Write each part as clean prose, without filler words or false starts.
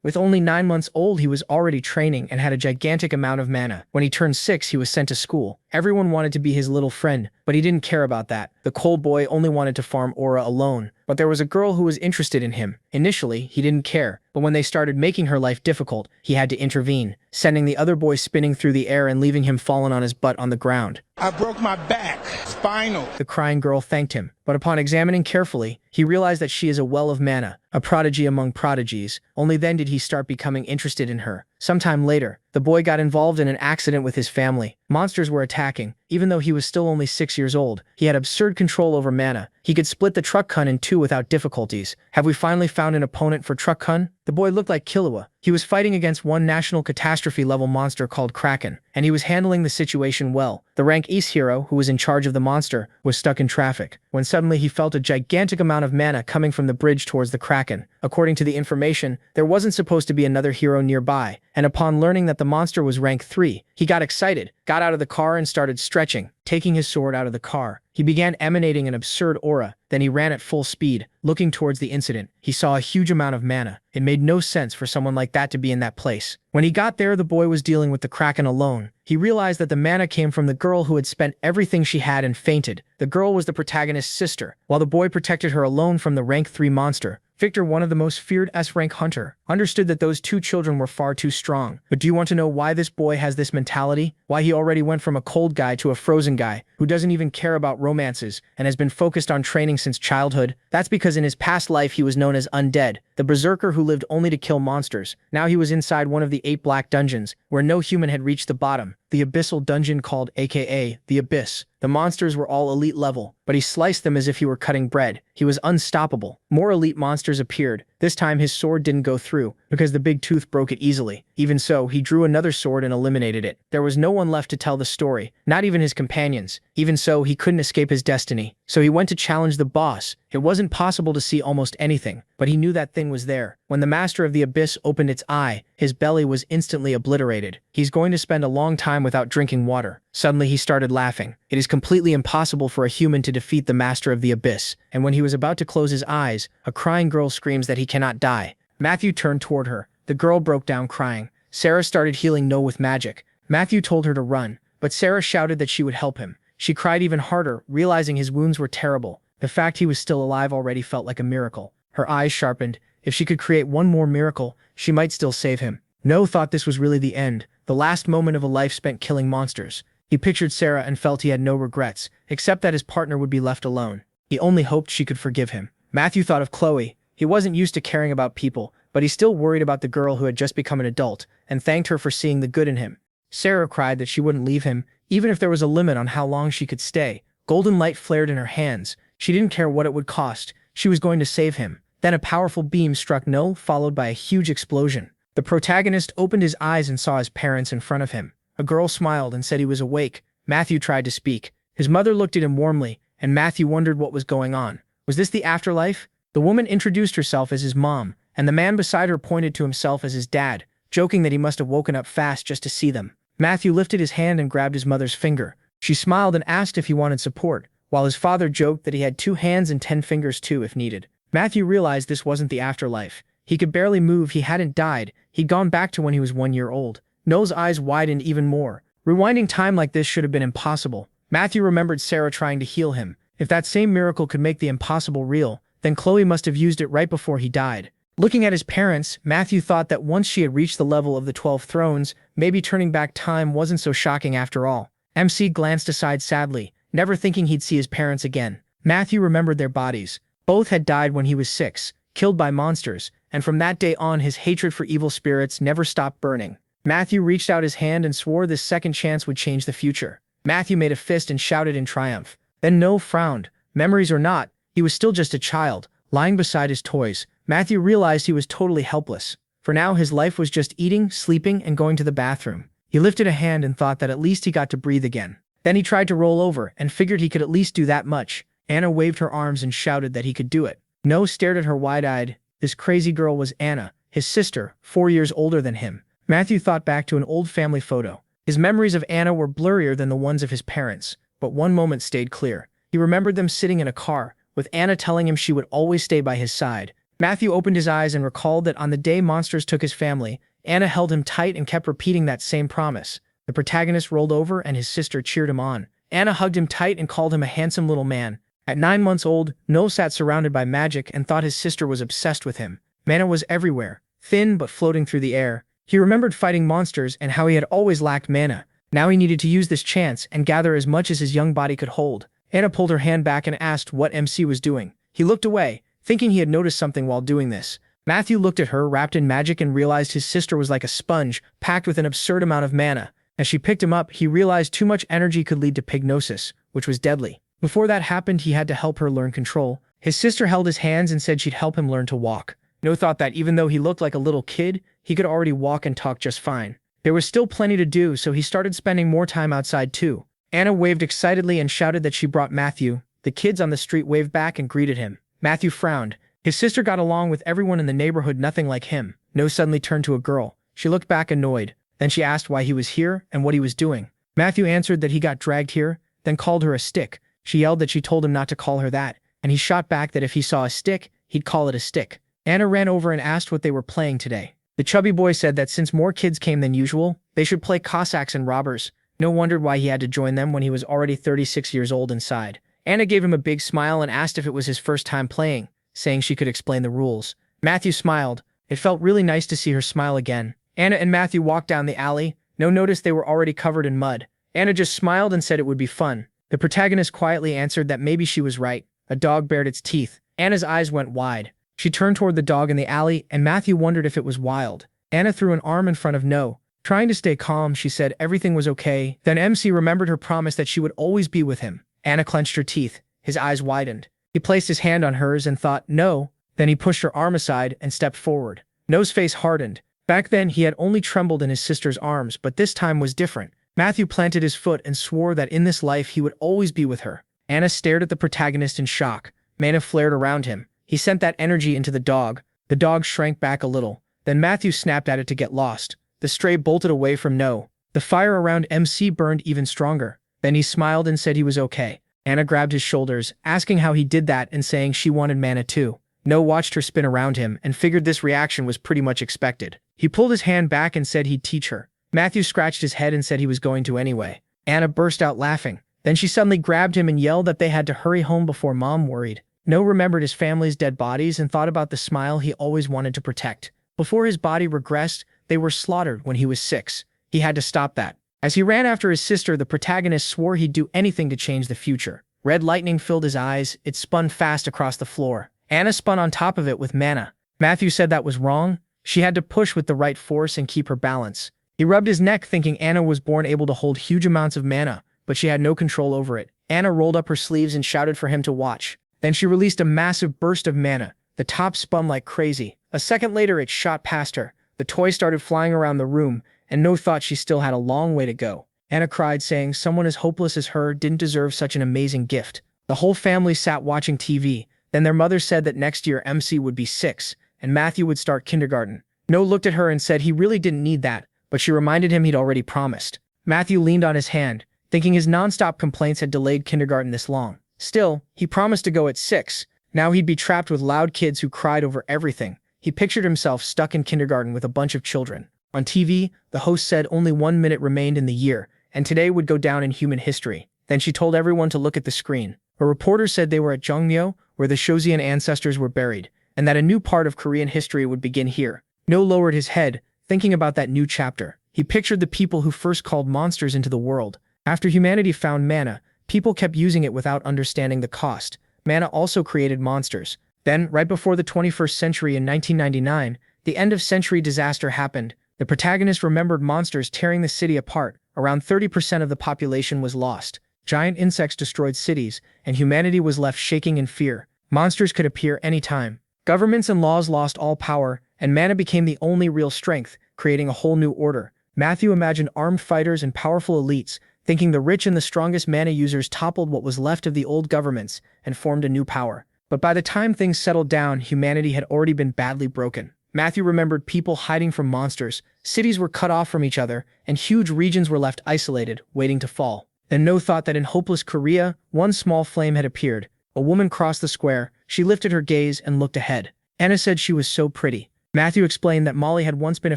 With only 9 months old, he was already training and had a gigantic amount of mana. When he turned 6, he was sent to school. Everyone wanted to be his little friend, but he didn't care about that. The cold boy only wanted to farm aura alone. But there was a girl who was interested in him. Initially, he didn't care, but when they started making her life difficult, he had to intervene, sending the other boy spinning through the air and leaving him fallen on his butt on the ground. I broke my back. Spinal. The crying girl thanked him, but upon examining carefully, he realized that she is a well of mana, a prodigy among prodigies. Only then did he start becoming interested in her. Sometime later, the boy got involved in an accident with his family. Monsters were attacking. Even though he was still only 6 years old, he had absurd control over mana. He could split the Truck-kun in two without difficulties. Have we finally found an opponent for Truck-kun? The boy looked like Killua. He was fighting against one national catastrophe-level monster called Kraken, and he was handling the situation well. The rank East hero, who was in charge of the monster, was stuck in traffic, when suddenly he felt a gigantic amount of mana coming from the bridge towards the Kraken. According to the information, there wasn't supposed to be another hero nearby, and upon learning that the monster was rank 3, he got excited, got out of the car and started stretching. Taking his sword out of the car, he began emanating an absurd aura. Then he ran at full speed, looking towards the incident. He saw a huge amount of mana. It made no sense for someone like that to be in that place. When he got there, the boy was dealing with the Kraken alone. He realized that the mana came from the girl who had spent everything she had and fainted. The girl was the protagonist's sister, while the boy protected her alone from the rank 3 monster. Victor, one of the most feared S-rank hunter, understood that those two children were far too strong. But do you want to know why this boy has this mentality? Why he already went from a cold guy to a frozen guy, who doesn't even care about romances, and has been focused on training since childhood? That's because in his past life he was known as Undead, the berserker who lived only to kill monsters. Now he was inside one of the 8 black dungeons, where no human had reached the bottom. The abyssal dungeon called aka the Abyss. The monsters were all elite level, but he sliced them as if he were cutting bread. He was unstoppable. More elite monsters appeared. This time his sword didn't go through, because the big tooth broke it easily. Even so, he drew another sword and eliminated it. There was no one left to tell the story, not even his companions. Even so, he couldn't escape his destiny. So he went to challenge the boss. It wasn't possible to see almost anything, but he knew that thing was there. When the master of the abyss opened its eye, his belly was instantly obliterated. He's going to spend a long time without drinking water. Suddenly he started laughing. It is completely impossible for a human to defeat the master of the abyss. And when he was about to close his eyes, a crying girl screams that he cannot die. Matthew turned toward her. The girl broke down crying. Sarah started healing No with magic. Matthew told her to run, but Sarah shouted that she would help him. She cried even harder, realizing his wounds were terrible. The fact he was still alive already felt like a miracle. Her eyes sharpened. If she could create one more miracle, she might still save him. No thought this was really the end, the last moment of a life spent killing monsters. He pictured Sarah and felt he had no regrets, except that his partner would be left alone. He only hoped she could forgive him. Matthew thought of Chloe. He wasn't used to caring about people, but he still worried about the girl who had just become an adult, and thanked her for seeing the good in him. Sarah cried that she wouldn't leave him, even if there was a limit on how long she could stay. Golden light flared in her hands. She didn't care what it would cost. She was going to save him. Then a powerful beam struck No, followed by a huge explosion. The protagonist opened his eyes and saw his parents in front of him. A girl smiled and said he was awake. Matthew tried to speak. His mother looked at him warmly, and Matthew wondered what was going on. Was this the afterlife? The woman introduced herself as his mom, and the man beside her pointed to himself as his dad, joking that he must have woken up fast just to see them. Matthew lifted his hand and grabbed his mother's finger. She smiled and asked if he wanted support, while his father joked that he had 2 hands and 10 fingers too if needed. Matthew realized this wasn't the afterlife. He could barely move. He hadn't died. He'd gone back to when he was 1 year old. Noel's eyes widened even more. Rewinding time like this should have been impossible. Matthew remembered Sarah trying to heal him. If that same miracle could make the impossible real, then Chloe must have used it right before he died. Looking at his parents, Matthew thought that once she had reached the level of the 12 thrones, maybe turning back time wasn't so shocking after all. MC glanced aside sadly, never thinking he'd see his parents again. Matthew remembered their bodies. Both had died when he was 6, killed by monsters, and from that day on his hatred for evil spirits never stopped burning. Matthew reached out his hand and swore this second chance would change the future. Matthew made a fist and shouted in triumph. Then No frowned. Memories or not, he was still just a child, lying beside his toys. Matthew realized he was totally helpless. For now his life was just eating, sleeping, and going to the bathroom. He lifted a hand and thought that at least he got to breathe again. Then he tried to roll over and figured he could at least do that much. Anna waved her arms and shouted that he could do it. No stared at her wide-eyed. This crazy girl was Anna, his sister, 4 years older than him. Matthew thought back to an old family photo. His memories of Anna were blurrier than the ones of his parents, but one moment stayed clear. He remembered them sitting in a car, with Anna telling him she would always stay by his side. Matthew opened his eyes and recalled that on the day monsters took his family, Anna held him tight and kept repeating that same promise. The protagonist rolled over and his sister cheered him on. Anna hugged him tight and called him a handsome little man. At 9 months old, Noel sat surrounded by magic and thought his sister was obsessed with him. Mana was everywhere, thin but floating through the air. He remembered fighting monsters and how he had always lacked mana. Now he needed to use this chance and gather as much as his young body could hold. Anna pulled her hand back and asked what MC was doing. He looked away, thinking he had noticed something while doing this. Matthew looked at her, wrapped in magic, and realized his sister was like a sponge, packed with an absurd amount of mana. As she picked him up, he realized too much energy could lead to pignosis, which was deadly. Before that happened, he had to help her learn control. His sister held his hands and said she'd help him learn to walk. No thought that even though he looked like a little kid, he could already walk and talk just fine. There was still plenty to do, so he started spending more time outside too. Anna waved excitedly and shouted that she brought Matthew. The kids on the street waved back and greeted him. Matthew frowned. His sister got along with everyone in the neighborhood, nothing like him. No suddenly turned to a girl. She looked back annoyed. Then she asked why he was here and what he was doing. Matthew answered that he got dragged here, then called her a stick. She yelled that she told him not to call her that, and he shot back that if he saw a stick, he'd call it a stick. Anna ran over and asked what they were playing today. The chubby boy said that since more kids came than usual, they should play Cossacks and robbers. No wondered why he had to join them when he was already 36 years old inside. Anna gave him a big smile and asked if it was his first time playing, saying she could explain the rules. Matthew smiled. It felt really nice to see her smile again. Anna and Matthew walked down the alley. No notice they were already covered in mud. Anna just smiled and said it would be fun. The protagonist quietly answered that maybe she was right. A dog bared its teeth. Anna's eyes went wide. She turned toward the dog in the alley, and Matthew wondered if it was wild. Anna threw an arm in front of No. Trying to stay calm, she said everything was okay. Then MC remembered her promise that she would always be with him. Anna clenched her teeth. His eyes widened. He placed his hand on hers and thought, no. Then he pushed her arm aside and stepped forward. No's face hardened. Back then, he had only trembled in his sister's arms, but this time was different. Matthew planted his foot and swore that in this life he would always be with her. Anna stared at the protagonist in shock. Mana flared around him. He sent that energy into the dog. The dog shrank back a little. Then Matthew snapped at it to get lost. The stray bolted away from No. The fire around MC burned even stronger. Then he smiled and said he was okay. Anna grabbed his shoulders, asking how he did that and saying she wanted mana too. No watched her spin around him and figured this reaction was pretty much expected. He pulled his hand back and said he'd teach her. Matthew scratched his head and said he was going to anyway. Anna burst out laughing. Then she suddenly grabbed him and yelled that they had to hurry home before Mom worried. No remembered his family's dead bodies and thought about the smile he always wanted to protect. Before his body regressed, they were slaughtered when he was 6. He had to stop that. As he ran after his sister, the protagonist swore he'd do anything to change the future. Red lightning filled his eyes. It spun fast across the floor. Anna spun on top of it with mana. Matthew said that was wrong. She had to push with the right force and keep her balance. He rubbed his neck thinking Anna was born able to hold huge amounts of mana, but she had no control over it. Anna rolled up her sleeves and shouted for him to watch. Then she released a massive burst of mana. The top spun like crazy. A second later, it shot past her. The toy started flying around the room, and No thought she still had a long way to go. Anna cried, saying someone as hopeless as her didn't deserve such an amazing gift. The whole family sat watching TV. Then their mother said that next year MC would be 6, and Matthew would start kindergarten. No looked at her and said he really didn't need that, but she reminded him he'd already promised. Matthew leaned on his hand, thinking his non-stop complaints had delayed kindergarten this long. Still, he promised to go at 6. Now he'd be trapped with loud kids who cried over everything. He pictured himself stuck in kindergarten with a bunch of children. On TV, the host said only 1 minute remained in the year, and today would go down in human history. Then she told everyone to look at the screen. A reporter said they were at Jongmyo, where the Joseon ancestors were buried, and that a new part of Korean history would begin here. No lowered his head, thinking about that new chapter. He pictured the people who first called monsters into the world. After humanity found mana, people kept using it without understanding the cost. Mana also created monsters. Then, right before the 21st century in 1999, the end-of-century disaster happened. The protagonist remembered monsters tearing the city apart. Around 30% of the population was lost. Giant insects destroyed cities, and humanity was left shaking in fear. Monsters could appear anytime. Governments and laws lost all power, and mana became the only real strength, creating a whole new order. Matthew imagined armed fighters and powerful elites, thinking the rich and the strongest mana users toppled what was left of the old governments and formed a new power. But by the time things settled down, humanity had already been badly broken. Matthew remembered people hiding from monsters, cities were cut off from each other, and huge regions were left isolated, waiting to fall. Then No thought that in hopeless Korea, one small flame had appeared. A woman crossed the square. She lifted her gaze and looked ahead. Anna said she was so pretty. Matthew explained that Molly had once been a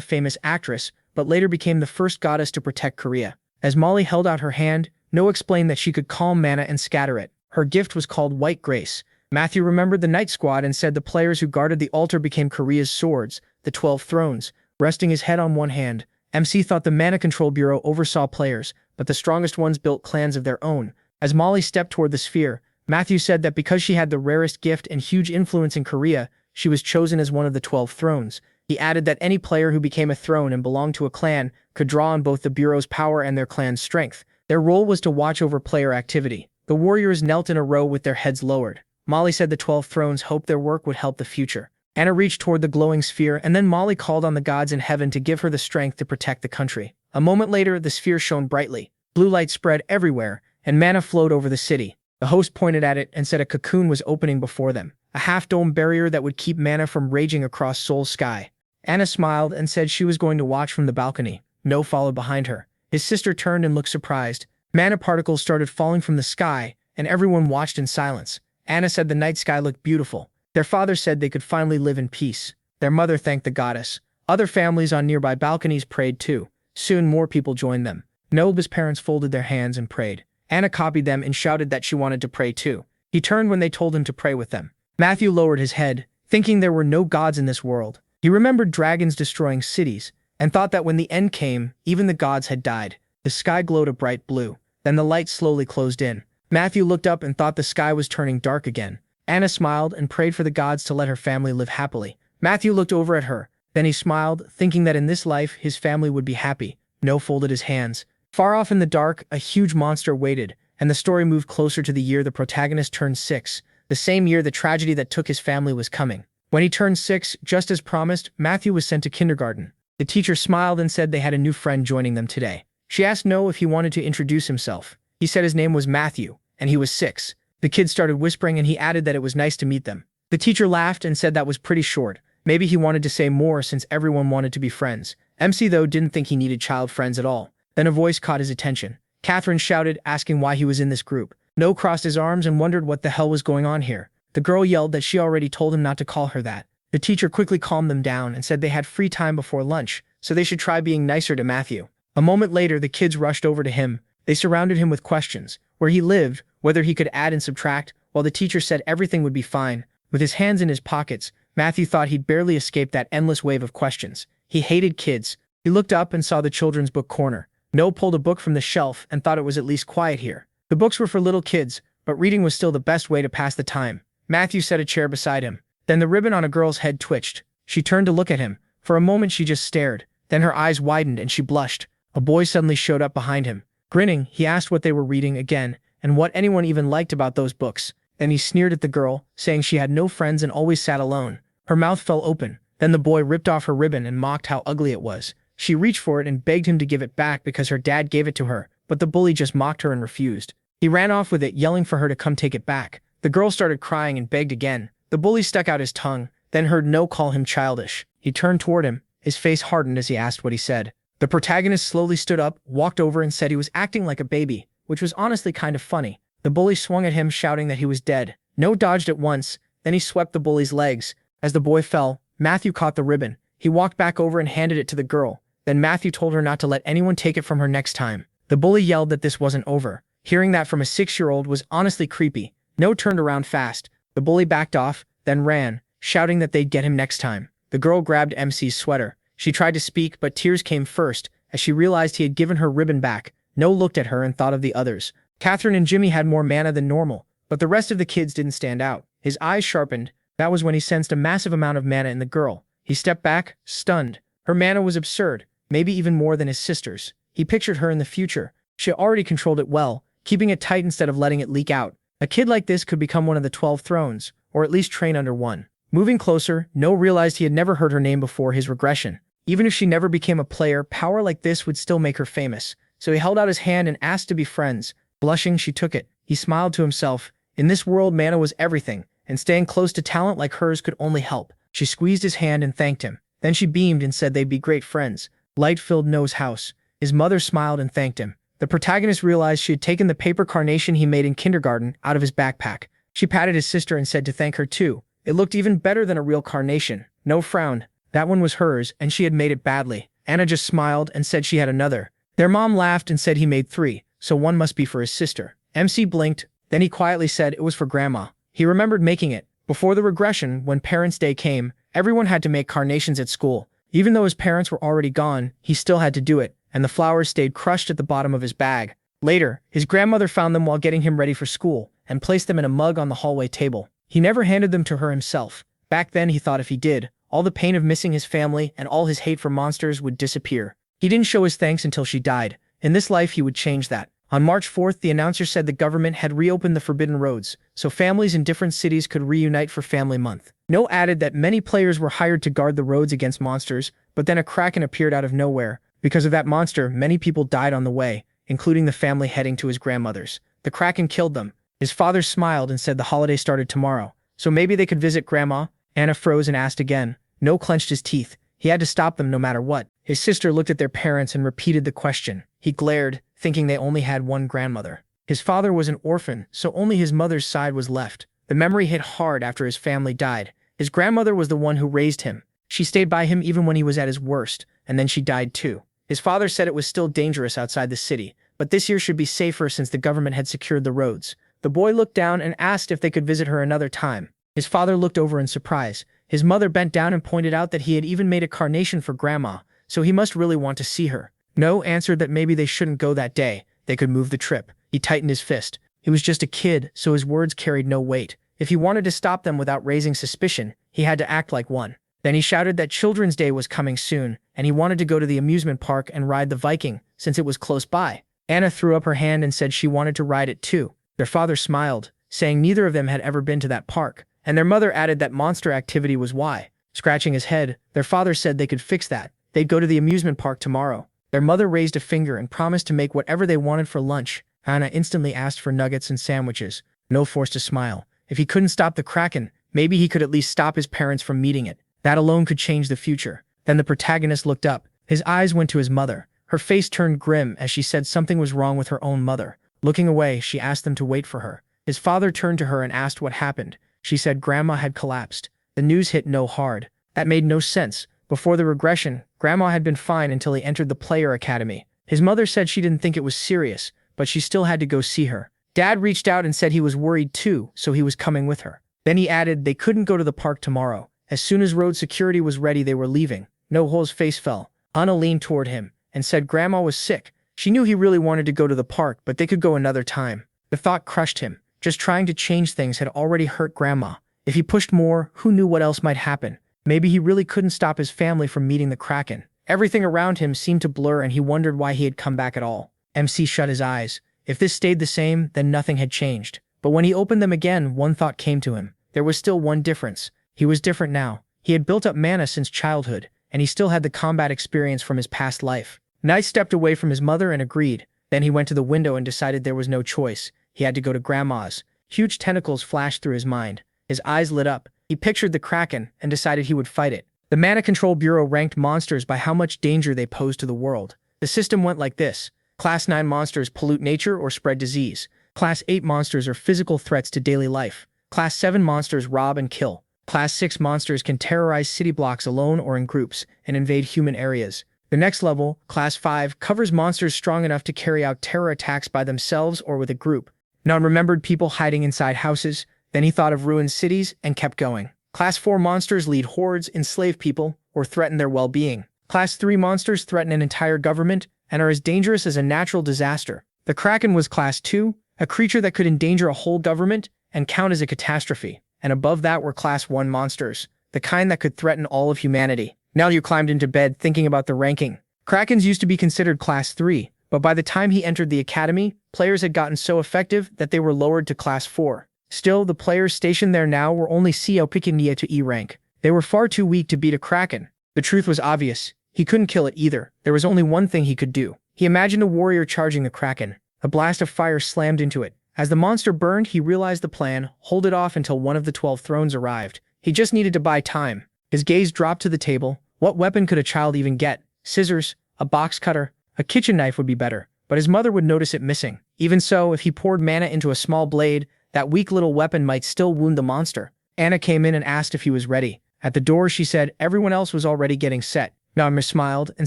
famous actress, but later became the first goddess to protect Korea. As Molly held out her hand, No explained that she could calm mana and scatter it. Her gift was called White Grace. Matthew remembered the Night Squad and said the players who guarded the altar became Korea's swords, the 12 thrones. Resting his head on one hand, MC thought the Mana Control Bureau oversaw players, but the strongest ones built clans of their own. As Molly stepped toward the sphere, Matthew said that because she had the rarest gift and huge influence in Korea, she was chosen as one of the 12 thrones. He added that any player who became a throne and belonged to a clan could draw on both the Bureau's power and their clan's strength. Their role was to watch over player activity. The warriors knelt in a row with their heads lowered. Molly said the 12 thrones hoped their work would help the future. Anna reached toward the glowing sphere, and then Molly called on the gods in heaven to give her the strength to protect the country. A moment later, the sphere shone brightly. Blue light spread everywhere, and mana flowed over the city. The host pointed at it and said a cocoon was opening before them, a half-dome barrier that would keep mana from raging across Seoul's sky. Anna smiled and said she was going to watch from the balcony. No followed behind her. His sister turned and looked surprised. Mana particles started falling from the sky, and everyone watched in silence. Anna said the night sky looked beautiful. Their father said they could finally live in peace. Their mother thanked the goddess. Other families on nearby balconies prayed too. Soon more people joined them. Noba's parents folded their hands and prayed. Anna copied them and shouted that she wanted to pray too. He turned when they told him to pray with them. Matthew lowered his head, thinking there were no gods in this world. He remembered dragons destroying cities, and thought that when the end came, even the gods had died. The sky glowed a bright blue. Then the light slowly closed in. Matthew looked up and thought the sky was turning dark again. Anna smiled and prayed for the gods to let her family live happily. Matthew looked over at her. Then he smiled, thinking that in this life his family would be happy. No folded his hands. Far off in the dark, a huge monster waited, and the story moved closer to the year the protagonist turned 6, the same year the tragedy that took his family was coming. When he turned 6, just as promised, Matthew was sent to kindergarten. The teacher smiled and said they had a new friend joining them today. She asked No if he wanted to introduce himself. He said his name was Matthew, and he was 6. The kids started whispering and he added that it was nice to meet them. The teacher laughed and said that was pretty short. Maybe he wanted to say more since everyone wanted to be friends. MC, though, didn't think he needed child friends at all. Then a voice caught his attention. Catherine shouted, asking why he was in this group. No crossed his arms and wondered what the hell was going on here. The girl yelled that she already told him not to call her that. The teacher quickly calmed them down and said they had free time before lunch, so they should try being nicer to Matthew. A moment later, the kids rushed over to him. They surrounded him with questions. Where he lived, whether he could add and subtract, while the teacher said everything would be fine. With his hands in his pockets, Matthew thought he'd barely escaped that endless wave of questions. He hated kids. He looked up and saw the children's book corner. No pulled a book from the shelf and thought it was at least quiet here. The books were for little kids, but reading was still the best way to pass the time. Matthew set a chair beside him. Then the ribbon on a girl's head twitched. She turned to look at him. For a moment she just stared. Then her eyes widened and she blushed. A boy suddenly showed up behind him. Grinning, he asked what they were reading again, and what anyone even liked about those books. Then he sneered at the girl, saying she had no friends and always sat alone. Her mouth fell open. Then the boy ripped off her ribbon and mocked how ugly it was. She reached for it and begged him to give it back because her dad gave it to her, but the bully just mocked her and refused. He ran off with it, yelling for her to come take it back. The girl started crying and begged again. The bully stuck out his tongue, then heard No call him childish. He turned toward him. His face hardened as he asked what he said. The protagonist slowly stood up, walked over and said he was acting like a baby, which was honestly kind of funny. The bully swung at him, shouting that he was dead. No dodged at once, then he swept the bully's legs. As the boy fell, Matthew caught the ribbon. He walked back over and handed it to the girl. Then Matthew told her not to let anyone take it from her next time. The bully yelled that this wasn't over. Hearing that from a 6-year-old was honestly creepy. No turned around fast. The bully backed off, then ran, shouting that they'd get him next time. The girl grabbed MC's sweater. She tried to speak, but tears came first, as she realized he had given her ribbon back. No looked at her and thought of the others. Catherine and Jimmy had more mana than normal, but the rest of the kids didn't stand out. His eyes sharpened. That was when he sensed a massive amount of mana in the girl. He stepped back, stunned. Her mana was absurd, maybe even more than his sister's. He pictured her in the future. She already controlled it well, keeping it tight instead of letting it leak out. A kid like this could become one of the 12 thrones, or at least train under one. Moving closer, No realized he had never heard her name before his regression. Even if she never became a player, power like this would still make her famous. So he held out his hand and asked to be friends. Blushing, she took it. He smiled to himself. In this world, mana was everything, and staying close to talent like hers could only help. She squeezed his hand and thanked him. Then she beamed and said they'd be great friends. Light filled No's house. His mother smiled and thanked him. The protagonist realized she had taken the paper carnation he made in kindergarten out of his backpack. She patted his sister and said to thank her too. It looked even better than a real carnation. No frown. That one was hers, and she had made it badly. Anna just smiled and said she had another. Their mom laughed and said he made 3, so one must be for his sister. MC blinked, then he quietly said it was for Grandma. He remembered making it. Before the regression, when Parents' Day came, everyone had to make carnations at school. Even though his parents were already gone, he still had to do it, and the flowers stayed crushed at the bottom of his bag. Later, his grandmother found them while getting him ready for school, and placed them in a mug on the hallway table. He never handed them to her himself. Back then he thought if he did, all the pain of missing his family and all his hate for monsters would disappear. He didn't show his thanks until she died. In this life he would change that. On March 4th, the announcer said the government had reopened the Forbidden Roads, so families in different cities could reunite for Family Month. No added that many players were hired to guard the roads against monsters, but then a Kraken appeared out of nowhere. Because of that monster, many people died on the way, including the family heading to his grandmother's. The Kraken killed them. His father smiled and said the holiday started tomorrow, so maybe they could visit Grandma. Anna froze and asked again. No clenched his teeth. He had to stop them no matter what. His sister looked at their parents and repeated the question. He glared, thinking they only had one grandmother. His father was an orphan, so only his mother's side was left. The memory hit hard after his family died. His grandmother was the one who raised him. She stayed by him even when he was at his worst, and then she died too. His father said it was still dangerous outside the city, but this year should be safer since the government had secured the roads. The boy looked down and asked if they could visit her another time. His father looked over in surprise. His mother bent down and pointed out that he had even made a carnation for Grandma, so he must really want to see her. No answered that maybe they shouldn't go that day. They could move the trip. He tightened his fist. He was just a kid, so his words carried no weight. If he wanted to stop them without raising suspicion, he had to act like one. Then he shouted that Children's Day was coming soon, and he wanted to go to the amusement park and ride the Viking, since it was close by. Anna threw up her hand and said she wanted to ride it too. Their father smiled, saying neither of them had ever been to that park, and their mother added that monster activity was why. Scratching his head, their father said they could fix that. They'd go to the amusement park tomorrow. Their mother raised a finger and promised to make whatever they wanted for lunch. Anna instantly asked for nuggets and sandwiches. No forced to smile. If he couldn't stop the Kraken, maybe he could at least stop his parents from meeting it. That alone could change the future. Then the protagonist looked up. His eyes went to his mother. Her face turned grim as she said something was wrong with her own mother. Looking away, she asked them to wait for her. His father turned to her and asked what happened. She said Grandma had collapsed. The news hit no hard. That made no sense. Before the regression, Grandma had been fine until he entered the player academy. His mother said she didn't think it was serious, but she still had to go see her. Dad reached out and said he was worried too, so he was coming with her. Then he added they couldn't go to the park tomorrow. As soon as road security was ready, they were leaving. No-Ho's face fell. Anna leaned toward him and said Grandma was sick. She knew he really wanted to go to the park, but they could go another time. The thought crushed him. Just trying to change things had already hurt Grandma. If he pushed more, who knew what else might happen? Maybe he really couldn't stop his family from meeting the Kraken. Everything around him seemed to blur and he wondered why he had come back at all. MC shut his eyes. If this stayed the same, then nothing had changed. But when he opened them again, one thought came to him. There was still one difference. He was different now. He had built up mana since childhood, and he still had the combat experience from his past life. Knight stepped away from his mother and agreed. Then he went to the window and decided there was no choice. He had to go to Grandma's. Huge tentacles flashed through his mind. His eyes lit up. He pictured the Kraken and decided he would fight it. The Mana Control Bureau ranked monsters by how much danger they pose to the world. The system went like this. Class 9 monsters pollute nature or spread disease. Class 8 monsters are physical threats to daily life. Class 7 monsters rob and kill. Class 6 monsters can terrorize city blocks alone or in groups and invade human areas. The next level, Class 5, covers monsters strong enough to carry out terror attacks by themselves or with a group. None remembered people hiding inside houses. Then he thought of ruined cities and kept going. Class 4 monsters lead hordes, enslave people, or threaten their well-being. Class 3 monsters threaten an entire government and are as dangerous as a natural disaster. The Kraken was Class 2, a creature that could endanger a whole government and count as a catastrophe. And above that were Class 1 monsters, the kind that could threaten all of humanity. Now you climbed into bed thinking about the ranking. Krakens used to be considered Class 3, but by the time he entered the academy, players had gotten so effective that they were lowered to Class 4. Still, the players stationed there now were only CO Pikinia to E rank. They were far too weak to beat a Kraken. The truth was obvious. He couldn't kill it either. There was only one thing he could do. He imagined a warrior charging the Kraken. A blast of fire slammed into it. As the monster burned, he realized the plan: hold it off until one of the 12 thrones arrived. He just needed to buy time. His gaze dropped to the table. What weapon could a child even get? Scissors? A box cutter? A kitchen knife would be better, but his mother would notice it missing. Even so, if he poured mana into a small blade, that weak little weapon might still wound the monster. Anna came in and asked if he was ready. At the door, she said everyone else was already getting set. Manhwa smiled and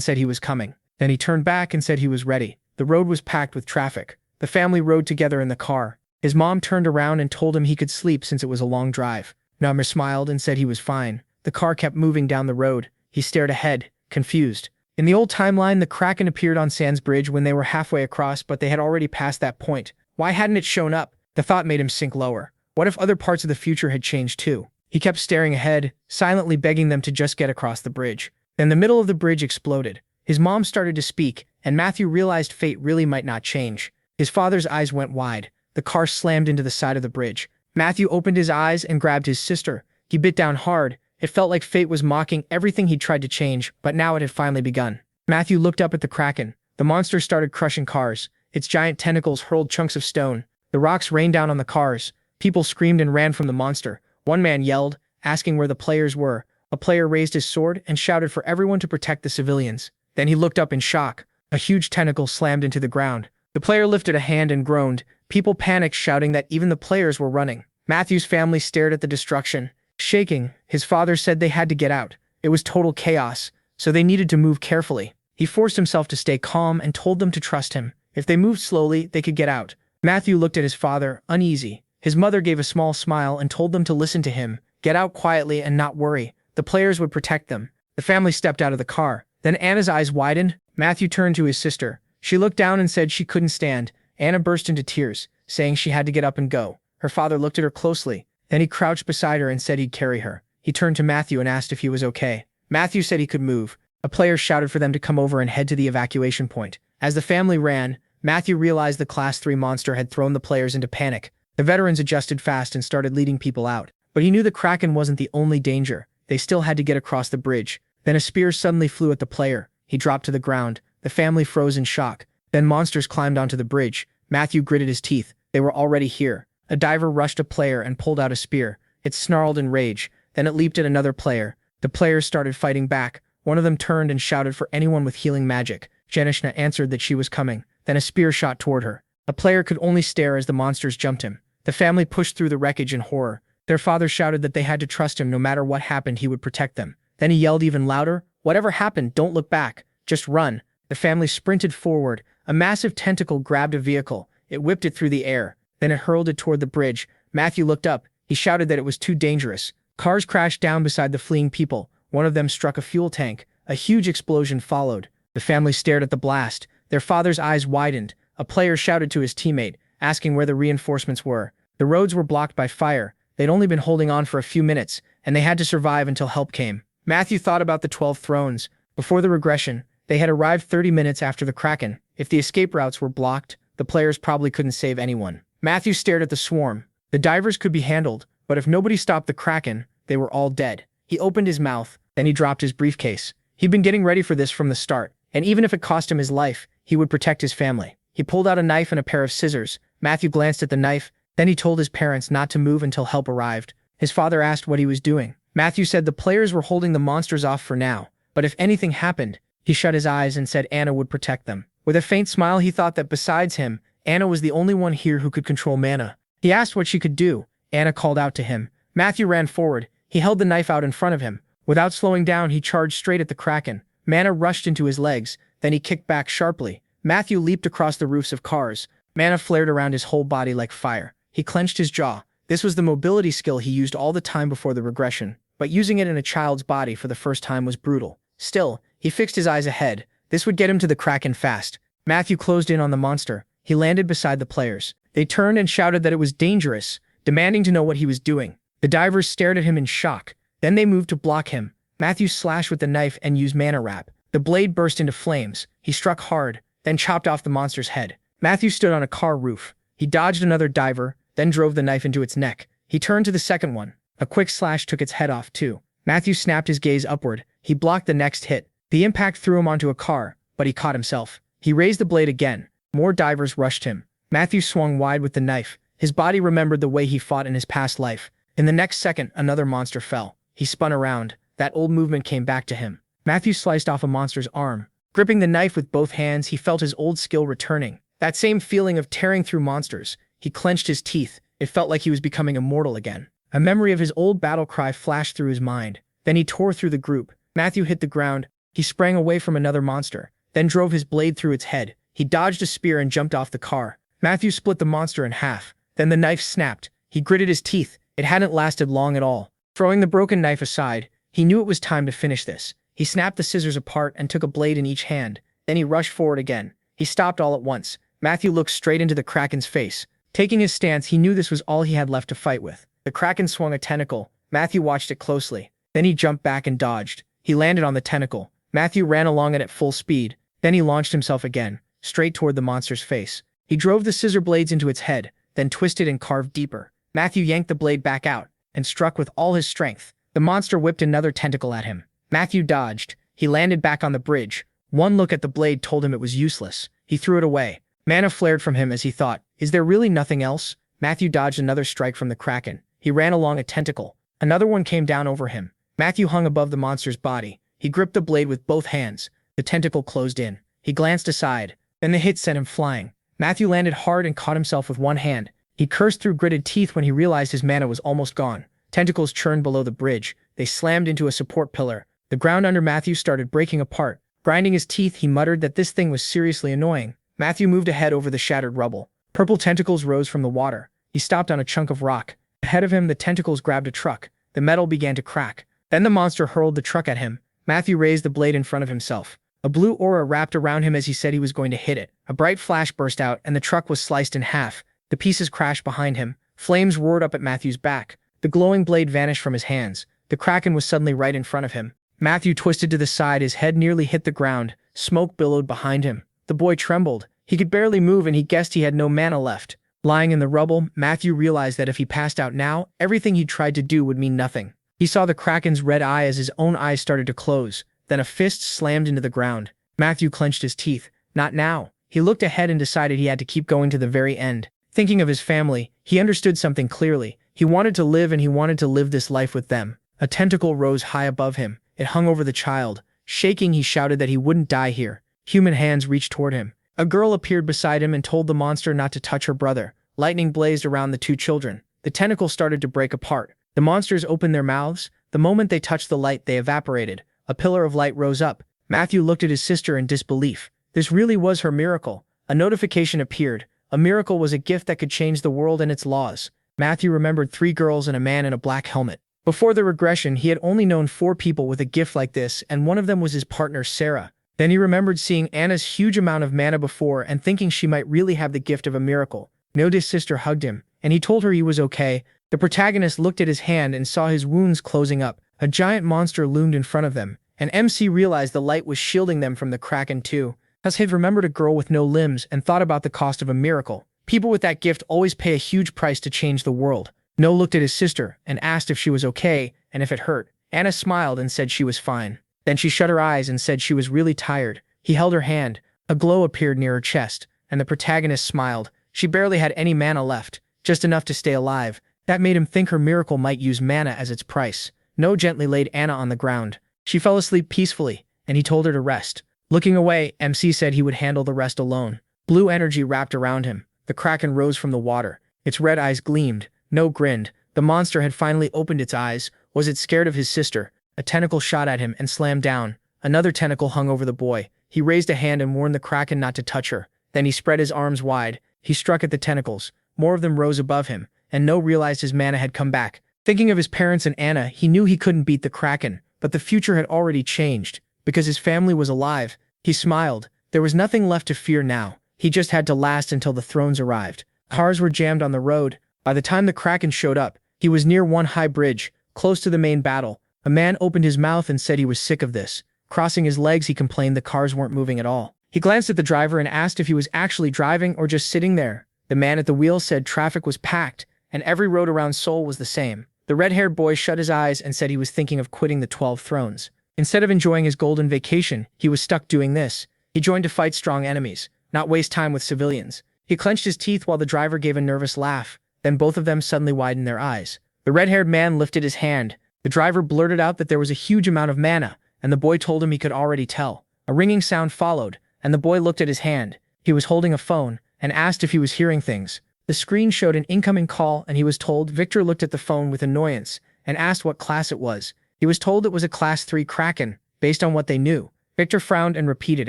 said he was coming. Then he turned back and said he was ready. The road was packed with traffic. The family rode together in the car. His mom turned around and told him he could sleep since it was a long drive. Manhwa smiled and said he was fine. The car kept moving down the road. He stared ahead, confused. In the old timeline, the Kraken appeared on Sans Bridge when they were halfway across, but they had already passed that point. Why hadn't it shown up? The thought made him sink lower. What if other parts of the future had changed too? He kept staring ahead, silently begging them to just get across the bridge. Then the middle of the bridge exploded. His mom started to speak, and Matthew realized fate really might not change. His father's eyes went wide. The car slammed into the side of the bridge. Matthew opened his eyes and grabbed his sister. He bit down hard. It felt like fate was mocking everything he'd tried to change, but now it had finally begun. Matthew looked up at the Kraken. The monster started crushing cars. Its giant tentacles hurled chunks of stone. The rocks rained down on the cars. People screamed and ran from the monster. One man yelled, asking where the players were. A player raised his sword and shouted for everyone to protect the civilians. Then he looked up in shock. A huge tentacle slammed into the ground. The player lifted a hand and groaned. People panicked, shouting that even the players were running. Matthew's family stared at the destruction. Shaking, his father said they had to get out. It was total chaos, so they needed to move carefully. He forced himself to stay calm and told them to trust him. If they moved slowly, they could get out. Matthew looked at his father, uneasy. His mother gave a small smile and told them to listen to him, get out quietly and not worry. The players would protect them. The family stepped out of the car. Then Anna's eyes widened. Matthew turned to his sister. She looked down and said she couldn't stand. Anna burst into tears, saying she had to get up and go. Her father looked at her closely. Then he crouched beside her and said he'd carry her. He turned to Matthew and asked if he was okay. Matthew said he could move. A player shouted for them to come over and head to the evacuation point. As the family ran, Matthew realized the Class 3 monster had thrown the players into panic. The veterans adjusted fast and started leading people out. But he knew the Kraken wasn't the only danger. They still had to get across the bridge. Then a spear suddenly flew at the player. He dropped to the ground. The family froze in shock. Then monsters climbed onto the bridge. Matthew gritted his teeth. They were already here. A diver rushed a player and pulled out a spear. It snarled in rage. Then it leaped at another player. The players started fighting back. One of them turned and shouted for anyone with healing magic. Janishna answered that she was coming. Then a spear shot toward her. A player could only stare as the monsters jumped him. The family pushed through the wreckage in horror. Their father shouted that they had to trust him. No matter what happened, he would protect them. Then he yelled even louder, "Whatever happened, don't look back. Just run." The family sprinted forward. A massive tentacle grabbed a vehicle. It whipped it through the air. Then it hurled it toward the bridge. Matthew looked up. He shouted that it was too dangerous. Cars crashed down beside the fleeing people. One of them struck a fuel tank. A huge explosion followed. The family stared at the blast. Their father's eyes widened. A player shouted to his teammate, asking where the reinforcements were. The roads were blocked by fire. They'd only been holding on for a few minutes, and they had to survive until help came. Matthew thought about the 12 thrones. Before the regression, they had arrived 30 minutes after the Kraken. If the escape routes were blocked, the players probably couldn't save anyone. Matthew stared at the swarm. The divers could be handled, but if nobody stopped the Kraken, they were all dead. He opened his mouth, then he dropped his briefcase. He'd been getting ready for this from the start, and even if it cost him his life, he would protect his family. He pulled out a knife and a pair of scissors. Matthew glanced at the knife, then he told his parents not to move until help arrived. His father asked what he was doing. Matthew said the players were holding the monsters off for now, but if anything happened, he shut his eyes and said Anna would protect them. With a faint smile, he thought that besides him, Anna was the only one here who could control mana. He asked what she could do. Anna called out to him. Matthew ran forward. He held the knife out in front of him. Without slowing down, he charged straight at the Kraken. Mana rushed into his legs, then he kicked back sharply. Matthew leaped across the roofs of cars. Mana flared around his whole body like fire. He clenched his jaw. This was the mobility skill he used all the time before the regression, but using it in a child's body for the first time was brutal. Still, he fixed his eyes ahead. This would get him to the Kraken fast. Matthew closed in on the monster. He landed beside the players. They turned and shouted that it was dangerous, demanding to know what he was doing. The divers stared at him in shock. Then they moved to block him. Matthew slashed with the knife and used mana wrap. The blade burst into flames. He struck hard, then chopped off the monster's head. Matthew stood on a car roof. He dodged another diver, then drove the knife into its neck. He turned to the second one. A quick slash took its head off too. Matthew snapped his gaze upward. He blocked the next hit. The impact threw him onto a car, but he caught himself. He raised the blade again. More divers rushed him. Matthew swung wide with the knife. His body remembered the way he fought in his past life. In the next second, another monster fell. He spun around. That old movement came back to him. Matthew sliced off a monster's arm. Gripping the knife with both hands, he felt his old skill returning. That same feeling of tearing through monsters. He clenched his teeth. It felt like he was becoming immortal again. A memory of his old battle cry flashed through his mind. Then he tore through the group. Matthew hit the ground. He sprang away from another monster, then drove his blade through its head. He dodged a spear and jumped off the car. Matthew split the monster in half. Then the knife snapped. He gritted his teeth. It hadn't lasted long at all. Throwing the broken knife aside, he knew it was time to finish this. He snapped the scissors apart and took a blade in each hand. Then he rushed forward again. He stopped all at once. Matthew looked straight into the Kraken's face. Taking his stance, he knew this was all he had left to fight with. The Kraken swung a tentacle. Matthew watched it closely. Then he jumped back and dodged. He landed on the tentacle. Matthew ran along it at full speed. Then he launched himself again, straight toward the monster's face. He drove the scissor blades into its head, then twisted and carved deeper. Matthew yanked the blade back out and struck with all his strength. The monster whipped another tentacle at him. Matthew dodged. He landed back on the bridge. One look at the blade told him it was useless. He threw it away. Mana flared from him as he thought, is there really nothing else? Matthew dodged another strike from the Kraken. He ran along a tentacle. Another one came down over him. Matthew hung above the monster's body. He gripped the blade with both hands. The tentacle closed in. He glanced aside. Then the hit sent him flying. Matthew landed hard and caught himself with one hand. He cursed through gritted teeth when he realized his mana was almost gone. Tentacles churned below the bridge. They slammed into a support pillar. The ground under Matthew started breaking apart. Grinding his teeth, he muttered that this thing was seriously annoying. Matthew moved ahead over the shattered rubble. Purple tentacles rose from the water. He stopped on a chunk of rock. Ahead of him, the tentacles grabbed a truck. The metal began to crack. Then the monster hurled the truck at him. Matthew raised the blade in front of himself. A blue aura wrapped around him as he said he was going to hit it. A bright flash burst out, and the truck was sliced in half. The pieces crashed behind him. Flames roared up at Matthew's back. The glowing blade vanished from his hands. The Kraken was suddenly right in front of him. Matthew twisted to the side. His head nearly hit the ground. Smoke billowed behind him. The boy trembled. He could barely move, and he guessed he had no mana left. Lying in the rubble, Matthew realized that if he passed out now, everything he'd tried to do would mean nothing. He saw the Kraken's red eye as his own eyes started to close. Then a fist slammed into the ground. Matthew clenched his teeth. Not now. He looked ahead and decided he had to keep going to the very end. Thinking of his family, he understood something clearly. He wanted to live, and he wanted to live this life with them. A tentacle rose high above him. It hung over the child. Shaking, he shouted that he wouldn't die here. Human hands reached toward him. A girl appeared beside him and told the monster not to touch her brother. Lightning blazed around the two children. The tentacle started to break apart. The monsters opened their mouths. The moment they touched the light, they evaporated. A pillar of light rose up. Matthew looked at his sister in disbelief. This really was her miracle. A notification appeared. A miracle was a gift that could change the world and its laws. Matthew remembered 3 girls and a man in a black helmet. Before the regression, he had only known 4 people with a gift like this, and one of them was his partner, Sarah. Then he remembered seeing Anna's huge amount of mana before and thinking she might really have the gift of a miracle. Noda's sister hugged him, and he told her he was okay. The protagonist looked at his hand and saw his wounds closing up. A giant monster loomed in front of them, and MC realized the light was shielding them from the Kraken too. Thus he remembered a girl with no limbs and thought about the cost of a miracle. People with that gift always pay a huge price to change the world. No looked at his sister and asked if she was okay and if it hurt. Anna smiled and said she was fine. Then she shut her eyes and said she was really tired. He held her hand. A glow appeared near her chest, and the protagonist smiled. She barely had any mana left, just enough to stay alive. That made him think her miracle might use mana as its price. No gently laid Anna on the ground. She fell asleep peacefully, and he told her to rest. Looking away, MC said he would handle the rest alone. Blue energy wrapped around him. The Kraken rose from the water. Its red eyes gleamed. No grinned. The monster had finally opened its eyes. Was it scared of his sister? A tentacle shot at him and slammed down. Another tentacle hung over the boy. He raised a hand and warned the Kraken not to touch her. Then he spread his arms wide. He struck at the tentacles. More of them rose above him, and No realized his mana had come back. Thinking of his parents and Anna, he knew he couldn't beat the Kraken, but the future had already changed. Because his family was alive, he smiled. There was nothing left to fear now. He just had to last until the thrones arrived. Cars were jammed on the road. By the time the Kraken showed up, he was near one high bridge, close to the main battle. A man opened his mouth and said he was sick of this. Crossing his legs, he complained the cars weren't moving at all. He glanced at the driver and asked if he was actually driving or just sitting there. The man at the wheel said traffic was packed, and every road around Seoul was the same. The red-haired boy shut his eyes and said he was thinking of quitting the 12 thrones. Instead of enjoying his golden vacation, he was stuck doing this. He joined to fight strong enemies, not waste time with civilians. He clenched his teeth while the driver gave a nervous laugh. Then both of them suddenly widened their eyes. The red-haired man lifted his hand. The driver blurted out that there was a huge amount of mana, and the boy told him he could already tell. A ringing sound followed, and the boy looked at his hand. He was holding a phone, and asked if he was hearing things. The screen showed an incoming call and he was told. Victor looked at the phone with annoyance and asked what class it was. He was told it was a class 3 Kraken, based on what they knew. Victor frowned and repeated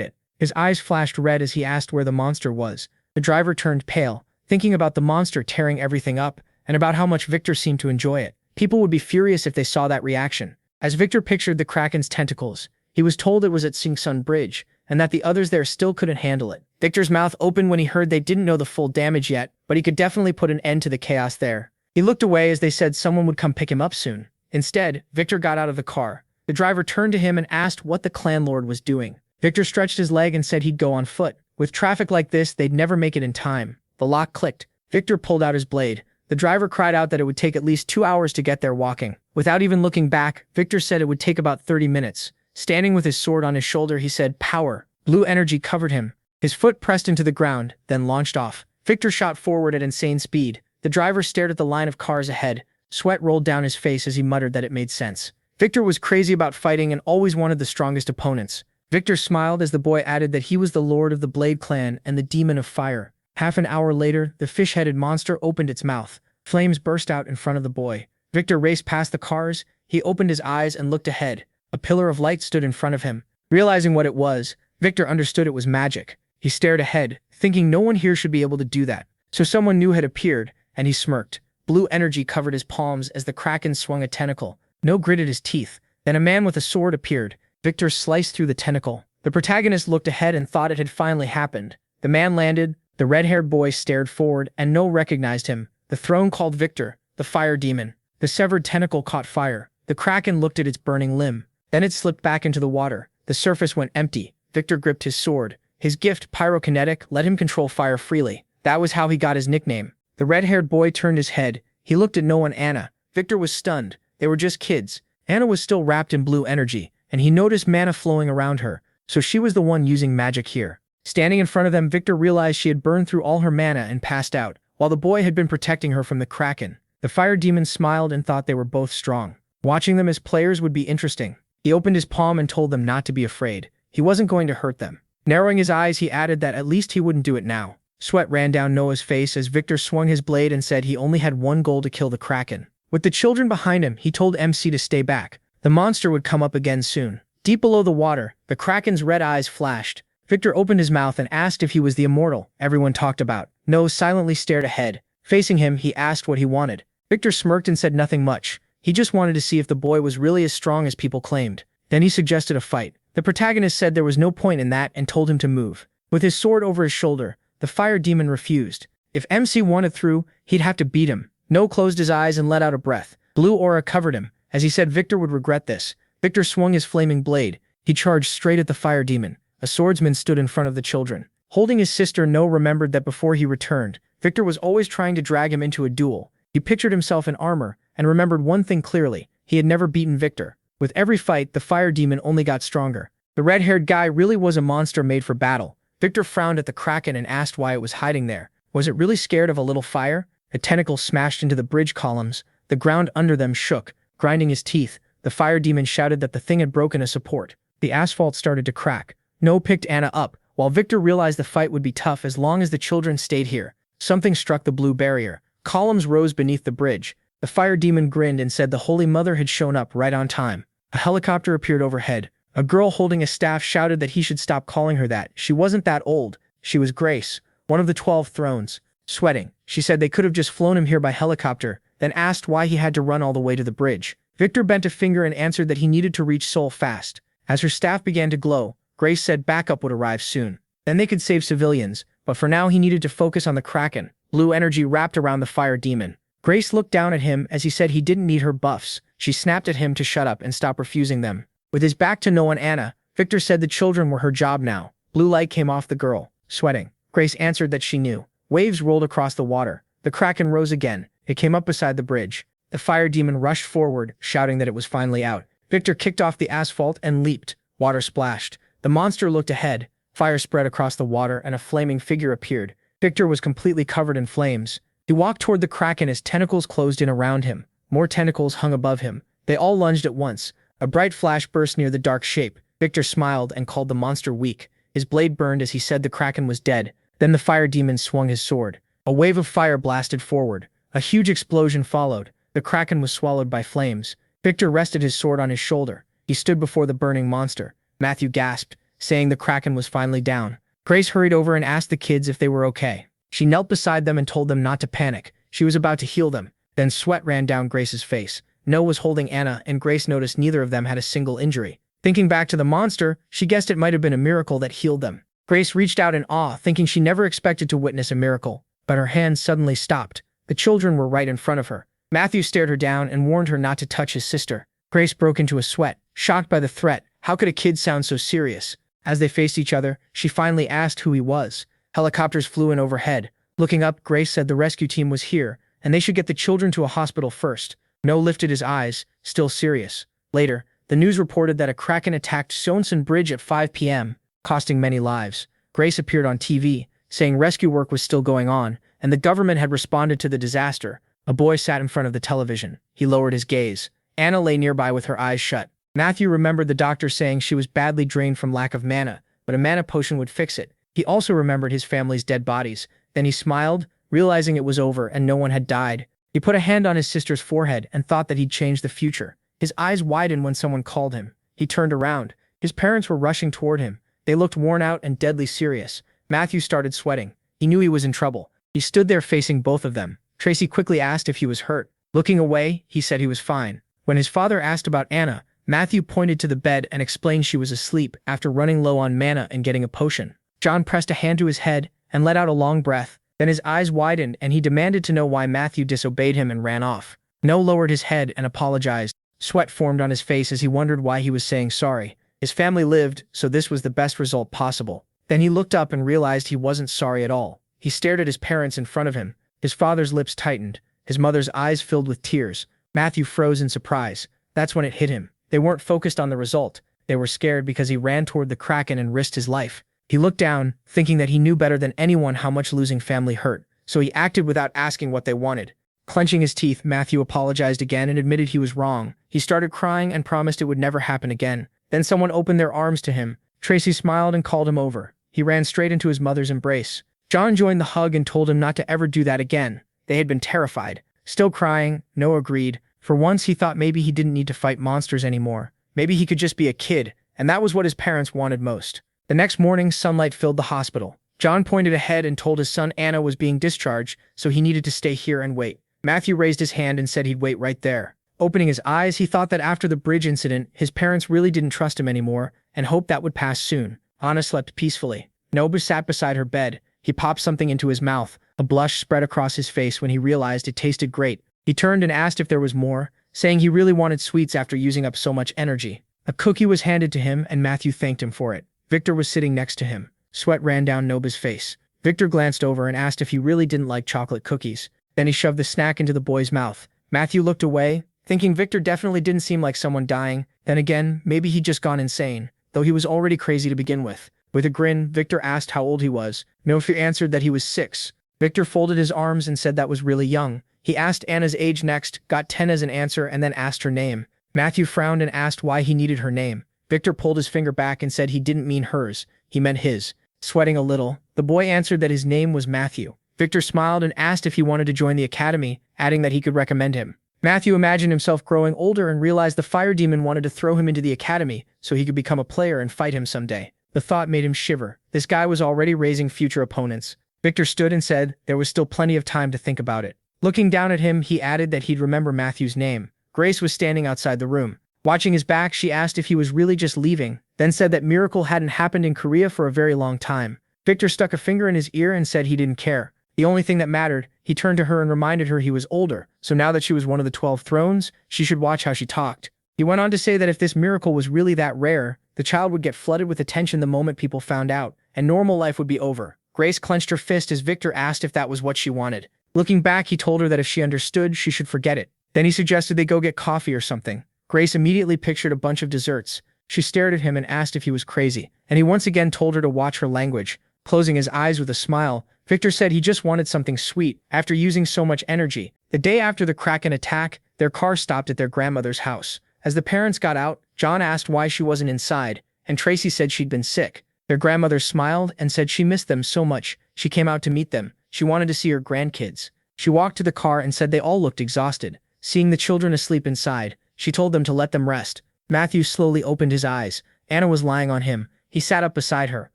it. His eyes flashed red as he asked where the monster was. The driver turned pale, thinking about the monster tearing everything up and about how much Victor seemed to enjoy it. People would be furious if they saw that reaction. As Victor pictured the Kraken's tentacles, he was told it was at Sing Sun Bridge and that the others there still couldn't handle it. Victor's mouth opened when he heard they didn't know the full damage yet, but he could definitely put an end to the chaos there. He looked away as they said someone would come pick him up soon. Instead, Victor got out of the car. The driver turned to him and asked what the clan lord was doing. Victor stretched his leg and said he'd go on foot. With traffic like this, they'd never make it in time. The lock clicked. Victor pulled out his blade. The driver cried out that it would take at least 2 hours to get there walking. Without even looking back, Victor said it would take about 30 minutes. Standing with his sword on his shoulder, he said, "Power." Blue energy covered him. His foot pressed into the ground, then launched off. Victor shot forward at insane speed. The driver stared at the line of cars ahead. Sweat rolled down his face as he muttered that it made sense. Victor was crazy about fighting and always wanted the strongest opponents. Victor smiled as the boy added that he was the lord of the Blade Clan and the demon of fire. Half an hour later, the fish-headed monster opened its mouth. Flames burst out in front of the boy. Victor raced past the cars. He opened his eyes and looked ahead. A pillar of light stood in front of him. Realizing what it was, Victor understood it was magic. He stared ahead, thinking no one here should be able to do that. So someone new had appeared, and he smirked. Blue energy covered his palms as the Kraken swung a tentacle. No gritted his teeth. Then a man with a sword appeared. Victor sliced through the tentacle. The protagonist looked ahead and thought it had finally happened. The man landed. The red-haired boy stared forward, and no recognized him. The throne called Victor, the fire demon. The severed tentacle caught fire. The Kraken looked at its burning limb. Then it slipped back into the water. The surface went empty. Victor gripped his sword. His gift, pyrokinetic, let him control fire freely. That was how he got his nickname. The red-haired boy turned his head. He looked at no one. Anna. Victor was stunned. They were just kids. Anna was still wrapped in blue energy, and he noticed mana flowing around her, so she was the one using magic here. Standing in front of them, Victor realized she had burned through all her mana and passed out, while the boy had been protecting her from the Kraken. The fire demon smiled and thought they were both strong. Watching them as players would be interesting. He opened his palm and told them not to be afraid. He wasn't going to hurt them. Narrowing his eyes, he added that at least he wouldn't do it now. Sweat ran down Noah's face as Victor swung his blade and said he only had one goal: to kill the Kraken. With the children behind him, he told MC to stay back. The monster would come up again soon. Deep below the water, the Kraken's red eyes flashed. Victor opened his mouth and asked if he was the immortal everyone talked about. Noah silently stared ahead. Facing him, he asked what he wanted. Victor smirked and said nothing much. He just wanted to see if the boy was really as strong as people claimed. Then he suggested a fight. The protagonist said there was no point in that and told him to move. With his sword over his shoulder, the fire demon refused. If MC wanted through, he'd have to beat him. No closed his eyes and let out a breath. Blue aura covered him, as he said Victor would regret this. Victor swung his flaming blade. He charged straight at the fire demon. A swordsman stood in front of the children. Holding his sister, Noah remembered that before he returned, Victor was always trying to drag him into a duel. He pictured himself in armor, and remembered one thing clearly: he had never beaten Victor. With every fight, the fire demon only got stronger. The red-haired guy really was a monster made for battle. Victor frowned at the Kraken and asked why it was hiding there. Was it really scared of a little fire? A tentacle smashed into the bridge columns. The ground under them shook. Grinding his teeth, the fire demon shouted that the thing had broken a support. The asphalt started to crack. Noah picked Anna up, while Victor realized the fight would be tough as long as the children stayed here. Something struck the blue barrier. Columns rose beneath the bridge. The fire demon grinned and said the Holy Mother had shown up right on time. A helicopter appeared overhead. A girl holding a staff shouted that he should stop calling her that. She wasn't that old. She was Grace, one of the 12 thrones. Sweating, she said they could have just flown him here by helicopter, then asked why he had to run all the way to the bridge. Victor bent a finger and answered that he needed to reach Seoul fast. As her staff began to glow, Grace said backup would arrive soon. Then they could save civilians, but for now he needed to focus on the Kraken. Blue energy wrapped around the fire demon. Grace looked down at him as he said he didn't need her buffs. She snapped at him to shut up and stop refusing them. With his back to Noah and Anna, Victor said the children were her job now. Blue light came off the girl. Sweating, Grace answered that she knew. Waves rolled across the water. The Kraken rose again. It came up beside the bridge. The fire demon rushed forward, shouting that it was finally out. Victor kicked off the asphalt and leaped. Water splashed. The monster looked ahead. Fire spread across the water and a flaming figure appeared. Victor was completely covered in flames. He walked toward the Kraken as tentacles closed in around him. More tentacles hung above him. They all lunged at once. A bright flash burst near the dark shape. Victor smiled and called the monster weak. His blade burned as he said the Kraken was dead. Then the fire demon swung his sword. A wave of fire blasted forward. A huge explosion followed. The Kraken was swallowed by flames. Victor rested his sword on his shoulder. He stood before the burning monster. Matthew gasped, saying the Kraken was finally down. Grace hurried over and asked the kids if they were okay. She knelt beside them and told them not to panic. She was about to heal them. Then sweat ran down Grace's face. Noah was holding Anna, and Grace noticed neither of them had a single injury. Thinking back to the monster, she guessed it might have been a miracle that healed them. Grace reached out in awe, thinking she never expected to witness a miracle. But her hands suddenly stopped. The children were right in front of her. Matthew stared her down and warned her not to touch his sister. Grace broke into a sweat, shocked by the threat. How could a kid sound so serious? As they faced each other, she finally asked who he was. Helicopters flew in overhead. Looking up, Grace said the rescue team was here, and they should get the children to a hospital first. Noah lifted his eyes, still serious. Later, the news reported that a Kraken attacked Sonson Bridge at 5 p.m., costing many lives. Grace appeared on TV, saying rescue work was still going on, and the government had responded to the disaster. A boy sat in front of the television. He lowered his gaze. Anna lay nearby with her eyes shut. Matthew remembered the doctor saying she was badly drained from lack of mana, but a mana potion would fix it. He also remembered his family's dead bodies. Then he smiled, realizing it was over and no one had died. He put a hand on his sister's forehead and thought that he'd change the future. His eyes widened when someone called him. He turned around. His parents were rushing toward him. They looked worn out and deadly serious. Matthew started sweating. He knew he was in trouble. He stood there facing both of them. Tracy quickly asked if he was hurt. Looking away, he said he was fine. When his father asked about Anna, Matthew pointed to the bed and explained she was asleep after running low on mana and getting a potion. John pressed a hand to his head and let out a long breath. Then his eyes widened and he demanded to know why Matthew disobeyed him and ran off. Noah lowered his head and apologized. Sweat formed on his face as he wondered why he was saying sorry. His family lived, so this was the best result possible. Then he looked up and realized he wasn't sorry at all. He stared at his parents in front of him. His father's lips tightened. His mother's eyes filled with tears. Matthew froze in surprise. That's when it hit him. They weren't focused on the result. They were scared because he ran toward the Kraken and risked his life. He looked down, thinking that he knew better than anyone how much losing family hurt, so he acted without asking what they wanted. Clenching his teeth, Matthew apologized again and admitted he was wrong. He started crying and promised it would never happen again. Then someone opened their arms to him. Tracy smiled and called him over. He ran straight into his mother's embrace. John joined the hug and told him not to ever do that again. They had been terrified. Still crying, Noah agreed. For once he thought maybe he didn't need to fight monsters anymore. Maybe he could just be a kid, and that was what his parents wanted most. The next morning, sunlight filled the hospital. John pointed ahead and told his son Anna was being discharged, so he needed to stay here and wait. Matthew raised his hand and said he'd wait right there. Opening his eyes, he thought that after the bridge incident, his parents really didn't trust him anymore, and hoped that would pass soon. Anna slept peacefully. Nobu sat beside her bed. He popped something into his mouth. A blush spread across his face when he realized it tasted great. He turned and asked if there was more, saying he really wanted sweets after using up so much energy. A cookie was handed to him, and Matthew thanked him for it. Victor was sitting next to him. Sweat ran down Nobu's face. Victor glanced over and asked if he really didn't like chocolate cookies. Then he shoved the snack into the boy's mouth. Matthew looked away, thinking Victor definitely didn't seem like someone dying. Then again, maybe he'd just gone insane, though he was already crazy to begin with. With a grin, Victor asked how old he was. Matthew answered that he was 6. Victor folded his arms and said that was really young. He asked Anna's age next, got 10 as an answer, and then asked her name. Matthew frowned and asked why he needed her name. Victor pulled his finger back and said he didn't mean hers, he meant his. Sweating a little, the boy answered that his name was Matthew. Victor smiled and asked if he wanted to join the academy, adding that he could recommend him. Matthew imagined himself growing older and realized the fire demon wanted to throw him into the academy so he could become a player and fight him someday. The thought made him shiver. This guy was already raising future opponents. Victor stood and said there was still plenty of time to think about it. Looking down at him, he added that he'd remember Matthew's name. Grace was standing outside the room. Watching his back, she asked if he was really just leaving, then said that miracle hadn't happened in Korea for a very long time. Victor stuck a finger in his ear and said he didn't care. The only thing that mattered, he turned to her and reminded her he was older, so now that she was one of the 12 thrones, she should watch how she talked. He went on to say that if this miracle was really that rare, the child would get flooded with attention the moment people found out, and normal life would be over. Grace clenched her fist as Victor asked if that was what she wanted. Looking back, he told her that if she understood, she should forget it. Then he suggested they go get coffee or something. Grace immediately pictured a bunch of desserts. She stared at him and asked if he was crazy, and he once again told her to watch her language. Closing his eyes with a smile, Victor said he just wanted something sweet after using so much energy. The day after the Kraken attack, their car stopped at their grandmother's house. As the parents got out, John asked why she wasn't inside, and Tracy said she'd been sick. Their grandmother smiled and said she missed them so much, she came out to meet them. She wanted to see her grandkids. She walked to the car and said they all looked exhausted. Seeing the children asleep inside, she told them to let them rest. Matthew slowly opened his eyes. Anna was lying on him. He sat up beside her,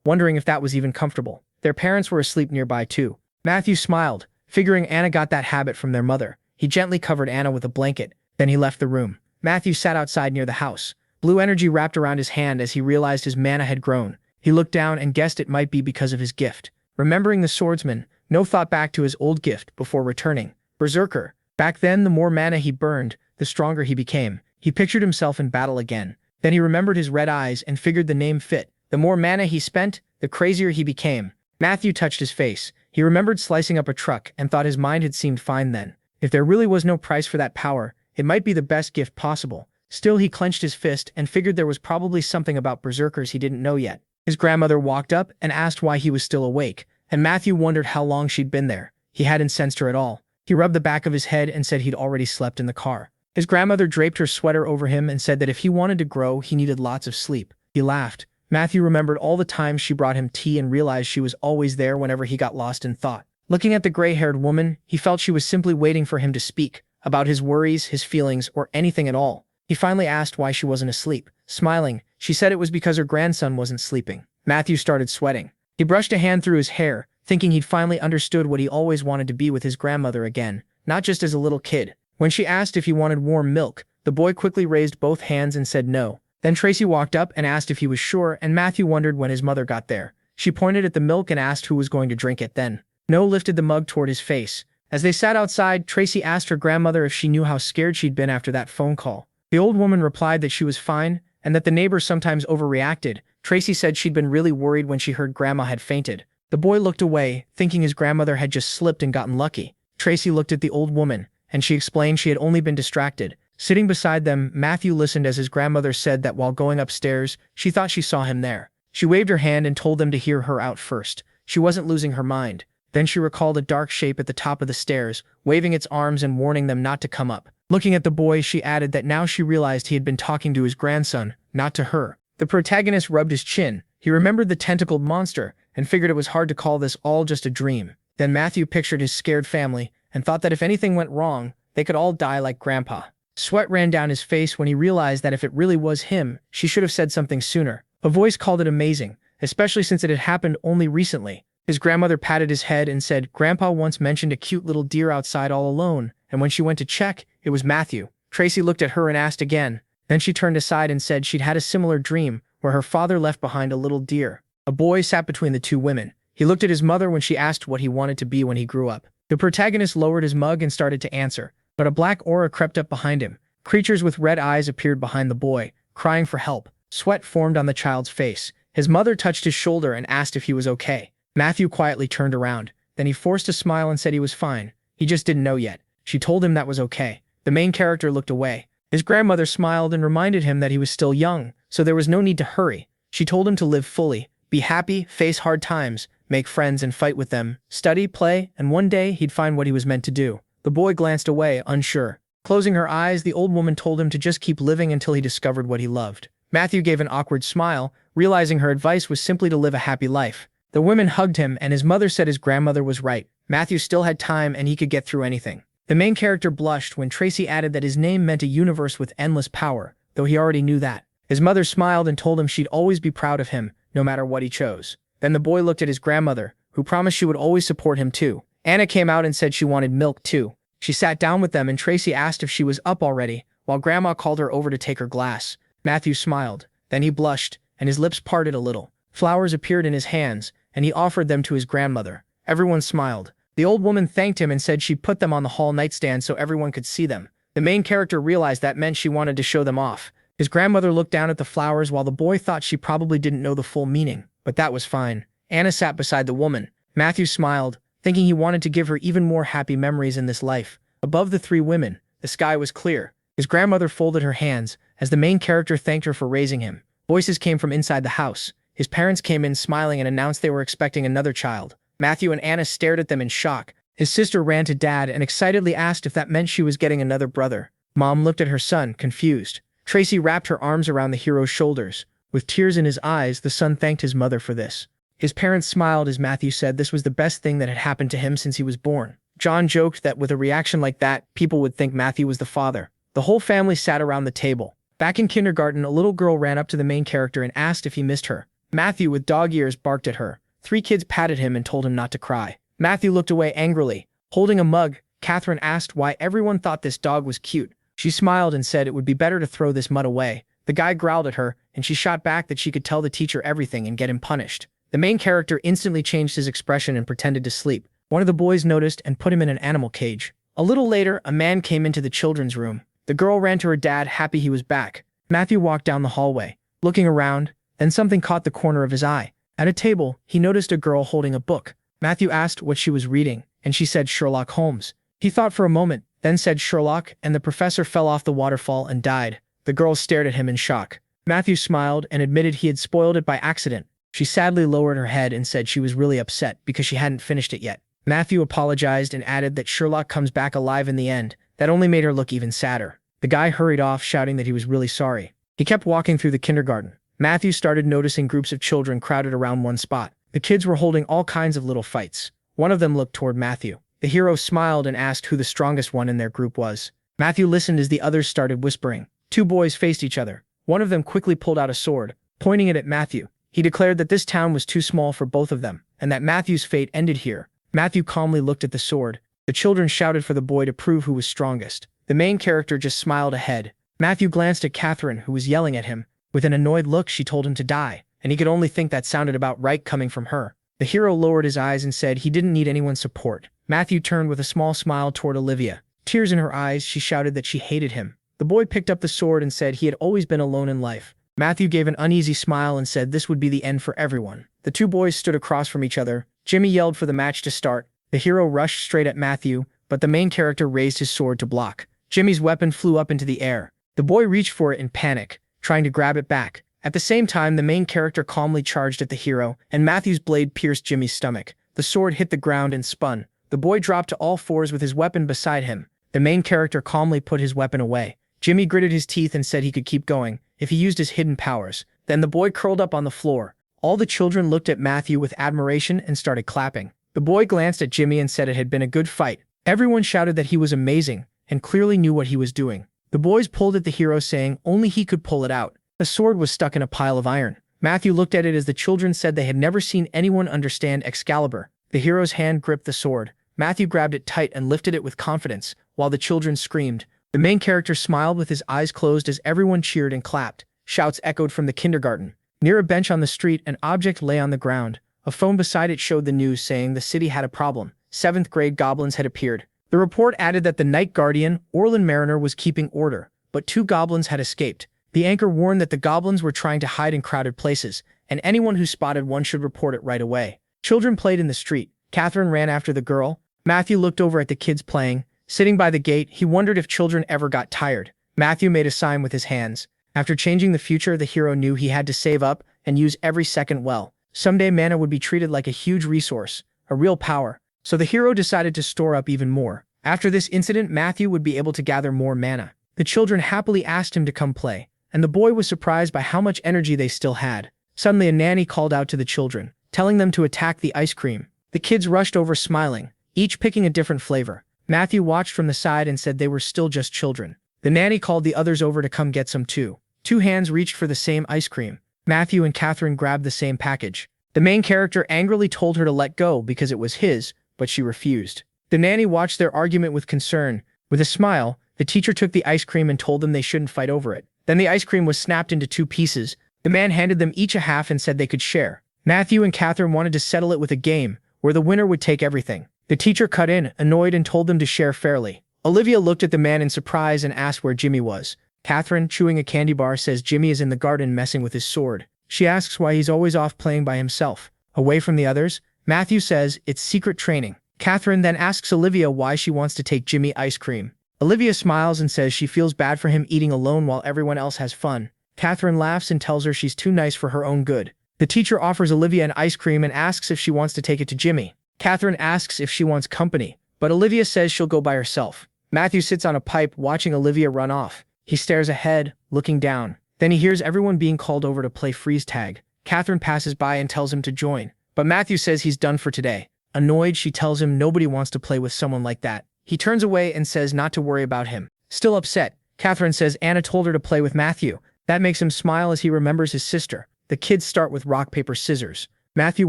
wondering if that was even comfortable. Their parents were asleep nearby too. Matthew smiled, figuring Anna got that habit from their mother. He gently covered Anna with a blanket. Then he left the room. Matthew sat outside near the house. Blue energy wrapped around his hand as he realized his mana had grown. He looked down and guessed it might be because of his gift. Remembering the swordsman, No thought back to his old gift before returning. Berserker. Back then, the more mana he burned, the stronger he became. He pictured himself in battle again. Then he remembered his red eyes and figured the name fit. The more mana he spent, the crazier he became. Matthew touched his face. He remembered slicing up a truck and thought his mind had seemed fine then. If there really was no price for that power, it might be the best gift possible. Still, he clenched his fist and figured there was probably something about berserkers he didn't know yet. His grandmother walked up and asked why he was still awake, and Matthew wondered how long she'd been there. He hadn't sensed her at all. He rubbed the back of his head and said he'd already slept in the car. His grandmother draped her sweater over him and said that if he wanted to grow, he needed lots of sleep. He laughed. Matthew remembered all the times she brought him tea and realized she was always there whenever he got lost in thought. Looking at the gray-haired woman, he felt she was simply waiting for him to speak about his worries, his feelings, or anything at all. He finally asked why she wasn't asleep. Smiling, she said it was because her grandson wasn't sleeping. Matthew started sweating. He brushed a hand through his hair, thinking he'd finally understood what he always wanted to be with his grandmother again, not just as a little kid. When she asked if he wanted warm milk, the boy quickly raised both hands and said no. Then Tracy walked up and asked if he was sure, and Matthew wondered when his mother got there. She pointed at the milk and asked who was going to drink it then. No lifted the mug toward his face. As they sat outside, Tracy asked her grandmother if she knew how scared she'd been after that phone call. The old woman replied that she was fine, and that the neighbors sometimes overreacted. Tracy said she'd been really worried when she heard Grandma had fainted. The boy looked away, thinking his grandmother had just slipped and gotten lucky. Tracy looked at the old woman, and she explained she had only been distracted. Sitting beside them, Matthew listened as his grandmother said that while going upstairs, she thought she saw him there. She waved her hand and told them to hear her out first. She wasn't losing her mind. Then she recalled a dark shape at the top of the stairs, waving its arms and warning them not to come up. Looking at the boy, she added that now she realized he had been talking to his grandson, not to her. The protagonist rubbed his chin. He remembered the tentacled monster and figured it was hard to call this all just a dream. Then Matthew pictured his scared family and thought that if anything went wrong, they could all die like Grandpa. Sweat ran down his face when he realized that if it really was him, she should have said something sooner. A voice called it amazing, especially since it had happened only recently. His grandmother patted his head and said, "Grandpa once mentioned a cute little deer outside all alone," and when she went to check, it was Matthew. Tracy looked at her and asked again. Then she turned aside and said she'd had a similar dream where her father left behind a little deer. A boy sat between the two women. He looked at his mother when she asked what he wanted to be when he grew up. The protagonist lowered his mug and started to answer, but a black aura crept up behind him. Creatures with red eyes appeared behind the boy, crying for help. Sweat formed on the child's face. His mother touched his shoulder and asked if he was okay. Matthew quietly turned around. Then he forced a smile and said he was fine. He just didn't know yet. She told him that was okay. The main character looked away. His grandmother smiled and reminded him that he was still young, so there was no need to hurry. She told him to live fully, be happy, face hard times, make friends and fight with them, study, play, and one day he'd find what he was meant to do. The boy glanced away, unsure. Closing her eyes, the old woman told him to just keep living until he discovered what he loved. Matthew gave an awkward smile, realizing her advice was simply to live a happy life. The women hugged him, and his mother said his grandmother was right. Matthew still had time and he could get through anything. The main character blushed when Tracy added that his name meant a universe with endless power, though he already knew that. His mother smiled and told him she'd always be proud of him, no matter what he chose. Then the boy looked at his grandmother, who promised she would always support him too. Anna came out and said she wanted milk too. She sat down with them and Tracy asked if she was up already, while Grandma called her over to take her glass. Matthew smiled. Then he blushed, and his lips parted a little. Flowers appeared in his hands, and he offered them to his grandmother. Everyone smiled. The old woman thanked him and said she'd put them on the hall nightstand so everyone could see them. The main character realized that meant she wanted to show them off. His grandmother looked down at the flowers while the boy thought she probably didn't know the full meaning, but that was fine. Anna sat beside the woman. Matthew smiled, thinking he wanted to give her even more happy memories in this life. Above the three women, the sky was clear. His grandmother folded her hands as the main character thanked her for raising him. Voices came from inside the house. His parents came in smiling and announced they were expecting another child. Matthew and Anna stared at them in shock. His sister ran to Dad and excitedly asked if that meant she was getting another brother. Mom looked at her son, confused. Tracy wrapped her arms around the hero's shoulders. With tears in his eyes, the son thanked his mother for this. His parents smiled as Matthew said this was the best thing that had happened to him since he was born. John joked that with a reaction like that, people would think Matthew was the father. The whole family sat around the table. Back in kindergarten, a little girl ran up to the main character and asked if he missed her. Matthew, with dog ears, barked at her. 3 kids patted him and told him not to cry. Matthew looked away angrily. Holding a mug, Catherine asked why everyone thought this dog was cute. She smiled and said it would be better to throw this mud away. The guy growled at her, and she shot back that she could tell the teacher everything and get him punished. The main character instantly changed his expression and pretended to sleep. One of the boys noticed and put him in an animal cage. A little later, a man came into the children's room. The girl ran to her dad, happy he was back. Matthew walked down the hallway, looking around, then something caught the corner of his eye. At a table, he noticed a girl holding a book. Matthew asked what she was reading, and she said Sherlock Holmes. He thought for a moment, then said Sherlock, and the professor fell off the waterfall and died. The girl stared at him in shock. Matthew smiled and admitted he had spoiled it by accident. She sadly lowered her head and said she was really upset because she hadn't finished it yet. Matthew apologized and added that Sherlock comes back alive in the end. That only made her look even sadder. The guy hurried off, shouting that he was really sorry. He kept walking through the kindergarten. Matthew started noticing groups of children crowded around one spot. The kids were holding all kinds of little fights. One of them looked toward Matthew. The hero smiled and asked who the strongest one in their group was. Matthew listened as the others started whispering. 2 boys faced each other. One of them quickly pulled out a sword, pointing it at Matthew. He declared that this town was too small for both of them, and that Matthew's fate ended here. Matthew calmly looked at the sword. The children shouted for the boy to prove who was strongest. The main character just smiled ahead. Matthew glanced at Catherine, who was yelling at him. With an annoyed look, she told him to die, and he could only think that sounded about right coming from her. The hero lowered his eyes and said he didn't need anyone's support. Matthew turned with a small smile toward Olivia. Tears in her eyes, she shouted that she hated him. The boy picked up the sword and said he had always been alone in life. Matthew gave an uneasy smile and said this would be the end for everyone. The 2 boys stood across from each other. Jimmy yelled for the match to start. The hero rushed straight at Matthew, but the main character raised his sword to block. Jimmy's weapon flew up into the air. The boy reached for it in panic, trying to grab it back. At the same time, the main character calmly charged at the hero, and Matthew's blade pierced Jimmy's stomach. The sword hit the ground and spun. The boy dropped to all fours with his weapon beside him. The main character calmly put his weapon away. Jimmy gritted his teeth and said he could keep going if he used his hidden powers. Then the boy curled up on the floor. All the children looked at Matthew with admiration and started clapping. The boy glanced at Jimmy and said it had been a good fight. Everyone shouted that he was amazing and clearly knew what he was doing. The boys pulled at the hero, saying only he could pull it out. The sword was stuck in a pile of iron. Matthew looked at it as the children said they had never seen anyone understand Excalibur. The hero's hand gripped the sword. Matthew grabbed it tight and lifted it with confidence, while the children screamed. The main character smiled with his eyes closed as everyone cheered and clapped. Shouts echoed from the kindergarten. Near a bench on the street, an object lay on the ground. A phone beside it showed the news saying the city had a problem. 7th grade goblins had appeared. The report added that the night guardian, Orlin Mariner, was keeping order, but 2 goblins had escaped. The anchor warned that the goblins were trying to hide in crowded places, and anyone who spotted one should report it right away. Children played in the street. Catherine ran after the girl. Matthew looked over at the kids playing. Sitting by the gate, he wondered if children ever got tired. Matthew made a sign with his hands. After changing the future, the hero knew he had to save up and use every second well. Someday mana would be treated like a huge resource, a real power. So the hero decided to store up even more. After this incident, Matthew would be able to gather more mana. The children happily asked him to come play, and the boy was surprised by how much energy they still had. Suddenly, a nanny called out to the children, telling them to attack the ice cream. The kids rushed over smiling, each picking a different flavor. Matthew watched from the side and said they were still just children. The nanny called the others over to come get some too. 2 hands reached for the same ice cream. Matthew and Catherine grabbed the same package. The main character angrily told her to let go because it was his, but she refused. The nanny watched their argument with concern. With a smile, the teacher took the ice cream and told them they shouldn't fight over it. Then the ice cream was snapped into 2 pieces. The man handed them each a half and said they could share. Matthew and Catherine wanted to settle it with a game, where the winner would take everything. The teacher cut in, annoyed, and told them to share fairly. Olivia looked at the man in surprise and asked where Jimmy was. Catherine, chewing a candy bar, says Jimmy is in the garden messing with his sword. She asks why he's always off playing by himself, away from the others. Matthew says it's secret training. Catherine then asks Olivia why she wants to take Jimmy ice cream. Olivia smiles and says she feels bad for him eating alone while everyone else has fun. Catherine laughs and tells her she's too nice for her own good. The teacher offers Olivia an ice cream and asks if she wants to take it to Jimmy. Catherine asks if she wants company, but Olivia says she'll go by herself. Matthew sits on a pipe watching Olivia run off. He stares ahead, looking down. Then he hears everyone being called over to play freeze tag. Catherine passes by and tells him to join, but Matthew says he's done for today. Annoyed, she tells him nobody wants to play with someone like that. He turns away and says not to worry about him. Still upset, Catherine says Anna told her to play with Matthew. That makes him smile as he remembers his sister. The kids start with rock, paper, scissors. Matthew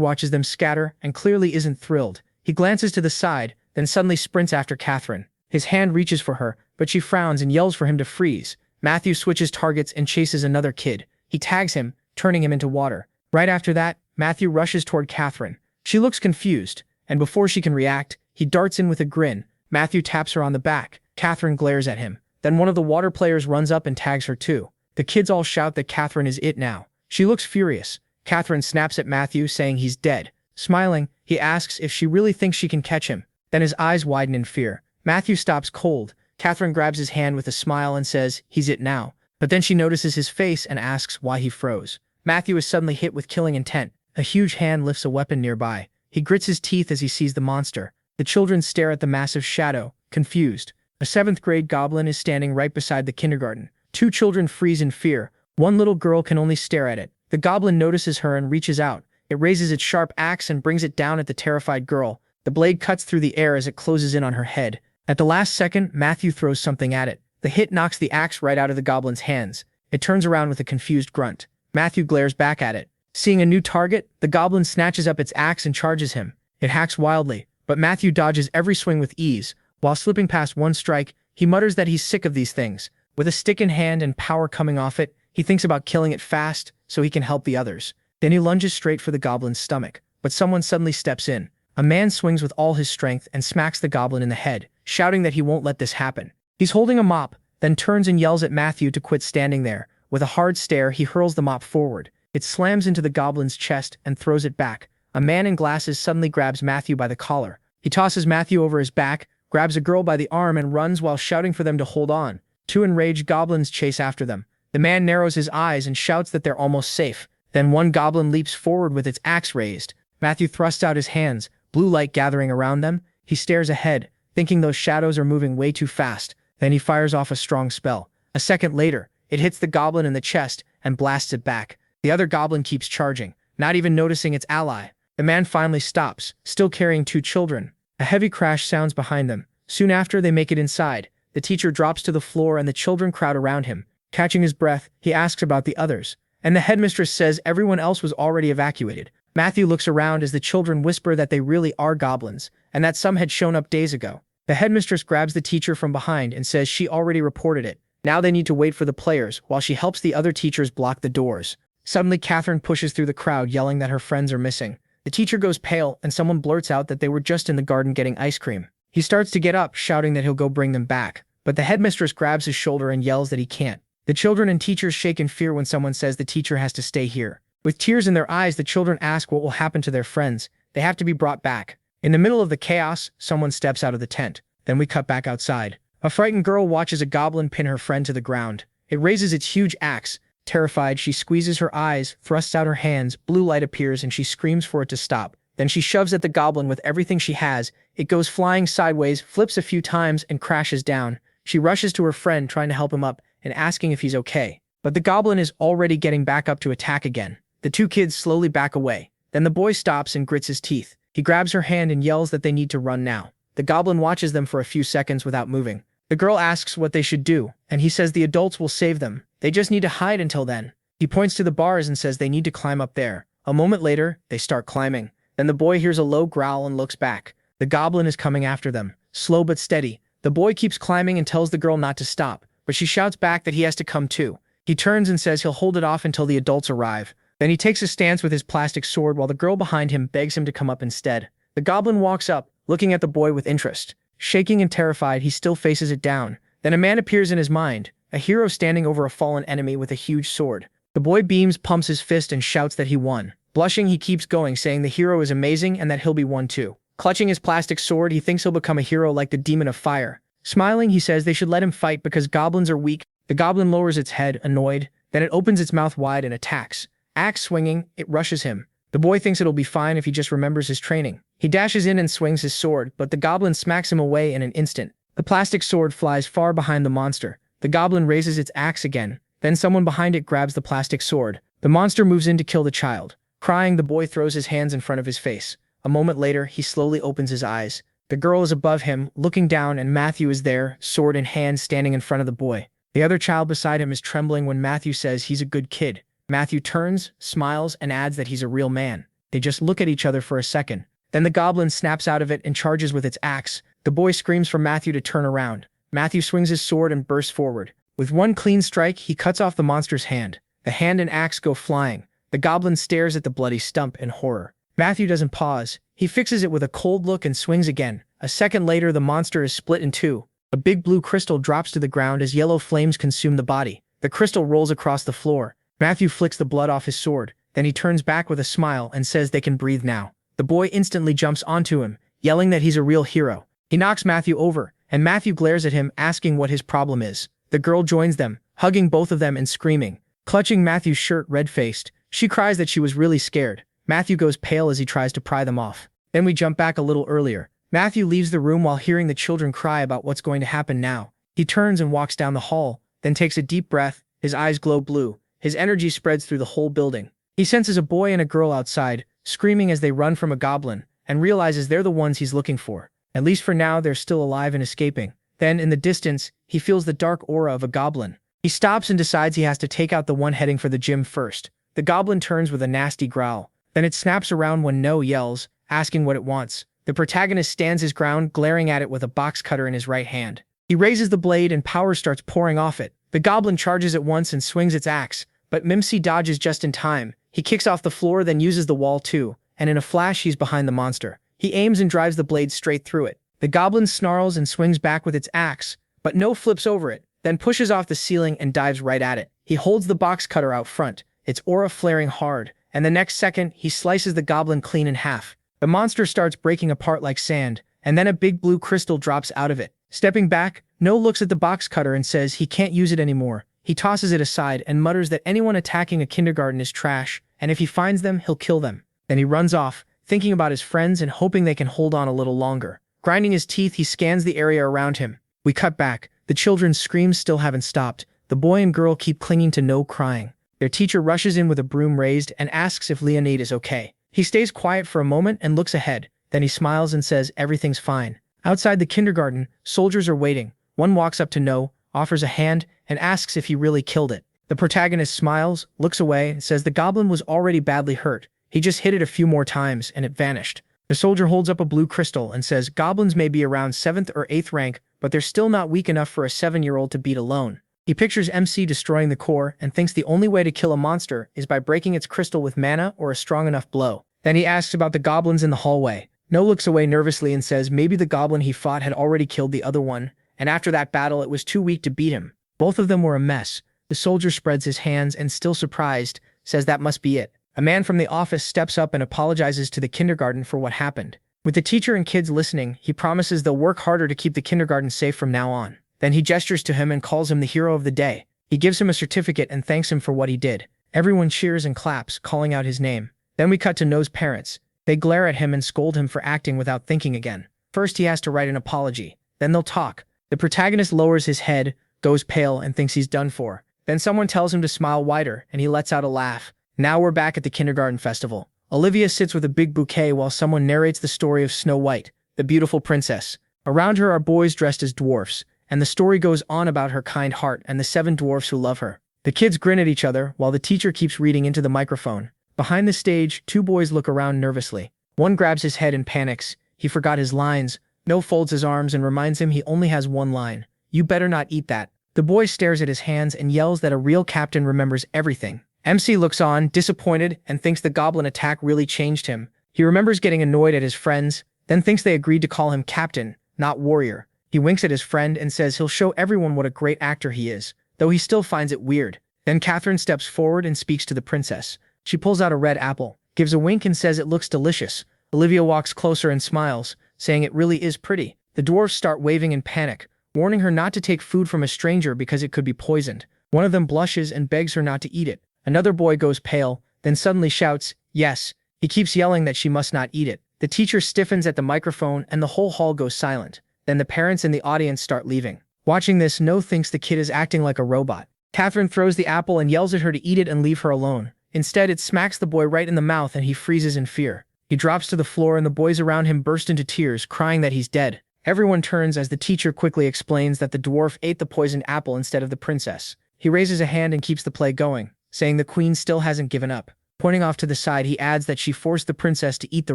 watches them scatter and clearly isn't thrilled. He glances to the side, then suddenly sprints after Catherine. His hand reaches for her, but she frowns and yells for him to freeze. Matthew switches targets and chases another kid. He tags him, turning him into water. Right after that, Matthew rushes toward Catherine. She looks confused, and before she can react, he darts in with a grin. Matthew taps her on the back. Catherine glares at him. Then one of the water players runs up and tags her too. The kids all shout that Catherine is it now. She looks furious. Catherine snaps at Matthew, saying he's dead. Smiling, he asks if she really thinks she can catch him. Then his eyes widen in fear. Matthew stops cold. Catherine grabs his hand with a smile and says, he's it now. But then she notices his face and asks why he froze. Matthew is suddenly hit with killing intent. A huge hand lifts a weapon nearby. He grits his teeth as he sees the monster. The children stare at the massive shadow, confused. A 7th grade goblin is standing right beside the kindergarten. 2 children freeze in fear. One little girl can only stare at it. The goblin notices her and reaches out. It raises its sharp axe and brings it down at the terrified girl. The blade cuts through the air as it closes in on her head. At the last second, Matthew throws something at it. The hit knocks the axe right out of the goblin's hands. It turns around with a confused grunt. Matthew glares back at it. Seeing a new target, the goblin snatches up its axe and charges him. It hacks wildly, but Matthew dodges every swing with ease. While slipping past one strike, he mutters that he's sick of these things. With a stick in hand and power coming off it, he thinks about killing it fast so he can help the others. Then he lunges straight for the goblin's stomach, but someone suddenly steps in. A man swings with all his strength and smacks the goblin in the head, shouting that he won't let this happen. He's holding a mop, then turns and yells at Matthew to quit standing there. With a hard stare, he hurls the mop forward. It slams into the goblin's chest and throws it back. A man in glasses suddenly grabs Matthew by the collar. He tosses Matthew over his back, grabs a girl by the arm and runs while shouting for them to hold on. 2 enraged goblins chase after them. The man narrows his eyes and shouts that they're almost safe. Then one goblin leaps forward with its axe raised. Matthew thrusts out his hands, blue light gathering around them. He stares ahead, thinking those shadows are moving way too fast. Then he fires off a strong spell. A second later, it hits the goblin in the chest and blasts it back. The other goblin keeps charging, not even noticing its ally. The man finally stops, still carrying 2 children. A heavy crash sounds behind them. Soon after, they make it inside. The teacher drops to the floor and the children crowd around him. Catching his breath, he asks about the others. And the headmistress says everyone else was already evacuated. Matthew looks around as the children whisper that they really are goblins, and that some had shown up days ago. The headmistress grabs the teacher from behind and says she already reported it. Now they need to wait for the players, while she helps the other teachers block the doors. Suddenly, Catherine pushes through the crowd, yelling that her friends are missing. The teacher goes pale, and someone blurts out that they were just in the garden getting ice cream. He starts to get up, shouting that he'll go bring them back. But the headmistress grabs his shoulder and yells that he can't. The children and teachers shake in fear when someone says the teacher has to stay here. With tears in their eyes, the children ask what will happen to their friends. They have to be brought back. In the middle of the chaos, someone steps out of the tent. Then we cut back outside. A frightened girl watches a goblin pin her friend to the ground. It raises its huge axe. Terrified, she squeezes her eyes, thrusts out her hands, blue light appears and she screams for it to stop. Then she shoves at the goblin with everything she has. It goes flying sideways, flips a few times, and crashes down. She rushes to her friend, trying to help him up and asking if he's okay. But the goblin is already getting back up to attack again. The 2 kids slowly back away. Then the boy stops and grits his teeth. He grabs her hand and yells that they need to run now. The goblin watches them for a few seconds without moving. The girl asks what they should do, and he says the adults will save them. They just need to hide until then. He points to the bars and says they need to climb up there. A moment later, they start climbing. Then the boy hears a low growl and looks back. The goblin is coming after them, slow but steady. The boy keeps climbing and tells the girl not to stop, but she shouts back that he has to come too. He turns and says he'll hold it off until the adults arrive. Then he takes a stance with his plastic sword while the girl behind him begs him to come up instead. The goblin walks up, looking at the boy with interest. Shaking and terrified, he still faces it down. Then a man appears in his mind, a hero standing over a fallen enemy with a huge sword. The boy beams, pumps his fist, and shouts that he won. Blushing, he keeps going, saying the hero is amazing and that he'll be one too. Clutching his plastic sword, he thinks he'll become a hero like the demon of fire. Smiling, he says they should let him fight because goblins are weak. The goblin lowers its head, annoyed. Then it opens its mouth wide and attacks. Axe swinging, it rushes him. The boy thinks it'll be fine if he just remembers his training. He dashes in and swings his sword, but the goblin smacks him away in an instant. The plastic sword flies far behind the monster. The goblin raises its axe again. Then someone behind it grabs the plastic sword. The monster moves in to kill the child. Crying, the boy throws his hands in front of his face. A moment later, he slowly opens his eyes. The girl is above him, looking down, and Matthew is there, sword in hand, standing in front of the boy. The other child beside him is trembling when Matthew says he's a good kid. Matthew turns, smiles, and adds that he's a real man. They just look at each other for a second. Then the goblin snaps out of it and charges with its axe. The boy screams for Matthew to turn around. Matthew swings his sword and bursts forward. With one clean strike, he cuts off the monster's hand. The hand and axe go flying. The goblin stares at the bloody stump in horror. Matthew doesn't pause. He fixes it with a cold look and swings again. A second later, the monster is split in two. A big blue crystal drops to the ground as yellow flames consume the body. The crystal rolls across the floor. Matthew flicks the blood off his sword. Then he turns back with a smile and says they can breathe now. The boy instantly jumps onto him, yelling that he's a real hero. He knocks Matthew over, and Matthew glares at him, asking what his problem is. The girl joins them, hugging both of them and screaming. Clutching Matthew's shirt, red-faced, she cries that she was really scared. Matthew goes pale as he tries to pry them off. Then we jump back a little earlier. Matthew leaves the room while hearing the children cry about what's going to happen now. He turns and walks down the hall, then takes a deep breath. His eyes glow blue. His energy spreads through the whole building. He senses a boy and a girl outside, screaming as they run from a goblin, and realizes they're the ones he's looking for. At least for now, they're still alive and escaping. Then, in the distance, he feels the dark aura of a goblin. He stops and decides he has to take out the one heading for the gym first. The goblin turns with a nasty growl. Then it snaps around when No yells, asking what it wants. The protagonist stands his ground, glaring at it with a box cutter in his right hand. He raises the blade and power starts pouring off it. The goblin charges at once and swings its axe, but Mimsy dodges just in time. He kicks off the floor, then uses the wall too, and in a flash he's behind the monster. He aims and drives the blade straight through it. The goblin snarls and swings back with its axe, but No flips over it, then pushes off the ceiling and dives right at it. He holds the box cutter out front, its aura flaring hard, and the next second he slices the goblin clean in half. The monster starts breaking apart like sand, and then a big blue crystal drops out of it. Stepping back, No looks at the box cutter and says he can't use it anymore. He tosses it aside and mutters that anyone attacking a kindergarten is trash, and if he finds them, he'll kill them. Then he runs off, thinking about his friends and hoping they can hold on a little longer. Grinding his teeth, he scans the area around him. We cut back. The children's screams still haven't stopped. The boy and girl keep clinging to No, crying. Their teacher rushes in with a broom raised and asks if Leonid is okay. He stays quiet for a moment and looks ahead. Then he smiles and says everything's fine. Outside the kindergarten, soldiers are waiting. One walks up to No, offers a hand, and asks if he really killed it. The protagonist smiles, looks away, and says the goblin was already badly hurt. He just hit it a few more times, and it vanished. The soldier holds up a blue crystal and says goblins may be around 7th or 8th rank, but they're still not weak enough for a 7-year-old to beat alone. He pictures MC destroying the core and thinks the only way to kill a monster is by breaking its crystal with mana or a strong enough blow. Then he asks about the goblins in the hallway. No looks away nervously and says maybe the goblin he fought had already killed the other one, and after that battle it was too weak to beat him. Both of them were a mess. The soldier spreads his hands and, still surprised, says that must be it. A man from the office steps up and apologizes to the kindergarten for what happened. With the teacher and kids listening, he promises they'll work harder to keep the kindergarten safe from now on. Then he gestures to him and calls him the hero of the day. He gives him a certificate and thanks him for what he did. Everyone cheers and claps, calling out his name. Then we cut to No's parents. They glare at him and scold him for acting without thinking again. First he has to write an apology. Then they'll talk. The protagonist lowers his head, goes pale, and thinks he's done for. Then someone tells him to smile wider, and he lets out a laugh. Now we're back at the kindergarten festival. Olivia sits with a big bouquet while someone narrates the story of Snow White, the beautiful princess. Around her are boys dressed as dwarfs, and the story goes on about her kind heart and the 7 dwarfs who love her. The kids grin at each other while the teacher keeps reading into the microphone. Behind the stage, 2 boys look around nervously. One grabs his head and panics. He forgot his lines. No folds his arms and reminds him he only has one line. You better not eat that. The boy stares at his hands and yells that a real captain remembers everything. MC looks on, disappointed, and thinks the goblin attack really changed him. He remembers getting annoyed at his friends, then thinks they agreed to call him captain, not warrior. He winks at his friend and says he'll show everyone what a great actor he is, though he still finds it weird. Then Catherine steps forward and speaks to the princess. She pulls out a red apple, gives a wink and says it looks delicious. Olivia walks closer and smiles, saying it really is pretty. The dwarfs start waving in panic, warning her not to take food from a stranger because it could be poisoned. One of them blushes and begs her not to eat it. Another boy goes pale, then suddenly shouts, yes. He keeps yelling that she must not eat it. The teacher stiffens at the microphone and the whole hall goes silent. Then the parents in the audience start leaving. Watching this, No thinks the kid is acting like a robot. Catherine throws the apple and yells at her to eat it and leave her alone. Instead, it smacks the boy right in the mouth and he freezes in fear. He drops to the floor and the boys around him burst into tears, crying that he's dead. Everyone turns as the teacher quickly explains that the dwarf ate the poisoned apple instead of the princess. He raises a hand and keeps the play going, saying the queen still hasn't given up. Pointing off to the side, he adds that she forced the princess to eat the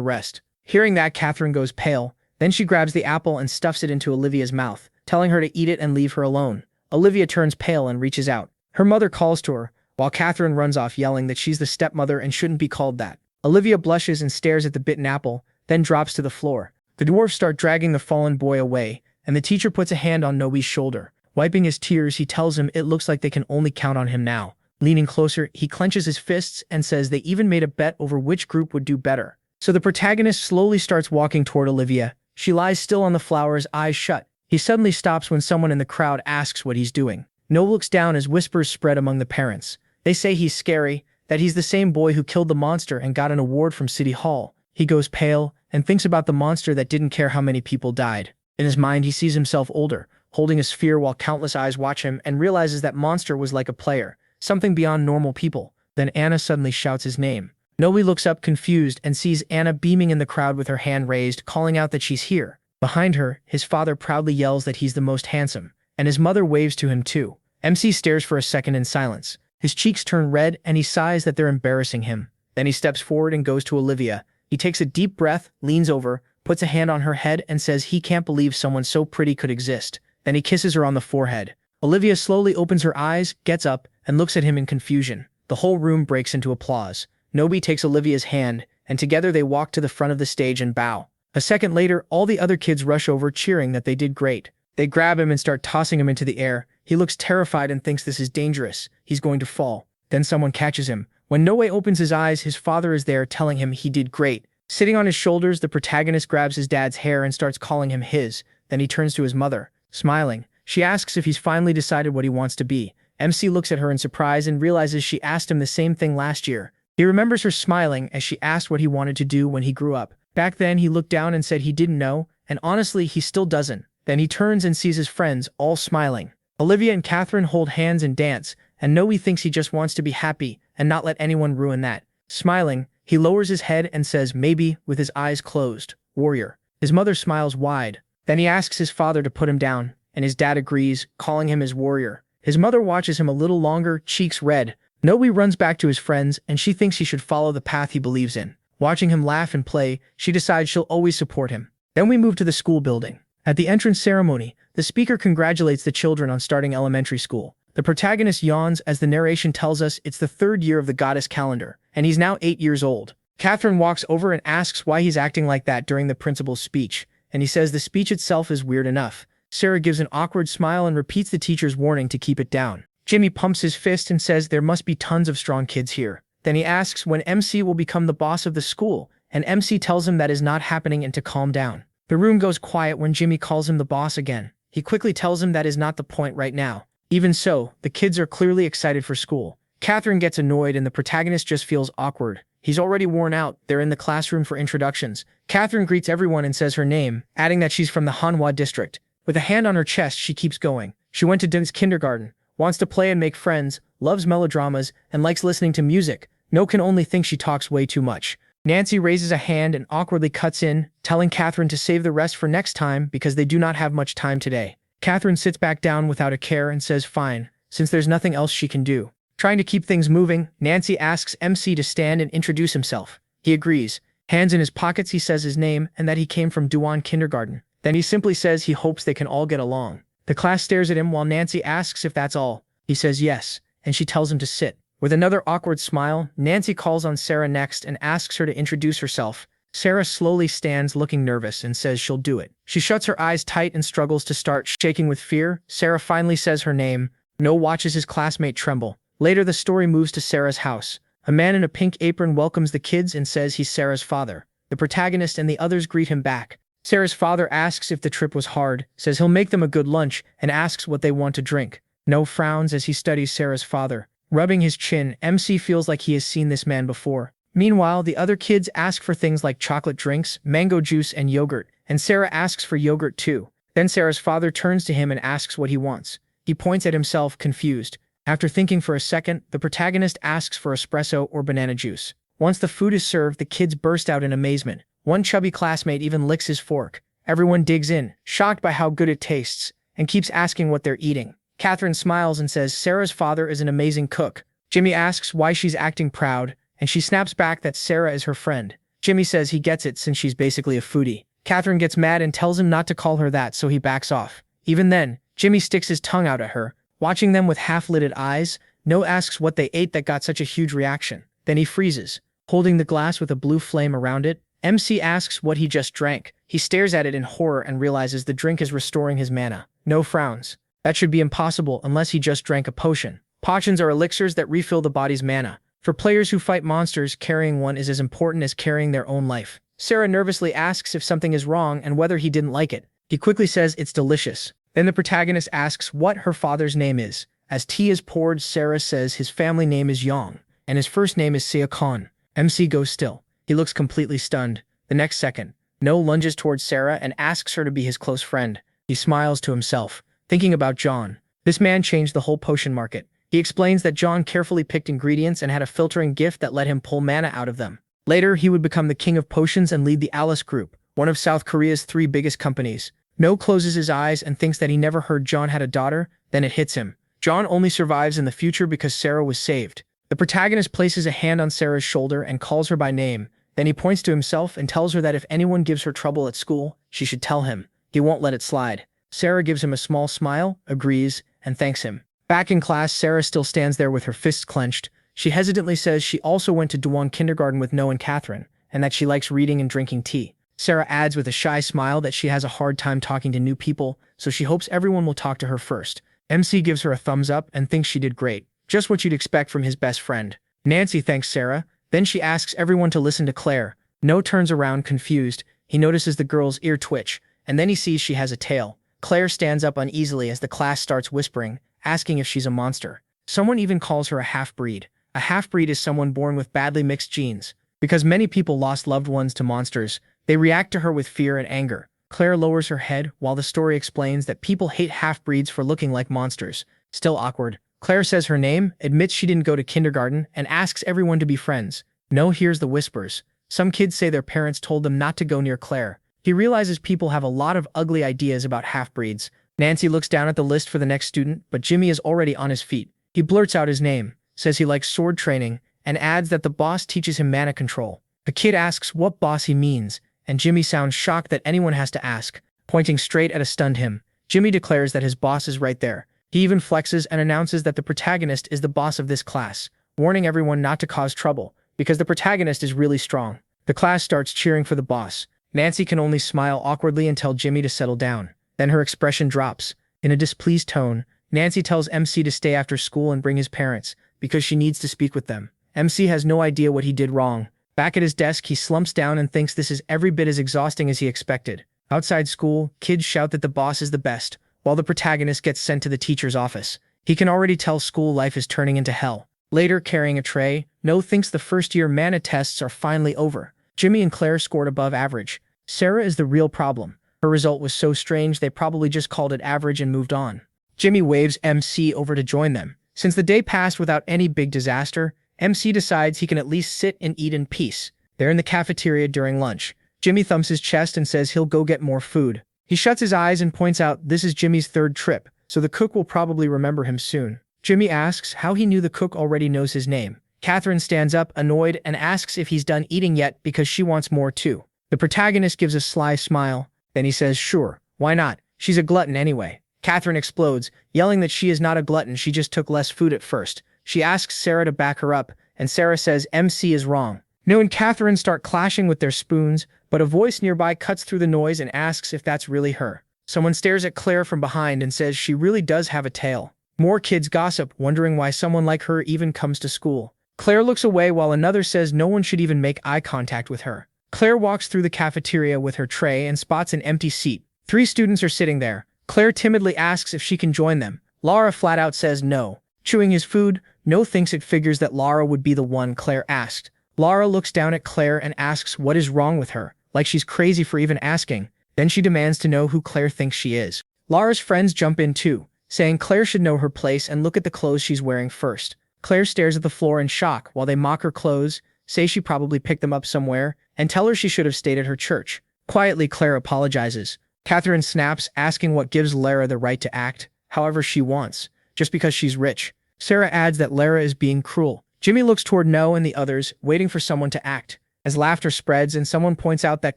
rest. Hearing that, Catherine goes pale. Then she grabs the apple and stuffs it into Olivia's mouth, telling her to eat it and leave her alone. Olivia turns pale and reaches out. Her mother calls to her, while Catherine runs off yelling that she's the stepmother and shouldn't be called that. Olivia blushes and stares at the bitten apple, then drops to the floor. The dwarfs start dragging the fallen boy away, and the teacher puts a hand on Noe's shoulder. Wiping his tears, he tells him it looks like they can only count on him now. Leaning closer, he clenches his fists and says they even made a bet over which group would do better. So the protagonist slowly starts walking toward Olivia. She lies still on the flowers, eyes shut. He suddenly stops when someone in the crowd asks what he's doing. Noe looks down as whispers spread among the parents. They say he's scary, that he's the same boy who killed the monster and got an award from City Hall. He goes pale and thinks about the monster that didn't care how many people died. In his mind, he sees himself older, holding a sphere while countless eyes watch him, and realizes that monster was like a player, something beyond normal people. Then Anna suddenly shouts his name. Noe looks up confused and sees Anna beaming in the crowd with her hand raised, calling out that she's here. Behind her, his father proudly yells that he's the most handsome, and his mother waves to him too. MC stares for a second in silence. His cheeks turn red and he sighs that they're embarrassing him. Then he steps forward and goes to Olivia. He takes a deep breath, leans over, puts a hand on her head and says he can't believe someone so pretty could exist. Then he kisses her on the forehead. Olivia slowly opens her eyes, gets up, and looks at him in confusion. The whole room breaks into applause. Noe takes Olivia's hand, and together they walk to the front of the stage and bow. A second later, all the other kids rush over cheering that they did great. They grab him and start tossing him into the air. He looks terrified and thinks this is dangerous. He's going to fall. Then someone catches him. When Noe opens his eyes, his father is there telling him he did great. Sitting on his shoulders, the protagonist grabs his dad's hair and starts calling him his. Then he turns to his mother. Smiling, she asks if he's finally decided what he wants to be. MC looks at her in surprise and realizes she asked him the same thing last year. He remembers her smiling as she asked what he wanted to do when he grew up. Back then, he looked down and said he didn't know, and honestly, he still doesn't. Then he turns and sees his friends, all smiling. Olivia and Catherine hold hands and dance, and Noe thinks he just wants to be happy and not let anyone ruin that. Smiling, he lowers his head and says maybe, with his eyes closed, warrior. His mother smiles wide. Then he asks his father to put him down, and his dad agrees, calling him his warrior. His mother watches him a little longer, cheeks red. Noe runs back to his friends, and she thinks he should follow the path he believes in. Watching him laugh and play, she decides she'll always support him. Then we move to the school building. At the entrance ceremony, the speaker congratulates the children on starting elementary school. The protagonist yawns as the narration tells us it's the third year of the goddess calendar, and he's now 8 years old. Catherine walks over and asks why he's acting like that during the principal's speech, and he says the speech itself is weird enough. Sarah gives an awkward smile and repeats the teacher's warning to keep it down. Jimmy pumps his fist and says there must be tons of strong kids here. Then he asks when MC will become the boss of the school, and MC tells him that is not happening and to calm down. The room goes quiet when Jimmy calls him the boss again. He quickly tells him that is not the point right now. Even so, the kids are clearly excited for school. Catherine gets annoyed and the protagonist just feels awkward. He's already worn out. They're in the classroom for introductions. Catherine greets everyone and says her name, adding that she's from the Manhwa district. With a hand on her chest, she keeps going. She went to dance kindergarten, wants to play and make friends, loves melodramas, and likes listening to music. Noe can only think she talks way too much. Nancy raises a hand and awkwardly cuts in, telling Catherine to save the rest for next time because they do not have much time today. Catherine sits back down without a care and says fine, since there's nothing else she can do. Trying to keep things moving, Nancy asks MC to stand and introduce himself. He agrees. Hands in his pockets, he says his name and that he came from Duan Kindergarten. Then he simply says he hopes they can all get along. The class stares at him while Nancy asks if that's all. He says yes, and she tells him to sit. With another awkward smile, Nancy calls on Sarah next and asks her to introduce herself. Sarah slowly stands looking nervous and says she'll do it. She shuts her eyes tight and struggles to start, shaking with fear. Sarah finally says her name. Noe watches his classmate tremble. Later, the story moves to Sarah's house. A man in a pink apron welcomes the kids and says he's Sarah's father. The protagonist and the others greet him back. Sarah's father asks if the trip was hard, says he'll make them a good lunch, and asks what they want to drink. Noe frowns as he studies Sarah's father. Rubbing his chin, MC feels like he has seen this man before. Meanwhile, the other kids ask for things like chocolate drinks, mango juice, and yogurt, and Sarah asks for yogurt too. Then Sarah's father turns to him and asks what he wants. He points at himself, confused. After thinking for a second, the protagonist asks for espresso or banana juice. Once the food is served, the kids burst out in amazement. One chubby classmate even licks his fork. Everyone digs in, shocked by how good it tastes, and keeps asking what they're eating. Catherine smiles and says Sarah's father is an amazing cook. Jimmy asks why she's acting proud, and she snaps back that Sarah is her friend. Jimmy says he gets it since she's basically a foodie. Catherine gets mad and tells him not to call her that, so he backs off. Even then, Jimmy sticks his tongue out at her, watching them with half-lidded eyes. No asks what they ate that got such a huge reaction. Then he freezes, holding the glass with a blue flame around it. MC asks what he just drank. He stares at it in horror and realizes the drink is restoring his mana. No frowns. That should be impossible unless he just drank a potion. Potions are elixirs that refill the body's mana. For players who fight monsters, carrying one is as important as carrying their own life. Sarah nervously asks if something is wrong and whether he didn't like it. He quickly says it's delicious. Then the protagonist asks what her father's name is. As tea is poured, Sarah says his family name is Yong, and his first name is Sia Khan. MC goes still. He looks completely stunned. The next second, No lunges towards Sarah and asks her to be his close friend. He smiles to himself, thinking about John. This man changed the whole potion market. He explains that John carefully picked ingredients and had a filtering gift that let him pull mana out of them. Later, he would become the king of potions and lead the Alice Group, one of South Korea's 3 biggest companies. No closes his eyes and thinks that he never heard John had a daughter, then it hits him. John only survives in the future because Sarah was saved. The protagonist places a hand on Sarah's shoulder and calls her by name. Then he points to himself and tells her that if anyone gives her trouble at school, she should tell him. He won't let it slide. Sarah gives him a small smile, agrees, and thanks him. Back in class, Sarah still stands there with her fists clenched. She hesitantly says she also went to Dwon kindergarten with No and Catherine, and that she likes reading and drinking tea. Sarah adds with a shy smile that she has a hard time talking to new people, so she hopes everyone will talk to her first. MC gives her a thumbs up and thinks she did great. Just what you'd expect from his best friend. Nancy thanks Sarah. Then she asks everyone to listen to Claire. No turns around confused. He notices the girl's ear twitch, and then he sees she has a tail. Claire stands up uneasily as the class starts whispering, asking if she's a monster. Someone even calls her a half-breed. A half-breed is someone born with badly mixed genes. Because many people lost loved ones to monsters, they react to her with fear and anger. Claire lowers her head while the story explains that people hate half-breeds for looking like monsters. Still awkward. Claire says her name, admits she didn't go to kindergarten, and asks everyone to be friends. No hears the whispers. Some kids say their parents told them not to go near Claire. He realizes people have a lot of ugly ideas about half-breeds. Nancy looks down at the list for the next student, but Jimmy is already on his feet. He blurts out his name, says he likes sword training, and adds that the boss teaches him mana control. The kid asks what boss he means, and Jimmy sounds shocked that anyone has to ask. Pointing straight at a stunned him, Jimmy declares that his boss is right there. He even flexes and announces that the protagonist is the boss of this class, warning everyone not to cause trouble, because the protagonist is really strong. The class starts cheering for the boss. Nancy can only smile awkwardly and tell Jimmy to settle down. Then her expression drops. In a displeased tone, Nancy tells MC to stay after school and bring his parents, because she needs to speak with them. MC has no idea what he did wrong. Back at his desk, he slumps down and thinks this is every bit as exhausting as he expected. Outside school, kids shout that the boss is the best, while the protagonist gets sent to the teacher's office. He can already tell school life is turning into hell. Later, carrying a tray, No thinks the first-year mana tests are finally over. Jimmy and Claire scored above average. Sarah is the real problem. Her result was so strange they probably just called it average and moved on. Jimmy waves MC over to join them. Since the day passed without any big disaster, MC decides he can at least sit and eat in peace. They're in the cafeteria during lunch. Jimmy thumps his chest and says he'll go get more food. He shuts his eyes and points out this is Jimmy's 3rd trip, so the cook will probably remember him soon. Jimmy asks how he knew the cook already knows his name. Catherine stands up, annoyed, and asks if he's done eating yet because she wants more too. The protagonist gives a sly smile. Then he says, sure, why not? She's a glutton anyway. Catherine explodes, yelling that she is not a glutton, she just took less food at first. She asks Sarah to back her up, and Sarah says MC is wrong. No and Catherine start clashing with their spoons, but a voice nearby cuts through the noise and asks if that's really her. Someone stares at Claire from behind and says she really does have a tail. More kids gossip, wondering why someone like her even comes to school. Claire looks away while another says no one should even make eye contact with her. Claire walks through the cafeteria with her tray and spots an empty seat. 3 students are sitting there. Claire timidly asks if she can join them. Lara flat out says no. Chewing his food, No thinks it figures that Lara would be the one Claire asked. Lara looks down at Claire and asks what is wrong with her, like she's crazy for even asking. Then she demands to know who Claire thinks she is. Lara's friends jump in too, saying Claire should know her place and look at the clothes she's wearing first. Claire stares at the floor in shock while they mock her clothes, say she probably picked them up somewhere, and tell her she should have stayed at her church. Quietly, Claire apologizes. Catherine snaps, asking what gives Lara the right to act however she wants, just because she's rich. Sarah adds that Lara is being cruel. Jimmy looks toward No and the others, waiting for someone to act. As laughter spreads and someone points out that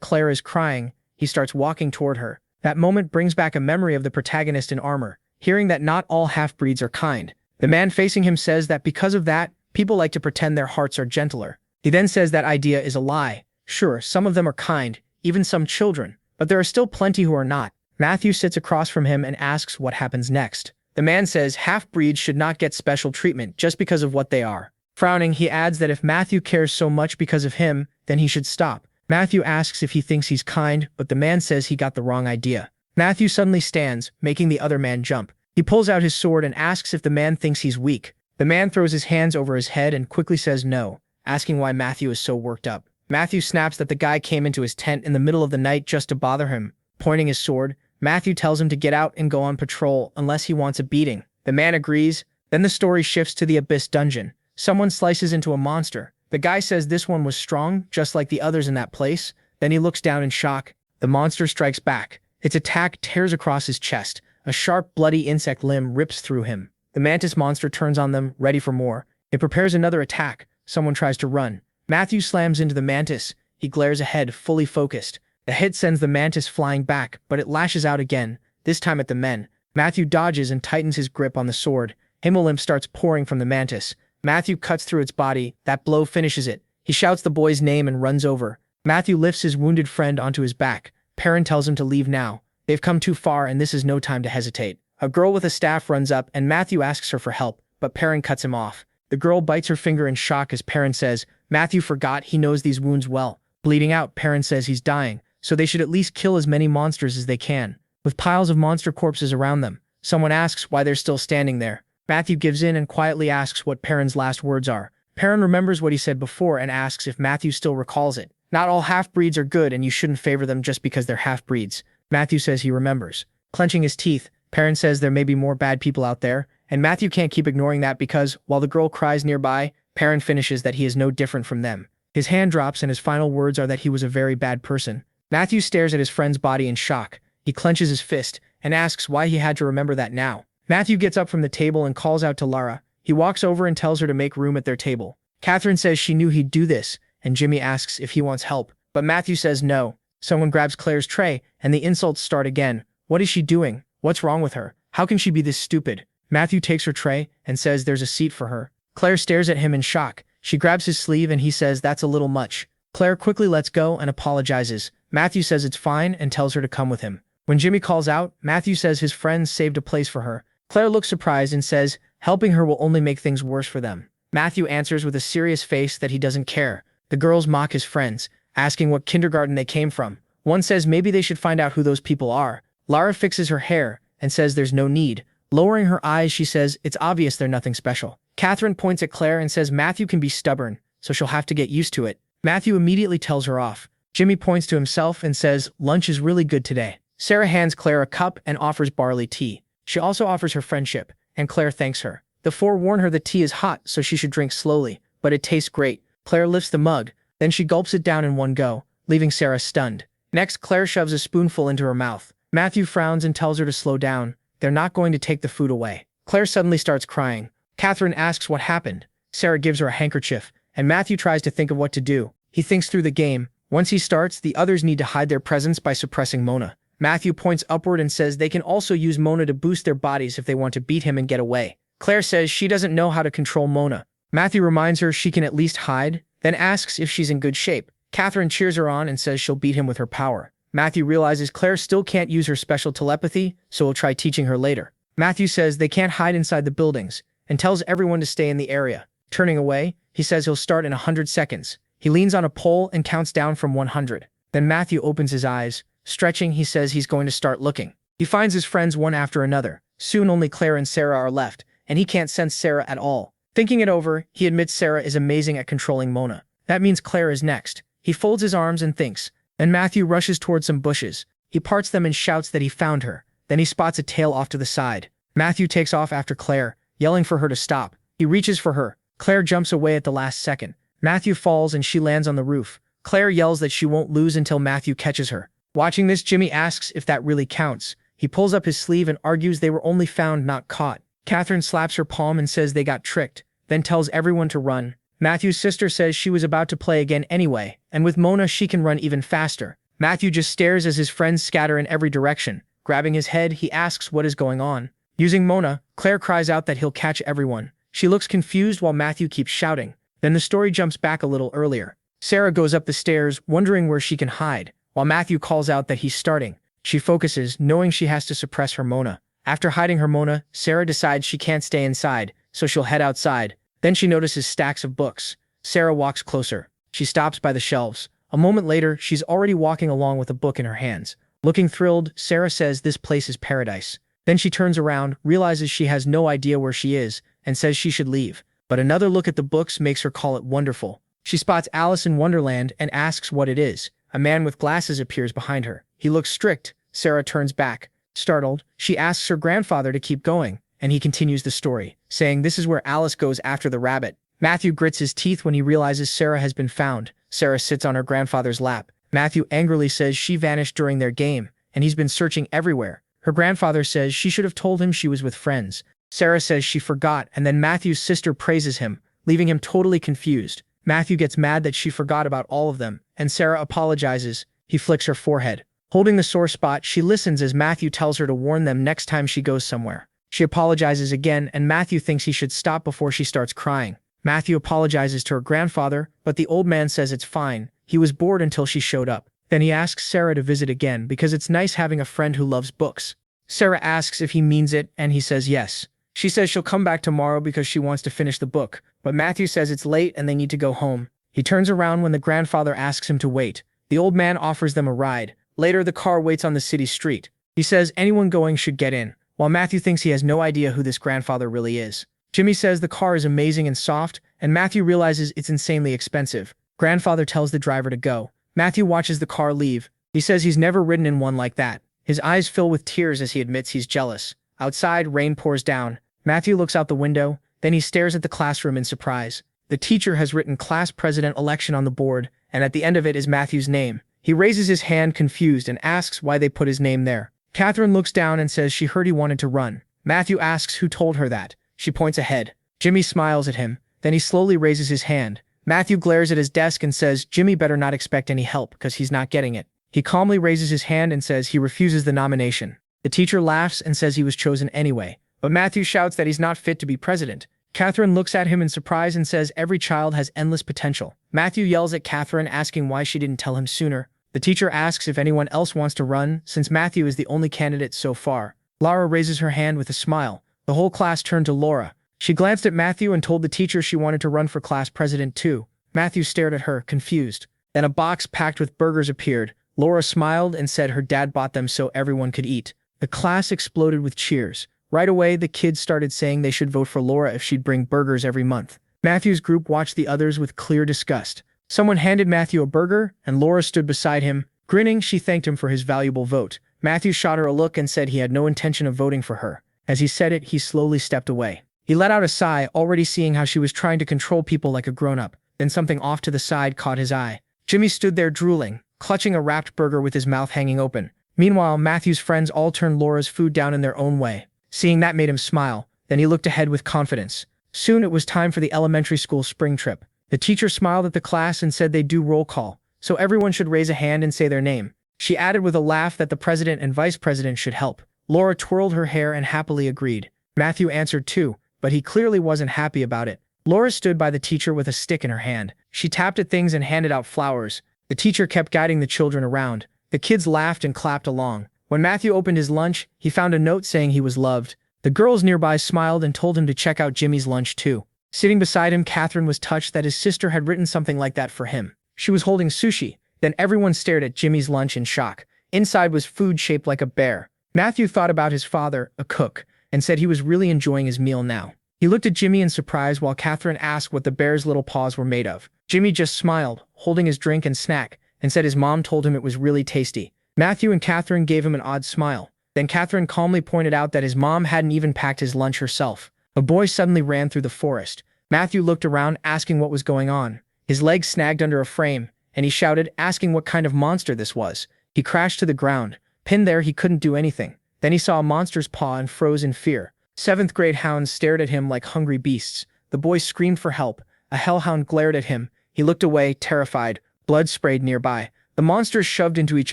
Claire is crying, he starts walking toward her. That moment brings back a memory of the protagonist in armor, hearing that not all half-breeds are kind. The man facing him says that because of that, people like to pretend their hearts are gentler. He then says that idea is a lie. Sure, some of them are kind, even some children, but there are still plenty who are not. Matthew sits across from him and asks what happens next. The man says half-breeds should not get special treatment just because of what they are. Frowning, he adds that if Matthew cares so much because of him, then he should stop. Matthew asks if he thinks he's kind, but the man says he got the wrong idea. Matthew suddenly stands, making the other man jump. He pulls out his sword and asks if the man thinks he's weak. The man throws his hands over his head and quickly says no, asking why Matthew is so worked up. Matthew snaps that the guy came into his tent in the middle of the night just to bother him. Pointing his sword, Matthew tells him to get out and go on patrol unless he wants a beating. The man agrees. Then the story shifts to the Abyss dungeon. Someone slices into a monster. The guy says this one was strong, just like the others in that place. Then he looks down in shock. The monster strikes back. Its attack tears across his chest. A sharp, bloody insect limb rips through him. The mantis monster turns on them, ready for more. It prepares another attack. Someone tries to run. Matthew slams into the mantis. He glares ahead, fully focused. The hit sends the mantis flying back, but it lashes out again, this time at the men. Matthew dodges and tightens his grip on the sword. Hemolymph starts pouring from the mantis. Matthew cuts through its body. That blow finishes it. He shouts the boy's name and runs over. Matthew lifts his wounded friend onto his back. Perrin tells him to leave now. They've come too far and this is no time to hesitate. A girl with a staff runs up and Matthew asks her for help, but Perrin cuts him off. The girl bites her finger in shock as Perrin says, Matthew forgot he knows these wounds well. Bleeding out, Perrin says he's dying, so they should at least kill as many monsters as they can. With piles of monster corpses around them, someone asks why they're still standing there. Matthew gives in and quietly asks what Perrin's last words are. Perrin remembers what he said before and asks if Matthew still recalls it. Not all half-breeds are good and you shouldn't favor them just because they're half-breeds. Matthew says he remembers. Clenching his teeth, Perrin says there may be more bad people out there, and Matthew can't keep ignoring that because, while the girl cries nearby, Perrin finishes that he is no different from them. His hand drops and his final words are that he was a very bad person. Matthew stares at his friend's body in shock. He clenches his fist and asks why he had to remember that now. Matthew gets up from the table and calls out to Lara. He walks over and tells her to make room at their table. Catherine says she knew he'd do this, and Jimmy asks if he wants help, but Matthew says no. Someone grabs Claire's tray, and the insults start again. What is she doing? What's wrong with her? How can she be this stupid? Matthew takes her tray and says there's a seat for her. Claire stares at him in shock. She grabs his sleeve and he says that's a little much. Claire quickly lets go and apologizes. Matthew says it's fine and tells her to come with him. When Jimmy calls out, Matthew says his friends saved a place for her. Claire looks surprised and says helping her will only make things worse for them. Matthew answers with a serious face that he doesn't care. The girls mock his friends, asking what kindergarten they came from. One says maybe they should find out who those people are. Lara fixes her hair and says there's no need. Lowering her eyes, she says it's obvious they're nothing special. Catherine points at Claire and says Matthew can be stubborn, so she'll have to get used to it. Matthew immediately tells her off. Jimmy points to himself and says lunch is really good today. Sarah hands Claire a cup and offers barley tea. She also offers her friendship, and Claire thanks her. The four warn her the tea is hot, so she should drink slowly, but it tastes great. Claire lifts the mug, then she gulps it down in one go, leaving Sarah stunned. Next, Claire shoves a spoonful into her mouth. Matthew frowns and tells her to slow down. They're not going to take the food away. Claire suddenly starts crying. Catherine asks what happened. Sarah gives her a handkerchief, and Matthew tries to think of what to do. He thinks through the game. Once he starts, the others need to hide their presence by suppressing Mona. Matthew points upward and says they can also use Mona to boost their bodies if they want to beat him and get away. Claire says she doesn't know how to control Mona. Matthew reminds her she can at least hide, then asks if she's in good shape. Catherine cheers her on and says she'll beat him with her power. Matthew realizes Claire still can't use her special telepathy, so he'll try teaching her later. Matthew says they can't hide inside the buildings, and tells everyone to stay in the area. Turning away, he says he'll start in 100 seconds. He leans on a pole and counts down from 100. Then Matthew opens his eyes. Stretching, he says he's going to start looking. He finds his friends one after another. Soon only Claire and Sarah are left, and he can't sense Sarah at all. Thinking it over, he admits Sarah is amazing at controlling Mona. That means Claire is next. He folds his arms and thinks. Then Matthew rushes towards some bushes. He parts them and shouts that he found her. Then he spots a tail off to the side. Matthew takes off after Claire, yelling for her to stop. He reaches for her. Claire jumps away at the last second. Matthew falls and she lands on the roof. Claire yells that she won't lose until Matthew catches her. Watching this, Jimmy asks if that really counts. He pulls up his sleeve and argues they were only found, not caught. Catherine slaps her palm and says they got tricked, then tells everyone to run. Matthew's sister says she was about to play again anyway, and with Mona she can run even faster. Matthew just stares as his friends scatter in every direction. Grabbing his head, he asks what is going on. Using Mona, Claire cries out that he'll catch everyone. She looks confused while Matthew keeps shouting. Then the story jumps back a little earlier. Sarah goes up the stairs, wondering where she can hide, while Matthew calls out that he's starting. She focuses, knowing she has to suppress her Mona. After hiding her Mona, Sarah decides she can't stay inside, so she'll head outside. Then she notices stacks of books. Sarah walks closer. She stops by the shelves. A moment later, she's already walking along with a book in her hands. Looking thrilled, Sarah says this place is paradise. Then she turns around, realizes she has no idea where she is, and says she should leave. But another look at the books makes her call it wonderful. She spots Alice in Wonderland and asks what it is. A man with glasses appears behind her. He looks strict. Sarah turns back. Startled, she asks her grandfather to keep going, and he continues the story, saying this is where Alice goes after the rabbit. Matthew grits his teeth when he realizes Sarah has been found. Sarah sits on her grandfather's lap. Matthew angrily says she vanished during their game, and he's been searching everywhere. Her grandfather says she should have told him she was with friends. Sarah says she forgot, and then Matthew's sister praises him, leaving him totally confused. Matthew gets mad that she forgot about all of them, and Sarah apologizes. He flicks her forehead. Holding the sore spot, she listens as Matthew tells her to warn them next time she goes somewhere. She apologizes again, and Matthew thinks he should stop before she starts crying. Matthew apologizes to her grandfather, but the old man says it's fine. He was bored until she showed up. Then he asks Sarah to visit again because it's nice having a friend who loves books. Sarah asks if he means it, and he says yes. She says she'll come back tomorrow because she wants to finish the book, but Matthew says it's late and they need to go home. He turns around when the grandfather asks him to wait. The old man offers them a ride. Later, the car waits on the city street. He says anyone going should get in, while Matthew thinks he has no idea who this grandfather really is. Jimmy says the car is amazing and soft, and Matthew realizes it's insanely expensive. Grandfather tells the driver to go. Matthew watches the car leave. He says he's never ridden in one like that. His eyes fill with tears as he admits he's jealous. Outside, rain pours down. Matthew looks out the window, then he stares at the classroom in surprise. The teacher has written class president election on the board, and at the end of it is Matthew's name. He raises his hand confused and asks why they put his name there. Catherine looks down and says she heard he wanted to run. Matthew asks who told her that. She points ahead. Jimmy smiles at him. Then he slowly raises his hand. Matthew glares at his desk and says Jimmy better not expect any help because he's not getting it. He calmly raises his hand and says he refuses the nomination. The teacher laughs and says he was chosen anyway. But Matthew shouts that he's not fit to be president. Catherine looks at him in surprise and says every child has endless potential. Matthew yells at Catherine asking why she didn't tell him sooner. The teacher asks if anyone else wants to run, since Matthew is the only candidate so far. Laura raises her hand with a smile. The whole class turned to Laura. She glanced at Matthew and told the teacher she wanted to run for class president too. Matthew stared at her, confused. Then a box packed with burgers appeared. Laura smiled and said her dad bought them so everyone could eat. The class exploded with cheers. Right away, the kids started saying they should vote for Laura if she'd bring burgers every month. Matthew's group watched the others with clear disgust. Someone handed Matthew a burger, and Laura stood beside him. Grinning, she thanked him for his valuable vote. Matthew shot her a look and said he had no intention of voting for her. As he said it, he slowly stepped away. He let out a sigh, already seeing how she was trying to control people like a grown-up. Then something off to the side caught his eye. Jimmy stood there drooling, clutching a wrapped burger with his mouth hanging open. Meanwhile, Matthew's friends all turned Laura's food down in their own way. Seeing that made him smile. Then he looked ahead with confidence. Soon it was time for the elementary school spring trip. The teacher smiled at the class and said they'd do roll call, so everyone should raise a hand and say their name. She added with a laugh that the president and vice president should help. Laura twirled her hair and happily agreed. Matthew answered too, but he clearly wasn't happy about it. Laura stood by the teacher with a stick in her hand. She tapped at things and handed out flowers. The teacher kept guiding the children around. The kids laughed and clapped along. When Matthew opened his lunch, he found a note saying he was loved. The girls nearby smiled and told him to check out Jimmy's lunch too. Sitting beside him, Catherine was touched that his sister had written something like that for him. She was holding sushi. Then everyone stared at Jimmy's lunch in shock. Inside was food shaped like a bear. Matthew thought about his father, a cook, and said he was really enjoying his meal now. He looked at Jimmy in surprise while Catherine asked what the bear's little paws were made of. Jimmy just smiled, holding his drink and snack, and said his mom told him it was really tasty. Matthew and Catherine gave him an odd smile. Then Catherine calmly pointed out that his mom hadn't even packed his lunch herself. A boy suddenly ran through the forest. Matthew looked around, asking what was going on. His leg snagged under a frame, and he shouted, asking what kind of monster this was. He crashed to the ground. Pinned there, he couldn't do anything. Then he saw a monster's paw and froze in fear. Seventh-grade hounds stared at him like hungry beasts. The boy screamed for help. A hellhound glared at him. He looked away, terrified. Blood sprayed nearby. The monsters shoved into each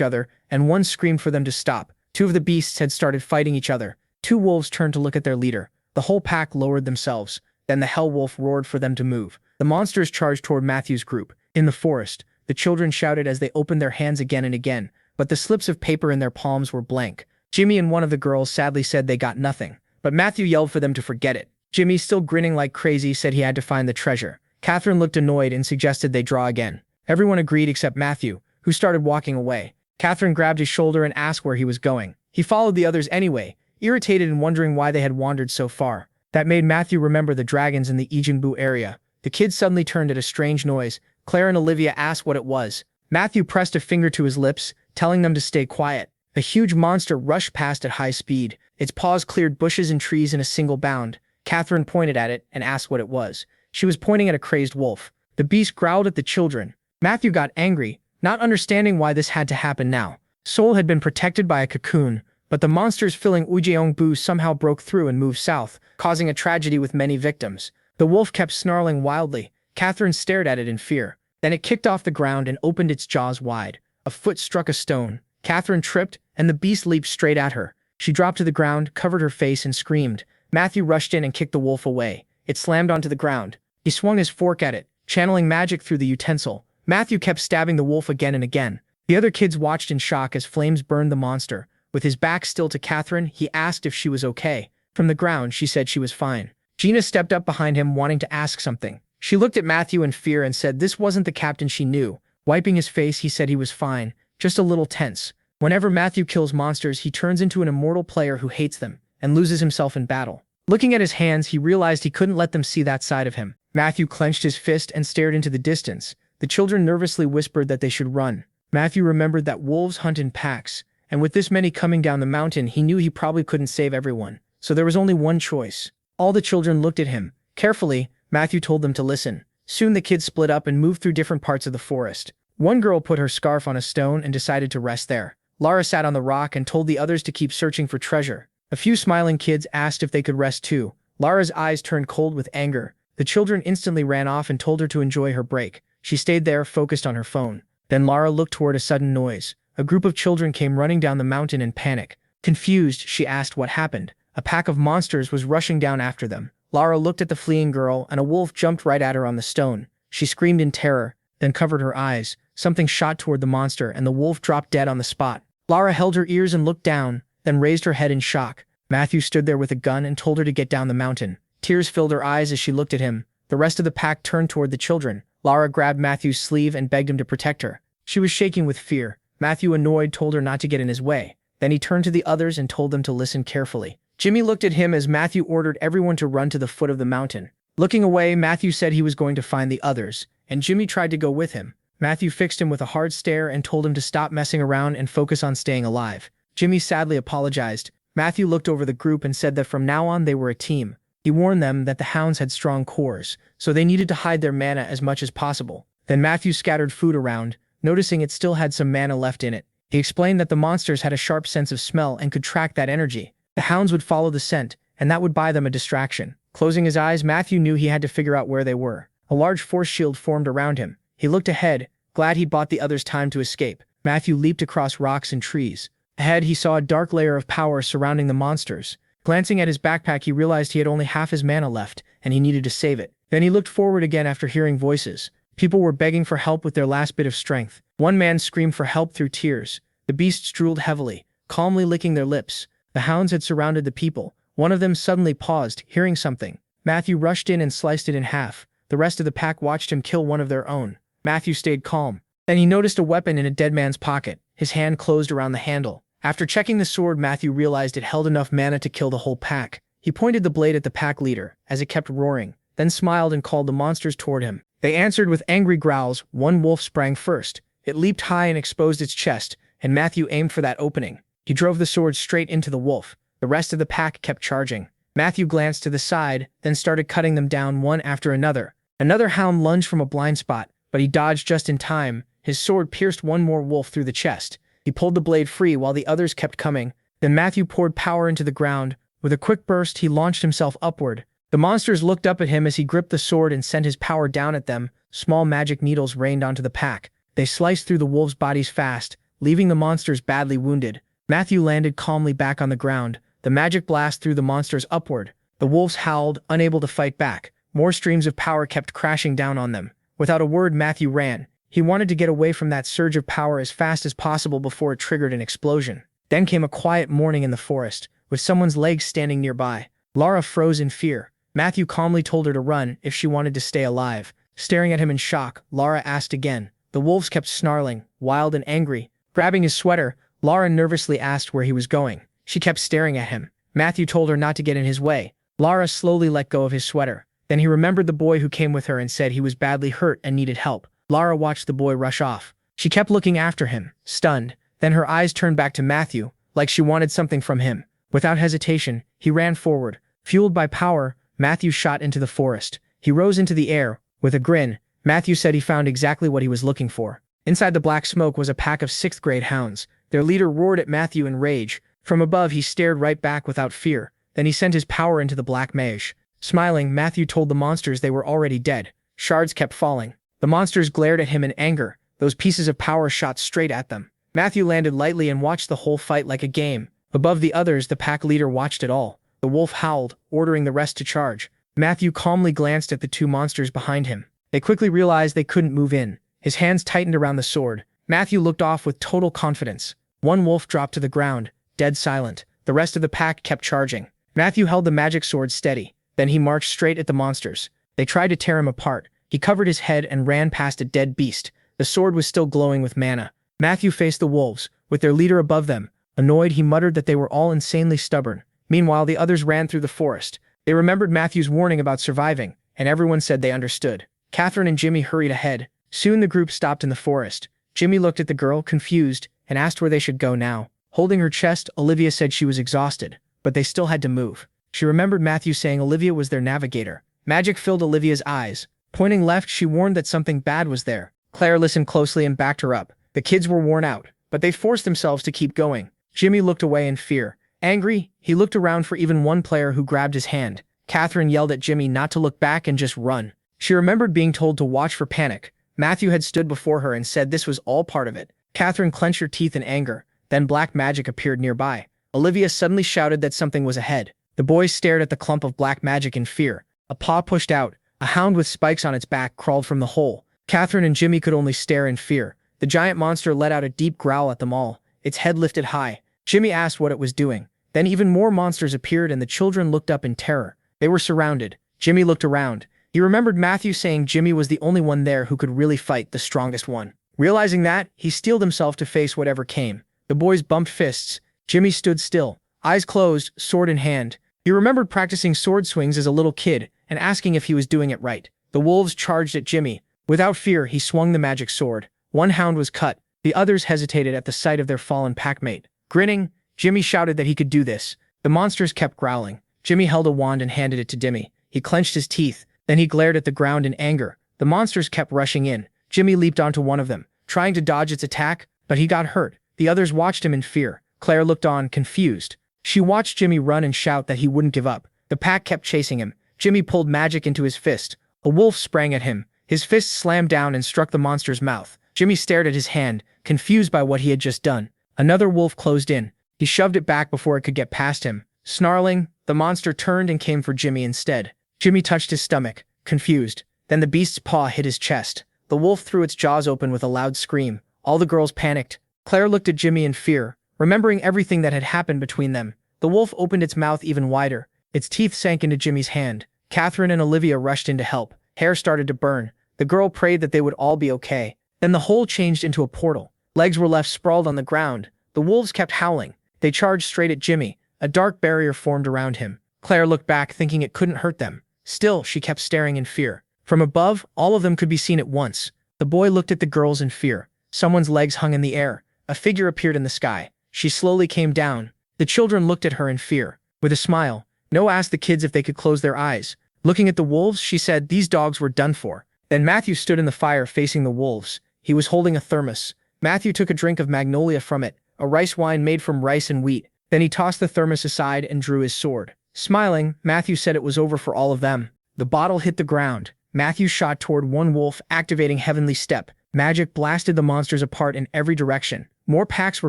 other, and one screamed for them to stop. Two of the beasts had started fighting each other. Two wolves turned to look at their leader. The whole pack lowered themselves. Then the hell wolf roared for them to move. The monsters charged toward Matthew's group. In the forest, the children shouted as they opened their hands again and again, but the slips of paper in their palms were blank. Jimmy and one of the girls sadly said they got nothing, but Matthew yelled for them to forget it. Jimmy, still grinning like crazy, said he had to find the treasure. Catherine looked annoyed and suggested they draw again. Everyone agreed except Matthew, who started walking away. Catherine grabbed his shoulder and asked where he was going. He followed the others anyway, irritated and wondering why they had wandered so far. That made Matthew remember the dragons in the Ijinbu area. The kids suddenly turned at a strange noise. Claire and Olivia asked what it was. Matthew pressed a finger to his lips, telling them to stay quiet. A huge monster rushed past at high speed. Its paws cleared bushes and trees in a single bound. Catherine pointed at it and asked what it was. She was pointing at a crazed wolf. The beast growled at the children. Matthew got angry, not understanding why this had to happen now. Seoul had been protected by a cocoon, but the monsters filling Ujeongbu somehow broke through and moved south, causing a tragedy with many victims. The wolf kept snarling wildly. Catherine stared at it in fear. Then it kicked off the ground and opened its jaws wide. A foot struck a stone. Catherine tripped, and the beast leaped straight at her. She dropped to the ground, covered her face, and screamed. Matthew rushed in and kicked the wolf away. It slammed onto the ground. He swung his fork at it, channeling magic through the utensil. Matthew kept stabbing the wolf again and again. The other kids watched in shock as flames burned the monster. With his back still to Catherine, he asked if she was okay. From the ground, she said she was fine. Gina stepped up behind him, wanting to ask something. She looked at Matthew in fear and said this wasn't the captain she knew. Wiping his face, he said he was fine, just a little tense. Whenever Matthew kills monsters, he turns into an immortal player who hates them and loses himself in battle. Looking at his hands, he realized he couldn't let them see that side of him. Matthew clenched his fist and stared into the distance. The children nervously whispered that they should run. Matthew remembered that wolves hunt in packs, and with this many coming down the mountain, he knew he probably couldn't save everyone. So there was only one choice. All the children looked at him. Carefully, Matthew told them to listen. Soon the kids split up and moved through different parts of the forest. One girl put her scarf on a stone and decided to rest there. Lara sat on the rock and told the others to keep searching for treasure. A few smiling kids asked if they could rest too. Lara's eyes turned cold with anger. The children instantly ran off and told her to enjoy her break. She stayed there, focused on her phone. Then Lara looked toward a sudden noise. A group of children came running down the mountain in panic. Confused, she asked what happened. A pack of monsters was rushing down after them. Lara looked at the fleeing girl, and a wolf jumped right at her on the stone. She screamed in terror, then covered her eyes. Something shot toward the monster, and the wolf dropped dead on the spot. Lara held her ears and looked down, then raised her head in shock. Matthew stood there with a gun and told her to get down the mountain. Tears filled her eyes as she looked at him. The rest of the pack turned toward the children. Lara grabbed Matthew's sleeve and begged him to protect her. She was shaking with fear. Matthew, annoyed, told her not to get in his way. Then he turned to the others and told them to listen carefully. Jimmy looked at him as Matthew ordered everyone to run to the foot of the mountain. Looking away, Matthew said he was going to find the others, and Jimmy tried to go with him. Matthew fixed him with a hard stare and told him to stop messing around and focus on staying alive. Jimmy sadly apologized. Matthew looked over the group and said that from now on they were a team. He warned them that the hounds had strong cores, so they needed to hide their mana as much as possible. Then Matthew scattered food around, noticing it still had some mana left in it. He explained that the monsters had a sharp sense of smell and could track that energy. The hounds would follow the scent, and that would buy them a distraction. Closing his eyes, Matthew knew he had to figure out where they were. A large force shield formed around him. He looked ahead, glad he'd bought the others time to escape. Matthew leaped across rocks and trees. Ahead, he saw a dark layer of power surrounding the monsters. Glancing at his backpack, he realized he had only half his mana left, and he needed to save it. Then he looked forward again after hearing voices. People were begging for help with their last bit of strength. One man screamed for help through tears. The beasts drooled heavily, calmly licking their lips. The hounds had surrounded the people. One of them suddenly paused, hearing something. Matthew rushed in and sliced it in half. The rest of the pack watched him kill one of their own. Matthew stayed calm. Then he noticed a weapon in a dead man's pocket. His hand closed around the handle. After checking the sword, Matthew realized it held enough mana to kill the whole pack. He pointed the blade at the pack leader, as it kept roaring, then smiled and called the monsters toward him. They answered with angry growls. One wolf sprang first. It leaped high and exposed its chest, and Matthew aimed for that opening. He drove the sword straight into the wolf. The rest of the pack kept charging. Matthew glanced to the side, then started cutting them down one after another. Another hound lunged from a blind spot, but he dodged just in time. His sword pierced one more wolf through the chest. He pulled the blade free while the others kept coming. Then Matthew poured power into the ground. With a quick burst, he launched himself upward. The monsters looked up at him as he gripped the sword and sent his power down at them. Small magic needles rained onto the pack. They sliced through the wolves' bodies fast, leaving the monsters badly wounded. Matthew landed calmly back on the ground. The magic blast threw the monsters upward. The wolves howled, unable to fight back. More streams of power kept crashing down on them. Without a word, Matthew ran. He wanted to get away from that surge of power as fast as possible before it triggered an explosion. Then came a quiet morning in the forest, with someone's legs standing nearby. Lara froze in fear. Matthew calmly told her to run if she wanted to stay alive. Staring at him in shock, Lara asked again. The wolves kept snarling, wild and angry. Grabbing his sweater, Lara nervously asked where he was going. She kept staring at him. Matthew told her not to get in his way. Lara slowly let go of his sweater. Then he remembered the boy who came with her and said he was badly hurt and needed help. Lara watched the boy rush off. She kept looking after him, stunned. Then her eyes turned back to Matthew, like she wanted something from him. Without hesitation, he ran forward. Fueled by power, Matthew shot into the forest. He rose into the air. With a grin, Matthew said he found exactly what he was looking for. Inside the black smoke was a pack of 6th-grade hounds. Their leader roared at Matthew in rage. From above, he stared right back without fear. Then he sent his power into the black mage. Smiling, Matthew told the monsters they were already dead. Shards kept falling. The monsters glared at him in anger. Those pieces of power shot straight at them. Matthew landed lightly and watched the whole fight like a game. Above the others, the pack leader watched it all. The wolf howled, ordering the rest to charge. Matthew calmly glanced at the two monsters behind him. They quickly realized they couldn't move in. His hands tightened around the sword. Matthew looked off with total confidence. One wolf dropped to the ground, dead silent. The rest of the pack kept charging. Matthew held the magic sword steady. Then he marched straight at the monsters. They tried to tear him apart. He covered his head and ran past a dead beast. The sword was still glowing with mana. Matthew faced the wolves, with their leader above them. Annoyed, he muttered that they were all insanely stubborn. Meanwhile, the others ran through the forest. They remembered Matthew's warning about surviving, and everyone said they understood. Catherine and Jimmy hurried ahead. Soon the group stopped in the forest. Jimmy looked at the girl, confused, and asked where they should go now. Holding her chest, Olivia said she was exhausted, but they still had to move. She remembered Matthew saying Olivia was their navigator. Magic filled Olivia's eyes. Pointing left, she warned that something bad was there. Claire listened closely and backed her up. The kids were worn out, but they forced themselves to keep going. Jimmy looked away in fear. Angry, he looked around for even one player who grabbed his hand. Catherine yelled at Jimmy not to look back and just run. She remembered being told to watch for panic. Matthew had stood before her and said this was all part of it. Catherine clenched her teeth in anger. Then black magic appeared nearby. Olivia suddenly shouted that something was ahead. The boys stared at the clump of black magic in fear. A paw pushed out. A hound with spikes on its back crawled from the hole. Catherine and Jimmy could only stare in fear. The giant monster let out a deep growl at them all, its head lifted high. Jimmy asked what it was doing. Then even more monsters appeared and the children looked up in terror. They were surrounded. Jimmy looked around. He remembered Matthew saying Jimmy was the only one there who could really fight, the strongest one. Realizing that, he steeled himself to face whatever came. The boys bumped fists. Jimmy stood still, eyes closed, sword in hand. He remembered practicing sword swings as a little kid and asking if he was doing it right. The wolves charged at Jimmy. Without fear, he swung the magic sword. One hound was cut. The others hesitated at the sight of their fallen packmate. Grinning, Jimmy shouted that he could do this. The monsters kept growling. Jimmy held a wand and handed it to Jimmy. He clenched his teeth. Then he glared at the ground in anger. The monsters kept rushing in. Jimmy leaped onto one of them, trying to dodge its attack, but he got hurt. The others watched him in fear. Claire looked on, confused. She watched Jimmy run and shout that he wouldn't give up. The pack kept chasing him. Jimmy pulled magic into his fist. A wolf sprang at him. His fist slammed down and struck the monster's mouth. Jimmy stared at his hand, confused by what he had just done. Another wolf closed in. He shoved it back before it could get past him. Snarling, the monster turned and came for Jimmy instead. Jimmy touched his stomach, confused. Then the beast's paw hit his chest. The wolf threw its jaws open with a loud scream. All the girls panicked. Claire looked at Jimmy in fear, remembering everything that had happened between them. The wolf opened its mouth even wider. Its teeth sank into Jimmy's hand. Catherine and Olivia rushed in to help. Hair started to burn. The girl prayed that they would all be okay. Then the hole changed into a portal. Legs were left sprawled on the ground. The wolves kept howling. They charged straight at Jimmy. A dark barrier formed around him. Claire looked back, thinking it couldn't hurt them. Still, she kept staring in fear. From above, all of them could be seen at once. The boy looked at the girls in fear. Someone's legs hung in the air. A figure appeared in the sky. She slowly came down. The children looked at her in fear. With a smile, No asked the kids if they could close their eyes. Looking at the wolves, she said these dogs were done for. Then Matthew stood in the fire facing the wolves. He was holding a thermos. Matthew took a drink of magnolia from it, a rice wine made from rice and wheat. Then he tossed the thermos aside and drew his sword. Smiling, Matthew said it was over for all of them. The bottle hit the ground. Matthew shot toward one wolf, activating Heavenly Step. Magic blasted the monsters apart in every direction. More packs were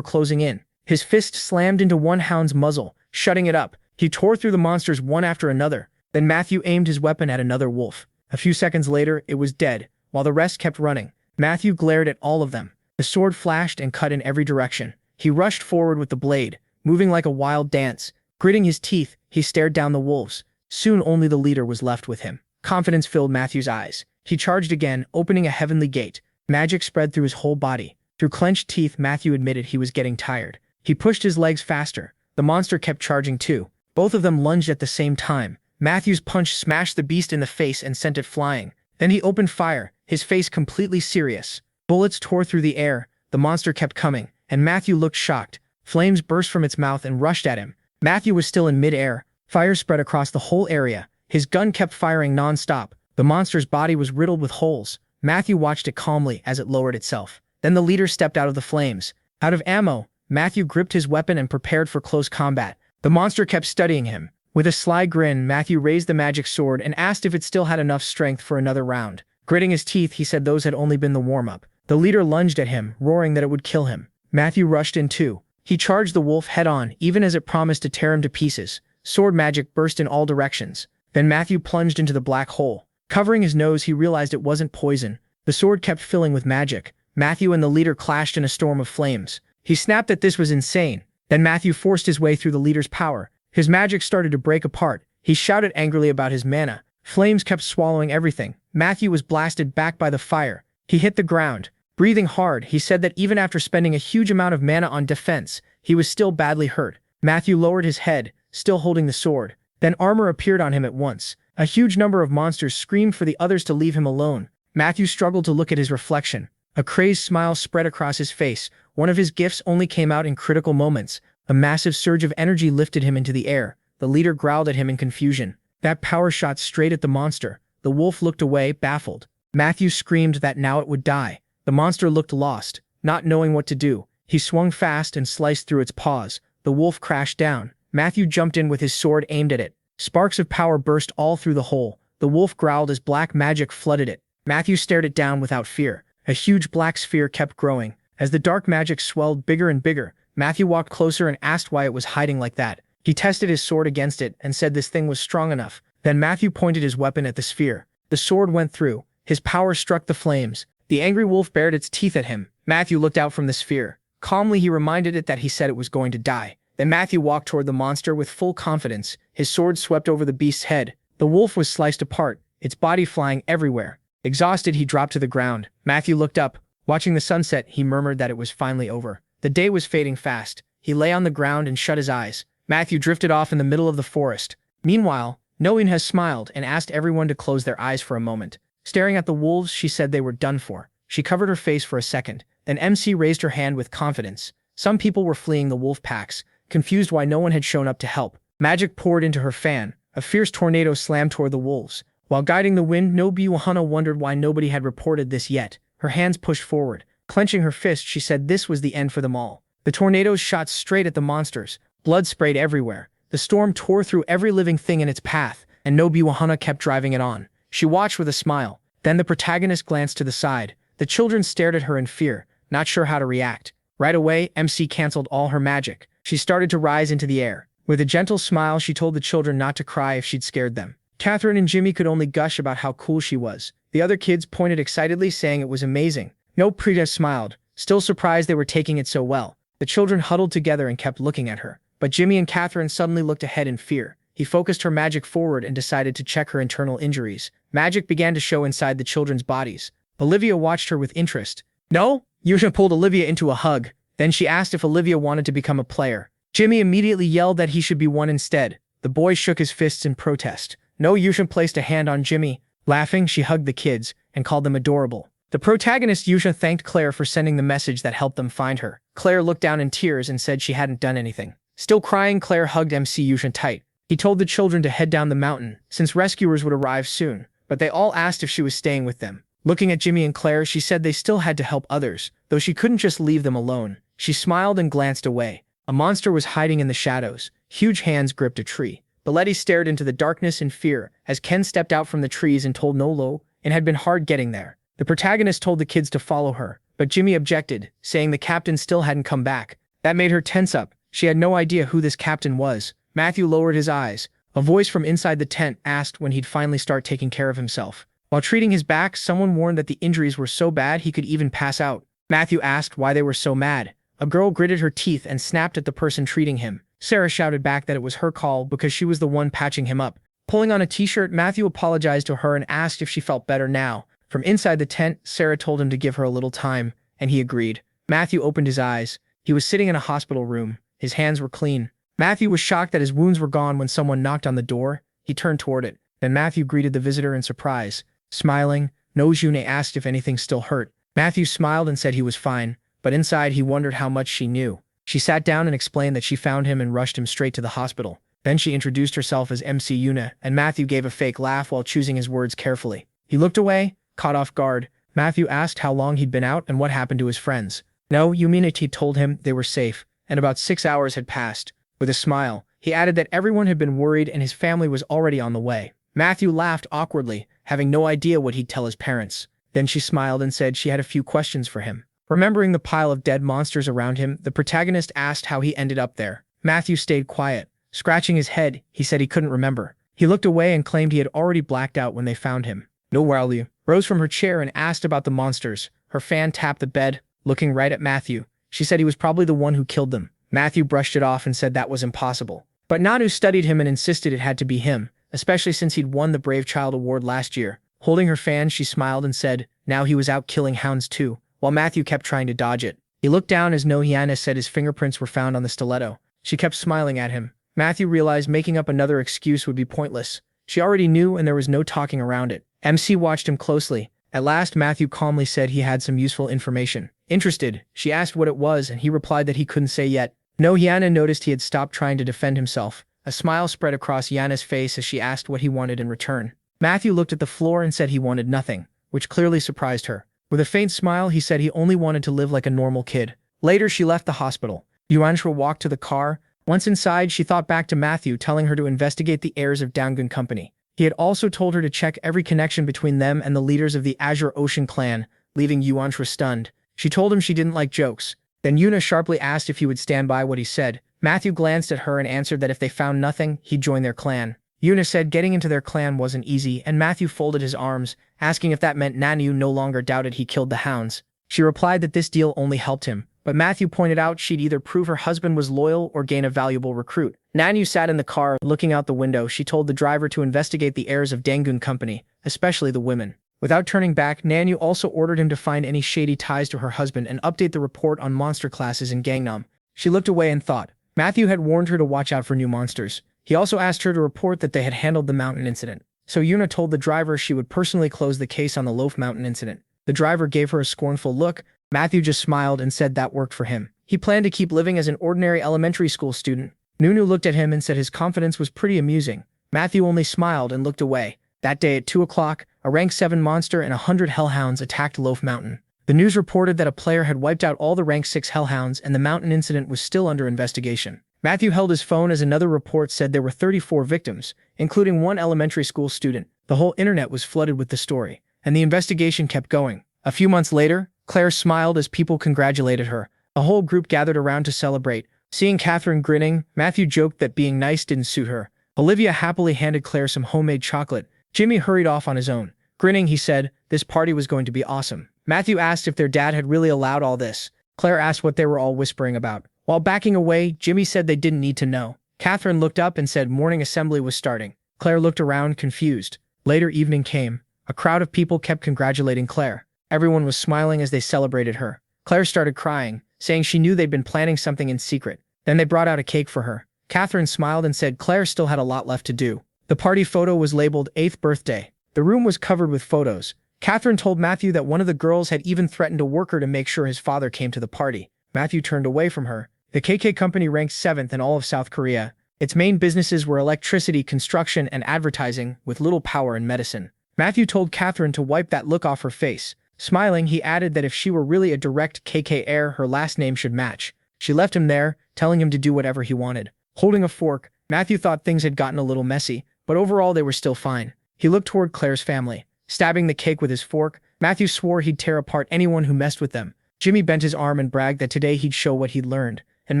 closing in. His fist slammed into one hound's muzzle, shutting it up. He tore through the monsters one after another. Then Matthew aimed his weapon at another wolf. A few seconds later, it was dead, while the rest kept running. Matthew glared at all of them. The sword flashed and cut in every direction. He rushed forward with the blade, moving like a wild dance. Gritting his teeth, he stared down the wolves. Soon only the leader was left with him. Confidence filled Matthew's eyes. He charged again, opening a heavenly gate. Magic spread through his whole body. Through clenched teeth, Matthew admitted he was getting tired. He pushed his legs faster. The monster kept charging too. Both of them lunged at the same time. Matthew's punch smashed the beast in the face and sent it flying. Then he opened fire, his face completely serious. Bullets tore through the air. The monster kept coming, and Matthew looked shocked. Flames burst from its mouth and rushed at him. Matthew was still in mid-air. Fire spread across the whole area. His gun kept firing non-stop. The monster's body was riddled with holes. Matthew watched it calmly as it lowered itself. Then the leader stepped out of the flames. Out of ammo, Matthew gripped his weapon and prepared for close combat. The monster kept studying him. With a sly grin, Matthew raised the magic sword and asked if it still had enough strength for another round. Gritting his teeth, he said those had only been the warm-up. The leader lunged at him, roaring that it would kill him. Matthew rushed in too. He charged the wolf head-on, even as it promised to tear him to pieces. Sword magic burst in all directions. Then Matthew plunged into the black hole. Covering his nose, he realized it wasn't poison. The sword kept filling with magic. Matthew and the leader clashed in a storm of flames. He snapped that this was insane. Then Matthew forced his way through the leader's power. His magic started to break apart. He shouted angrily about his mana. Flames kept swallowing everything. Matthew was blasted back by the fire. He hit the ground. Breathing hard, he said that even after spending a huge amount of mana on defense, he was still badly hurt. Matthew lowered his head, still holding the sword. Then armor appeared on him at once. A huge number of monsters screamed for the others to leave him alone. Matthew struggled to look at his reflection. A crazed smile spread across his face. One of his gifts only came out in critical moments. A massive surge of energy lifted him into the air. The leader growled at him in confusion. That power shot straight at the monster. The wolf looked away, baffled. Matthew screamed that now it would die. The monster looked lost, not knowing what to do. He swung fast and sliced through its paws. The wolf crashed down. Matthew jumped in with his sword aimed at it. Sparks of power burst all through the hole. The wolf growled as black magic flooded it. Matthew stared it down without fear. A huge black sphere kept growing. As the dark magic swelled bigger and bigger, Matthew walked closer and asked why it was hiding like that. He tested his sword against it and said this thing was strong enough. Then Matthew pointed his weapon at the sphere. The sword went through. His power struck the flames. The angry wolf bared its teeth at him. Matthew looked out from the sphere. Calmly, he reminded it that he said it was going to die. Then Matthew walked toward the monster with full confidence. His sword swept over the beast's head. The wolf was sliced apart, its body flying everywhere. Exhausted, he dropped to the ground. Matthew looked up. Watching the sunset, he murmured that it was finally over. The day was fading fast. He lay on the ground and shut his eyes. Matthew drifted off in the middle of the forest. Meanwhile, Noin has smiled and asked everyone to close their eyes for a moment. Staring at the wolves, she said they were done for. She covered her face for a second. Then MC raised her hand with confidence. Some people were fleeing the wolf packs, confused why no one had shown up to help. Magic poured into her fan. A fierce tornado slammed toward the wolves. While guiding the wind, Nobuhana wondered why nobody had reported this yet. Her hands pushed forward. Clenching her fist, she said this was the end for them all. The tornadoes shot straight at the monsters. Blood sprayed everywhere. The storm tore through every living thing in its path, and Nobuhana kept driving it on. She watched with a smile. Then the protagonist glanced to the side. The children stared at her in fear, not sure how to react. Right away, MC canceled all her magic. She started to rise into the air. With a gentle smile, she told the children not to cry if she'd scared them. Catherine and Jimmy could only gush about how cool she was. The other kids pointed excitedly, saying it was amazing. No Prita smiled, still surprised they were taking it so well. The children huddled together and kept looking at her. But Jimmy and Catherine suddenly looked ahead in fear. He focused her magic forward and decided to check her internal injuries. Magic began to show inside the children's bodies. Olivia watched her with interest. No? Yusha pulled Olivia into a hug. Then she asked if Olivia wanted to become a player. Jimmy immediately yelled that he should be one instead. The boy shook his fists in protest. No, Yusha placed a hand on Jimmy. Laughing, she hugged the kids and called them adorable. The protagonist Yusha thanked Claire for sending the message that helped them find her. Claire looked down in tears and said she hadn't done anything. Still crying, Claire hugged MC Yushin tight. He told the children to head down the mountain, since rescuers would arrive soon, but they all asked if she was staying with them. Looking at Jimmy and Claire, she said they still had to help others, though she couldn't just leave them alone. She smiled and glanced away. A monster was hiding in the shadows. Huge hands gripped a tree. Belletti stared into the darkness in fear as Ken stepped out from the trees and told Nolo it had been hard getting there. The protagonist told the kids to follow her, but Jimmy objected, saying the captain still hadn't come back. That made her tense up. She had no idea who this captain was. Matthew lowered his eyes. A voice from inside the tent asked when he'd finally start taking care of himself. While treating his back, someone warned that the injuries were so bad he could even pass out. Matthew asked why they were so mad. A girl gritted her teeth and snapped at the person treating him. Sarah shouted back that it was her call because she was the one patching him up. Pulling on a t-shirt, Matthew apologized to her and asked if she felt better now. From inside the tent, Sarah told him to give her a little time, and he agreed. Matthew opened his eyes. He was sitting in a hospital room. His hands were clean. Matthew was shocked that his wounds were gone when someone knocked on the door. He turned toward it. Then Matthew greeted the visitor in surprise. Smiling, Nojune asked if anything still hurt. Matthew smiled and said he was fine, but inside he wondered how much she knew. She sat down and explained that she found him and rushed him straight to the hospital. Then she introduced herself as MC Yuna, and Matthew gave a fake laugh while choosing his words carefully. He looked away, caught off guard. Matthew asked how long he'd been out and what happened to his friends. No, you mean it, he told him. They were safe, and about 6 hours had passed. With a smile, he added that everyone had been worried and his family was already on the way. Matthew laughed awkwardly, having no idea what he'd tell his parents. Then she smiled and said she had a few questions for him. Remembering the pile of dead monsters around him, the protagonist asked how he ended up there. Matthew stayed quiet. Scratching his head, he said he couldn't remember. He looked away and claimed he had already blacked out when they found him. No value. Rose from her chair and asked about the monsters. Her fan tapped the bed, looking right at Matthew. She said he was probably the one who killed them. Matthew brushed it off and said that was impossible. But Nanu studied him and insisted it had to be him, especially since he'd won the Brave Child Award last year. Holding her fan, she smiled and said, now he was out killing hounds too, while Matthew kept trying to dodge it. He looked down as Nohiana said his fingerprints were found on the stiletto. She kept smiling at him. Matthew realized making up another excuse would be pointless. She already knew and there was no talking around it. MC watched him closely. At last, Matthew calmly said he had some useful information. Interested, she asked what it was and he replied that he couldn't say yet. Nohiana noticed he had stopped trying to defend himself. A smile spread across Yana's face as she asked what he wanted in return. Matthew looked at the floor and said he wanted nothing, which clearly surprised her. With a faint smile, he said he only wanted to live like a normal kid. Later, she left the hospital. Yuanshua walked to the car. Once inside, she thought back to Matthew telling her to investigate the heirs of Downgun Company. He had also told her to check every connection between them and the leaders of the Azure Ocean clan, leaving Yuanshua stunned. She told him she didn't like jokes. Then Yuna sharply asked if he would stand by what he said. Matthew glanced at her and answered that if they found nothing, he'd join their clan. Yuna said getting into their clan wasn't easy, and Matthew folded his arms, asking if that meant Nanu no longer doubted he killed the hounds. She replied that this deal only helped him, but Matthew pointed out she'd either prove her husband was loyal or gain a valuable recruit. Nanu sat in the car, looking out the window. She told the driver to investigate the heirs of Dangun Company, especially the women. Without turning back, Nanu also ordered him to find any shady ties to her husband and update the report on monster classes in Gangnam. She looked away and thought. Matthew had warned her to watch out for new monsters. He also asked her to report that they had handled the mountain incident. So Yuna told the driver she would personally close the case on the Loaf Mountain incident. The driver gave her a scornful look. Matthew just smiled and said that worked for him. He planned to keep living as an ordinary elementary school student. Nunu looked at him and said his confidence was pretty amusing. Matthew only smiled and looked away. That day at 2 o'clock, a rank 7 monster and 100 hellhounds attacked Loaf Mountain. The news reported that a player had wiped out all the rank 6 hellhounds and the mountain incident was still under investigation. Matthew held his phone as another report said there were 34 victims, including one elementary school student. The whole internet was flooded with the story, and the investigation kept going. A few months later, Claire smiled as people congratulated her. A whole group gathered around to celebrate. Seeing Catherine grinning, Matthew joked that being nice didn't suit her. Olivia happily handed Claire some homemade chocolate. Jimmy hurried off on his own. Grinning, he said, this party was going to be awesome. Matthew asked if their dad had really allowed all this. Claire asked what they were all whispering about. While backing away, Jimmy said they didn't need to know. Catherine looked up and said morning assembly was starting. Claire looked around, confused. Later evening came. A crowd of people kept congratulating Claire. Everyone was smiling as they celebrated her. Claire started crying, saying she knew they'd been planning something in secret. Then they brought out a cake for her. Catherine smiled and said Claire still had a lot left to do. The party photo was labeled 8th birthday. The room was covered with photos. Catherine told Matthew that one of the girls had even threatened a worker to make sure his father came to the party. Matthew turned away from her. The KK company ranked 7th in all of South Korea. Its main businesses were electricity, construction, and advertising, with little power in medicine. Matthew told Catherine to wipe that look off her face. Smiling, he added that if she were really a direct KK heir, her last name should match. She left him there, telling him to do whatever he wanted. Holding a fork, Matthew thought things had gotten a little messy, but overall they were still fine. He looked toward Claire's family. Stabbing the cake with his fork, Matthew swore he'd tear apart anyone who messed with them. Jimmy bent his arm and bragged that today he'd show what he'd learned, and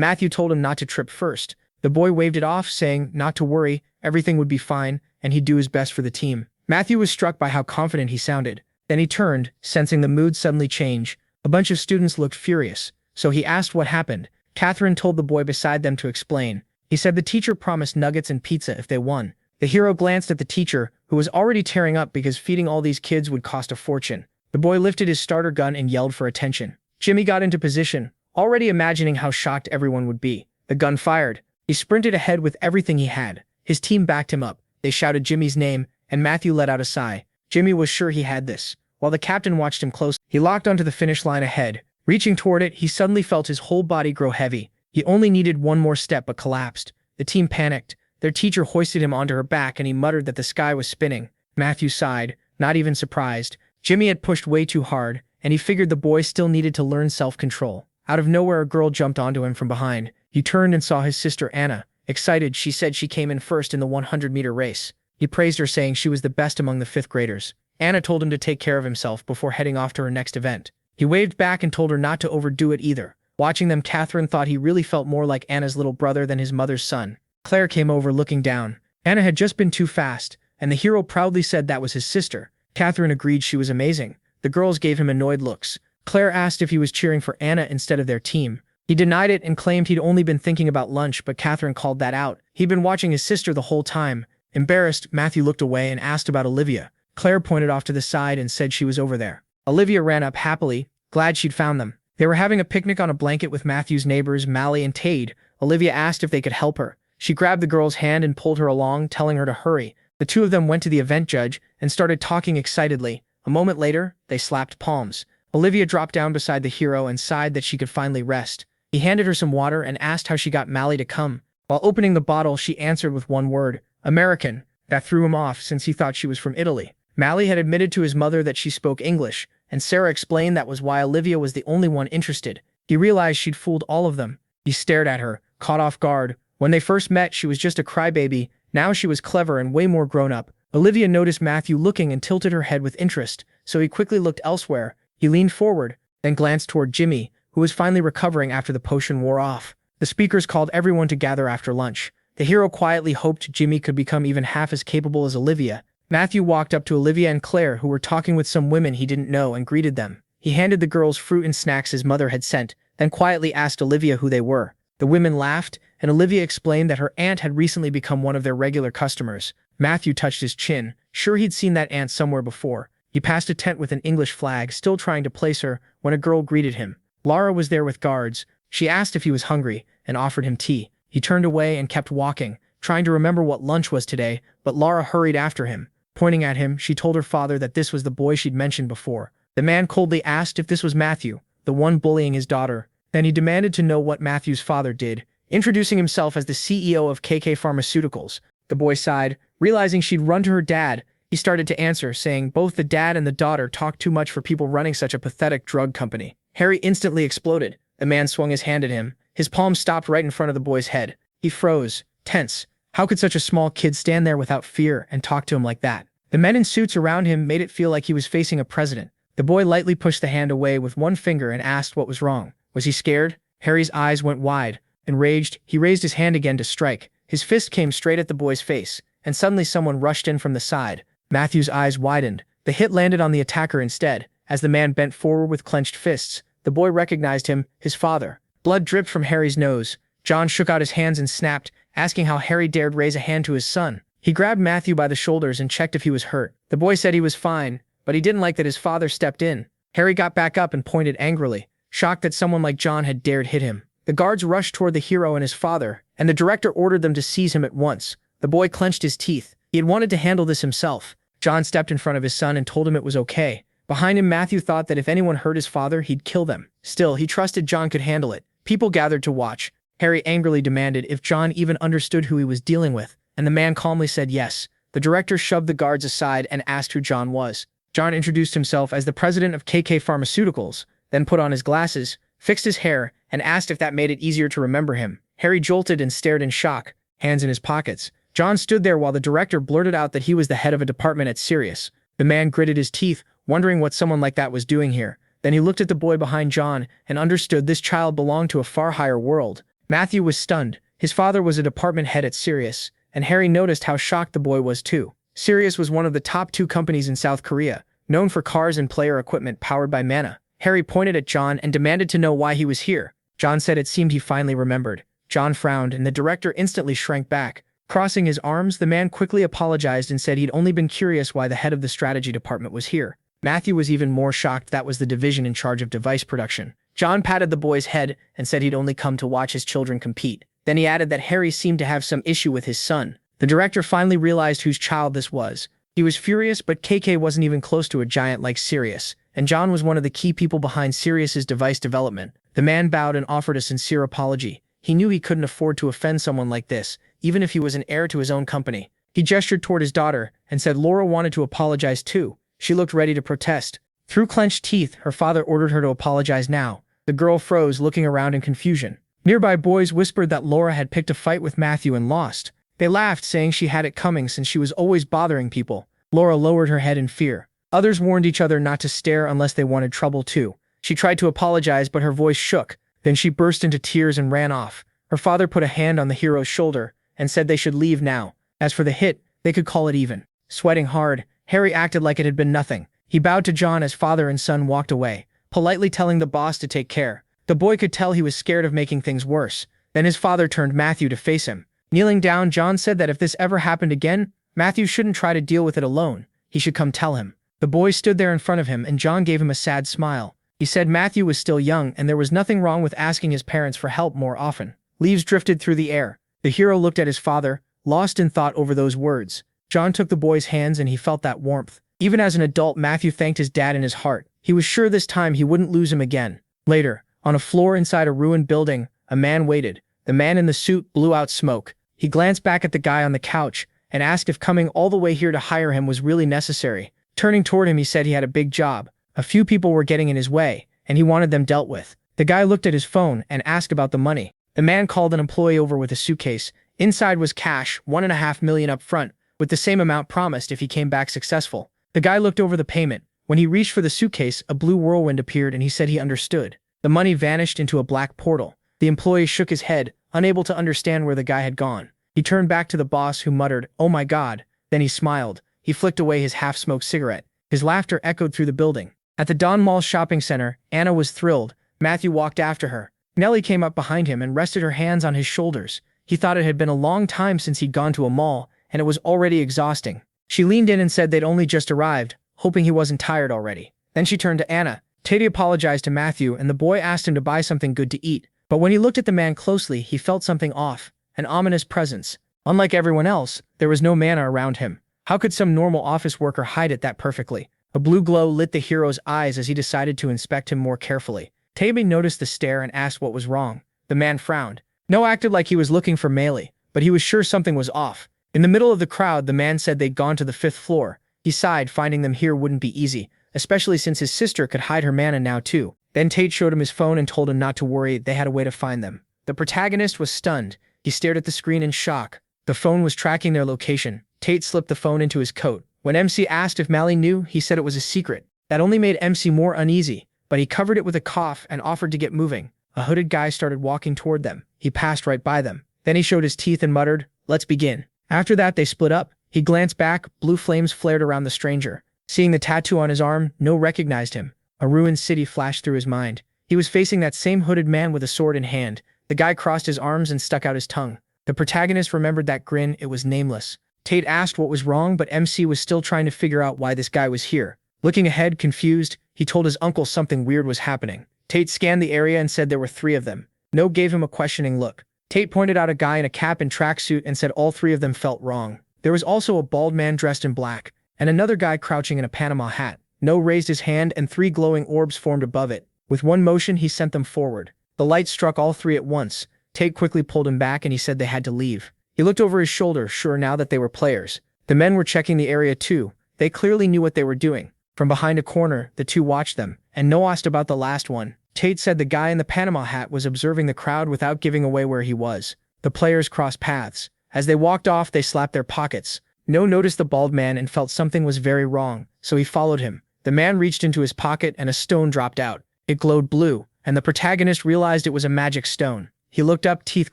Matthew told him not to trip first. The boy waved it off, saying not to worry, everything would be fine, and he'd do his best for the team. Matthew was struck by how confident he sounded. Then he turned, sensing the mood suddenly change. A bunch of students looked furious, so he asked what happened. Catherine told the boy beside them to explain. He said the teacher promised nuggets and pizza if they won. The hero glanced at the teacher, who was already tearing up because feeding all these kids would cost a fortune. The boy lifted his starter gun and yelled for attention. Jimmy got into position, already imagining how shocked everyone would be. The gun fired. He sprinted ahead with everything he had. His team backed him up. They shouted Jimmy's name, and Matthew let out a sigh. Jimmy was sure he had this. While the captain watched him close, he locked onto the finish line ahead. Reaching toward it, he suddenly felt his whole body grow heavy. He only needed one more step but collapsed. The team panicked. Their teacher hoisted him onto her back and he muttered that the sky was spinning. Matthew sighed, not even surprised. Jimmy had pushed way too hard, and he figured the boy still needed to learn self-control. Out of nowhere, a girl jumped onto him from behind. He turned and saw his sister Anna. Excited, she said she came in first in the 100-meter race. He praised her, saying she was the best among the 5th graders. Anna told him to take care of himself before heading off to her next event. He waved back and told her not to overdo it either. Watching them, Catherine thought he really felt more like Anna's little brother than his mother's son. Claire came over, looking down. Anna had just been too fast, and the hero proudly said that was his sister. Catherine agreed she was amazing. The girls gave him annoyed looks. Claire asked if he was cheering for Anna instead of their team. He denied it and claimed he'd only been thinking about lunch, but Catherine called that out. He'd been watching his sister the whole time. Embarrassed, Matthew looked away and asked about Olivia. Claire pointed off to the side and said she was over there. Olivia ran up happily, glad she'd found them. They were having a picnic on a blanket with Matthew's neighbors, Mally and Tade. Olivia asked if they could help her. She grabbed the girl's hand and pulled her along, telling her to hurry. The two of them went to the event judge and started talking excitedly. A moment later, they slapped palms. Olivia dropped down beside the hero and sighed that she could finally rest. He handed her some water and asked how she got Mally to come. While opening the bottle, she answered with one word, American. That threw him off since he thought she was from Italy. Mally had admitted to his mother that she spoke English, and Sarah explained that was why Olivia was the only one interested. He realized she'd fooled all of them. He stared at her, caught off guard. When they first met, she was just a crybaby. Now she was clever and way more grown up. Olivia noticed Matthew looking and tilted her head with interest, so he quickly looked elsewhere. He leaned forward, then glanced toward Jimmy, who was finally recovering after the potion wore off. The speakers called everyone to gather after lunch. The hero quietly hoped Jimmy could become even half as capable as Olivia. Matthew walked up to Olivia and Claire, who were talking with some women he didn't know, and greeted them. He handed the girls fruit and snacks his mother had sent, then quietly asked Olivia who they were. The women laughed, and Olivia explained that her aunt had recently become one of their regular customers. Matthew touched his chin, sure he'd seen that aunt somewhere before. He passed a tent with an English flag, still trying to place her, when a girl greeted him. Lara was there with guards. She asked if he was hungry, and offered him tea. He turned away and kept walking, trying to remember what lunch was today, but Lara hurried after him. Pointing at him, she told her father that this was the boy she'd mentioned before. The man coldly asked if this was Matthew, the one bullying his daughter. Then he demanded to know what Matthew's father did, introducing himself as the CEO of KK Pharmaceuticals. The boy sighed, realizing she'd run to her dad. He started to answer, saying both the dad and the daughter talk too much for people running such a pathetic drug company. Harry instantly exploded. The man swung his hand at him. His palm stopped right in front of the boy's head. He froze, tense. How could such a small kid stand there without fear and talk to him like that? The men in suits around him made it feel like he was facing a president. The boy lightly pushed the hand away with one finger and asked what was wrong. Was he scared? Harry's eyes went wide. Enraged, he raised his hand again to strike. His fist came straight at the boy's face, and suddenly someone rushed in from the side. Matthew's eyes widened. The hit landed on the attacker instead. As the man bent forward with clenched fists, the boy recognized him, his father. Blood dripped from Harry's nose. John shook out his hands and snapped, asking how Harry dared raise a hand to his son. He grabbed Matthew by the shoulders and checked if he was hurt. The boy said he was fine, but he didn't like that his father stepped in. Harry got back up and pointed angrily, shocked that someone like John had dared hit him. The guards rushed toward the hero and his father, and the director ordered them to seize him at once. The boy clenched his teeth. He had wanted to handle this himself. John stepped in front of his son and told him it was okay, Behind him, Matthew thought that if anyone hurt his father, he'd kill them. Still, he trusted John could handle it. People gathered to watch. Harry angrily demanded if John even understood who he was dealing with, and the man calmly said yes. The director shoved the guards aside and asked who John was. John introduced himself as the president of KK Pharmaceuticals, then put on his glasses, fixed his hair, and asked if that made it easier to remember him. Harry jolted and stared in shock, hands in his pockets. John stood there while the director blurted out that he was the head of a department at Sirius. The man gritted his teeth, wondering what someone like that was doing here. Then he looked at the boy behind John and understood this child belonged to a far higher world. Matthew was stunned. His father was a department head at Sirius, and Harry noticed how shocked the boy was too. Sirius was one of the top 2 companies in South Korea, known for cars and player equipment powered by mana. Harry pointed at John and demanded to know why he was here. John said it seemed he finally remembered. John frowned, and the director instantly shrank back. Crossing his arms, the man quickly apologized and said he'd only been curious why the head of the strategy department was here. Matthew was even more shocked that was the division in charge of device production. John patted the boy's head and said he'd only come to watch his children compete. Then he added that Harry seemed to have some issue with his son. The director finally realized whose child this was. He was furious, but KK wasn't even close to a giant like Sirius, and John was one of the key people behind Sirius's device development. The man bowed and offered a sincere apology. He knew he couldn't afford to offend someone like this, even if he was an heir to his own company. He gestured toward his daughter and said Laura wanted to apologize too. She looked ready to protest. Through clenched teeth, her father ordered her to apologize now. The girl froze, looking around in confusion. Nearby boys whispered that Laura had picked a fight with Matthew and lost. They laughed, saying she had it coming since she was always bothering people. Laura lowered her head in fear. Others warned each other not to stare unless they wanted trouble too. She tried to apologize, but her voice shook. Then she burst into tears and ran off. Her father put a hand on the hero's shoulder and said they should leave now. As for the hit, they could call it even. Sweating hard, Harry acted like it had been nothing. He bowed to John as father and son walked away, politely telling the boss to take care. The boy could tell he was scared of making things worse. Then his father turned Matthew to face him. Kneeling down, John said that if this ever happened again, Matthew shouldn't try to deal with it alone. He should come tell him. The boy stood there in front of him, and John gave him a sad smile. He said Matthew was still young and there was nothing wrong with asking his parents for help more often. Leaves drifted through the air. The hero looked at his father, lost in thought over those words. John took the boy's hands and he felt that warmth. Even as an adult, Matthew thanked his dad in his heart. He was sure this time he wouldn't lose him again. Later, on a floor inside a ruined building, a man waited. The man in the suit blew out smoke. He glanced back at the guy on the couch and asked if coming all the way here to hire him was really necessary. Turning toward him, he said he had a big job. A few people were getting in his way, and he wanted them dealt with. The guy looked at his phone and asked about the money. The man called an employee over with a suitcase. Inside was cash, $1.5 million up front, with the same amount promised if he came back successful. The guy looked over the payment. When he reached for the suitcase, a blue whirlwind appeared and he said he understood. The money vanished into a black portal. The employee shook his head, unable to understand where the guy had gone. He turned back to the boss, who muttered, "Oh my God." Then he smiled. He flicked away his half-smoked cigarette. His laughter echoed through the building. At the Don Mall shopping center, Anna was thrilled. Matthew walked after her. Nellie came up behind him and rested her hands on his shoulders. He thought it had been a long time since he'd gone to a mall, and it was already exhausting. She leaned in and said they'd only just arrived, hoping he wasn't tired already. Then she turned to Anna. Teddy apologized to Matthew, and the boy asked him to buy something good to eat. But when he looked at the man closely, he felt something off, an ominous presence. Unlike everyone else, there was no mana around him. How could some normal office worker hide it that perfectly? A blue glow lit the hero's eyes as he decided to inspect him more carefully. Teddy noticed the stare and asked what was wrong. The man frowned. No acted like he was looking for Melee, but he was sure something was off. In the middle of the crowd, the man said they'd gone to the 5th floor. He sighed, finding them here wouldn't be easy, especially since his sister could hide her mana now too. Then Tate showed him his phone and told him not to worry, they had a way to find them. The protagonist was stunned. He stared at the screen in shock. The phone was tracking their location. Tate slipped the phone into his coat. When MC asked if Mally knew, he said it was a secret. That only made MC more uneasy, but he covered it with a cough and offered to get moving. A hooded guy started walking toward them. He passed right by them. Then he showed his teeth and muttered, "Let's begin." After that, they split up. He glanced back. Blue flames flared around the stranger. Seeing the tattoo on his arm, No recognized him. A ruined city flashed through his mind. He was facing that same hooded man with a sword in hand. The guy crossed his arms and stuck out his tongue. The protagonist remembered that grin. It was nameless. Tate asked what was wrong, but MC was still trying to figure out why this guy was here. Looking ahead, confused, he told his uncle something weird was happening. Tate scanned the area and said there were 3 of them. No gave him a questioning look. Tate pointed out a guy in a cap and tracksuit and said all 3 of them felt wrong. There was also a bald man dressed in black, and another guy crouching in a Panama hat. No raised his hand and 3 glowing orbs formed above it. With one motion, he sent them forward. The light struck all 3 at once. Tate quickly pulled him back and he said they had to leave. He looked over his shoulder, sure now that they were players. The men were checking the area too. They clearly knew what they were doing. From behind a corner, the 2 watched them, and no asked about the last one. Tate said the guy in the Panama hat was observing the crowd without giving away where he was. The players crossed paths. As they walked off, they slapped their pockets. No noticed the bald man and felt something was very wrong, so he followed him. The man reached into his pocket and a stone dropped out. It glowed blue, and the protagonist realized it was a magic stone. He looked up, teeth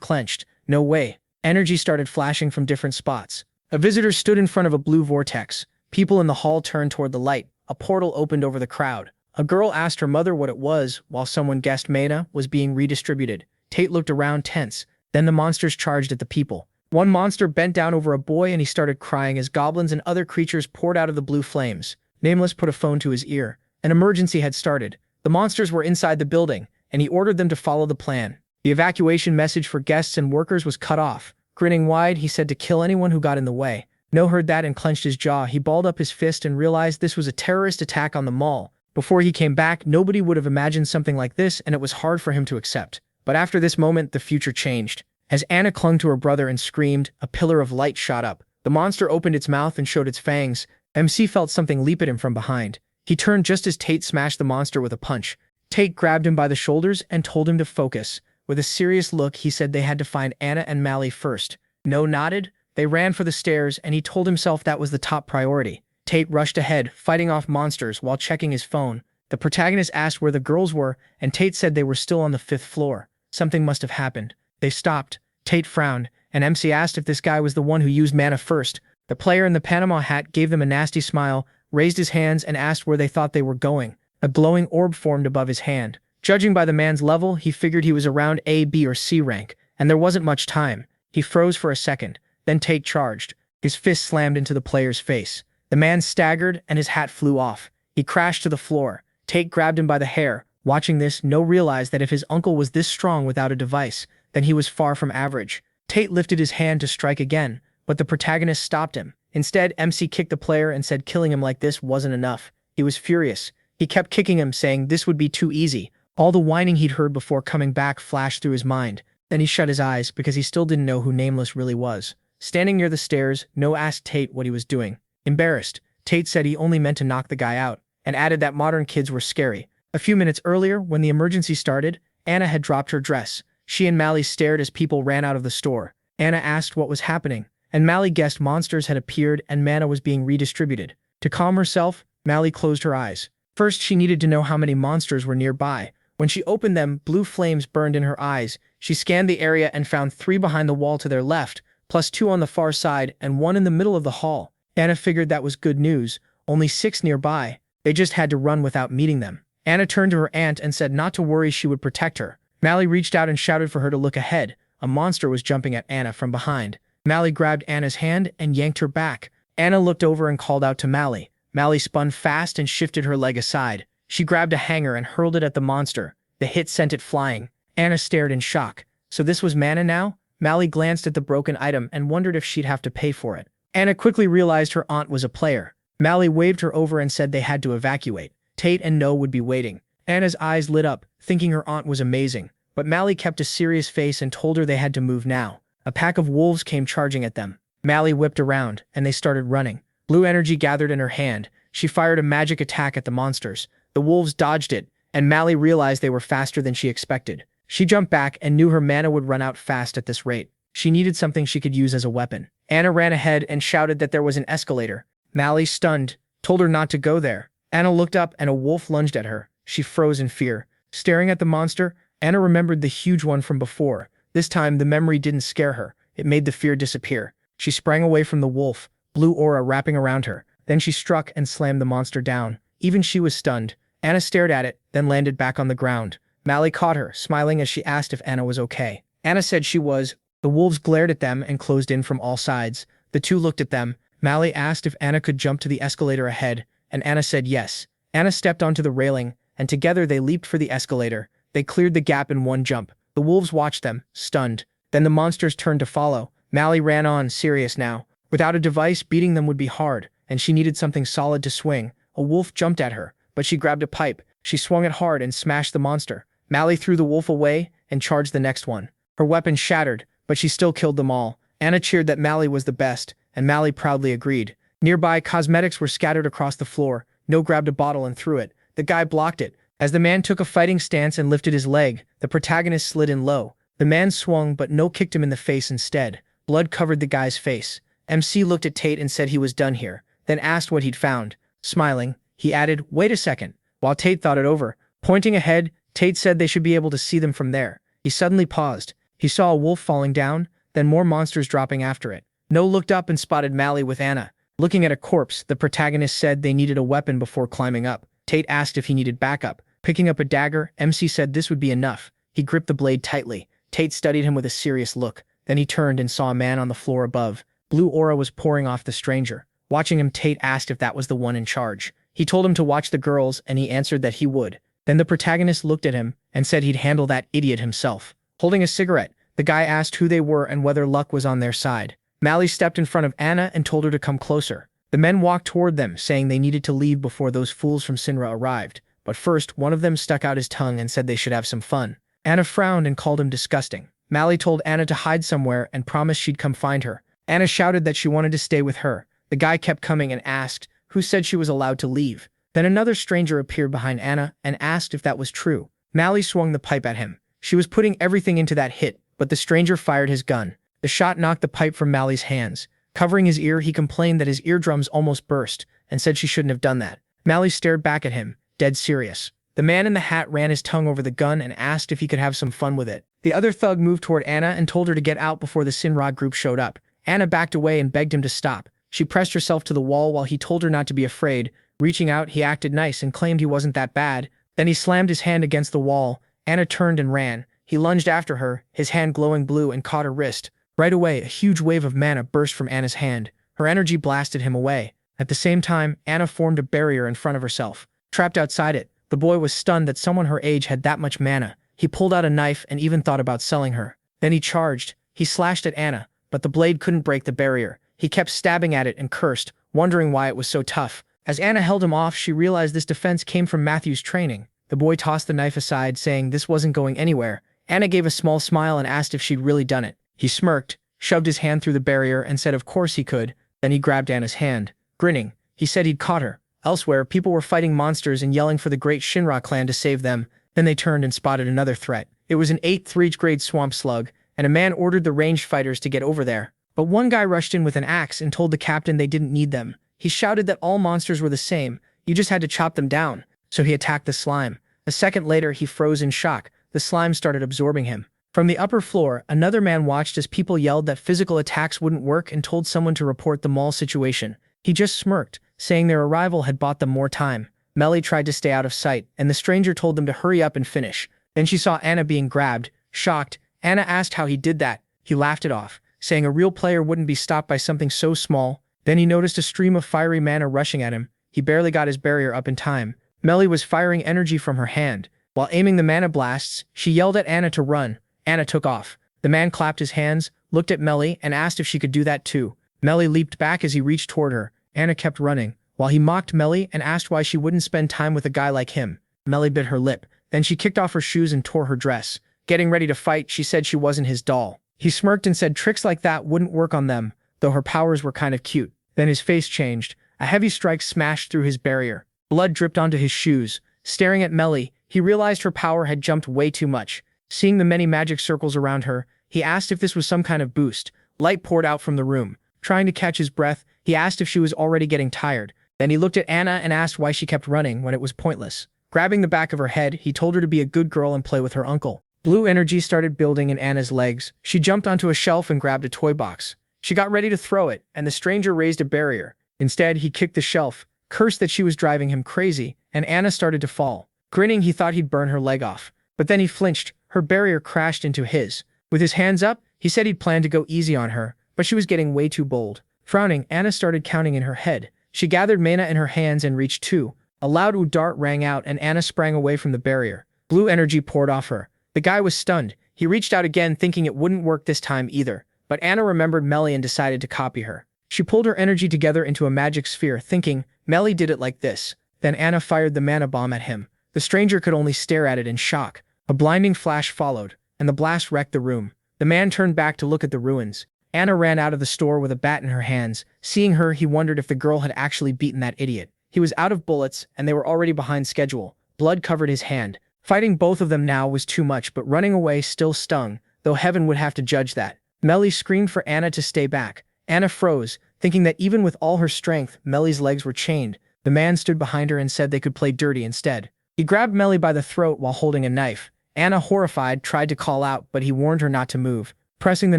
clenched. No way. Energy started flashing from different spots. A visitor stood in front of a blue vortex. People in the hall turned toward the light. A portal opened over the crowd. A girl asked her mother what it was, while someone guessed mana was being redistributed. Tate looked around tense. Then the monsters charged at the people. One monster bent down over a boy and he started crying as goblins and other creatures poured out of the blue flames. Nameless put a phone to his ear. An emergency had started. The monsters were inside the building, and he ordered them to follow the plan. The evacuation message for guests and workers was cut off. Grinning wide, he said to kill anyone who got in the way. No heard that and clenched his jaw. He balled up his fist and realized this was a terrorist attack on the mall. Before he came back, nobody would have imagined something like this, and it was hard for him to accept. But after this moment, the future changed. As Anna clung to her brother and screamed, a pillar of light shot up. The monster opened its mouth and showed its fangs. MC felt something leap at him from behind. He turned just as Tate smashed the monster with a punch. Tate grabbed him by the shoulders and told him to focus. With a serious look, he said they had to find Anna and Mally first. No nodded. They ran for the stairs, and he told himself that was the top priority. Tate rushed ahead, fighting off monsters while checking his phone. The protagonist asked where the girls were, and Tate said they were still on the 5th floor. Something must have happened. They stopped. Tate frowned, and MC asked if this guy was the one who used mana first. The player in the Panama hat gave them a nasty smile, raised his hands, and asked where they thought they were going. A glowing orb formed above his hand. Judging by the man's level, he figured he was around A, B, or C rank, and there wasn't much time. He froze for a second. Then Tate charged. His fist slammed into the player's face. The man staggered, and his hat flew off. He crashed to the floor. Tate grabbed him by the hair. Watching this, No realized that if his uncle was this strong without a device, then he was far from average. Tate lifted his hand to strike again, but the protagonist stopped him. Instead, MC kicked the player and said killing him like this wasn't enough. He was furious. He kept kicking him, saying this would be too easy. All the whining he'd heard before coming back flashed through his mind. Then he shut his eyes because he still didn't know who Nameless really was. Standing near the stairs, No asked Tate what he was doing. Embarrassed, Tate said he only meant to knock the guy out, and added that modern kids were scary. A few minutes earlier, when the emergency started, Anna had dropped her dress. She and Mally stared as people ran out of the store. Anna asked what was happening, and Mally guessed monsters had appeared and mana was being redistributed. To calm herself, Mally closed her eyes. First, she needed to know how many monsters were nearby. When she opened them, blue flames burned in her eyes. She scanned the area and found 3 behind the wall to their left, plus 2 on the far side and 1 in the middle of the hall. Anna figured that was good news. Only 6 nearby. They just had to run without meeting them. Anna turned to her aunt and said not to worry, she would protect her. Mally reached out and shouted for her to look ahead. A monster was jumping at Anna from behind. Mally grabbed Anna's hand and yanked her back. Anna looked over and called out to Mally. Mally spun fast and shifted her leg aside. She grabbed a hanger and hurled it at the monster. The hit sent it flying. Anna stared in shock. So this was mana now? Mally glanced at the broken item and wondered if she'd have to pay for it. Anna quickly realized her aunt was a player. Mally waved her over and said they had to evacuate. Tate and No would be waiting. Anna's eyes lit up, thinking her aunt was amazing. But Mally kept a serious face and told her they had to move now. A pack of wolves came charging at them. Mally whipped around, and they started running. Blue energy gathered in her hand. She fired a magic attack at the monsters. The wolves dodged it, and Mally realized they were faster than she expected. She jumped back and knew her mana would run out fast at this rate. She needed something she could use as a weapon. Anna ran ahead and shouted that there was an escalator. Mally, stunned, told her not to go there. Anna looked up and a wolf lunged at her. She froze in fear. Staring at the monster, Anna remembered the huge one from before. This time, the memory didn't scare her. It made the fear disappear. She sprang away from the wolf, blue aura wrapping around her. Then she struck and slammed the monster down. Even she was stunned. Anna stared at it, then landed back on the ground. Mally caught her, smiling as she asked if Anna was okay. Anna said she was. The wolves glared at them and closed in from all sides. The 2 looked at them. Mally asked if Anna could jump to the escalator ahead, and Anna said yes. Anna stepped onto the railing, and together they leaped for the escalator. They cleared the gap in one jump. The wolves watched them, stunned. Then the monsters turned to follow. Mally ran on, serious now. Without a device, beating them would be hard, and she needed something solid to swing. a wolf jumped at her, but she grabbed a pipe. She swung it hard and smashed the monster. Mally threw the wolf away and charged the next one. Her weapon shattered, but she still killed them all. Anna cheered that Mally was the best, and Mally proudly agreed. Nearby, cosmetics were scattered across the floor. No grabbed a bottle and threw it. The guy blocked it. As the man took a fighting stance and lifted his leg, the protagonist slid in low. The man swung, but No kicked him in the face instead. Blood covered the guy's face. MC looked at Tate and said he was done here, then asked what he'd found. Smiling, he added, "Wait a second." While Tate thought it over, pointing ahead, Tate said they should be able to see them from there. He suddenly paused. He saw a wolf falling down, then more monsters dropping after it. No looked up and spotted Mally with Anna. Looking at a corpse, the protagonist said they needed a weapon before climbing up. Tate asked if he needed backup. Picking up a dagger, MC said this would be enough. He gripped the blade tightly. Tate studied him with a serious look. Then he turned and saw a man on the floor above. Blue aura was pouring off the stranger. Watching him, Tate asked if that was the one in charge. He told him to watch the girls, and he answered that he would. Then the protagonist looked at him and said he'd handle that idiot himself. Holding a cigarette, the guy asked who they were and whether luck was on their side. Mally stepped in front of Anna and told her to come closer. The men walked toward them, saying they needed to leave before those fools from Sinra arrived. But first, one of them stuck out his tongue and said they should have some fun. Anna frowned and called him disgusting. Mally told Anna to hide somewhere and promised she'd come find her. Anna shouted that she wanted to stay with her. The guy kept coming and asked who said she was allowed to leave. Then another stranger appeared behind Anna and asked if that was true. Mally swung the pipe at him. She was putting everything into that hit, but the stranger fired his gun. The shot knocked the pipe from Mally's hands. Covering his ear, he complained that his eardrums almost burst and said she shouldn't have done that. Mally stared back at him, dead serious. The man in the hat ran his tongue over the gun and asked if he could have some fun with it. The other thug moved toward Anna and told her to get out before the Sinra group showed up. Anna backed away and begged him to stop. She pressed herself to the wall while he told her not to be afraid. Reaching out, he acted nice and claimed he wasn't that bad. Then he slammed his hand against the wall. Anna turned and ran. He lunged after her, his hand glowing blue, and caught her wrist. Right away, a huge wave of mana burst from Anna's hand. Her energy blasted him away. At the same time, Anna formed a barrier in front of herself. Trapped outside it, the boy was stunned that someone her age had that much mana. He pulled out a knife and even thought about selling her. Then he charged. He slashed at Anna, but the blade couldn't break the barrier. He kept stabbing at it and cursed, wondering why it was so tough. As Anna held him off, she realized this defense came from Matthew's training. The boy tossed the knife aside, saying this wasn't going anywhere. Anna gave a small smile and asked if she'd really done it. He smirked, shoved his hand through the barrier, and said of course he could. Then he grabbed Anna's hand. Grinning, he said he'd caught her. Elsewhere, people were fighting monsters and yelling for the great Shinra clan to save them. Then they turned and spotted another threat. It was an 8th grade swamp slug, and a man ordered the ranged fighters to get over there. But one guy rushed in with an axe and told the captain they didn't need them. He shouted that all monsters were the same, you just had to chop them down. So he attacked the slime. A second later, he froze in shock. The slime started absorbing him. From the upper floor, another man watched as people yelled that physical attacks wouldn't work and told someone to report the mall situation. He just smirked, saying their arrival had bought them more time. Melly tried to stay out of sight, and the stranger told them to hurry up and finish. Then she saw Anna being grabbed. Shocked, Anna asked how he did that. He laughed it off, saying a real player wouldn't be stopped by something so small. Then he noticed a stream of fiery mana rushing at him. He barely got his barrier up in time. Melly was firing energy from her hand. While aiming the mana blasts, she yelled at Anna to run. Anna took off. The man clapped his hands, looked at Melly, and asked if she could do that too. Melly leaped back as he reached toward her. Anna kept running, while he mocked Melly and asked why she wouldn't spend time with a guy like him. Melly bit her lip. Then she kicked off her shoes and tore her dress. Getting ready to fight, she said she wasn't his doll. He smirked and said tricks like that wouldn't work on them, though her powers were kind of cute. Then his face changed. A heavy strike smashed through his barrier. Blood dripped onto his shoes. Staring at Melly, he realized her power had jumped way too much. Seeing the many magic circles around her, he asked if this was some kind of boost. Light poured out from the room. Trying to catch his breath, he asked if she was already getting tired. Then he looked at Anna and asked why she kept running when it was pointless. Grabbing the back of her head, he told her to be a good girl and play with her uncle. Blue energy started building in Anna's legs. She jumped onto a shelf and grabbed a toy box. She got ready to throw it, and the stranger raised a barrier. Instead, he kicked the shelf, cursed that she was driving him crazy, and Anna started to fall. Grinning, he thought he'd burn her leg off. But then he flinched. Her barrier crashed into his. With his hands up, he said he'd planned to go easy on her, but she was getting way too bold. Frowning, Anna started counting in her head. She gathered mana in her hands and reached 2. A loud ooh dart rang out and Anna sprang away from the barrier. Blue energy poured off her. The guy was stunned. He reached out again thinking it wouldn't work this time either. But Anna remembered Melly and decided to copy her. She pulled her energy together into a magic sphere thinking, Melly did it like this. Then Anna fired the mana bomb at him. The stranger could only stare at it in shock. A blinding flash followed, and the blast wrecked the room. The man turned back to look at the ruins. Anna ran out of the store with a bat in her hands. Seeing her, he wondered if the girl had actually beaten that idiot. He was out of bullets, and they were already behind schedule. Blood covered his hand. Fighting both of them now was too much, but running away still stung, though heaven would have to judge that. Melly screamed for Anna to stay back. Anna froze, thinking that even with all her strength, Melly's legs were chained. The man stood behind her and said they could play dirty instead. He grabbed Melly by the throat while holding a knife. Anna, horrified, tried to call out, but he warned her not to move. Pressing the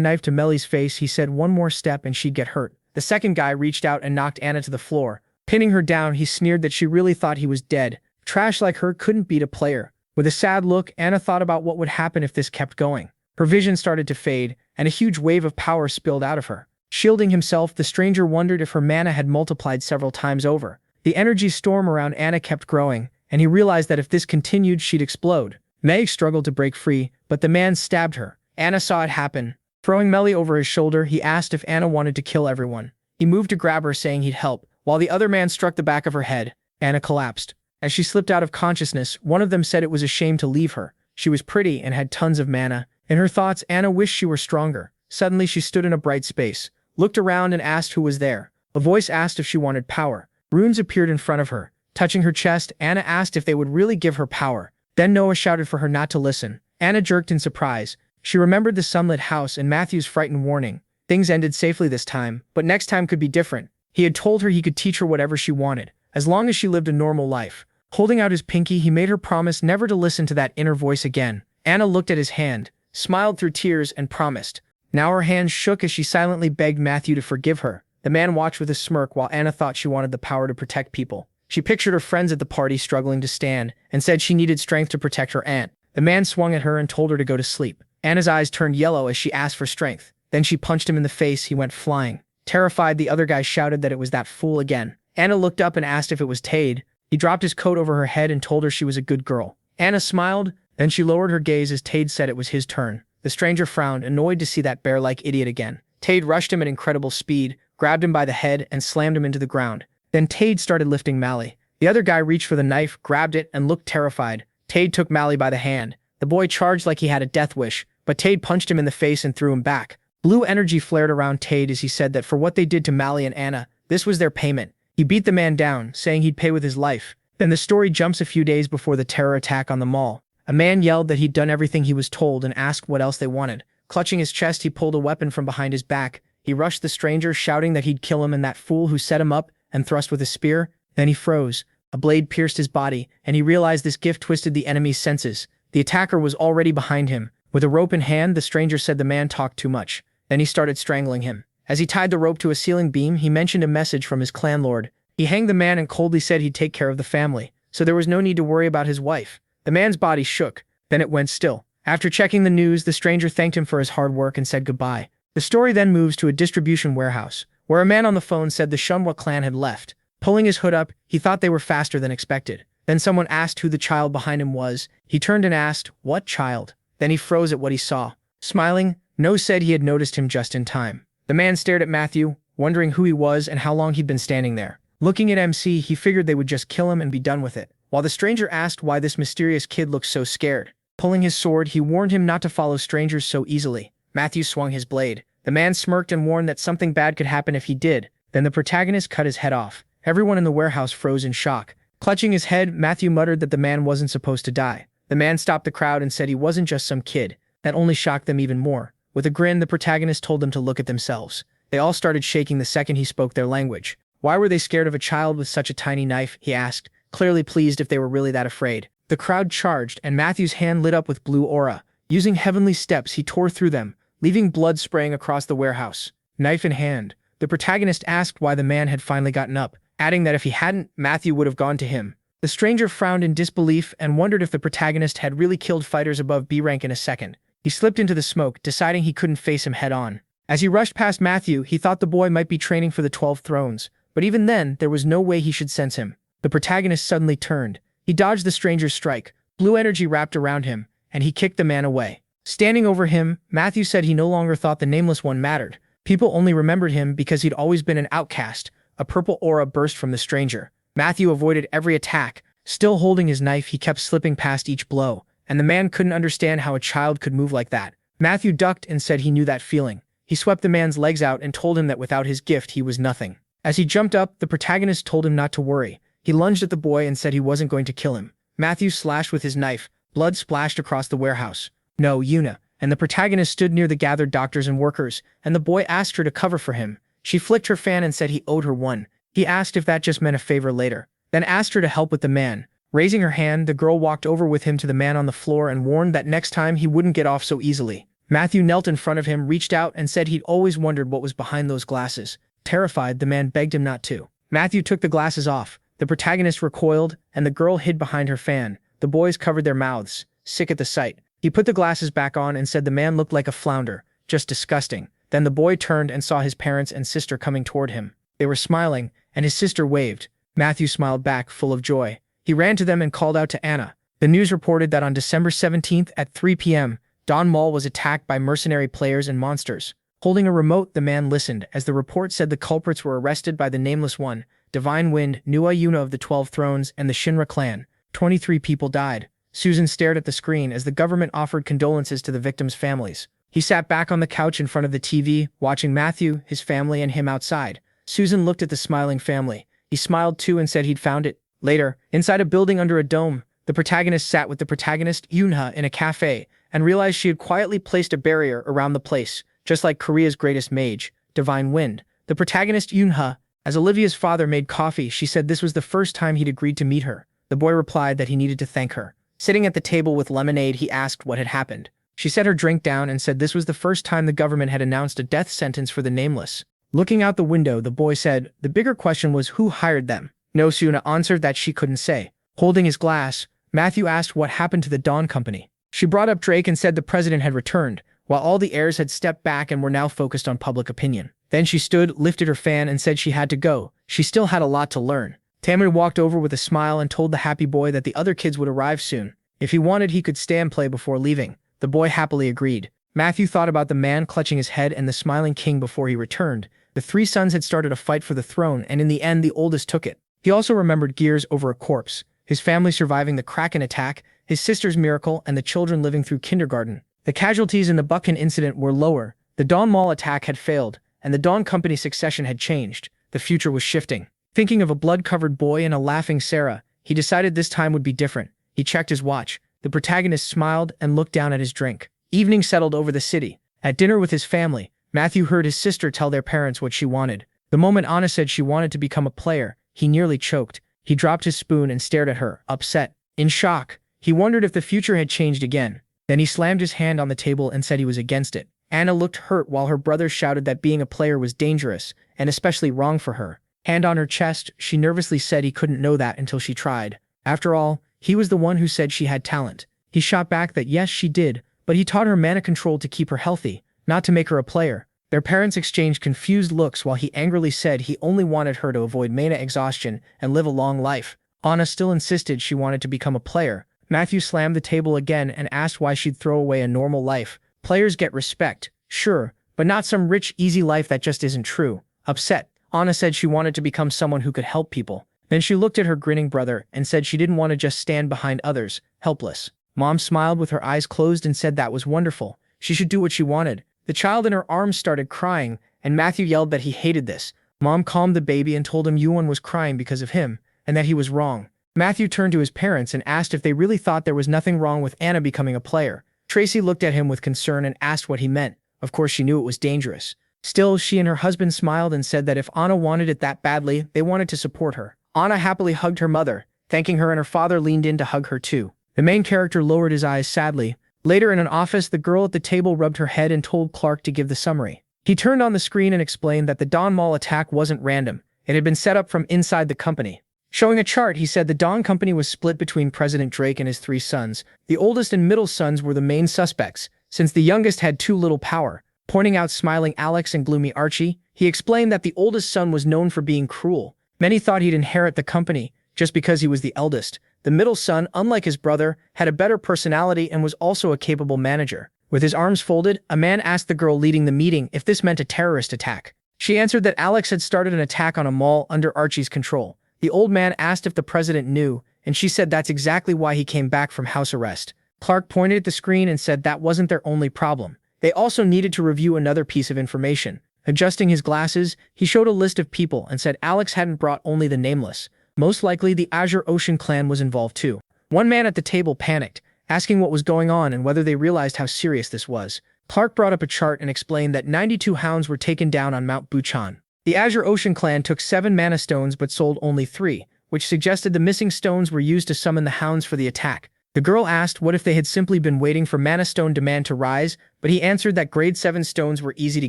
knife to Melly's face, he said one more step and she'd get hurt. The second guy reached out and knocked Anna to the floor. Pinning her down, he sneered that she really thought he was dead. Trash like her couldn't beat a player. With a sad look, Anna thought about what would happen if this kept going. Her vision started to fade, and a huge wave of power spilled out of her. Shielding himself, the stranger wondered if her mana had multiplied several times over. The energy storm around Anna kept growing, and he realized that if this continued, she'd explode. Meg struggled to break free, but the man stabbed her. Anna saw it happen. Throwing Melly over his shoulder, he asked if Anna wanted to kill everyone. He moved to grab her, saying he'd help, while the other man struck the back of her head. Anna collapsed. As she slipped out of consciousness, one of them said it was a shame to leave her. She was pretty and had tons of mana. In her thoughts, Anna wished she were stronger. Suddenly, she stood in a bright space, looked around and asked who was there. A voice asked if she wanted power. Runes appeared in front of her. Touching her chest, Anna asked if they would really give her power. Then Noah shouted for her not to listen. Anna jerked in surprise. She remembered the sunlit house and Matthew's frightened warning. Things ended safely this time, but next time could be different. He had told her he could teach her whatever she wanted, as long as she lived a normal life. Holding out his pinky, he made her promise never to listen to that inner voice again. Anna looked at his hand, smiled through tears, and promised. Now her hands shook as she silently begged Matthew to forgive her. The man watched with a smirk while Anna thought she wanted the power to protect people. She pictured her friends at the party struggling to stand, and said she needed strength to protect her aunt. The man swung at her and told her to go to sleep. Anna's eyes turned yellow as she asked for strength. Then she punched him in the face. He went flying. Terrified, the other guy shouted that it was that fool again. Anna looked up and asked if it was Tade. He dropped his coat over her head and told her she was a good girl. Anna smiled, then she lowered her gaze as Tade said it was his turn. The stranger frowned, annoyed to see that bear-like idiot again. Tade rushed him at incredible speed, grabbed him by the head, and slammed him into the ground. Then Tade started lifting Mally. The other guy reached for the knife, grabbed it, and looked terrified. Tade took Mally by the hand. The boy charged like he had a death wish, but Tade punched him in the face and threw him back. Blue energy flared around Tade as he said that for what they did to Mally and Anna, this was their payment. He beat the man down, saying he'd pay with his life. Then the story jumps a few days before the terror attack on the mall. A man yelled that he'd done everything he was told and asked what else they wanted. Clutching his chest, he pulled a weapon from behind his back. He rushed the stranger, shouting that he'd kill him and that fool who set him up, and thrust with a spear. Then he froze. A blade pierced his body, and he realized this gift twisted the enemy's senses. The attacker was already behind him. With a rope in hand, the stranger said the man talked too much. Then he started strangling him. As he tied the rope to a ceiling beam, he mentioned a message from his clan lord. He hanged the man and coldly said he'd take care of the family, so there was no need to worry about his wife. The man's body shook. Then it went still. After checking the news, the stranger thanked him for his hard work and said goodbye. The story then moves to a distribution warehouse, where a man on the phone said the Shunwa clan had left. Pulling his hood up, he thought they were faster than expected. Then someone asked who the child behind him was. He turned and asked, "What child?" Then he froze at what he saw. Smiling, No said he had noticed him just in time. The man stared at Matthew, wondering who he was and how long he'd been standing there. Looking at MC, he figured they would just kill him and be done with it, while the stranger asked why this mysterious kid looked so scared. Pulling his sword, he warned him not to follow strangers so easily. Matthew swung his blade. The man smirked and warned that something bad could happen if he did. Then the protagonist cut his head off. Everyone in the warehouse froze in shock. Clutching his head, Matthew muttered that the man wasn't supposed to die. The man stopped the crowd and said he wasn't just some kid. That only shocked them even more. With a grin, the protagonist told them to look at themselves. They all started shaking the second he spoke their language. Why were they scared of a child with such a tiny knife, he asked, clearly pleased if they were really that afraid. The crowd charged, and Matthew's hand lit up with blue aura. Using heavenly steps, he tore through them, leaving blood spraying across the warehouse. Knife in hand, the protagonist asked why the man had finally gotten up, adding that if he hadn't, Matthew would have gone to him. The stranger frowned in disbelief and wondered if the protagonist had really killed fighters above B rank in a second. He slipped into the smoke, deciding he couldn't face him head-on. As he rushed past Matthew, he thought the boy might be training for the 12 Thrones, but even then, there was no way he should sense him. The protagonist suddenly turned. He dodged the stranger's strike. Blue energy wrapped around him, and he kicked the man away. Standing over him, Matthew said he no longer thought the Nameless One mattered. People only remembered him because he'd always been an outcast. A purple aura burst from the stranger. Matthew avoided every attack. Still holding his knife, he kept slipping past each blow, and the man couldn't understand how a child could move like that. Matthew ducked and said he knew that feeling. He swept the man's legs out and told him that without his gift he was nothing. As he jumped up, the protagonist told him not to worry. He lunged at the boy and said he wasn't going to kill him. Matthew slashed with his knife. Blood splashed across the warehouse. No, Yuna. And the protagonist stood near the gathered doctors and workers, and the boy asked her to cover for him. She flicked her fan and said he owed her one. He asked if that just meant a favor later, then asked her to help with the man. Raising her hand, the girl walked over with him to the man on the floor and warned that next time he wouldn't get off so easily. Matthew knelt in front of him, reached out, and said he'd always wondered what was behind those glasses. Terrified, the man begged him not to. Matthew took the glasses off. The protagonist recoiled, and the girl hid behind her fan. The boys covered their mouths, sick at the sight. He put the glasses back on and said the man looked like a flounder, just disgusting. Then the boy turned and saw his parents and sister coming toward him. They were smiling, and his sister waved. Matthew smiled back, full of joy. He ran to them and called out to Anna. The news reported that on December 17th at 3 p.m., Dawn Mall was attacked by mercenary players and monsters. Holding a remote, the man listened, as the report said the culprits were arrested by the Nameless One, Divine Wind, Nua Yuna of the 12 Thrones, and the Shinra clan. 23 people died. Susan stared at the screen as the government offered condolences to the victims' families. He sat back on the couch in front of the TV, watching Matthew, his family, and him outside. Susan looked at the smiling family. He smiled too and said he'd found it. Later, inside a building under a dome, the protagonist sat with the protagonist, Yunha, in a cafe, and realized she had quietly placed a barrier around the place, just like Korea's greatest mage, Divine Wind. The protagonist, Yunha, as Olivia's father made coffee, she said this was the first time he'd agreed to meet her. The boy replied that he needed to thank her. Sitting at the table with lemonade, he asked what had happened. She set her drink down and said this was the first time the government had announced a death sentence for the nameless. Looking out the window, the boy said, the bigger question was who hired them. No, Suna answered that she couldn't say. Holding his glass, Matthew asked what happened to the Dawn Company. She brought up Drake and said the president had returned, while all the heirs had stepped back and were now focused on public opinion. Then she stood, lifted her fan, and said she had to go. She still had a lot to learn. Tammy walked over with a smile and told the happy boy that the other kids would arrive soon. If he wanted, he could stay and play before leaving. The boy happily agreed. Matthew thought about the man clutching his head and the smiling king before he returned. The three sons had started a fight for the throne, and in the end, the oldest took it. He also remembered Gears over a corpse, his family surviving the Kraken attack, his sister's miracle, and the children living through kindergarten. The casualties in the Buchan incident were lower. The Dawn Mall attack had failed, and the Dawn Company's succession had changed. The future was shifting. Thinking of a blood-covered boy and a laughing Sarah, he decided this time would be different. He checked his watch. The protagonist smiled and looked down at his drink. Evening settled over the city. At dinner with his family, Matthew heard his sister tell their parents what she wanted. The moment Anna said she wanted to become a player, he nearly choked. He dropped his spoon and stared at her, upset. In shock, he wondered if the future had changed again. Then he slammed his hand on the table and said he was against it. Anna looked hurt while her brothers shouted that being a player was dangerous, and especially wrong for her. Hand on her chest, she nervously said he couldn't know that until she tried. After all, he was the one who said she had talent. He shot back that yes, she did, but he taught her mana control to keep her healthy, not to make her a player. Their parents exchanged confused looks while he angrily said he only wanted her to avoid mana exhaustion and live a long life. Anna still insisted she wanted to become a player. Matthew slammed the table again and asked why she'd throw away a normal life. Players get respect, sure, but not some rich, easy life that just isn't true. Upset, Anna said she wanted to become someone who could help people. Then she looked at her grinning brother and said she didn't want to just stand behind others, helpless. Mom smiled with her eyes closed and said that was wonderful. She should do what she wanted. The child in her arms started crying, and Matthew yelled that he hated this. Mom calmed the baby and told him Yuan was crying because of him, and that he was wrong. Matthew turned to his parents and asked if they really thought there was nothing wrong with Anna becoming a player. Tracy looked at him with concern and asked what he meant. Of course she knew it was dangerous. Still, she and her husband smiled and said that if Anna wanted it that badly, they wanted to support her. Anna happily hugged her mother, thanking her, and her father leaned in to hug her too. The main character lowered his eyes sadly. Later in an office, the girl at the table rubbed her head and told Clark to give the summary. He turned on the screen and explained that the Dawn Mall attack wasn't random. It had been set up from inside the company. Showing a chart, he said the Dawn Company was split between President Drake and his three sons. The oldest and middle sons were the main suspects, since the youngest had too little power. Pointing out smiling Alex and gloomy Archie, he explained that the oldest son was known for being cruel. Many thought he'd inherit the company, just because he was the eldest. The middle son, unlike his brother, had a better personality and was also a capable manager. With his arms folded, a man asked the girl leading the meeting if this meant a terrorist attack. She answered that Alex had started an attack on a mall under Archie's control. The old man asked if the president knew, and she said that's exactly why he came back from house arrest. Clark pointed at the screen and said that wasn't their only problem. They also needed to review another piece of information. Adjusting his glasses, he showed a list of people and said Alex hadn't brought only the nameless. Most likely the Azure Ocean clan was involved too. One man at the table panicked, asking what was going on and whether they realized how serious this was. Clark brought up a chart and explained that 92 hounds were taken down on Mount Buchan. The Azure Ocean clan took 7 mana stones but sold only 3, which suggested the missing stones were used to summon the hounds for the attack. The girl asked what if they had simply been waiting for mana stone demand to rise, but he answered that grade 7 stones were easy to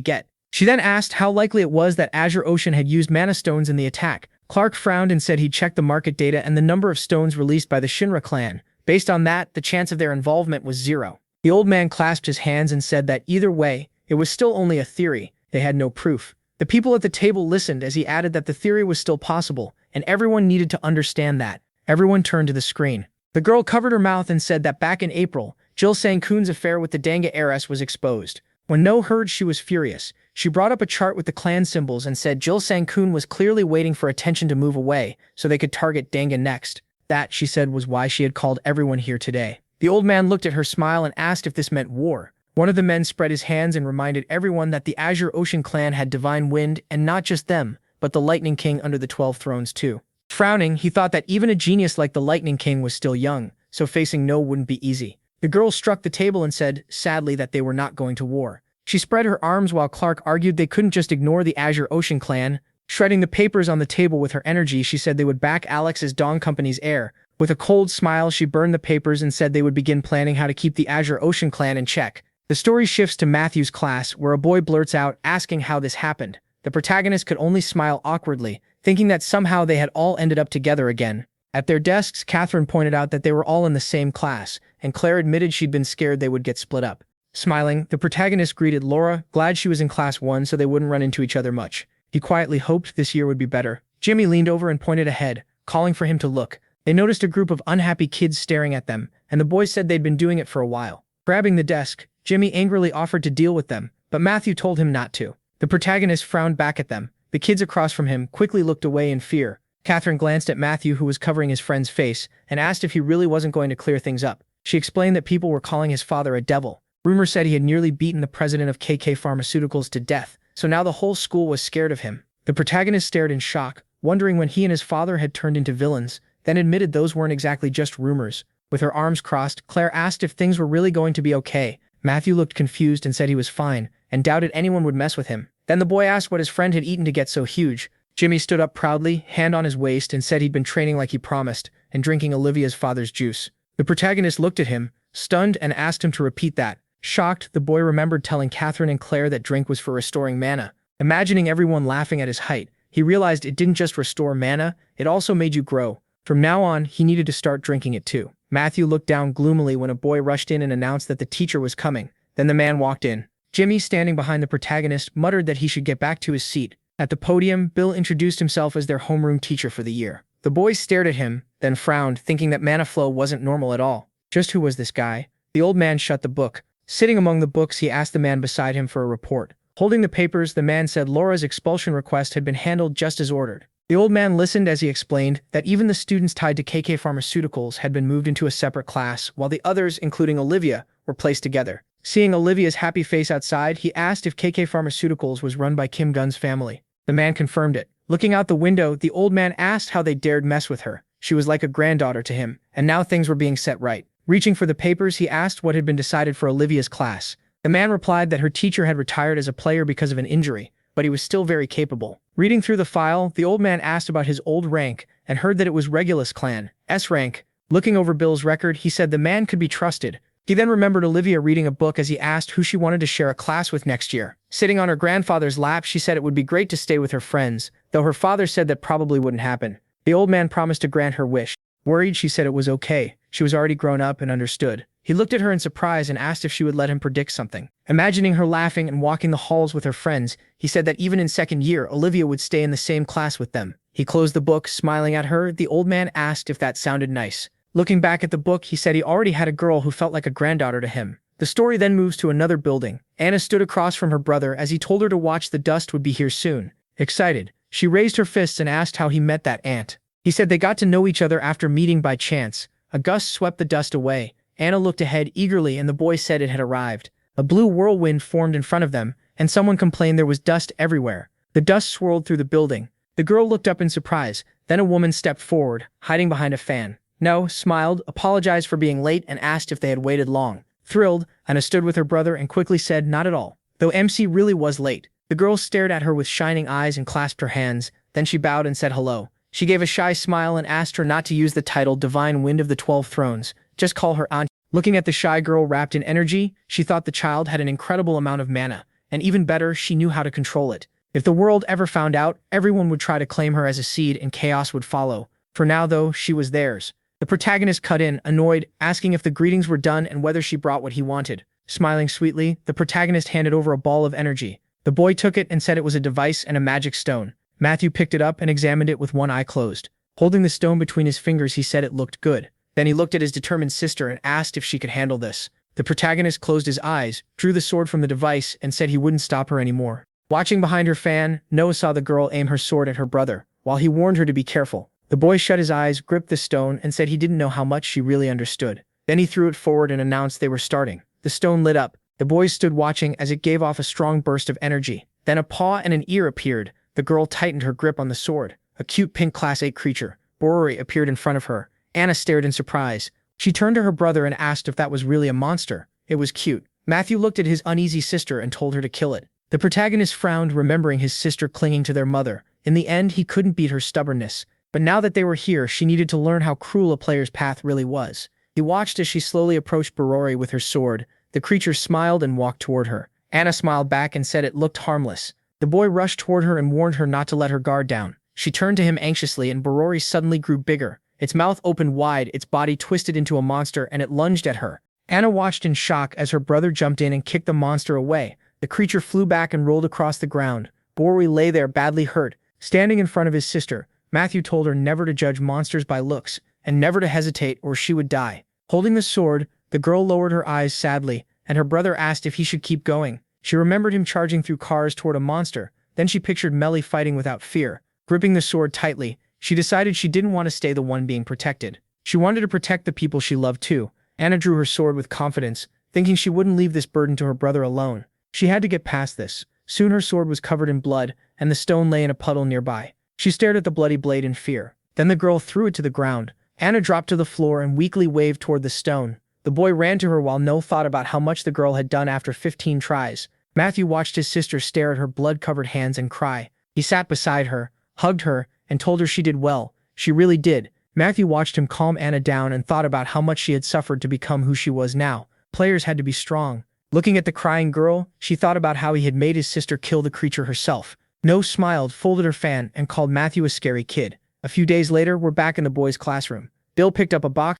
get. She then asked how likely it was that Azure Ocean had used mana stones in the attack. Clark frowned and said he'd checked the market data and the number of stones released by the Shinra clan. Based on that, the chance of their involvement was 0. The old man clasped his hands and said that either way, it was still only a theory. They had no proof. The people at the table listened as he added that the theory was still possible, and everyone needed to understand that. Everyone turned to the screen. The girl covered her mouth and said that back in April, Jill Sang-kun's affair with the Danga heiress was exposed. When No heard, she was furious. She brought up a chart with the clan symbols and said Jill Sang-kun was clearly waiting for attention to move away, so they could target Danga next. That, she said, was why she had called everyone here today. The old man looked at her, smile, and asked if this meant war. One of the men spread his hands and reminded everyone that the Azure Ocean clan had divine wind, and not just them, but the Lightning King under the 12 thrones too. Frowning, he thought that even a genius like the Lightning King was still young, so facing No wouldn't be easy. The girl struck the table and said, sadly, that they were not going to war. She spread her arms while Clark argued they couldn't just ignore the Azure Ocean clan. Shredding the papers on the table with her energy, she said they would back Alex as Dawn Company's heir. With a cold smile, she burned the papers and said they would begin planning how to keep the Azure Ocean clan in check. The story shifts to Matthew's class, where a boy blurts out, asking how this happened. The protagonist could only smile awkwardly, thinking that somehow they had all ended up together again. At their desks, Catherine pointed out that they were all in the same class, and Claire admitted she'd been scared they would get split up. Smiling, the protagonist greeted Laura, glad she was in class 1 so they wouldn't run into each other much. He quietly hoped this year would be better. Jimmy leaned over and pointed ahead, calling for him to look. They noticed a group of unhappy kids staring at them, and the boys said they'd been doing it for a while. Grabbing the desk, Jimmy angrily offered to deal with them, but Matthew told him not to. The protagonist frowned back at them. The kids across from him quickly looked away in fear. Catherine glanced at Matthew, who was covering his friend's face, and asked if he really wasn't going to clear things up. She explained that people were calling his father a devil. Rumor said he had nearly beaten the president of KK Pharmaceuticals to death, so now the whole school was scared of him. The protagonist stared in shock, wondering when he and his father had turned into villains, then admitted those weren't exactly just rumors. With her arms crossed, Claire asked if things were really going to be okay. Matthew looked confused and said he was fine, and doubted anyone would mess with him. Then the boy asked what his friend had eaten to get so huge. Jimmy stood up proudly, hand on his waist, and said he'd been training like he promised, and drinking Olivia's father's juice. The protagonist looked at him, stunned, and asked him to repeat that. Shocked, the boy remembered telling Catherine and Claire that drink was for restoring mana. Imagining everyone laughing at his height, he realized it didn't just restore mana, it also made you grow. From now on, he needed to start drinking it too. Matthew looked down gloomily when a boy rushed in and announced that the teacher was coming. Then the man walked in. Jimmy, standing behind the protagonist, muttered that he should get back to his seat. At the podium, Bill introduced himself as their homeroom teacher for the year. The boys stared at him, then frowned, thinking that mana flow wasn't normal at all. Just who was this guy? The old man shut the book. Sitting among the books, he asked the man beside him for a report. Holding the papers, the man said Laura's expulsion request had been handled just as ordered. The old man listened as he explained that even the students tied to KK Pharmaceuticals had been moved into a separate class, while the others, including Olivia, were placed together. Seeing Olivia's happy face outside, he asked if KK Pharmaceuticals was run by Kim Gunn's family. The man confirmed it. Looking out the window, the old man asked how they dared mess with her. She was like a granddaughter to him, and now things were being set right. Reaching for the papers, he asked what had been decided for Olivia's class. The man replied that her teacher had retired as a player because of an injury, but he was still very capable. Reading through the file, the old man asked about his old rank and heard that it was Regulus clan, S rank. Looking over Bill's record, he said the man could be trusted. He then remembered Olivia reading a book as he asked who she wanted to share a class with next year. Sitting on her grandfather's lap, she said it would be great to stay with her friends, though her father said that probably wouldn't happen. The old man promised to grant her wish. Worried, she said it was okay. She was already grown up and understood. He looked at her in surprise and asked if she would let him predict something. Imagining her laughing and walking the halls with her friends, he said that even in second year, Olivia would stay in the same class with them. He closed the book, smiling at her. The old man asked if that sounded nice. Looking back at the book, he said he already had a girl who felt like a granddaughter to him. The story then moves to another building. Anna stood across from her brother as he told her to watch, the dust would be here soon. Excited, she raised her fists and asked how he met that aunt. He He said they got to know each other after meeting by chance. A gust swept the dust away. Anna looked ahead eagerly and the boy said it had arrived. A blue whirlwind formed in front of them, and someone complained there was dust everywhere. The dust swirled through the building. The girl looked up in surprise. Then a woman stepped forward, hiding behind a fan. No, smiled, apologized for being late, and asked if they had waited long. Thrilled, Anna stood with her brother and quickly said not at all. Though MC really was late. The girl stared at her with shining eyes and clasped her hands. Then she bowed and said hello. She gave a shy smile and asked her not to use the title Divine Wind of the 12 Thrones. Just call her Aunt. Looking at the shy girl wrapped in energy, she thought the child had an incredible amount of mana. And even better, she knew how to control it. If the world ever found out, everyone would try to claim her as a seed and chaos would follow. For now, though, she was theirs. The protagonist cut in, annoyed, asking if the greetings were done and whether she brought what he wanted. Smiling sweetly, the protagonist handed over a ball of energy. The boy took it and said it was a device and a magic stone. Matthew picked it up and examined it with one eye closed. Holding the stone between his fingers, he said it looked good. Then he looked at his determined sister and asked if she could handle this. The protagonist closed his eyes, drew the sword from the device, and said he wouldn't stop her anymore. Watching behind her fan, Noah saw the girl aim her sword at her brother, while he warned her to be careful. The boy shut his eyes, gripped the stone, and said he didn't know how much she really understood. Then he threw it forward and announced they were starting. The stone lit up. The boys stood watching as it gave off a strong burst of energy. Then a paw and an ear appeared. The girl tightened her grip on the sword. A cute pink Class 8 creature, Borori, appeared in front of her. Anna stared in surprise. She turned to her brother and asked if that was really a monster. It was cute. Matthew looked at his uneasy sister and told her to kill it. The protagonist frowned, remembering his sister clinging to their mother. In the end, he couldn't beat her stubbornness. But now that they were here, she needed to learn how cruel a player's path really was. He watched as she slowly approached Borori with her sword. The creature smiled and walked toward her. Anna smiled back and said it looked harmless. The boy rushed toward her and warned her not to let her guard down. She turned to him anxiously and Borori suddenly grew bigger. Its mouth opened wide, its body twisted into a monster, and it lunged at her. Anna watched in shock as her brother jumped in and kicked the monster away. The creature flew back and rolled across the ground. Borori lay there badly hurt. Standing in front of his sister, Matthew told her never to judge monsters by looks, and never to hesitate or she would die. Holding the sword, the girl lowered her eyes sadly, and her brother asked if he should keep going. She remembered him charging through cars toward a monster. Then she pictured Melly fighting without fear. Gripping the sword tightly, she decided she didn't want to stay the one being protected. She wanted to protect the people she loved too. Anna drew her sword with confidence, thinking she wouldn't leave this burden to her brother alone. She had to get past this. Soon her sword was covered in blood, and the stone lay in a puddle nearby. She stared at the bloody blade in fear. Then the girl threw it to the ground. Anna dropped to the floor and weakly waved toward the stone. The boy ran to her while No thought about how much the girl had done after 15 tries. Matthew watched his sister stare at her blood-covered hands and cry. He sat beside her, hugged her, and told her she did well. She really did. Matthew watched him calm Anna down and thought about how much she had suffered to become who she was now. Players had to be strong. Looking at the crying girl, she thought about how he had made his sister kill the creature herself. No smiled, folded her fan, and called Matthew a scary kid. A few days later, we're back in the boys' classroom. Bill picked up a box.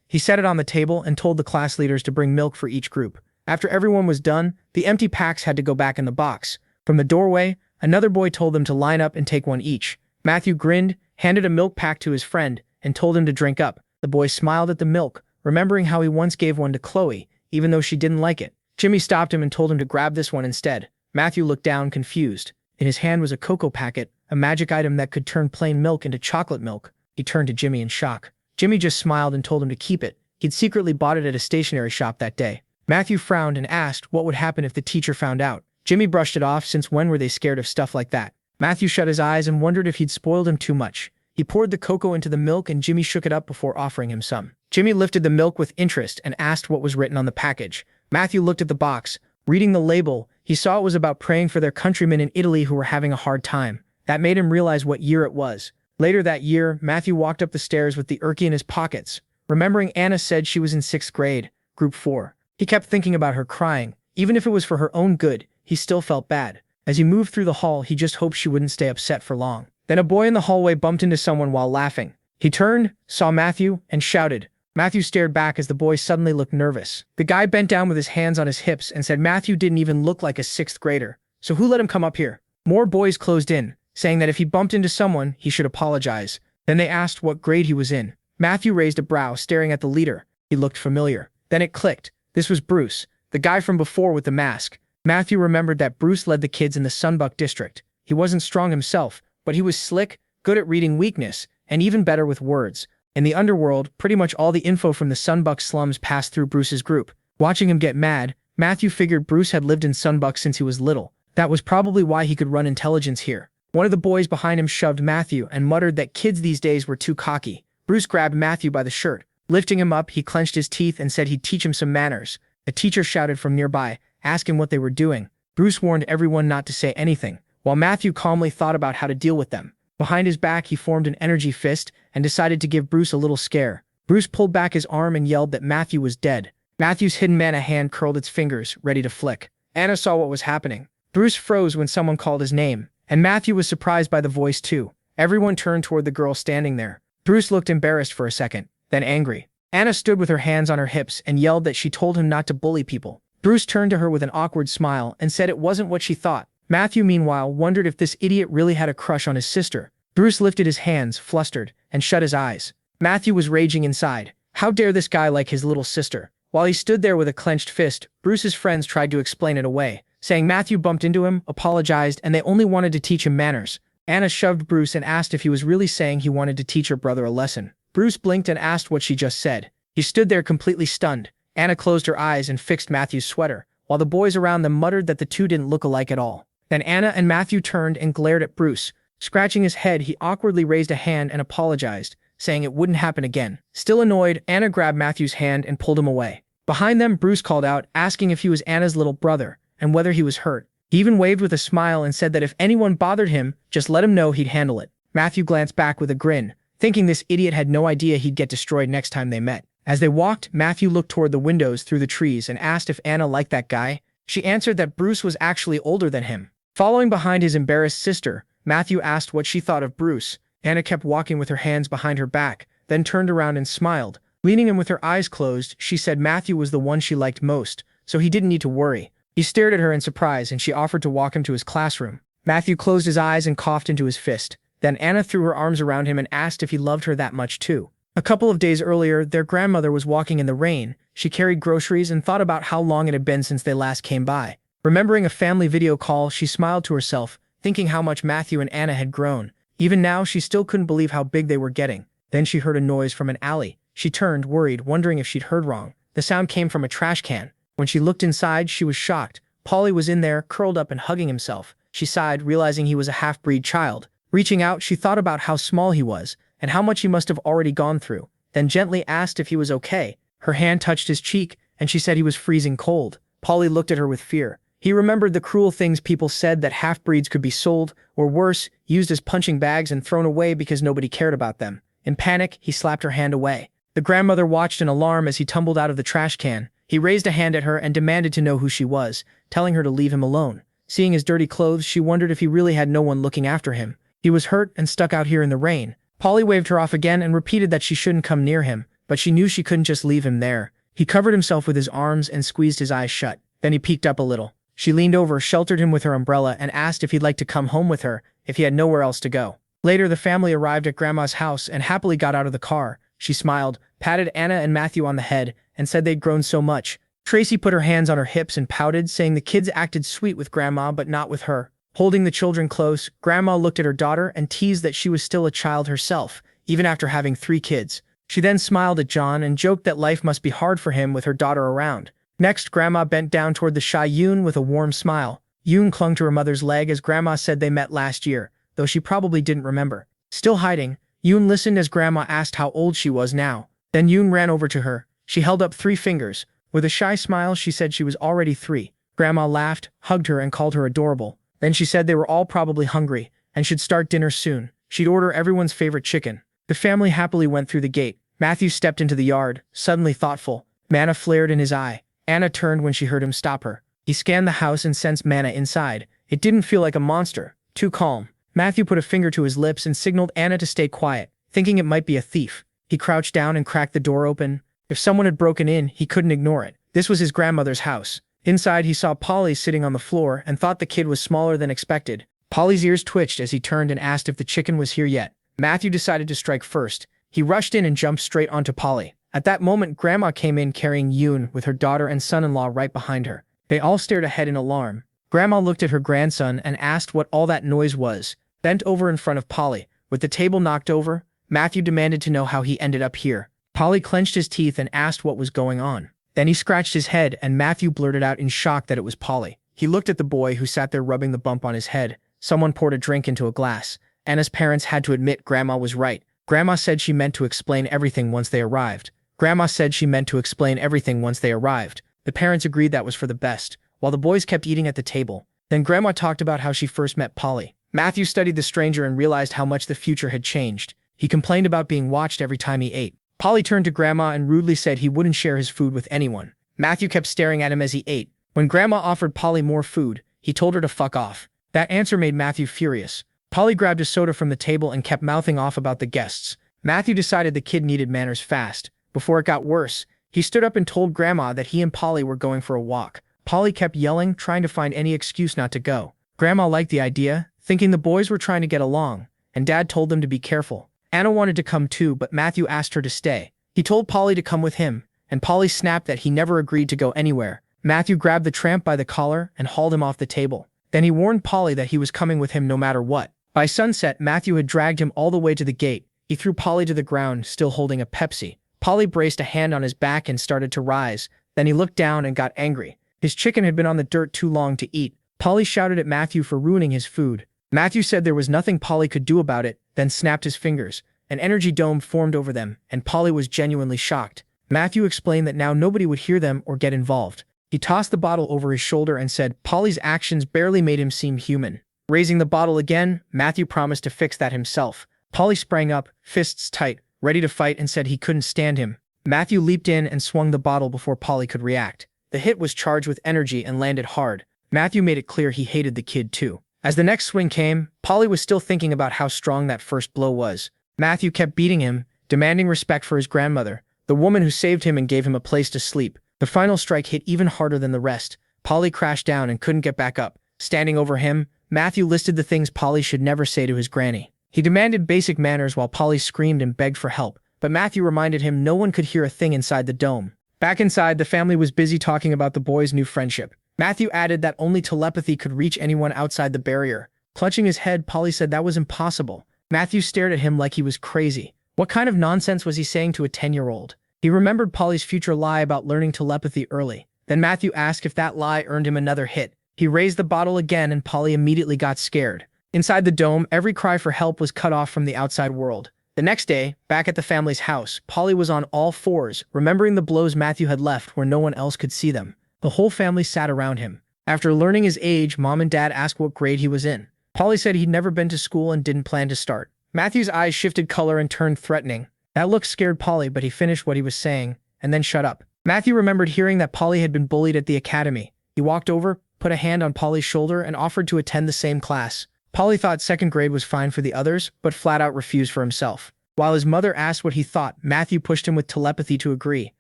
He set it on the table and told the class leaders to bring milk for each group. After everyone was done, the empty packs had to go back in the box. From the doorway, another boy told them to line up and take one each. Matthew grinned, handed a milk pack to his friend, and told him to drink up. The boy smiled at the milk, remembering how he once gave one to Chloe, even though she didn't like it. Jimmy stopped him and told him to grab this one instead. Matthew looked down, confused. In his hand was a cocoa packet, a magic item that could turn plain milk into chocolate milk. He turned to Jimmy in shock. Jimmy just smiled and told him to keep it. He'd secretly bought it at a stationery shop that day. Matthew frowned and asked what would happen if the teacher found out. Jimmy brushed it off, since when were they scared of stuff like that? Matthew shut his eyes and wondered if he'd spoiled him too much. He poured the cocoa into the milk and Jimmy shook it up before offering him some. Jimmy lifted the milk with interest and asked what was written on the package. Matthew looked at the box. Reading the label, he saw it was about praying for their countrymen in Italy who were having a hard time. That made him realize what year it was. Later that year, Matthew walked up the stairs with the Urki in his pockets. Remembering Anna said she was in 6th grade, group 4. He kept thinking about her crying. Even if it was for her own good, he still felt bad. As he moved through the hall, he just hoped she wouldn't stay upset for long. Then a boy in the hallway bumped into someone while laughing. He turned, saw Matthew, and shouted. Matthew stared back as the boy suddenly looked nervous. The guy bent down with his hands on his hips and said Matthew didn't even look like a 6th grader. So who let him come up here? More boys closed in, saying that if he bumped into someone, he should apologize. Then they asked what grade he was in. Matthew raised a brow, staring at the leader. He looked familiar. Then it clicked. This was Bruce, the guy from before with the mask. Matthew remembered that Bruce led the kids in the Sunbuck district. He wasn't strong himself, but he was slick, good at reading weakness, and even better with words. In the underworld, pretty much all the info from the Sunbuck slums passed through Bruce's group. Watching him get mad, Matthew figured Bruce had lived in Sunbuck since he was little. That was probably why he could run intelligence here. One of the boys behind him shoved Matthew and muttered that kids these days were too cocky. Bruce grabbed Matthew by the shirt. Lifting him up, he clenched his teeth and said he'd teach him some manners. A teacher shouted from nearby, asking what they were doing. Bruce warned everyone not to say anything, while Matthew calmly thought about how to deal with them. Behind his back, he formed an energy fist and decided to give Bruce a little scare. Bruce pulled back his arm and yelled that Matthew was dead. Matthew's hidden mana hand curled its fingers, ready to flick. Anna saw what was happening. Bruce froze when someone called his name, and Matthew was surprised by the voice too. Everyone turned toward the girl standing there. Bruce looked embarrassed for a second, then angry. Anna stood with her hands on her hips and yelled that she told him not to bully people. Bruce turned to her with an awkward smile and said it wasn't what she thought. Matthew, meanwhile, wondered if this idiot really had a crush on his sister. Bruce lifted his hands, flustered, and shut his eyes. Matthew was raging inside. How dare this guy like his little sister? While he stood there with a clenched fist, Bruce's friends tried to explain it away, saying Matthew bumped into him, apologized, and they only wanted to teach him manners. Anna shoved Bruce and asked if he was really saying he wanted to teach her brother a lesson. Bruce blinked and asked what she just said. He stood there completely stunned. Anna closed her eyes and fixed Matthew's sweater, while the boys around them muttered that the two didn't look alike at all. Then Anna and Matthew turned and glared at Bruce. Scratching his head, he awkwardly raised a hand and apologized, saying it wouldn't happen again. Still annoyed, Anna grabbed Matthew's hand and pulled him away. Behind them, Bruce called out, asking if he was Anna's little brother, and whether he was hurt. He even waved with a smile and said that if anyone bothered him, just let him know he'd handle it. Matthew glanced back with a grin, thinking this idiot had no idea he'd get destroyed next time they met. As they walked, Matthew looked toward the windows through the trees and asked if Anna liked that guy. She answered that Bruce was actually older than him. Following behind his embarrassed sister, Matthew asked what she thought of Bruce. Anna kept walking with her hands behind her back, then turned around and smiled. Leaning in with her eyes closed, she said Matthew was the one she liked most, so he didn't need to worry. He stared at her in surprise and she offered to walk him to his classroom. Matthew closed his eyes and coughed into his fist. Then Anna threw her arms around him and asked if he loved her that much too. A couple of days earlier, their grandmother was walking in the rain. She carried groceries and thought about how long it had been since they last came by. Remembering a family video call, she smiled to herself, thinking how much Matthew and Anna had grown. Even now, she still couldn't believe how big they were getting. Then she heard a noise from an alley. She turned, worried, wondering if she'd heard wrong. The sound came from a trash can. When she looked inside, she was shocked. Polly was in there, curled up and hugging himself. She sighed, realizing he was a half-breed child. Reaching out, she thought about how small he was, and how much he must have already gone through, then gently asked if he was okay. Her hand touched his cheek, and she said he was freezing cold. Polly looked at her with fear. He remembered the cruel things people said, that half-breeds could be sold, or worse, used as punching bags and thrown away because nobody cared about them. In panic, he slapped her hand away. The grandmother watched in alarm as he tumbled out of the trash can. He raised a hand at her and demanded to know who she was, telling her to leave him alone. Seeing his dirty clothes, she wondered if he really had no one looking after him. He was hurt and stuck out here in the rain. Polly waved her off again and repeated that she shouldn't come near him, but she knew she couldn't just leave him there. He covered himself with his arms and squeezed his eyes shut. Then he peeked up a little. She leaned over, sheltered him with her umbrella, and asked if he'd like to come home with her, if he had nowhere else to go. Later, the family arrived at Grandma's house and happily got out of the car. She smiled, patted Anna and Matthew on the head, and said they'd grown so much. Tracy put her hands on her hips and pouted, saying the kids acted sweet with Grandma but not with her. Holding the children close, Grandma looked at her daughter and teased that she was still a child herself, even after having 3 kids. She then smiled at John and joked that life must be hard for him with her daughter around. Next, Grandma bent down toward the shy Yoon with a warm smile. Yoon clung to her mother's leg as Grandma said they met last year, though she probably didn't remember. Still hiding, Yoon listened as Grandma asked how old she was now. Then Yoon ran over to her. She held up 3 fingers. With a shy smile, she said she was already 3. Grandma laughed, hugged her, and called her adorable. Then she said they were all probably hungry and should start dinner soon. She'd order everyone's favorite chicken. The family happily went through the gate. Matthew stepped into the yard, suddenly thoughtful. Mana flared in his eye. Anna turned when she heard him stop her. He scanned the house and sensed Mana inside. It didn't feel like a monster. Too calm. Matthew put a finger to his lips and signaled Anna to stay quiet, thinking it might be a thief. He crouched down and cracked the door open. If someone had broken in, he couldn't ignore it. This was his grandmother's house. Inside, he saw Polly sitting on the floor and thought the kid was smaller than expected. Polly's ears twitched as he turned and asked if the chicken was here yet. Matthew decided to strike first. He rushed in and jumped straight onto Polly. At that moment, Grandma came in carrying Yoon with her daughter and son-in-law right behind her. They all stared ahead in alarm. Grandma looked at her grandson and asked what all that noise was. Bent over in front of Polly. With the table knocked over, Matthew demanded to know how he ended up here. Polly clenched his teeth and asked what was going on. Then he scratched his head and Matthew blurted out in shock that it was Polly. He looked at the boy who sat there rubbing the bump on his head. Someone poured a drink into a glass. Anna's parents had to admit Grandma was right. Grandma said she meant to explain everything once they arrived. Grandma said she meant to explain everything once they arrived. The parents agreed that was for the best, while the boys kept eating at the table. Then Grandma talked about how she first met Polly. Matthew studied the stranger and realized how much the future had changed. He complained about being watched every time he ate. Polly turned to Grandma and rudely said he wouldn't share his food with anyone. Matthew kept staring at him as he ate. When Grandma offered Polly more food, he told her to fuck off. That answer made Matthew furious. Polly grabbed a soda from the table and kept mouthing off about the guests. Matthew decided the kid needed manners fast. Before it got worse, he stood up and told Grandma that he and Polly were going for a walk. Polly kept yelling, trying to find any excuse not to go. Grandma liked the idea, thinking the boys were trying to get along, and Dad told them to be careful. Anna wanted to come too, but Matthew asked her to stay. He told Polly to come with him, and Polly snapped that he never agreed to go anywhere. Matthew grabbed the tramp by the collar and hauled him off the table. Then he warned Polly that he was coming with him no matter what. By sunset, Matthew had dragged him all the way to the gate. He threw Polly to the ground, still holding a Pepsi. Polly braced a hand on his back and started to rise. Then he looked down and got angry. His chicken had been on the dirt too long to eat. Polly shouted at Matthew for ruining his food. Matthew said there was nothing Polly could do about it, then snapped his fingers. An energy dome formed over them, and Polly was genuinely shocked. Matthew explained that now nobody would hear them or get involved. He tossed the bottle over his shoulder and said Polly's actions barely made him seem human. Raising the bottle again, Matthew promised to fix that himself. Polly sprang up, fists tight, ready to fight, and said he couldn't stand him. Matthew leaped in and swung the bottle before Polly could react. The hit was charged with energy and landed hard. Matthew made it clear he hated the kid too. As the next swing came, Polly was still thinking about how strong that first blow was. Matthew kept beating him, demanding respect for his grandmother, the woman who saved him and gave him a place to sleep. The final strike hit even harder than the rest. Polly crashed down and couldn't get back up. Standing over him, Matthew listed the things Polly should never say to his granny. He demanded basic manners while Polly screamed and begged for help, but Matthew reminded him no one could hear a thing inside the dome. Back inside, the family was busy talking about the boys' new friendship. Matthew added that only telepathy could reach anyone outside the barrier. Clutching his head, Polly said that was impossible. Matthew stared at him like he was crazy. What kind of nonsense was he saying to a 10-year-old? He remembered Polly's future lie about learning telepathy early. Then Matthew asked if that lie earned him another hit. He raised the bottle again and Polly immediately got scared. Inside the dome, every cry for help was cut off from the outside world. The next day, back at the family's house, Polly was on all fours, remembering the blows Matthew had left where no one else could see them. The whole family sat around him. After learning his age, Mom and Dad asked what grade he was in. Polly said he'd never been to school and didn't plan to start. Matthew's eyes shifted color and turned threatening. That look scared Polly, but he finished what he was saying, and then shut up. Matthew remembered hearing that Polly had been bullied at the academy. He walked over, put a hand on Polly's shoulder, and offered to attend the same class. Polly thought second grade was fine for the others, but flat out refused for himself. While his mother asked what he thought, Matthew pushed him with telepathy to agree.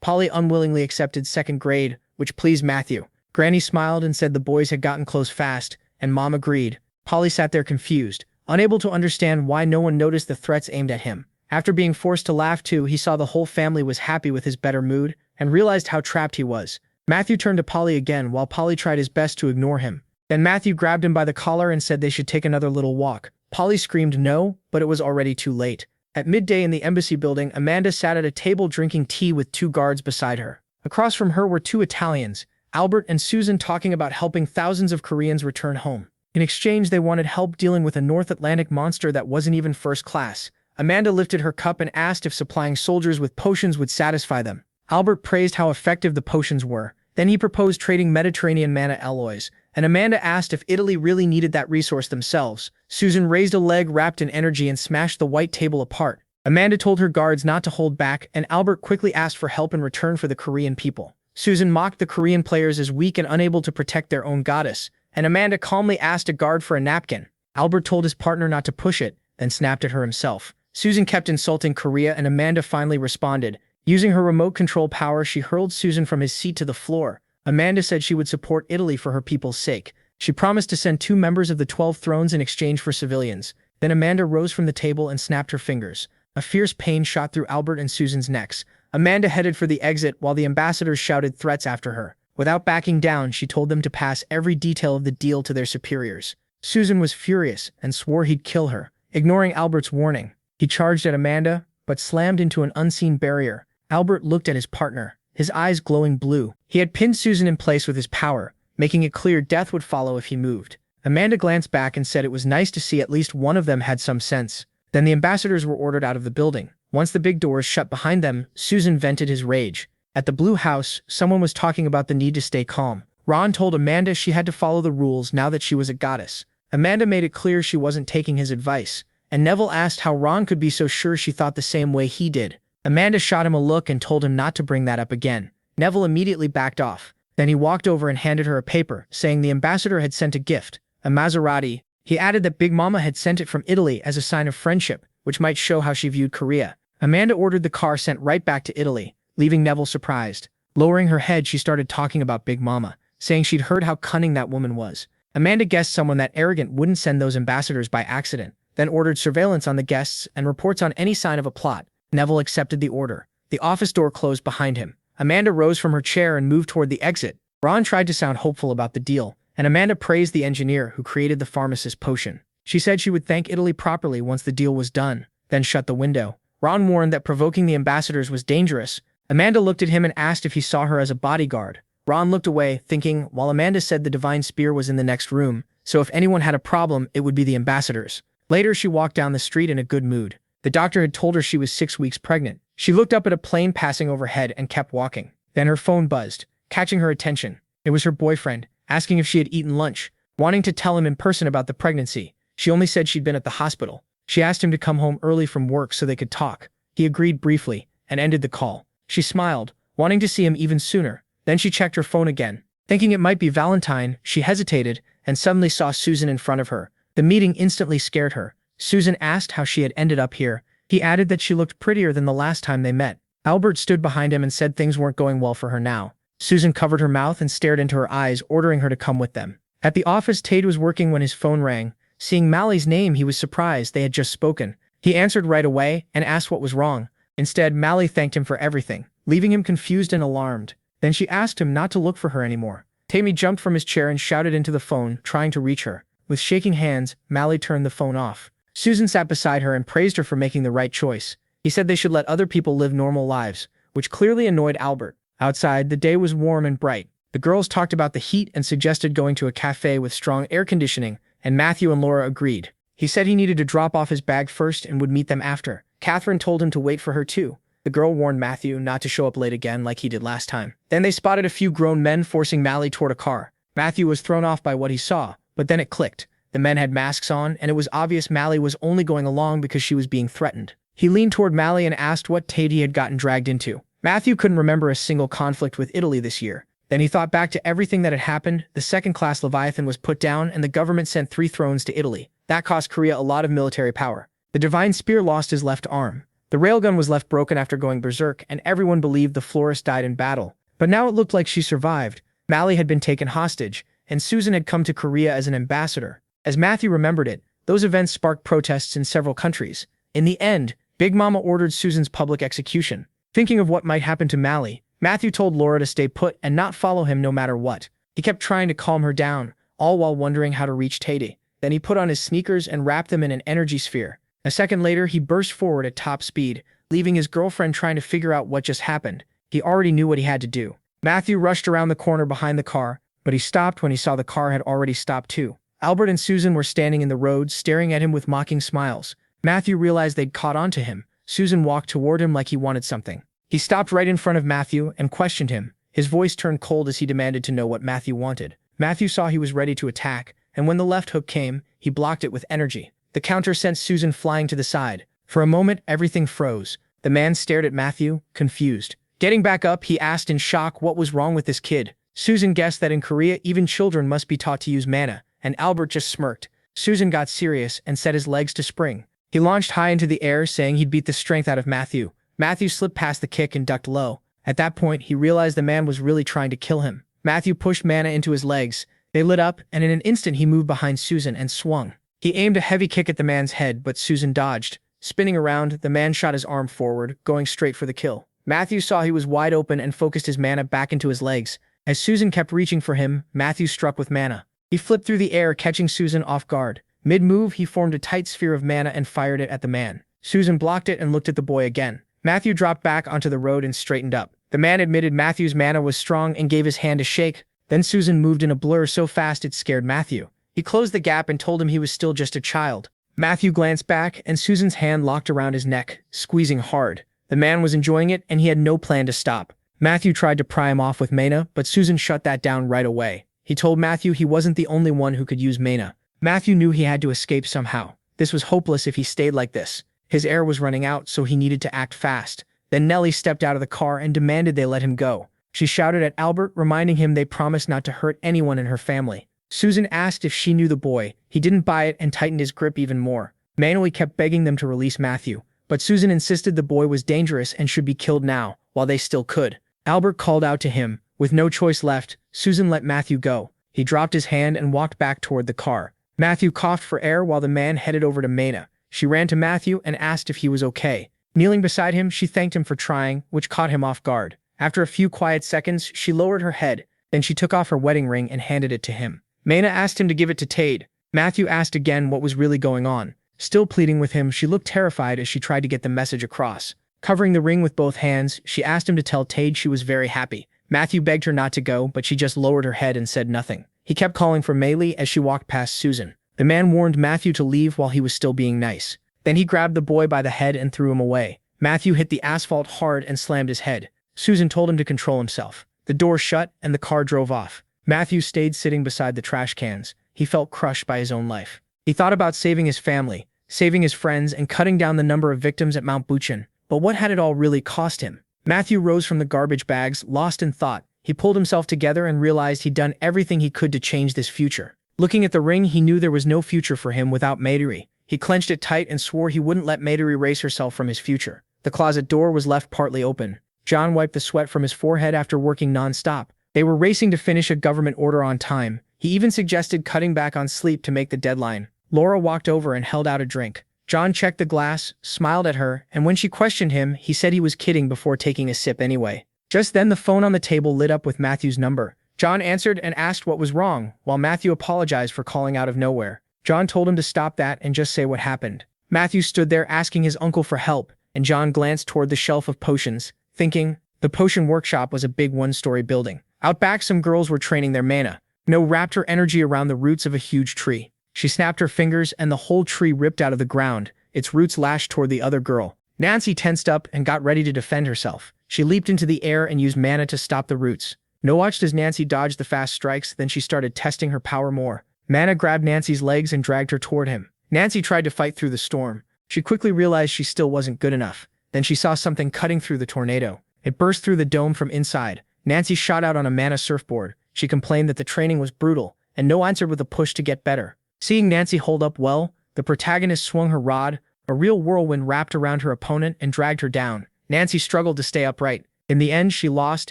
Polly unwillingly accepted second grade, which pleased Matthew. Granny smiled and said the boys had gotten close fast, and Mom agreed. Polly sat there confused, unable to understand why no one noticed the threats aimed at him. After being forced to laugh too, he saw the whole family was happy with his better mood, and realized how trapped he was. Matthew turned to Polly again while Polly tried his best to ignore him. Then Matthew grabbed him by the collar and said they should take another little walk. Polly screamed no, but it was already too late. At midday in the embassy building, Amanda sat at a table drinking tea with 2 guards beside her. Across from her were 2 Italians, Albert and Susan, talking about helping thousands of Koreans return home. In exchange, they wanted help dealing with a North Atlantic monster that wasn't even first class. Amanda lifted her cup and asked if supplying soldiers with potions would satisfy them. Albert praised how effective the potions were. Then he proposed trading Mediterranean mana alloys, and Amanda asked if Italy really needed that resource themselves. Susan raised a leg wrapped in energy and smashed the white table apart. Amanda told her guards not to hold back, and Albert quickly asked for help in return for the Korean people. Susan mocked the Korean players as weak and unable to protect their own goddess, and Amanda calmly asked a guard for a napkin. Albert told his partner not to push it, then snapped at her himself. Susan kept insulting Korea, and Amanda finally responded. Using her remote control power, she hurled Susan from his seat to the floor. Amanda said she would support Italy for her people's sake. She promised to send 2 members of the 12 thrones in exchange for civilians. Then Amanda rose from the table and snapped her fingers. A fierce pain shot through Albert and Susan's necks. Amanda headed for the exit while the ambassadors shouted threats after her. Without backing down, she told them to pass every detail of the deal to their superiors. Susan was furious and swore he'd kill her. Ignoring Albert's warning, He charged at Amanda, but slammed into an unseen barrier. Albert looked at his partner, his eyes glowing blue. He had pinned Susan in place with his power, making it clear death would follow if he moved. Amanda glanced back and said it was nice to see at least one of them had some sense. Then the ambassadors were ordered out of the building. Once the big doors shut behind them, Susan vented his rage. At the Blue House, someone was talking about the need to stay calm. Ron told Amanda she had to follow the rules now that she was a goddess. Amanda made it clear she wasn't taking his advice, and Neville asked how Ron could be so sure she thought the same way he did. Amanda shot him a look and told him not to bring that up again. Neville immediately backed off. Then he walked over and handed her a paper, saying the ambassador had sent a gift, a Maserati. He added that Big Mama had sent it from Italy as a sign of friendship, which might show how she viewed Korea. Amanda ordered the car sent right back to Italy, leaving Neville surprised. Lowering her head, she started talking about Big Mama, saying she'd heard how cunning that woman was. Amanda guessed someone that arrogant wouldn't send those ambassadors by accident, then ordered surveillance on the guests and reports on any sign of a plot. Neville accepted the order. The office door closed behind him. Amanda rose from her chair and moved toward the exit. Ron tried to sound hopeful about the deal, and Amanda praised the engineer who created the pharmacist potion. She said she would thank Italy properly once the deal was done, then shut the window. Ron warned that provoking the ambassadors was dangerous. Amanda looked at him and asked if he saw her as a bodyguard. Ron looked away, thinking, while Amanda said the divine spear was in the next room, so if anyone had a problem, it would be the ambassadors. Later, she walked down the street in a good mood. The doctor had told her she was 6 weeks pregnant. She looked up at a plane passing overhead and kept walking. Then her phone buzzed, catching her attention. It was her boyfriend, asking if she had eaten lunch, wanting to tell him in person about the pregnancy. She only said she'd been at the hospital. She asked him to come home early from work so they could talk. He agreed briefly and ended the call. She smiled, wanting to see him even sooner. Then she checked her phone again. Thinking it might be Valentine, she hesitated and suddenly saw Susan in front of her. The meeting instantly scared her. Susan asked how she had ended up here. He added that she looked prettier than the last time they met. Albert stood behind him and said things weren't going well for her now. Susan covered her mouth and stared into her eyes, ordering her to come with them. At the office, Tade was working when his phone rang. Seeing Mally's name, he was surprised they had just spoken. He answered right away and asked what was wrong. Instead, Mally thanked him for everything, leaving him confused and alarmed. Then she asked him not to look for her anymore. Tammy jumped from his chair and shouted into the phone, trying to reach her. With shaking hands, Mally turned the phone off. Susan sat beside her and praised her for making the right choice. He said they should let other people live normal lives, which clearly annoyed Albert. Outside, the day was warm and bright. The girls talked about the heat and suggested going to a cafe with strong air conditioning, and Matthew and Laura agreed. He said he needed to drop off his bag first and would meet them after. Catherine told him to wait for her too. The girl warned Matthew not to show up late again like he did last time. Then they spotted a few grown men forcing Mally toward a car. Matthew was thrown off by what he saw, but then it clicked. The men had masks on, and it was obvious Mally was only going along because she was being threatened. He leaned toward Mally and asked what Tade he had gotten dragged into. Matthew couldn't remember a single conflict with Italy this year. Then he thought back to everything that had happened. The second-class Leviathan was put down, and the government sent 3 thrones to Italy. That cost Korea a lot of military power. The divine spear lost his left arm. The railgun was left broken after going berserk, and everyone believed the florist died in battle. But now it looked like she survived. Mally had been taken hostage, and Susan had come to Korea as an ambassador. As Matthew remembered it, those events sparked protests in several countries. In the end, Big Mama ordered Susan's public execution. Thinking of what might happen to Mally, Matthew told Laura to stay put and not follow him no matter what. He kept trying to calm her down, all while wondering how to reach Tade. Then he put on his sneakers and wrapped them in an energy sphere. A second later, he burst forward at top speed, leaving his girlfriend trying to figure out what just happened. He already knew what he had to do. Matthew rushed around the corner behind the car, but he stopped when he saw the car had already stopped too. Albert and Susan were standing in the road, staring at him with mocking smiles. Matthew realized they'd caught on to him. Susan walked toward him like he wanted something. He stopped right in front of Matthew and questioned him. His voice turned cold as he demanded to know what Matthew wanted. Matthew saw he was ready to attack, and when the left hook came, he blocked it with energy. The counter sent Susan flying to the side. For a moment, everything froze. The man stared at Matthew, confused. Getting back up, he asked in shock what was wrong with this kid. Susan guessed that in Korea, even children must be taught to use mana, and Albert just smirked. Susan got serious and set his legs to spring. He launched high into the air, saying he'd beat the strength out of Matthew. Matthew slipped past the kick and ducked low. At that point, he realized the man was really trying to kill him. Matthew pushed mana into his legs. They lit up, and in an instant he moved behind Susan and swung. He aimed a heavy kick at the man's head, but Susan dodged. Spinning around, the man shot his arm forward, going straight for the kill. Matthew saw he was wide open and focused his mana back into his legs. As Susan kept reaching for him, Matthew struck with mana. He flipped through the air, catching Susan off guard. Mid-move, he formed a tight sphere of mana and fired it at the man. Susan blocked it and looked at the boy again. Matthew dropped back onto the road and straightened up. The man admitted Matthew's mana was strong and gave his hand a shake. Then Susan moved in a blur so fast it scared Matthew. He closed the gap and told him he was still just a child. Matthew glanced back and Susan's hand locked around his neck, squeezing hard. The man was enjoying it and he had no plan to stop. Matthew tried to pry him off with mana, but Susan shut that down right away. He told Matthew he wasn't the only one who could use mana. Matthew knew he had to escape somehow. This was hopeless if he stayed like this. His air was running out, so he needed to act fast. Then Nellie stepped out of the car and demanded they let him go. She shouted at Albert, reminding him they promised not to hurt anyone in her family. Susan asked if she knew the boy. He didn't buy it and tightened his grip even more. Manually kept begging them to release Matthew, but Susan insisted the boy was dangerous and should be killed now, while they still could. Albert called out to him. With no choice left, Susan let Matthew go. He dropped his hand and walked back toward the car. Matthew coughed for air while the man headed over to Mana. She ran to Matthew and asked if he was okay. Kneeling beside him, she thanked him for trying, which caught him off guard. After a few quiet seconds, she lowered her head. Then she took off her wedding ring and handed it to him. Mana asked him to give it to Tade. Matthew asked again what was really going on. Still pleading with him, she looked terrified as she tried to get the message across. Covering the ring with both hands, she asked him to tell Tade she was very happy. Matthew begged her not to go, but she just lowered her head and said nothing. He kept calling for Maylee as she walked past Susan. The man warned Matthew to leave while he was still being nice. Then he grabbed the boy by the head and threw him away. Matthew hit the asphalt hard and slammed his head. Susan told him to control himself. The door shut and the car drove off. Matthew stayed sitting beside the trash cans. He felt crushed by his own life. He thought about saving his family, saving his friends, and cutting down the number of victims at Mount Buchan. But what had it all really cost him? Matthew rose from the garbage bags, lost in thought. He pulled himself together and realized he'd done everything he could to change this future. Looking at the ring, he knew there was no future for him without Mayuri. He clenched it tight and swore he wouldn't let Mayuri erase herself from his future. The closet door was left partly open. John wiped the sweat from his forehead after working non-stop. They were racing to finish a government order on time. He even suggested cutting back on sleep to make the deadline. Laura walked over and held out a drink. John checked the glass, smiled at her, and when she questioned him, he said he was kidding before taking a sip anyway. Just then the phone on the table lit up with Matthew's number. John answered and asked what was wrong, while Matthew apologized for calling out of nowhere. John told him to stop that and just say what happened. Matthew stood there asking his uncle for help, and John glanced toward the shelf of potions, thinking the potion workshop was a big one-story building. Out back, some girls were training their mana. No wrapped her energy around the roots of a huge tree. She snapped her fingers and the whole tree ripped out of the ground, its roots lashed toward the other girl. Nancy tensed up and got ready to defend herself. She leaped into the air and used mana to stop the roots. No watched as Nancy dodged the fast strikes, then she started testing her power more. Mana grabbed Nancy's legs and dragged her toward him. Nancy tried to fight through the storm. She quickly realized she still wasn't good enough. Then she saw something cutting through the tornado. It burst through the dome from inside. Nancy shot out on a mana surfboard. She complained that the training was brutal, and no answered with a push to get better. Seeing Nancy hold up well, the protagonist swung her rod. A real whirlwind wrapped around her opponent and dragged her down. Nancy struggled to stay upright. In the end, she lost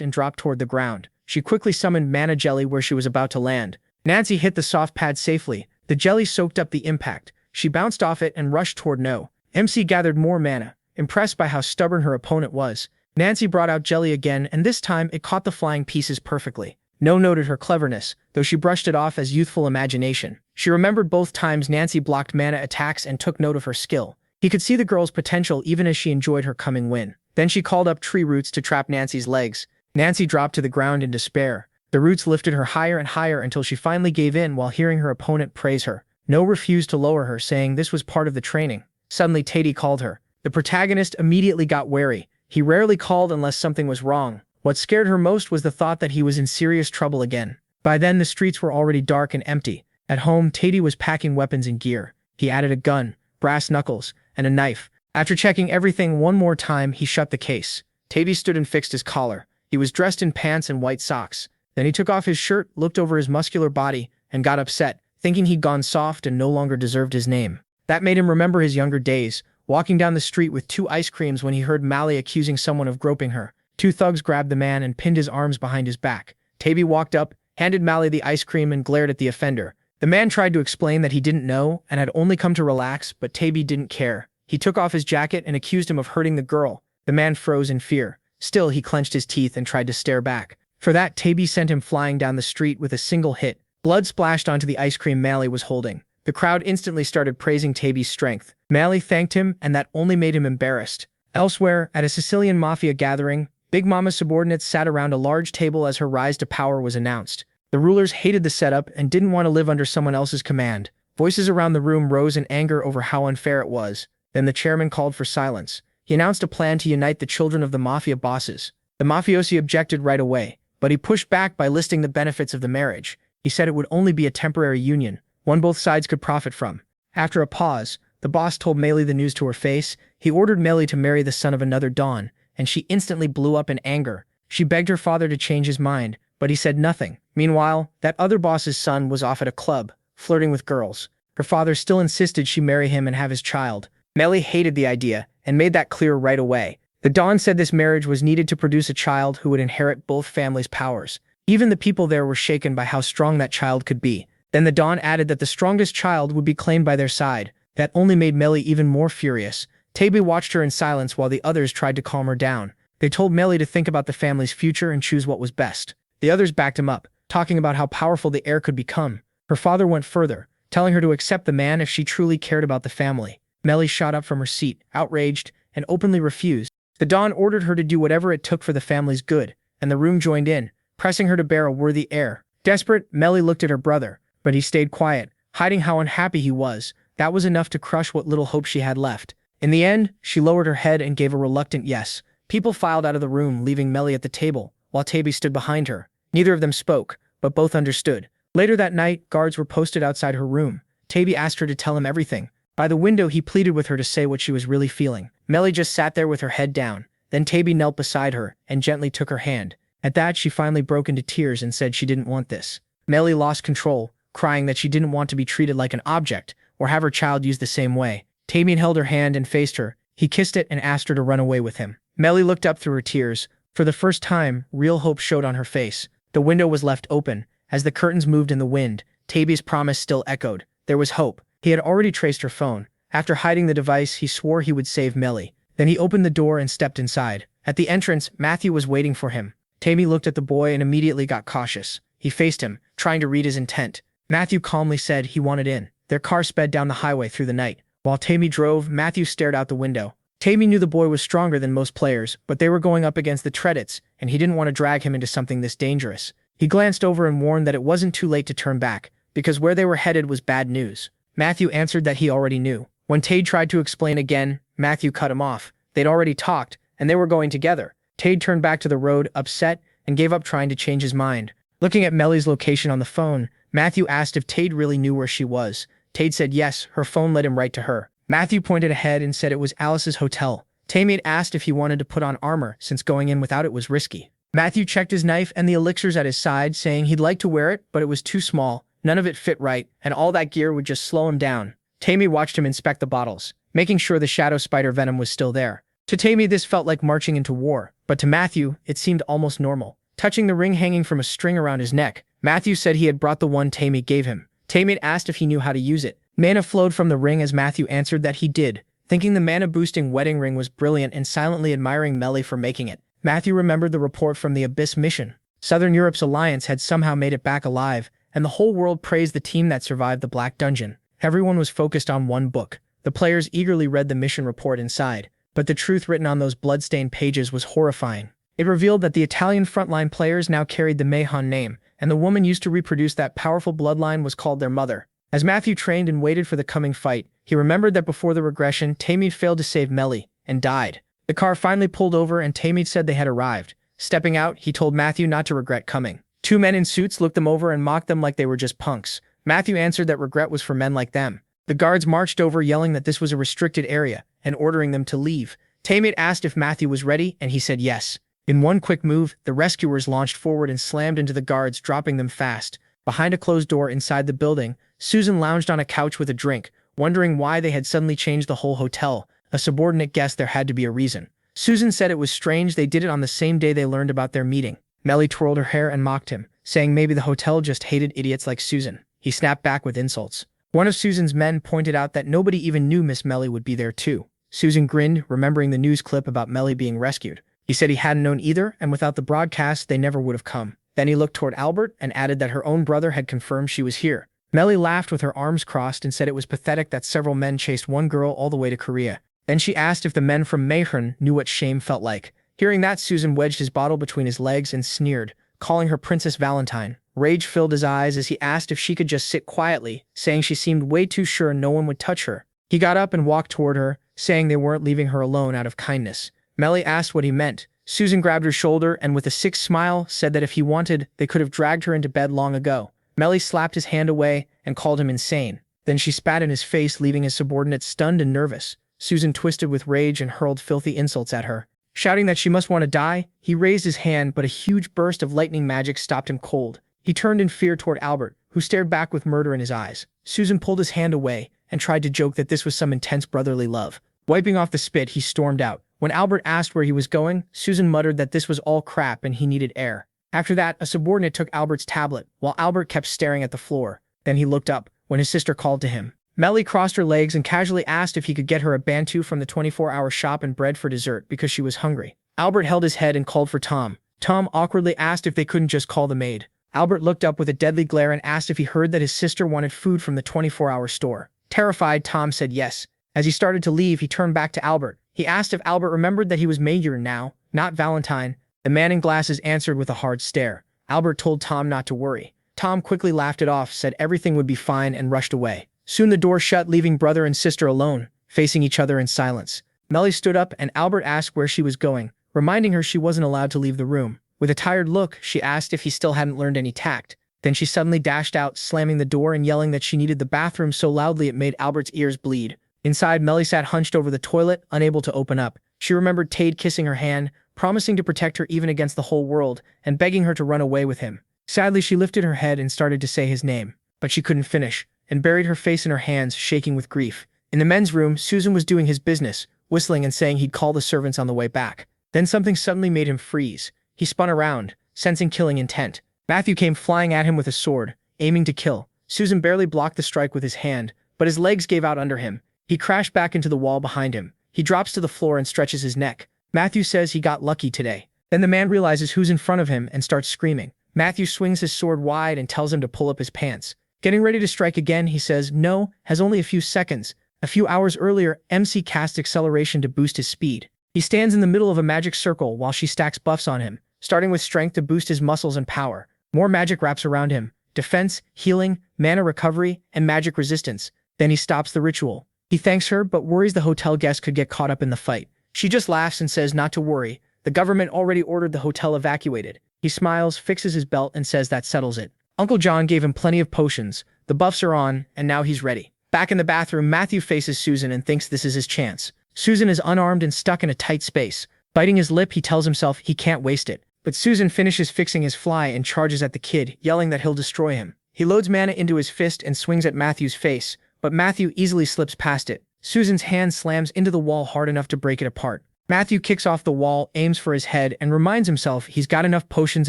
and dropped toward the ground. She quickly summoned mana jelly where she was about to land. Nancy hit the soft pad safely. The jelly soaked up the impact. She bounced off it and rushed toward No. MC gathered more mana. Impressed by how stubborn her opponent was, Nancy brought out jelly again, and this time it caught the flying pieces perfectly. No noted her cleverness, though she brushed it off as youthful imagination. She remembered both times Nancy blocked mana attacks and took note of her skill. He could see the girl's potential even as she enjoyed her coming win. Then she called up tree roots to trap Nancy's legs. Nancy dropped to the ground in despair. The roots lifted her higher and higher until she finally gave in while hearing her opponent praise her. No refused to lower her, saying this was part of the training. Suddenly Tady called her. The protagonist immediately got wary. He rarely called unless something was wrong. What scared her most was the thought that he was in serious trouble again. By then the streets were already dark and empty. At home, Tady was packing weapons and gear. He added a gun, brass knuckles, and a knife. After checking everything one more time, he shut the case. Tady stood and fixed his collar. He was dressed in pants and white socks. Then he took off his shirt, looked over his muscular body, and got upset, thinking he'd gone soft and no longer deserved his name. That made him remember his younger days, walking down the street with 2 ice creams when he heard Mally accusing someone of groping her. 2 thugs grabbed the man and pinned his arms behind his back. Tady walked up, handed Mally the ice cream, and glared at the offender. The man tried to explain that he didn't know and had only come to relax, but Tady didn't care. He took off his jacket and accused him of hurting the girl. The man froze in fear. Still, he clenched his teeth and tried to stare back. For that, Tady sent him flying down the street with a single hit. Blood splashed onto the ice cream Mally was holding. The crowd instantly started praising Taby's strength. Melly thanked him, and that only made him embarrassed. Elsewhere, at a Sicilian mafia gathering, Big Mama's subordinates sat around a large table as her rise to power was announced. The rulers hated the setup and didn't want to live under someone else's command. Voices around the room rose in anger over how unfair it was. Then the chairman called for silence. He announced a plan to unite the children of the mafia bosses. The mafiosi objected right away, but he pushed back by listing the benefits of the marriage. He said it would only be a temporary union, one both sides could profit from. After a pause, the boss told Melly the news to her face. He ordered Melly to marry the son of another Don, and she instantly blew up in anger. She begged her father to change his mind, but he said nothing. Meanwhile, that other boss's son was off at a club, flirting with girls. Her father still insisted she marry him and have his child. Melly hated the idea, and made that clear right away. The Don said this marriage was needed to produce a child who would inherit both families' powers. Even the people there were shaken by how strong that child could be. Then the Don added that the strongest child would be claimed by their side. That only made Melly even more furious. Taby watched her in silence while the others tried to calm her down. They told Melly to think about the family's future and choose what was best. The others backed him up, talking about how powerful the heir could become. Her father went further, telling her to accept the man if she truly cared about the family. Melly shot up from her seat, outraged, and openly refused. The Don ordered her to do whatever it took for the family's good, and the room joined in, pressing her to bear a worthy heir. Desperate, Melly looked at her brother, but he stayed quiet, hiding how unhappy he was. That was enough to crush what little hope she had left. In the end, she lowered her head and gave a reluctant yes. People filed out of the room, leaving Melly at the table, while Taby stood behind her. Neither of them spoke, but both understood. Later that night, guards were posted outside her room. Taby asked her to tell him everything. By the window, he pleaded with her to say what she was really feeling. Melly just sat there with her head down. Then Taby knelt beside her and gently took her hand. At that, she finally broke into tears and said she didn't want this. Melly lost control, crying that she didn't want to be treated like an object or have her child used the same way. Taby held her hand and faced her. He kissed it and asked her to run away with him. Melly looked up through her tears. For the first time, real hope showed on her face. The window was left open. As the curtains moved in the wind, Taby's promise still echoed. There was hope. He had already traced her phone. After hiding the device, he swore he would save Melly. Then he opened the door and stepped inside. At the entrance, Matthew was waiting for him. Taby looked at the boy and immediately got cautious. He faced him, trying to read his intent. Matthew calmly said he wanted in. Their car sped down the highway through the night. While Taby drove, Matthew stared out the window. Taby knew the boy was stronger than most players, but they were going up against the Treadits, and he didn't want to drag him into something this dangerous. He glanced over and warned that it wasn't too late to turn back, because where they were headed was bad news. Matthew answered that he already knew. When Tade tried to explain again, Matthew cut him off. They'd already talked, and they were going together. Tade turned back to the road, upset, and gave up trying to change his mind. Looking at Melly's location on the phone, Matthew asked if Tade really knew where she was. Tade said yes, her phone led him right to her. Matthew pointed ahead and said it was Alice's hotel. Tade asked if he wanted to put on armor, since going in without it was risky. Matthew checked his knife and the elixirs at his side, saying he'd like to wear it, but it was too small. None of it fit right, and all that gear would just slow him down. Tammy watched him inspect the bottles, making sure the shadow spider venom was still there. To Tammy, this felt like marching into war, but to Matthew, it seemed almost normal. Touching the ring hanging from a string around his neck, Matthew said he had brought the one Tammy gave him. Tammy asked if he knew how to use it. Mana flowed from the ring as Matthew answered that he did, thinking the mana-boosting wedding ring was brilliant and silently admiring Melly for making it. Matthew remembered the report from the Abyss mission. Southern Europe's alliance had somehow made it back alive, and the whole world praised the team that survived the Black Dungeon. Everyone was focused on one book. The players eagerly read the mission report inside, but the truth written on those blood-stained pages was horrifying. It revealed that the Italian frontline players now carried the Mahon name, and the woman used to reproduce that powerful bloodline was called their mother. As Matthew trained and waited for the coming fight, he remembered that before the regression, Tamid failed to save Melly, and died. The car finally pulled over and Tamid said they had arrived. Stepping out, he told Matthew not to regret coming. Two men in suits looked them over and mocked them like they were just punks. Matthew answered that regret was for men like them. The guards marched over yelling that this was a restricted area and ordering them to leave. Tamid asked if Matthew was ready, and he said yes. In one quick move, the rescuers launched forward and slammed into the guards, dropping them fast. Behind a closed door inside the building, Susan lounged on a couch with a drink, wondering why they had suddenly changed the whole hotel. A subordinate guessed there had to be a reason. Susan said it was strange they did it on the same day they learned about their meeting. Melly twirled her hair and mocked him, saying maybe the hotel just hated idiots like Susan. He snapped back with insults. One of Susan's men pointed out that nobody even knew Miss Melly would be there too. Susan grinned, remembering the news clip about Melly being rescued. He said he hadn't known either, and without the broadcast, they never would have come. Then he looked toward Albert and added that her own brother had confirmed she was here. Melly laughed with her arms crossed and said it was pathetic that several men chased one girl all the way to Korea. Then she asked if the men from Mayhern knew what shame felt like. Hearing that, Susan wedged his bottle between his legs and sneered, calling her Princess Valentine. Rage filled his eyes as he asked if she could just sit quietly, saying she seemed way too sure no one would touch her. He got up and walked toward her, saying they weren't leaving her alone out of kindness. Melly asked what he meant. Susan grabbed her shoulder and with a sick smile said that if he wanted, they could have dragged her into bed long ago. Melly slapped his hand away and called him insane. Then she spat in his face, leaving his subordinate stunned and nervous. Susan twisted with rage and hurled filthy insults at her. Shouting that she must want to die, he raised his hand, but a huge burst of lightning magic stopped him cold. He turned in fear toward Albert, who stared back with murder in his eyes. Susan pulled his hand away and tried to joke that this was some intense brotherly love. Wiping off the spit, he stormed out. When Albert asked where he was going, Susan muttered that this was all crap and he needed air. After that, a subordinate took Albert's tablet, while Albert kept staring at the floor. Then he looked up, when his sister called to him. Melly crossed her legs and casually asked if he could get her a bantu from the 24-hour shop and bread for dessert because she was hungry. Albert held his head and called for Tom. Tom awkwardly asked if they couldn't just call the maid. Albert looked up with a deadly glare and asked if he heard that his sister wanted food from the 24-hour store. Terrified, Tom said yes. As he started to leave, he turned back to Albert. He asked if Albert remembered that he was Major now, not Valentine. The man in glasses answered with a hard stare. Albert told Tom not to worry. Tom quickly laughed it off, said everything would be fine, and rushed away. Soon the door shut, leaving brother and sister alone, facing each other in silence. Melly stood up and Albert asked where she was going, reminding her she wasn't allowed to leave the room. With a tired look, she asked if he still hadn't learned any tact. Then she suddenly dashed out, slamming the door and yelling that she needed the bathroom so loudly it made Albert's ears bleed. Inside, Melly sat hunched over the toilet, unable to open up. She remembered Tade kissing her hand, promising to protect her even against the whole world, and begging her to run away with him. Sadly, she lifted her head and started to say his name, but she couldn't finish, and buried her face in her hands, shaking with grief. In the men's room, Susan was doing his business, whistling and saying he'd call the servants on the way back. Then something suddenly made him freeze. He spun around, sensing killing intent. Matthew came flying at him with a sword, aiming to kill. Susan barely blocked the strike with his hand, but his legs gave out under him. He crashed back into the wall behind him. He drops to the floor and stretches his neck. Matthew says he got lucky today. Then the man realizes who's in front of him and starts screaming. Matthew swings his sword wide and tells him to pull up his pants. Getting ready to strike again, he says no, has only a few seconds. A few hours earlier, MC cast acceleration to boost his speed. He stands in the middle of a magic circle while she stacks buffs on him, starting with strength to boost his muscles and power. More magic wraps around him. Defense, healing, mana recovery, and magic resistance. Then he stops the ritual. He thanks her but worries the hotel guest could get caught up in the fight. She just laughs and says not to worry. The government already ordered the hotel evacuated. He smiles, fixes his belt, and says that settles it. Uncle John gave him plenty of potions. The buffs are on, and now he's ready. Back in the bathroom, Matthew faces Susan and thinks this is his chance. Susan is unarmed and stuck in a tight space. Biting his lip, he tells himself he can't waste it. But Susan finishes fixing his fly and charges at the kid, yelling that he'll destroy him. He loads mana into his fist and swings at Matthew's face, but Matthew easily slips past it. Susan's hand slams into the wall hard enough to break it apart. Matthew kicks off the wall, aims for his head, and reminds himself he's got enough potions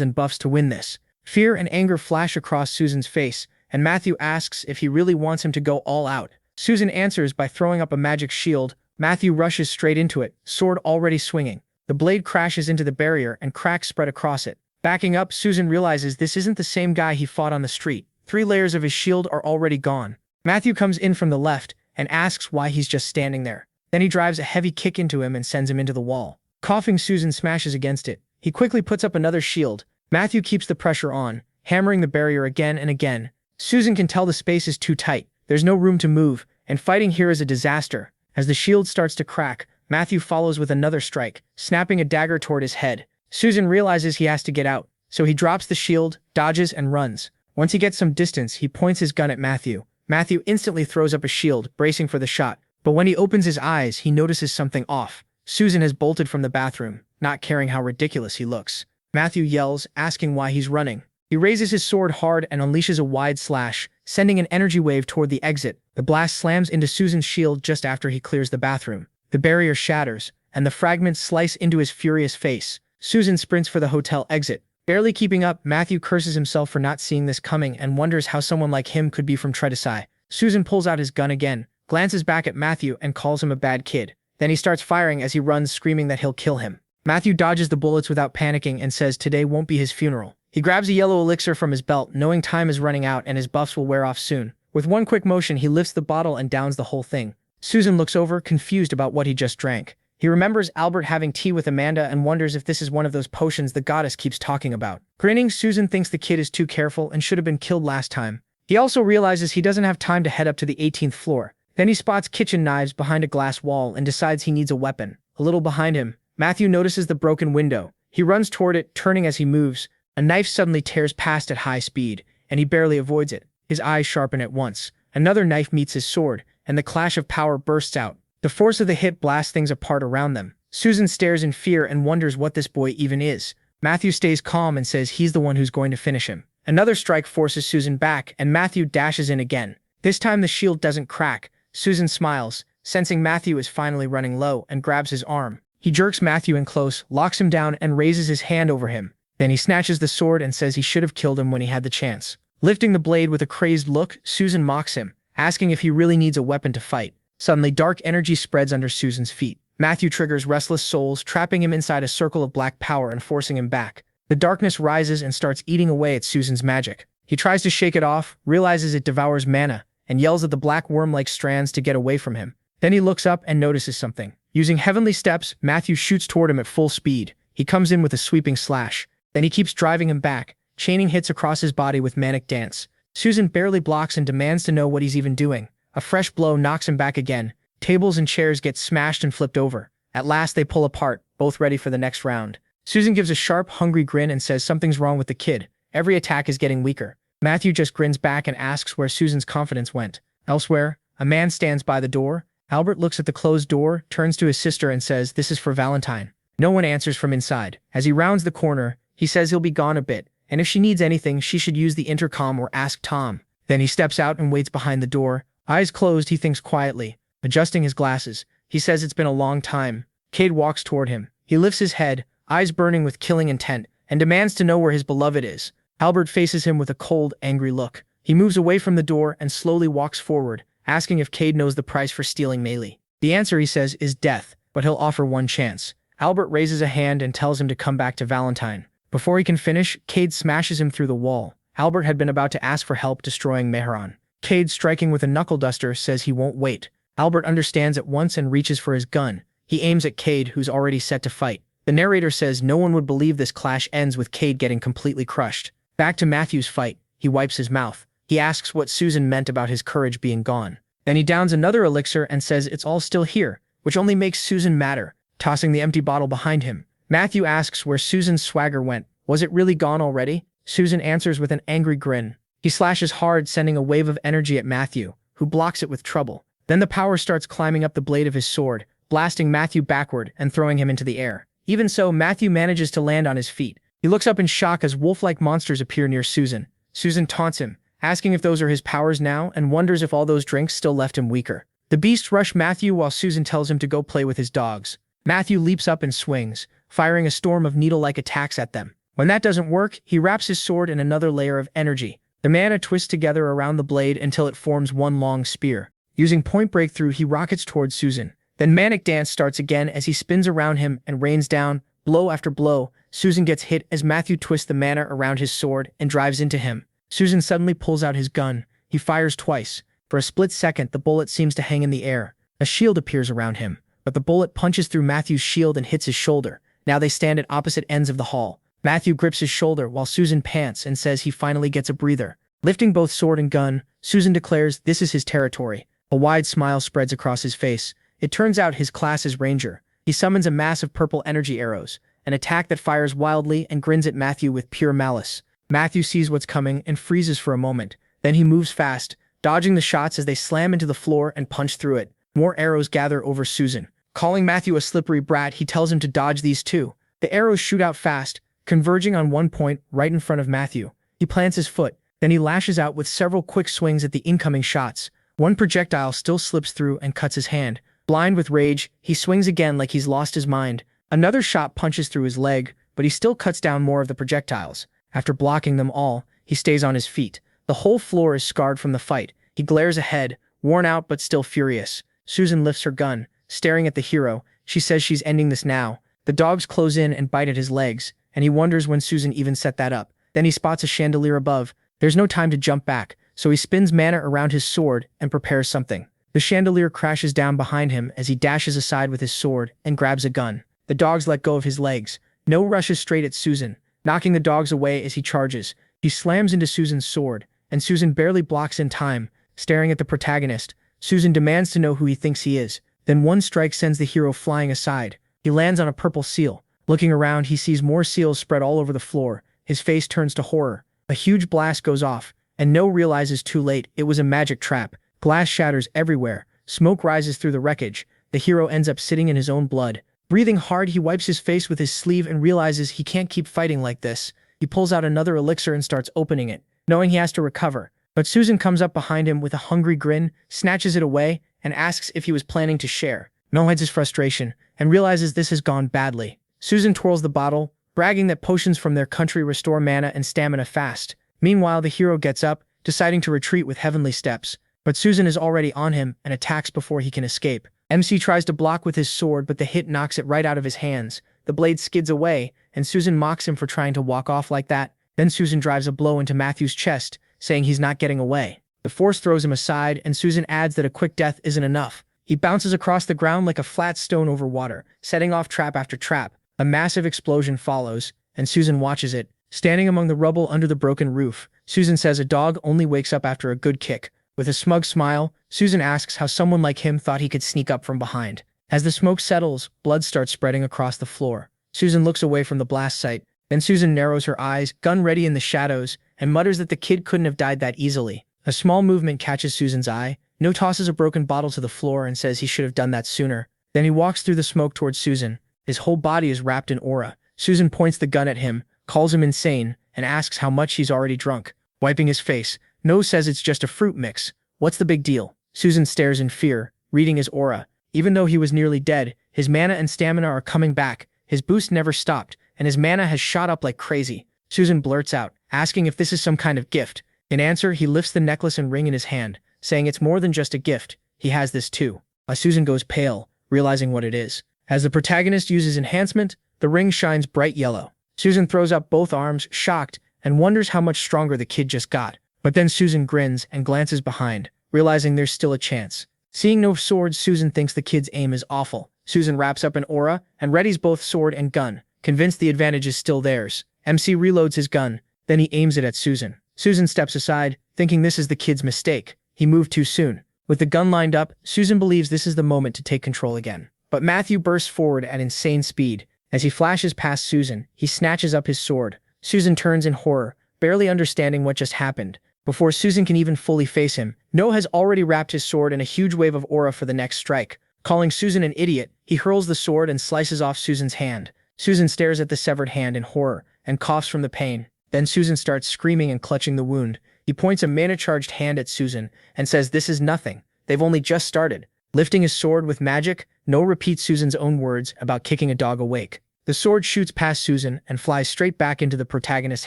and buffs to win this. Fear and anger flash across Susan's face, and Matthew asks if he really wants him to go all out. Susan answers by throwing up a magic shield. Matthew rushes straight into it, sword already swinging. The blade crashes into the barrier and cracks spread across it. Backing up, Susan realizes this isn't the same guy he fought on the street. 3 layers of his shield are already gone. Matthew comes in from the left and asks why he's just standing there. Then he drives a heavy kick into him and sends him into the wall. Coughing, Susan smashes against it. He quickly puts up another shield. Matthew keeps the pressure on, hammering the barrier again and again. Susan can tell the space is too tight. There's no room to move, and fighting here is a disaster. As the shield starts to crack, Matthew follows with another strike, snapping a dagger toward his head. Susan realizes he has to get out, so he drops the shield, dodges, and runs. Once he gets some distance, he points his gun at Matthew. Matthew instantly throws up a shield, bracing for the shot. But when he opens his eyes, he notices something off. Susan has bolted from the bathroom, not caring how ridiculous he looks. Matthew yells, asking why he's running. He raises his sword hard and unleashes a wide slash, sending an energy wave toward the exit. The blast slams into Susan's shield just after he clears the bathroom. The barrier shatters, and the fragments slice into his furious face. Susan sprints for the hotel exit. Barely keeping up, Matthew curses himself for not seeing this coming and wonders how someone like him could be from Tredesai. Susan pulls out his gun again, glances back at Matthew and calls him a bad kid. Then he starts firing as he runs, screaming that he'll kill him. Matthew dodges the bullets without panicking and says today won't be his funeral. He grabs a yellow elixir from his belt, knowing time is running out and his buffs will wear off soon. With one quick motion, he lifts the bottle and downs the whole thing. Susan looks over, confused about what he just drank. He remembers Albert having tea with Amanda and wonders if this is one of those potions the goddess keeps talking about. Grinning, Susan thinks the kid is too careful and should have been killed last time. He also realizes he doesn't have time to head up to the 18th floor. Then he spots kitchen knives behind a glass wall and decides he needs a weapon. A little behind him, Matthew notices the broken window. He runs toward it, turning as he moves. A knife suddenly tears past at high speed, and he barely avoids it. His eyes sharpen at once. Another knife meets his sword, and the clash of power bursts out. The force of the hit blasts things apart around them. Susan stares in fear and wonders what this boy even is. Matthew stays calm and says he's the one who's going to finish him. Another strike forces Susan back, and Matthew dashes in again. This time the shield doesn't crack. Susan smiles, sensing Matthew is finally running low, and grabs his arm. He jerks Matthew in close, locks him down, and raises his hand over him. Then he snatches the sword and says he should have killed him when he had the chance. Lifting the blade with a crazed look, Susan mocks him, asking if he really needs a weapon to fight. Suddenly, dark energy spreads under Susan's feet. Matthew triggers Restless Souls, trapping him inside a circle of black power and forcing him back. The darkness rises and starts eating away at Susan's magic. He tries to shake it off, realizes it devours mana, and yells at the black worm-like strands to get away from him. Then he looks up and notices something. Using heavenly steps, Matthew shoots toward him at full speed. He comes in with a sweeping slash. Then he keeps driving him back, chaining hits across his body with manic dance. Susan barely blocks and demands to know what he's even doing. A fresh blow knocks him back again. Tables and chairs get smashed and flipped over. At last they pull apart, both ready for the next round. Susan gives a sharp, hungry grin and says something's wrong with the kid. Every attack is getting weaker. Matthew just grins back and asks where Susan's confidence went. Elsewhere, a man stands by the door. Albert looks at the closed door, turns to his sister and says, "This is for Valentine." No one answers from inside. As he rounds the corner, he says he'll be gone a bit, and if she needs anything, she should use the intercom or ask Tom. Then he steps out and waits behind the door. Eyes closed, he thinks quietly. Adjusting his glasses, he says it's been a long time. Cade walks toward him. He lifts his head, eyes burning with killing intent, and demands to know where his beloved is. Albert faces him with a cold, angry look. He moves away from the door and slowly walks forward, asking if Cade knows the price for stealing Melee. The answer, he says, is death, but he'll offer one chance. Albert raises a hand and tells him to come back to Valentine. Before he can finish, Cade smashes him through the wall. Albert had been about to ask for help destroying Mehran. Cade, striking with a knuckle duster, says he won't wait. Albert understands at once and reaches for his gun. He aims at Cade, who's already set to fight. The narrator says no one would believe this clash ends with Cade getting completely crushed. Back to Matthew's fight, he wipes his mouth. He asks what Susan meant about his courage being gone. Then he downs another elixir and says it's all still here, which only makes Susan madder, tossing the empty bottle behind him. Matthew asks where Susan's swagger went. Was it really gone already? Susan answers with an angry grin. He slashes hard, sending a wave of energy at Matthew, who blocks it with trouble. Then the power starts climbing up the blade of his sword, blasting Matthew backward and throwing him into the air. Even so, Matthew manages to land on his feet. He looks up in shock as wolf-like monsters appear near Susan. Susan taunts him, asking if those are his powers now, and wonders if all those drinks still left him weaker. The beasts rush Matthew while Susan tells him to go play with his dogs. Matthew leaps up and swings, firing a storm of needle-like attacks at them. When that doesn't work, he wraps his sword in another layer of energy. The mana twists together around the blade until it forms one long spear. Using point breakthrough, he rockets towards Susan. Then manic dance starts again as he spins around him and rains down, blow after blow. Susan gets hit as Matthew twists the mana around his sword and drives into him. Susan suddenly pulls out his gun. He fires twice. For a split second, the bullet seems to hang in the air. A shield appears around him, but the bullet punches through Matthew's shield and hits his shoulder. Now they stand at opposite ends of the hall. Matthew grips his shoulder while Susan pants and says he finally gets a breather. Lifting both sword and gun, Susan declares this is his territory. A wide smile spreads across his face. It turns out his class is Ranger. He summons a mass of purple energy arrows, an attack that fires wildly and grins at Matthew with pure malice. Matthew sees what's coming and freezes for a moment. Then he moves fast, dodging the shots as they slam into the floor and punch through it. More arrows gather over Susan. Calling Matthew a slippery brat, he tells him to dodge these too. The arrows shoot out fast, converging on one point right in front of Matthew. He plants his foot. Then he lashes out with several quick swings at the incoming shots. One projectile still slips through and cuts his hand. Blind with rage, he swings again like he's lost his mind. Another shot punches through his leg, but he still cuts down more of the projectiles. After blocking them all, he stays on his feet. The whole floor is scarred from the fight. He glares ahead, worn out but still furious. Susan lifts her gun, staring at the hero. She says she's ending this now. The dogs close in and bite at his legs, and he wonders when Susan even set that up. Then he spots a chandelier above. There's no time to jump back. so he spins mana around his sword and prepares something. The chandelier crashes down behind him as he dashes aside with his sword and grabs a gun. The dogs let go of his legs. No rushes straight at Susan, knocking the dogs away as he charges. He slams into Susan's sword, and Susan barely blocks in time, staring at the protagonist. Susan demands to know who he thinks he is. Then one strike sends the hero flying aside. He lands on a purple seal. Looking around, he sees more seals spread all over the floor. His face turns to horror. A huge blast goes off, and No realizes too late it was a magic trap. Glass shatters everywhere. Smoke rises through the wreckage. The hero ends up sitting in his own blood. Breathing hard, he wipes his face with his sleeve and realizes he can't keep fighting like this. He pulls out another elixir and starts opening it, knowing he has to recover. But Susan comes up behind him with a hungry grin, snatches it away, and asks if he was planning to share. No hides his frustration, and realizes this has gone badly. Susan twirls the bottle, bragging that potions from their country restore mana and stamina fast. Meanwhile, the hero gets up, deciding to retreat with heavenly steps. But Susan is already on him and attacks before he can escape. MC tries to block with his sword, but the hit knocks it right out of his hands. The blade skids away, and Susan mocks him for trying to walk off like that. Then Susan drives a blow into Matthew's chest, saying he's not getting away. The force throws him aside, and Susan adds that a quick death isn't enough. He bounces across the ground like a flat stone over water, setting off trap after trap. A massive explosion follows, and Susan watches it. Standing among the rubble under the broken roof, Susan says a dog only wakes up after a good kick. With a smug smile, Susan asks how someone like him thought he could sneak up from behind. As the smoke settles, blood starts spreading across the floor. Susan looks away from the blast site. Then Susan narrows her eyes, gun ready in the shadows, and mutters that the kid couldn't have died that easily. A small movement catches Susan's eye. No tosses a broken bottle to the floor and says he should have done that sooner. Then he walks through the smoke towards Susan. His whole body is wrapped in aura. Susan points the gun at him, calls him insane, and asks how much he's already drunk. Wiping his face, No says it's just a fruit mix. What's the big deal? Susan stares in fear, reading his aura. Even though he was nearly dead, his mana and stamina are coming back. His boost never stopped, and his mana has shot up like crazy. Susan blurts out, asking if this is some kind of gift. In answer, he lifts the necklace and ring in his hand, saying it's more than just a gift. He has this too. Susan goes pale, realizing what it is. As the protagonist uses enhancement, the ring shines bright yellow. Susan throws up both arms, shocked, and wonders how much stronger the kid just got. But then Susan grins and glances behind, realizing there's still a chance. Seeing no sword, Susan thinks the kid's aim is awful. Susan wraps up an aura and readies both sword and gun, convinced the advantage is still theirs. MC reloads his gun, then he aims it at Susan. Susan steps aside, thinking this is the kid's mistake. He moved too soon. With the gun lined up, Susan believes this is the moment to take control again. But Matthew bursts forward at insane speed. As he flashes past Susan, he snatches up his sword. Susan turns in horror, barely understanding what just happened. Before Susan can even fully face him, No has already wrapped his sword in a huge wave of aura for the next strike. Calling Susan an idiot, he hurls the sword and slices off Susan's hand. Susan stares at the severed hand in horror and coughs from the pain. Then Susan starts screaming and clutching the wound. He points a mana-charged hand at Susan and says this is nothing. They've only just started. Lifting his sword with magic, No repeats Susan's own words about kicking a dog awake. The sword shoots past Susan and flies straight back into the protagonist's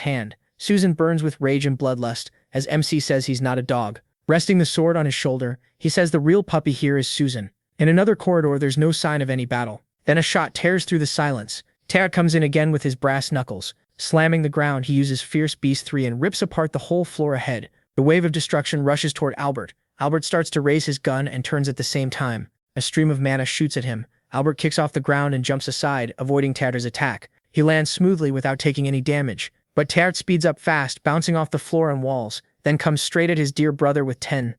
hand. Susan burns with rage and bloodlust as MC says he's not a dog. Resting the sword on his shoulder, he says the real puppy here is Susan. In another corridor, there's no sign of any battle. Then a shot tears through the silence. Tear comes in again with his brass knuckles. Slamming the ground, he uses Fierce Beast 3 and rips apart the whole floor ahead. The wave of destruction rushes toward Albert. Albert starts to raise his gun and turns at the same time. A stream of mana shoots at him. Albert kicks off the ground and jumps aside, avoiding Tear's attack. He lands smoothly without taking any damage. But Tear speeds up fast, bouncing off the floor and walls, then comes straight at his dear brother with 10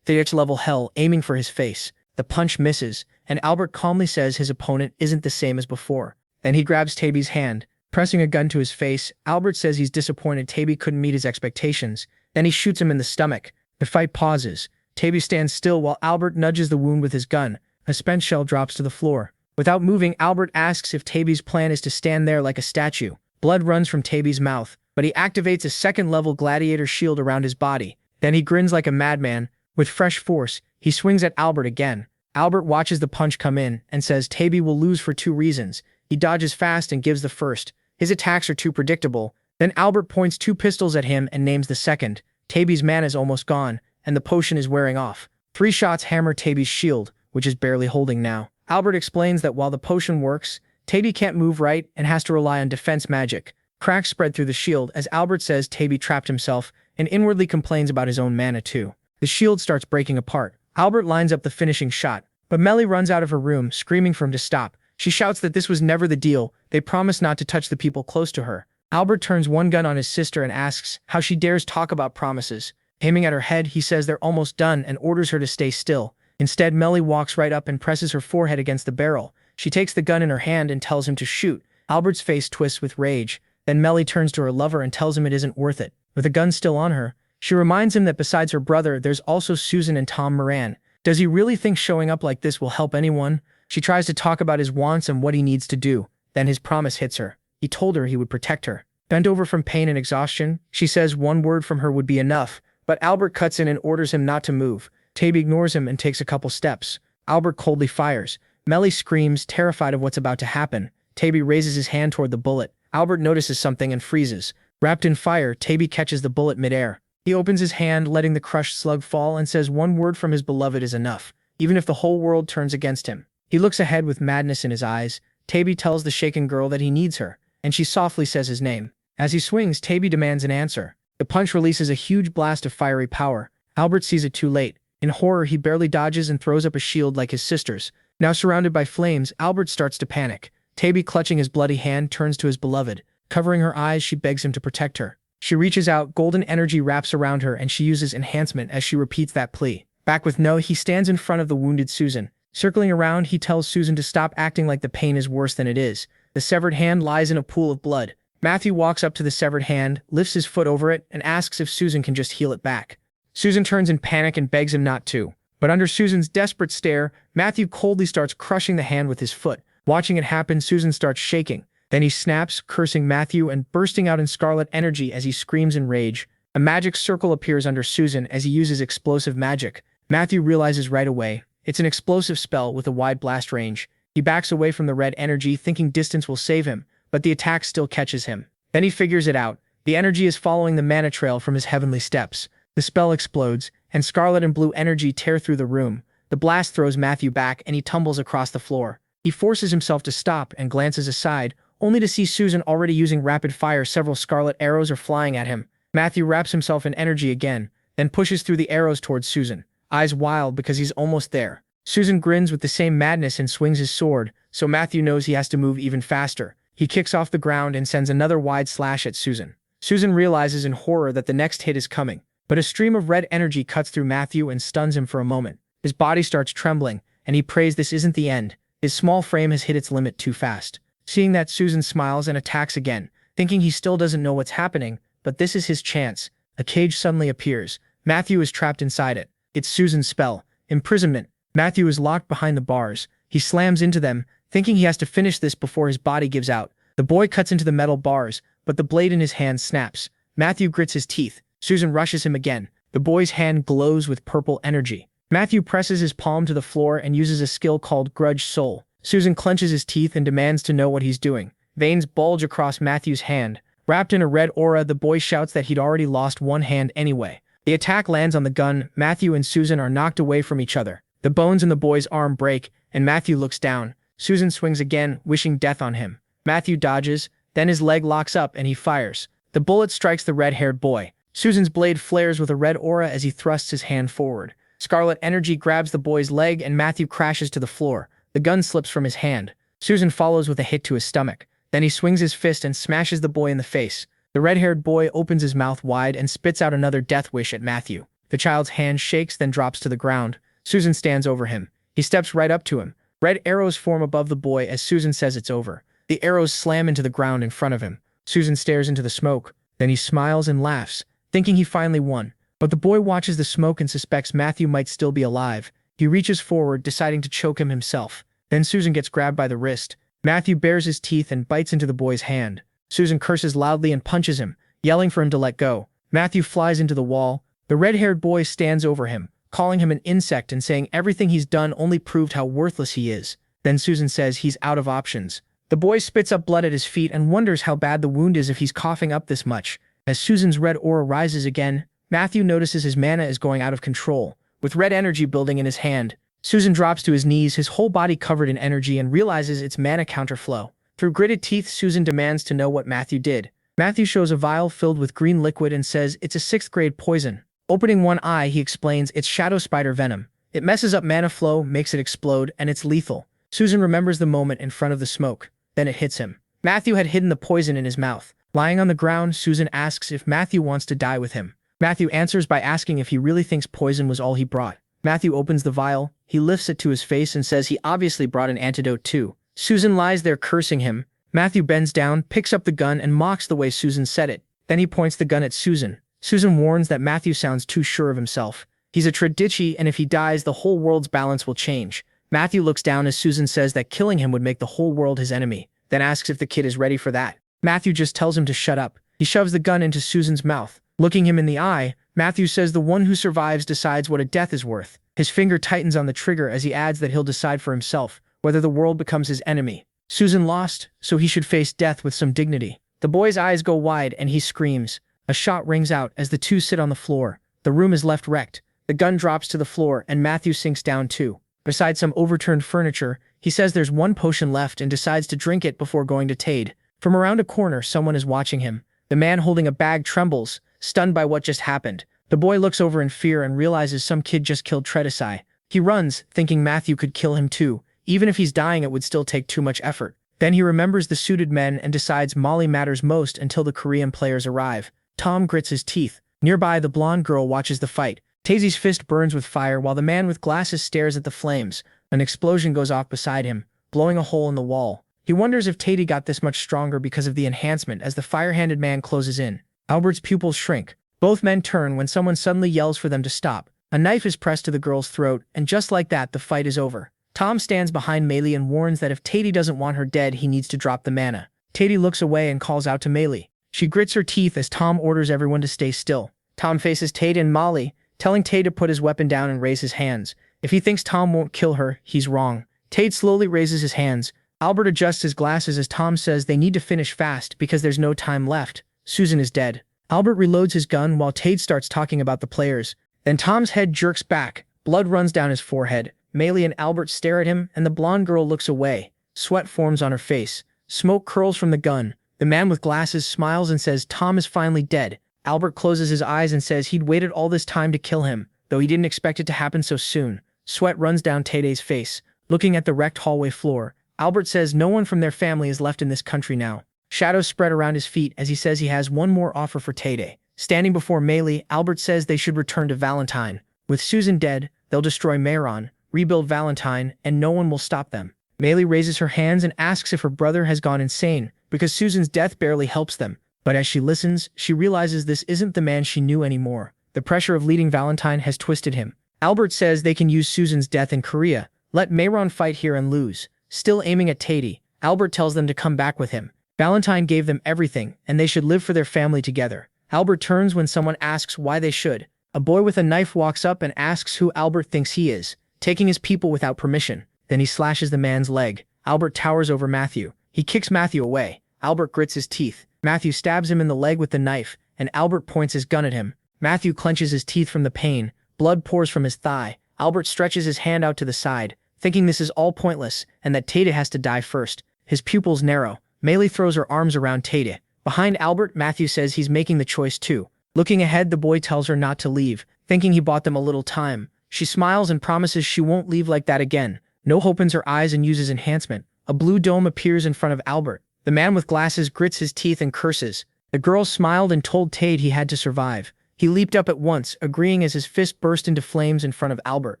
level hell, aiming for his face. The punch misses, and Albert calmly says his opponent isn't the same as before. Then he grabs Taby's hand. Pressing a gun to his face, Albert says he's disappointed Taby couldn't meet his expectations. Then he shoots him in the stomach. The fight pauses. Taby stands still while Albert nudges the wound with his gun. A spent shell drops to the floor. Without moving, Albert asks if Taby's plan is to stand there like a statue. Blood runs from Taby's mouth, but he activates a second-level gladiator shield around his body. Then he grins like a madman. With fresh force, he swings at Albert again. Albert watches the punch come in and says Taby will lose for 2 reasons. He dodges fast and gives the first. His attacks are too predictable. Then Albert points 2 pistols at him and names the second. Taby's mana is almost gone, and the potion is wearing off. 3 shots hammer Taby's shield, which is barely holding now. Albert explains that while the potion works, Taby can't move right and has to rely on defense magic. Cracks spread through the shield as Albert says Taby trapped himself and inwardly complains about his own mana too. The shield starts breaking apart. Albert lines up the finishing shot, but Melly runs out of her room, screaming for him to stop. She shouts that this was never the deal. They promised not to touch the people close to her. Albert turns one gun on his sister and asks how she dares talk about promises. Aiming at her head, he says they're almost done and orders her to stay still. Instead, Melly walks right up and presses her forehead against the barrel. She takes the gun in her hand and tells him to shoot. Albert's face twists with rage. Then Melly turns to her lover and tells him it isn't worth it. With the gun still on her, she reminds him that besides her brother, there's also Susan and Tom Moran. Does he really think showing up like this will help anyone? She tries to talk about his wants and what he needs to do. Then his promise hits her. He told her he would protect her. Bent over from pain and exhaustion, she says one word from her would be enough, but Albert cuts in and orders him not to move. Taby ignores him and takes a couple steps. Albert coldly fires. Melly screams, terrified of what's about to happen. Taby raises his hand toward the bullet. Albert notices something and freezes. Wrapped in fire, Taby catches the bullet midair. He opens his hand, letting the crushed slug fall, and says one word from his beloved is enough, even if the whole world turns against him. He looks ahead with madness in his eyes. Taby tells the shaken girl that he needs her, and she softly says his name. As he swings, Taby demands an answer. The punch releases a huge blast of fiery power. Albert sees it too late. In horror, he barely dodges and throws up a shield like his sister's. Now surrounded by flames, Albert starts to panic. Taby, clutching his bloody hand, turns to his beloved. Covering her eyes, she begs him to protect her. She reaches out, golden energy wraps around her, and she uses enhancement as she repeats that plea. Back with no, he stands in front of the wounded Susan. Circling around, he tells Susan to stop acting like the pain is worse than it is. The severed hand lies in a pool of blood. Matthew walks up to the severed hand, lifts his foot over it, and asks if Susan can just heal it back. Susan turns in panic and begs him not to. But under Susan's desperate stare, Matthew coldly starts crushing the hand with his foot. Watching it happen, Susan starts shaking. Then he snaps, cursing Matthew and bursting out in scarlet energy as he screams in rage. A magic circle appears under Susan as he uses explosive magic. Matthew realizes right away. It's an explosive spell with a wide blast range. He backs away from the red energy, thinking distance will save him, but the attack still catches him. Then he figures it out. The energy is following the mana trail from his heavenly steps. The spell explodes, and scarlet and blue energy tear through the room. The blast throws Matthew back, and he tumbles across the floor. He forces himself to stop and glances aside, only to see Susan already using rapid fire. Several scarlet arrows are flying at him. Matthew wraps himself in energy again, then pushes through the arrows towards Susan, eyes wild because he's almost there. Susan grins with the same madness and swings his sword, so Matthew knows he has to move even faster. He kicks off the ground and sends another wide slash at Susan. Susan realizes in horror that the next hit is coming, but a stream of red energy cuts through Matthew and stuns him for a moment. His body starts trembling, and he prays this isn't the end. His small frame has hit its limit too fast. Seeing that, Susan smiles and attacks again, thinking he still doesn't know what's happening, but this is his chance. A cage suddenly appears. Matthew is trapped inside it. It's Susan's spell. Imprisonment. Matthew is locked behind the bars. He slams into them, thinking he has to finish this before his body gives out. The boy cuts into the metal bars, but the blade in his hand snaps. Matthew grits his teeth. Susan rushes him again. The boy's hand glows with purple energy. Matthew presses his palm to the floor and uses a skill called Grudge Soul. Susan clenches his teeth and demands to know what he's doing. Veins bulge across Matthew's hand. Wrapped in a red aura, the boy shouts that he'd already lost one hand anyway. The attack lands on the gun. Matthew and Susan are knocked away from each other. The bones in the boy's arm break, and Matthew looks down. Susan swings again, wishing death on him. Matthew dodges, then his leg locks up and he fires. The bullet strikes the red-haired boy. Susan's blade flares with a red aura as he thrusts his hand forward. Scarlet energy grabs the boy's leg and Matthew crashes to the floor. The gun slips from his hand. Susan follows with a hit to his stomach. Then he swings his fist and smashes the boy in the face. The red-haired boy opens his mouth wide and spits out another death wish at Matthew. The child's hand shakes, then drops to the ground. Susan stands over him. He steps right up to him. Red arrows form above the boy as Susan says it's over. The arrows slam into the ground in front of him. Susan stares into the smoke. Then he smiles and laughs, thinking he finally won. But the boy watches the smoke and suspects Matthew might still be alive. He reaches forward, deciding to choke him himself. Then Susan gets grabbed by the wrist. Matthew bares his teeth and bites into the boy's hand. Susan curses loudly and punches him, yelling for him to let go. Matthew flies into the wall. The red-haired boy stands over him, calling him an insect and saying everything he's done only proved how worthless he is. Then Susan says he's out of options. The boy spits up blood at his feet and wonders how bad the wound is if he's coughing up this much. As Susan's red aura rises again, Matthew notices his mana is going out of control. With red energy building in his hand, Susan drops to his knees, his whole body covered in energy, and realizes it's mana counterflow. Through gritted teeth, Susan demands to know what Matthew did. Matthew shows a vial filled with green liquid and says it's a 6th grade poison. Opening one eye, he explains it's shadow spider venom. It messes up mana flow, makes it explode, and it's lethal. Susan remembers the moment in front of the smoke. Then it hits him. Matthew had hidden the poison in his mouth. Lying on the ground, Susan asks if Matthew wants to die with him. Matthew answers by asking if he really thinks poison was all he brought. Matthew opens the vial. He lifts it to his face and says he obviously brought an antidote too. Susan lies there cursing him. Matthew bends down, picks up the gun, and mocks the way Susan said it. Then he points the gun at Susan. Susan warns that Matthew sounds too sure of himself. He's a Prodigy, and if he dies, the whole world's balance will change. Matthew looks down as Susan says that killing him would make the whole world his enemy, then asks if the kid is ready for that. Matthew just tells him to shut up. He shoves the gun into Susan's mouth. Looking him in the eye, Matthew says the one who survives decides what a death is worth. His finger tightens on the trigger as he adds that he'll decide for himself whether the world becomes his enemy. Susan lost, so he should face death with some dignity. The boy's eyes go wide and he screams. A shot rings out as the two sit on the floor. The room is left wrecked. The gun drops to the floor and Matthew sinks down too. Beside some overturned furniture, he says there's one potion left and decides to drink it before going to Tade. From around a corner, someone is watching him. The man holding a bag trembles, stunned by what just happened. The boy looks over in fear and realizes some kid just killed Tretisai. He runs, thinking Matthew could kill him too. Even if he's dying, it would still take too much effort. Then he remembers the suited men and decides Molly matters most until the Korean players arrive. Tom grits his teeth. Nearby, the blonde girl watches the fight. Tazy's fist burns with fire while the man with glasses stares at the flames. An explosion goes off beside him, blowing a hole in the wall. He wonders if Tady got this much stronger because of the enhancement as the fire-handed man closes in. Albert's pupils shrink. Both men turn when someone suddenly yells for them to stop. A knife is pressed to the girl's throat, and just like that, the fight is over. Tom stands behind Maylee and warns that if Tady doesn't want her dead, he needs to drop the mana. Tady looks away and calls out to Maylee. She grits her teeth as Tom orders everyone to stay still. Tom faces Tade and Molly, telling Tade to put his weapon down and raise his hands. If he thinks Tom won't kill her, he's wrong. Tade slowly raises his hands. Albert adjusts his glasses as Tom says they need to finish fast because there's no time left. Susan is dead. Albert reloads his gun while Tade starts talking about the players. Then Tom's head jerks back. Blood runs down his forehead. Maylee and Albert stare at him, and the blonde girl looks away. Sweat forms on her face. Smoke curls from the gun. The man with glasses smiles and says Tom is finally dead. Albert closes his eyes and says he'd waited all this time to kill him, though he didn't expect it to happen so soon. Sweat runs down Tade's face. Looking at the wrecked hallway floor, Albert says no one from their family is left in this country now. Shadows spread around his feet as he says he has one more offer for Tade. Standing before Maylee, Albert says they should return to Valentine. With Susan dead, they'll destroy Mayron, rebuild Valentine, and no one will stop them. Maylee raises her hands and asks if her brother has gone insane, because Susan's death barely helps them. But as she listens, she realizes this isn't the man she knew anymore. The pressure of leading Valentine has twisted him. Albert says they can use Susan's death in Korea. Let Mayron fight here and lose. Still aiming at Tady, Albert tells them to come back with him. Valentine gave them everything, and they should live for their family together. Albert turns when someone asks why they should. A boy with a knife walks up and asks who Albert thinks he is, taking his people without permission. Then he slashes the man's leg. Albert towers over Matthew. He kicks Matthew away. Albert grits his teeth. Matthew stabs him in the leg with the knife, and Albert points his gun at him. Matthew clenches his teeth from the pain. Blood pours from his thigh. Albert stretches his hand out to the side, thinking this is all pointless and that Tade has to die first. His pupils narrow. Maylee throws her arms around Tade. Behind Albert, Matthew says he's making the choice too. Looking ahead, the boy tells her not to leave, thinking he bought them a little time. She smiles and promises she won't leave like that again. No opens her eyes and uses enhancement. A blue dome appears in front of Albert. The man with glasses grits his teeth and curses. The girl smiled and told Tade he had to survive. He leaped up at once, agreeing as his fist burst into flames in front of Albert.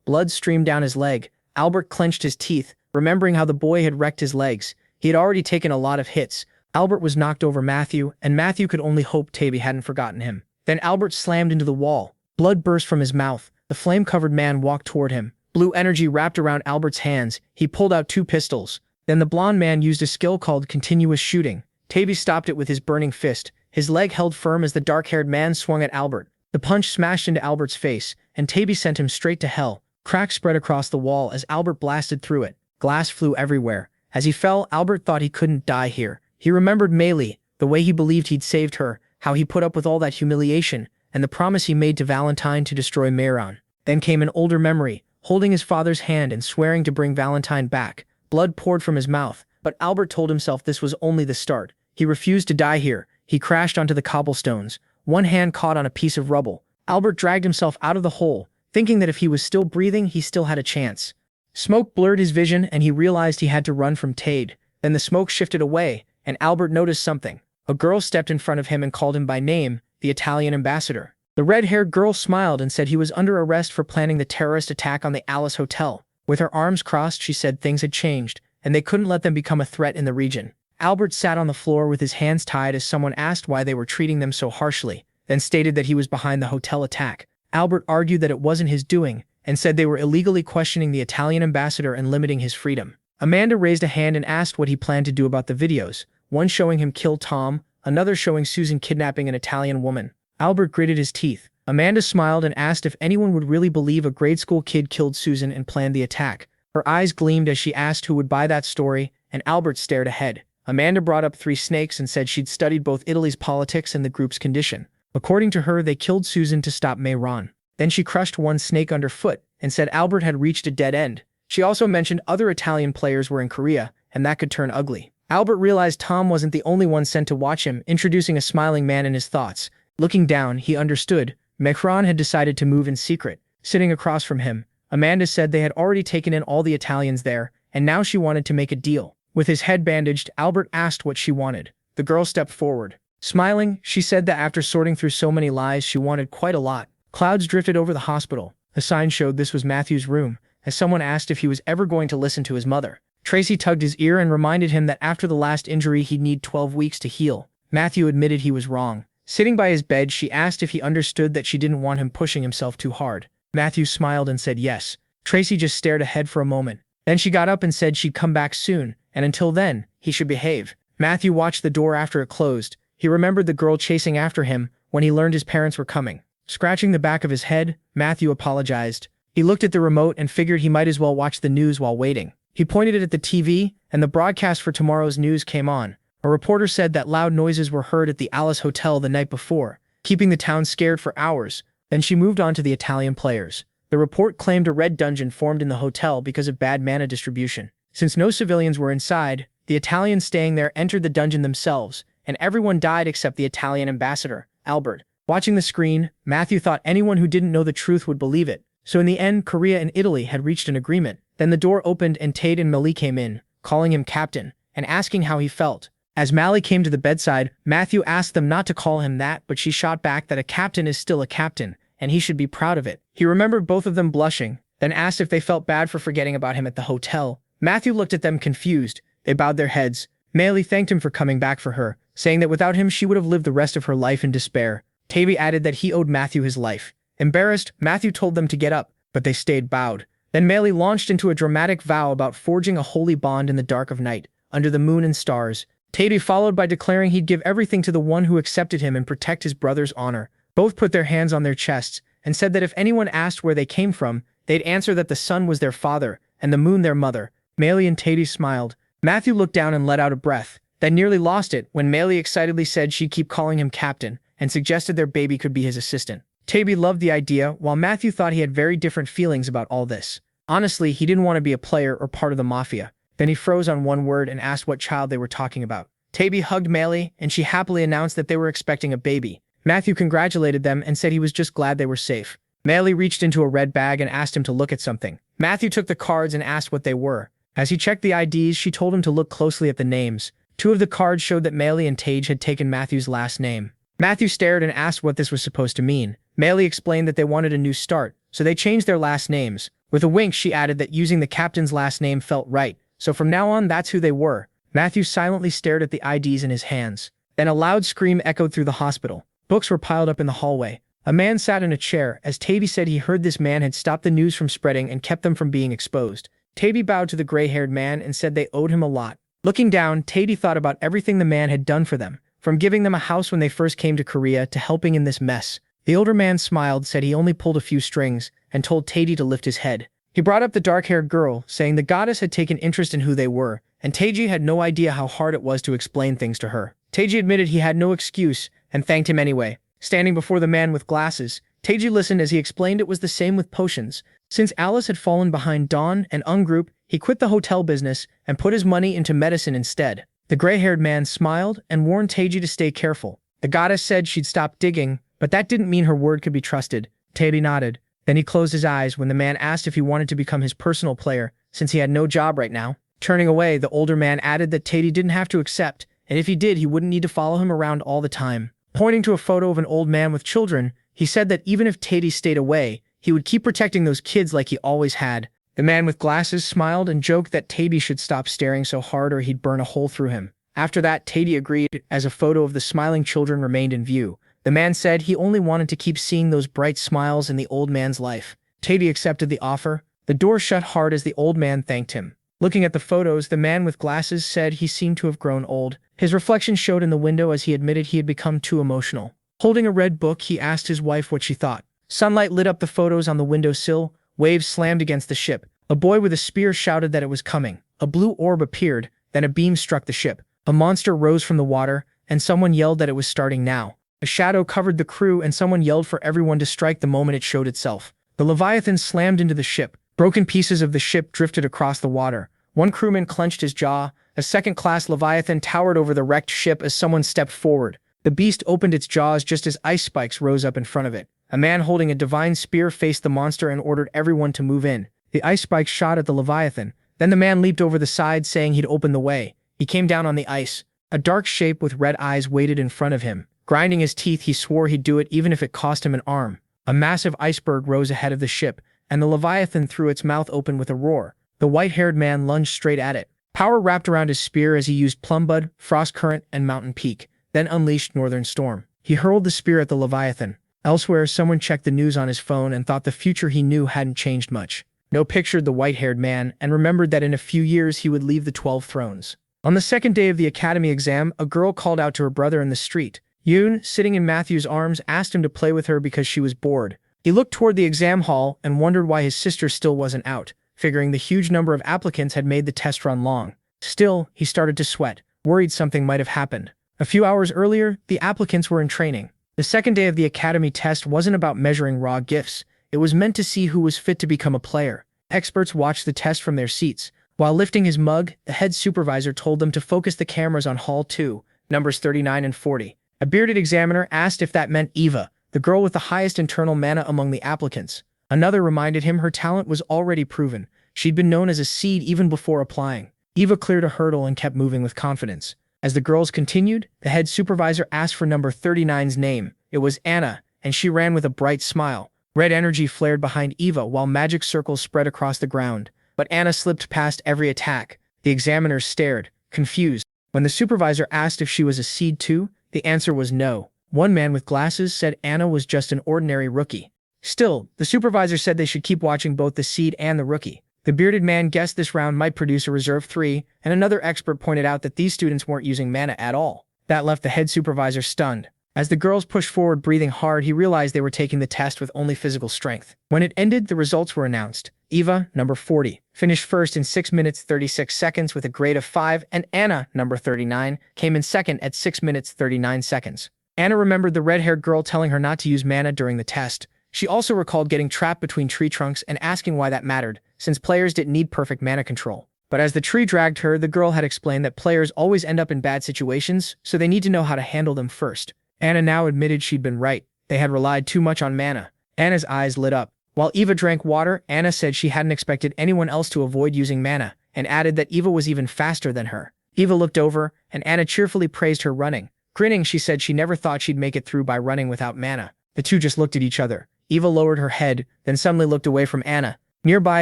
Blood streamed down his leg. Albert clenched his teeth, remembering how the boy had wrecked his legs. He had already taken a lot of hits. Albert was knocked over Matthew, and Matthew could only hope Tady hadn't forgotten him. Then Albert slammed into the wall. Blood burst from his mouth. The flame-covered man walked toward him. Blue energy wrapped around Albert's hands. He pulled out 2 pistols. Then the blonde man used a skill called continuous shooting. Tady stopped it with his burning fist. His leg held firm as the dark-haired man swung at Albert. The punch smashed into Albert's face, and Tady sent him straight to hell. Cracks spread across the wall as Albert blasted through it. Glass flew everywhere. As he fell, Albert thought he couldn't die here. He remembered Maylee, the way he believed he'd saved her, how he put up with all that humiliation, and the promise he made to Valentine to destroy Mayron. Then came an older memory, holding his father's hand and swearing to bring Valentine back. Blood poured from his mouth, but Albert told himself this was only the start. He refused to die here. He crashed onto the cobblestones, one hand caught on a piece of rubble. Albert dragged himself out of the hole, thinking that if he was still breathing, he still had a chance. Smoke blurred his vision and he realized he had to run from Tade. Then the smoke shifted away, and Albert noticed something. A girl stepped in front of him and called him by name, the Italian ambassador. The red-haired girl smiled and said he was under arrest for planning the terrorist attack on the Alice Hotel. With her arms crossed, she said things had changed, and they couldn't let them become a threat in the region. Albert sat on the floor with his hands tied as someone asked why they were treating them so harshly, then stated that he was behind the hotel attack. Albert argued that it wasn't his doing, and said they were illegally questioning the Italian ambassador and limiting his freedom. Amanda raised a hand and asked what he planned to do about the videos, one showing him kill Tom, another showing Susan kidnapping an Italian woman. Albert gritted his teeth. Amanda smiled and asked if anyone would really believe a grade school kid killed Susan and planned the attack. Her eyes gleamed as she asked who would buy that story, and Albert stared ahead. Amanda brought up 3 snakes and said she'd studied both Italy's politics and the group's condition. According to her, they killed Susan to stop Mayron. Then she crushed one snake underfoot and said Albert had reached a dead end. She also mentioned other Italian players were in Korea, and that could turn ugly. Albert realized Tom wasn't the only one sent to watch him, introducing a smiling man in his thoughts. Looking down, he understood. Mayron had decided to move in secret. Sitting across from him, Amanda said they had already taken in all the Italians there, and now she wanted to make a deal. With his head bandaged, Albert asked what she wanted. The girl stepped forward. Smiling, she said that after sorting through so many lies, she wanted quite a lot. Clouds drifted over the hospital. A sign showed this was Matthew's room, as someone asked if he was ever going to listen to his mother. Tracy tugged his ear and reminded him that after the last injury he'd need 12 weeks to heal. Matthew admitted he was wrong. Sitting by his bed, she asked if he understood that she didn't want him pushing himself too hard. Matthew smiled and said yes. Tracy just stared ahead for a moment. Then she got up and said she'd come back soon, and until then, he should behave. Matthew watched the door after it closed. He remembered the girl chasing after him when he learned his parents were coming. Scratching the back of his head, Matthew apologized. He looked at the remote and figured he might as well watch the news while waiting. He pointed it at the TV, and the broadcast for tomorrow's news came on. A reporter said that loud noises were heard at the Alice Hotel the night before, keeping the town scared for hours. Then she moved on to the Italian players. The report claimed a red dungeon formed in the hotel because of bad mana distribution. Since no civilians were inside, the Italians staying there entered the dungeon themselves, and everyone died except the Italian ambassador, Albert. Watching the screen, Matthew thought anyone who didn't know the truth would believe it. So in the end, Korea and Italy had reached an agreement. Then the door opened and Tade and Mali came in, calling him captain, and asking how he felt. As Mali came to the bedside, Matthew asked them not to call him that, but she shot back that a captain is still a captain, and he should be proud of it. He remembered both of them blushing, then asked if they felt bad for forgetting about him at the hotel. Matthew looked at them confused. They bowed their heads. Mali thanked him for coming back for her, saying that without him she would have lived the rest of her life in despair. Tavy added that he owed Matthew his life. Embarrassed, Matthew told them to get up, but they stayed bowed. Then Mali launched into a dramatic vow about forging a holy bond in the dark of night, under the moon and stars. Tavy followed by declaring he'd give everything to the one who accepted him and protect his brother's honor. Both put their hands on their chests, and said that if anyone asked where they came from, they'd answer that the sun was their father, and the moon their mother. Mali and Tavy smiled. Matthew looked down and let out a breath, then nearly lost it when Mali excitedly said she'd keep calling him captain, and suggested their baby could be his assistant. Tavy loved the idea, while Matthew thought he had very different feelings about all this. Honestly, he didn't want to be a player or part of the mafia. Then he froze on one word and asked what child they were talking about. Tavy hugged Mali, and she happily announced that they were expecting a baby. Matthew congratulated them and said he was just glad they were safe. Mali reached into a red bag and asked him to look at something. Matthew took the cards and asked what they were. As he checked the IDs, she told him to look closely at the names. 2 of the cards showed that Mali and Tage had taken Matthew's last name. Matthew stared and asked what this was supposed to mean. Mali explained that they wanted a new start, so they changed their last names. With a wink, she added that using the captain's last name felt right, so from now on that's who they were. Matthew silently stared at the IDs in his hands. Then a loud scream echoed through the hospital. Books were piled up in the hallway. A man sat in a chair, as Tavy said he heard this man had stopped the news from spreading and kept them from being exposed. Tavy bowed to the gray-haired man and said they owed him a lot. Looking down, Tavy thought about everything the man had done for them, from giving them a house when they first came to Korea to helping in this mess. The older man smiled, said he only pulled a few strings, and told Tady to lift his head. He brought up the dark-haired girl, saying the goddess had taken interest in who they were, and Taiji had no idea how hard it was to explain things to her. Taiji admitted he had no excuse, and thanked him anyway. Standing before the man with glasses, Taiji listened as he explained it was the same with potions. Since Alice had fallen behind Dawn and Ung Group, he quit the hotel business and put his money into medicine instead. The gray-haired man smiled and warned Teiji to stay careful. The goddess said she'd stop digging, but that didn't mean her word could be trusted. Teiji nodded. Then he closed his eyes when the man asked if he wanted to become his personal player, since he had no job right now. Turning away, the older man added that Teiji didn't have to accept, and if he did, he wouldn't need to follow him around all the time. Pointing to a photo of an old man with children, he said that even if Teiji stayed away, he would keep protecting those kids like he always had. The man with glasses smiled and joked that Teiji should stop staring so hard or he'd burn a hole through him. After that, Teiji agreed as a photo of the smiling children remained in view. The man said he only wanted to keep seeing those bright smiles in the old man's life. Teiji accepted the offer. The door shut hard as the old man thanked him. Looking at the photos, the man with glasses said he seemed to have grown old. His reflection showed in the window as he admitted he had become too emotional. Holding a red book, he asked his wife what she thought. Sunlight lit up the photos on the windowsill. Waves slammed against the ship. A boy with a spear shouted that it was coming. A blue orb appeared, then a beam struck the ship. A monster rose from the water, and someone yelled that it was starting now. A shadow covered the crew, and someone yelled for everyone to strike the moment it showed itself. The Leviathan slammed into the ship. Broken pieces of the ship drifted across the water. One crewman clenched his jaw. A second-class Leviathan towered over the wrecked ship as someone stepped forward. The beast opened its jaws just as ice spikes rose up in front of it. A man holding a divine spear faced the monster and ordered everyone to move in. The ice spikes shot at the Leviathan. Then the man leaped over the side, saying he'd open the way. He came down on the ice. A dark shape with red eyes waited in front of him. Grinding his teeth, he swore he'd do it even if it cost him an arm. A massive iceberg rose ahead of the ship, and the Leviathan threw its mouth open with a roar. The white-haired man lunged straight at it. Power wrapped around his spear as he used Plumbud, Frost Current, and Mountain Peak, then unleashed Northern Storm. He hurled the spear at the Leviathan. Elsewhere, someone checked the news on his phone and thought the future he knew hadn't changed much. No pictured the white-haired man and remembered that in a few years he would leave the 12 thrones. On the second day of the academy exam, a girl called out to her brother in the street. Yoon, sitting in Matthew's arms, asked him to play with her because she was bored. He looked toward the exam hall and wondered why his sister still wasn't out, figuring the huge number of applicants had made the test run long. Still, he started to sweat, worried something might have happened. A few hours earlier, the applicants were in training. The second day of the academy test wasn't about measuring raw gifts. It was meant to see who was fit to become a player. Experts watched the test from their seats. While lifting his mug, the head supervisor told them to focus the cameras on Hall 2, numbers 39 and 40. A bearded examiner asked if that meant Eva, the girl with the highest internal mana among the applicants. Another reminded him her talent was already proven. She'd been known as a seed even before applying. Eva cleared a hurdle and kept moving with confidence. As the girls continued, the head supervisor asked for number 39's name. It was Anna, and she ran with a bright smile. Red energy flared behind Eva while magic circles spread across the ground. But Anna slipped past every attack. The examiners stared, confused. When the supervisor asked if she was a seed too, the answer was no. One man with glasses said Anna was just an ordinary rookie. Still, the supervisor said they should keep watching both the seed and the rookie. The bearded man guessed this round might produce a reserve 3, and another expert pointed out that these students weren't using mana at all. That left the head supervisor stunned. As the girls pushed forward breathing hard, he realized they were taking the test with only physical strength. When it ended, the results were announced. Eva, number 40, finished first in 6 minutes 36 seconds with a grade of 5, and Anna, number 39, came in second at 6 minutes 39 seconds. Anna remembered the red-haired girl telling her not to use mana during the test. She also recalled getting trapped between tree trunks and asking why that mattered, since players didn't need perfect mana control. But as the tree dragged her, the girl had explained that players always end up in bad situations, so they need to know how to handle them first. Anna now admitted she'd been right. They had relied too much on mana. Anna's eyes lit up. While Eva drank water, Anna said she hadn't expected anyone else to avoid using mana, and added that Eva was even faster than her. Eva looked over, and Anna cheerfully praised her running. Grinning, she said she never thought she'd make it through by running without mana. The two just looked at each other. Eva lowered her head, then suddenly looked away from Anna. Nearby,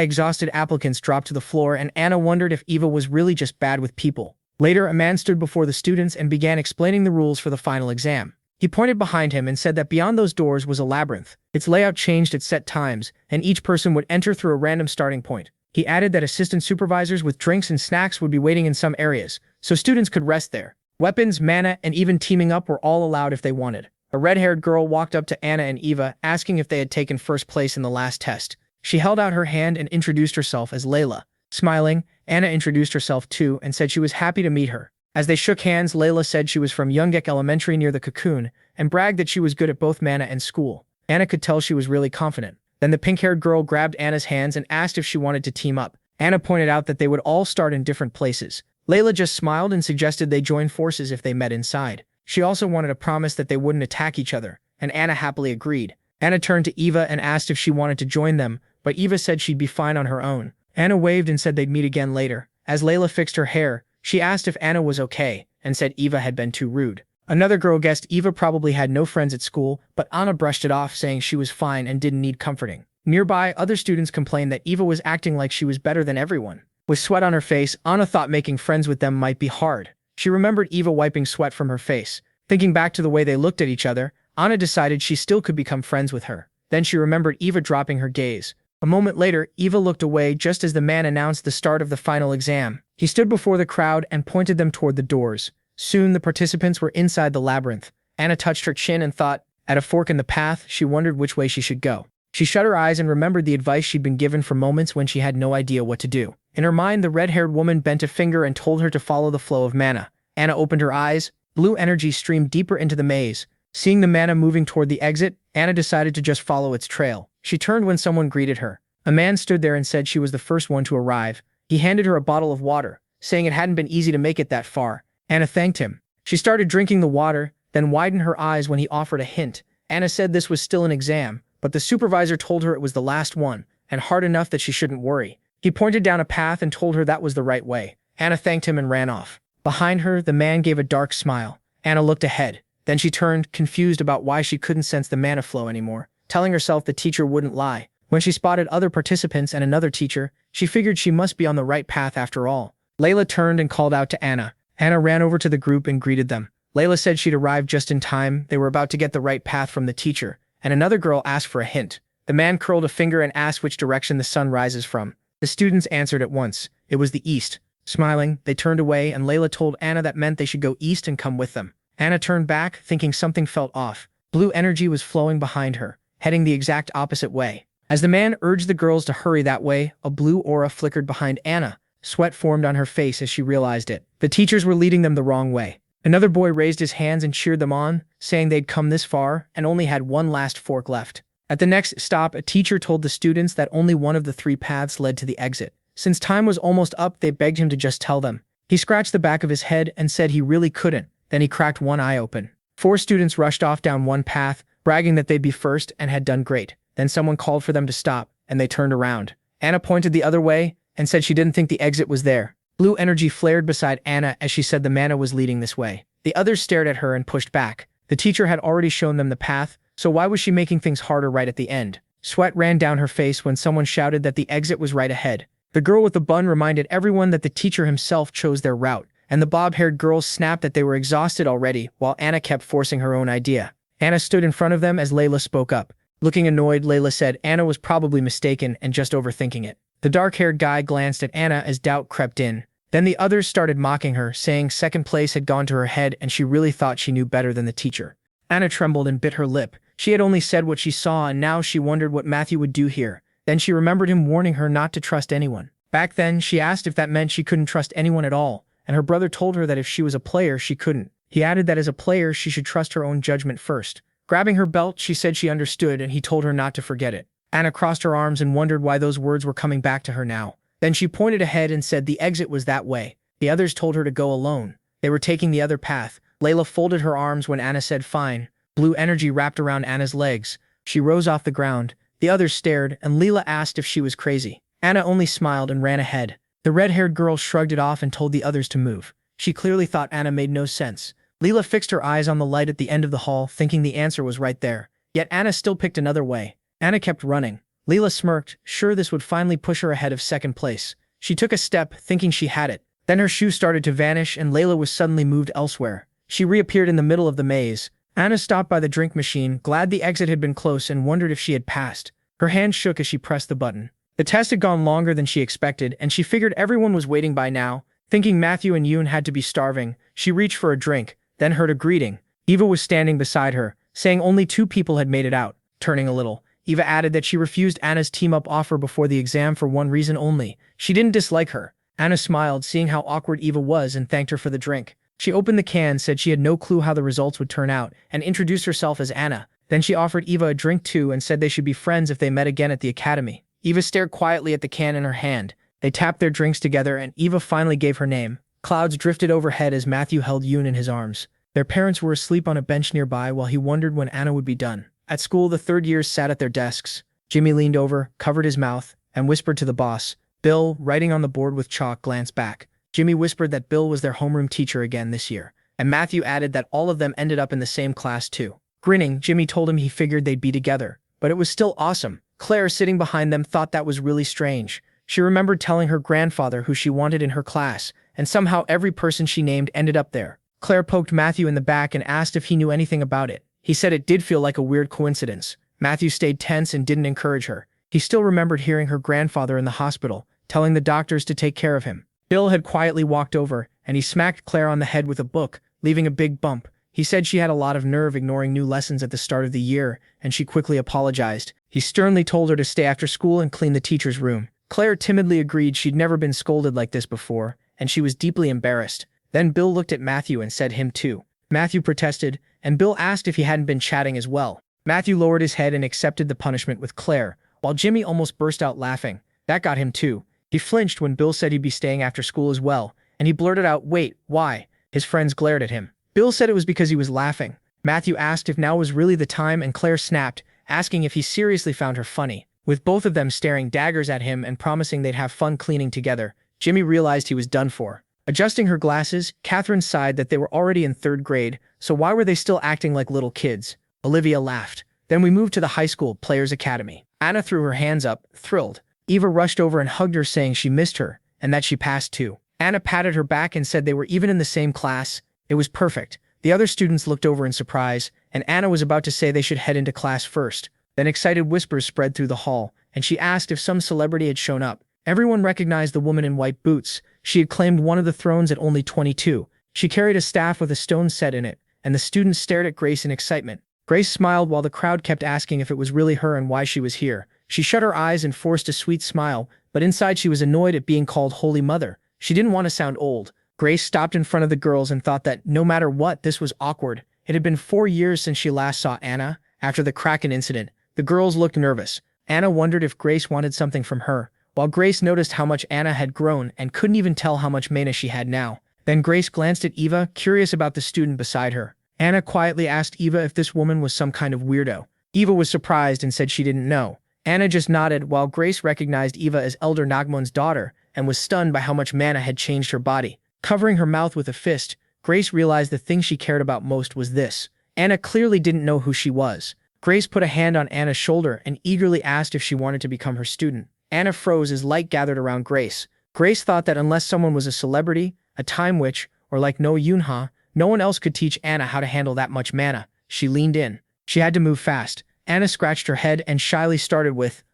exhausted applicants dropped to the floor, and Anna wondered if Eva was really just bad with people. Later, a man stood before the students and began explaining the rules for the final exam. He pointed behind him and said that beyond those doors was a labyrinth. Its layout changed at set times, and each person would enter through a random starting point. He added that assistant supervisors with drinks and snacks would be waiting in some areas, so students could rest there. Weapons, mana, and even teaming up were all allowed if they wanted. A red-haired girl walked up to Anna and Eva, asking if they had taken first place in the last test. She held out her hand and introduced herself as Layla. Smiling, Anna introduced herself too and said she was happy to meet her. As they shook hands, Layla said she was from Youngek Elementary near the Cocoon, and bragged that she was good at both mana and school. Anna could tell she was really confident. Then the pink-haired girl grabbed Anna's hands and asked if she wanted to team up. Anna pointed out that they would all start in different places. Layla just smiled and suggested they join forces if they met inside. She also wanted a promise that they wouldn't attack each other, and Anna happily agreed. Anna turned to Eva and asked if she wanted to join them, but Eva said she'd be fine on her own. Anna waved and said they'd meet again later. As Layla fixed her hair, she asked if Anna was okay, and said Eva had been too rude. Another girl guessed Eva probably had no friends at school, but Anna brushed it off, saying she was fine and didn't need comforting. Nearby, other students complained that Eva was acting like she was better than everyone. With sweat on her face, Anna thought making friends with them might be hard. She remembered Eva wiping sweat from her face. Thinking back to the way they looked at each other, Anna decided she still could become friends with her. Then she remembered Eva dropping her gaze. A moment later, Eva looked away just as the man announced the start of the final exam. He stood before the crowd and pointed them toward the doors. Soon, the participants were inside the labyrinth. Anna touched her chin and thought, at a fork in the path, she wondered which way she should go. She shut her eyes and remembered the advice she'd been given for moments when she had no idea what to do. In her mind, the red-haired woman bent a finger and told her to follow the flow of mana. Anna opened her eyes. Blue energy streamed deeper into the maze. Seeing the mana moving toward the exit, Anna decided to just follow its trail. She turned when someone greeted her. A man stood there and said she was the first one to arrive. He handed her a bottle of water, saying it hadn't been easy to make it that far. Anna thanked him. She started drinking the water, then widened her eyes when he offered a hint. Anna said this was still an exam, but the supervisor told her it was the last one, and hard enough that she shouldn't worry. He pointed down a path and told her that was the right way. Anna thanked him and ran off. Behind her, the man gave a dark smile. Anna looked ahead. Then she turned, confused about why she couldn't sense the mana flow anymore, telling herself the teacher wouldn't lie. When she spotted other participants and another teacher, she figured she must be on the right path after all. Layla turned and called out to Anna. Anna ran over to the group and greeted them. Layla said she'd arrived just in time. They were about to get the right path from the teacher, and another girl asked for a hint. The man curled a finger and asked which direction the sun rises from. The students answered at once. It was the east. Smiling, they turned away, and Layla told Anna that meant they should go east and come with them. Anna turned back, thinking something felt off. Blue energy was flowing behind her, heading the exact opposite way. As the man urged the girls to hurry that way, a blue aura flickered behind Anna. Sweat formed on her face as she realized it. The teachers were leading them the wrong way. Another boy raised his hands and cheered them on, saying they'd come this far and only had one last fork left. At the next stop, a teacher told the students that only one of the three paths led to the exit. Since time was almost up, they begged him to just tell them. He scratched the back of his head and said he really couldn't. Then he cracked one eye open. 4 students rushed off down one path, bragging that they'd be first and had done great. Then someone called for them to stop, and they turned around. Anna pointed the other way and said she didn't think the exit was there. Blue energy flared beside Anna as she said the mana was leading this way. The others stared at her and pushed back. The teacher had already shown them the path, so why was she making things harder right at the end? Sweat ran down her face when someone shouted that the exit was right ahead. The girl with the bun reminded everyone that the teacher himself chose their route, and the bob-haired girls snapped that they were exhausted already, while Anna kept forcing her own idea. Anna stood in front of them as Layla spoke up. Looking annoyed, Layla said Anna was probably mistaken and just overthinking it. The dark-haired guy glanced at Anna as doubt crept in. Then the others started mocking her, saying second place had gone to her head and she really thought she knew better than the teacher. Anna trembled and bit her lip. She had only said what she saw, and now she wondered what Matthew would do here. Then she remembered him warning her not to trust anyone. Back then, she asked if that meant she couldn't trust anyone at all, and her brother told her that if she was a player, she couldn't. He added that as a player, she should trust her own judgment first. Grabbing her belt, she said she understood, and he told her not to forget it. Anna crossed her arms and wondered why those words were coming back to her now. Then she pointed ahead and said the exit was that way. The others told her to go alone. They were taking the other path. Layla folded her arms when Anna said fine. Blue energy wrapped around Anna's legs. She rose off the ground. The others stared, and Leela asked if she was crazy. Anna only smiled and ran ahead. The red-haired girl shrugged it off and told the others to move. She clearly thought Anna made no sense. Leela fixed her eyes on the light at the end of the hall, thinking the answer was right there. Yet Anna still picked another way. Anna kept running. Leela smirked, sure this would finally push her ahead of second place. She took a step, thinking she had it. Then her shoe started to vanish and Layla was suddenly moved elsewhere. She reappeared in the middle of the maze. Anna stopped by the drink machine, glad the exit had been close, and wondered if she had passed. Her hand shook as she pressed the button. The test had gone longer than she expected, and she figured everyone was waiting by now. Thinking Matthew and Yoon had to be starving, she reached for a drink, then heard a greeting. Eva was standing beside her, saying only 2 people had made it out. Turning a little, Eva added that she refused Anna's team-up offer before the exam for one reason only. She didn't dislike her. Anna smiled, seeing how awkward Eva was, and thanked her for the drink. She opened the can, said she had no clue how the results would turn out, and introduced herself as Anna. Then she offered Eva a drink too and said they should be friends if they met again at the academy. Eva stared quietly at the can in her hand. They tapped their drinks together and Eva finally gave her name, Clouds drifted overhead as Matthew held Yoon in his arms. Their parents were asleep on a bench nearby while he wondered when Anna would be done. At school, the third years sat at their desks. Jimmy leaned over, covered his mouth, and whispered to the boss. Bill, writing on the board with chalk, glanced back. Jimmy whispered that Bill was their homeroom teacher again this year, and Matthew added that all of them ended up in the same class too. Grinning, Jimmy told him he figured they'd be together, but it was still awesome. Claire, sitting behind them, thought that was really strange. She remembered telling her grandfather who she wanted in her class, and somehow every person she named ended up there. Claire poked Matthew in the back and asked if he knew anything about it. He said it did feel like a weird coincidence. Matthew stayed tense and didn't encourage her. He still remembered hearing her grandfather in the hospital, telling the doctors to take care of him. Bill had quietly walked over, and he smacked Claire on the head with a book, leaving a big bump. He said she had a lot of nerve ignoring new lessons at the start of the year, and she quickly apologized. He sternly told her to stay after school and clean the teacher's room. Claire timidly agreed she'd never been scolded like this before, and she was deeply embarrassed. Then Bill looked at Matthew and said him too. Matthew protested, and Bill asked if he hadn't been chatting as well. Matthew lowered his head and accepted the punishment with Claire, while Jimmy almost burst out laughing. That got him too. He flinched when Bill said he'd be staying after school as well, and he blurted out, "Wait, why?" His friends glared at him. Bill said it was because he was laughing. Matthew asked if now was really the time, and Claire snapped, asking if he seriously found her funny. With both of them staring daggers at him and promising they'd have fun cleaning together, Jimmy realized he was done for. Adjusting her glasses, Catherine sighed that they were already in third grade, so why were they still acting like little kids? Olivia laughed. Then we moved to the high school players academy. Anna threw her hands up, thrilled. Eva rushed over and hugged her, saying she missed her, and that she passed too. Anna patted her back and said they were even in the same class. It was perfect. The other students looked over in surprise, and Anna was about to say they should head into class first. Then excited whispers spread through the hall, and she asked if some celebrity had shown up. Everyone recognized the woman in white boots. She had claimed one of the thrones at only 22. She carried a staff with a stone set in it, and the students stared at Grace in excitement. Grace smiled while the crowd kept asking if it was really her and why she was here. She shut her eyes and forced a sweet smile, but inside she was annoyed at being called Holy Mother. She didn't want to sound old. Grace stopped in front of the girls and thought that, no matter what, this was awkward. It had been 4 years since she last saw Anna, after the Kraken incident. The girls looked nervous. Anna wondered if Grace wanted something from her, while Grace noticed how much Anna had grown and couldn't even tell how much mana she had now. Then Grace glanced at Eva, curious about the student beside her. Anna quietly asked Eva if this woman was some kind of weirdo. Eva was surprised and said she didn't know. Anna just nodded, while Grace recognized Eva as Elder Nagmon's daughter and was stunned by how much mana had changed her body. Covering her mouth with a fist, Grace realized the thing she cared about most was this. Anna clearly didn't know who she was. Grace put a hand on Anna's shoulder and eagerly asked if she wanted to become her student. Anna froze as light gathered around Grace. Grace thought that unless someone was a celebrity, a time witch, or like No Yunha, no one else could teach Anna how to handle that much mana. She leaned in. She had to move fast. Anna scratched her head and shyly started with,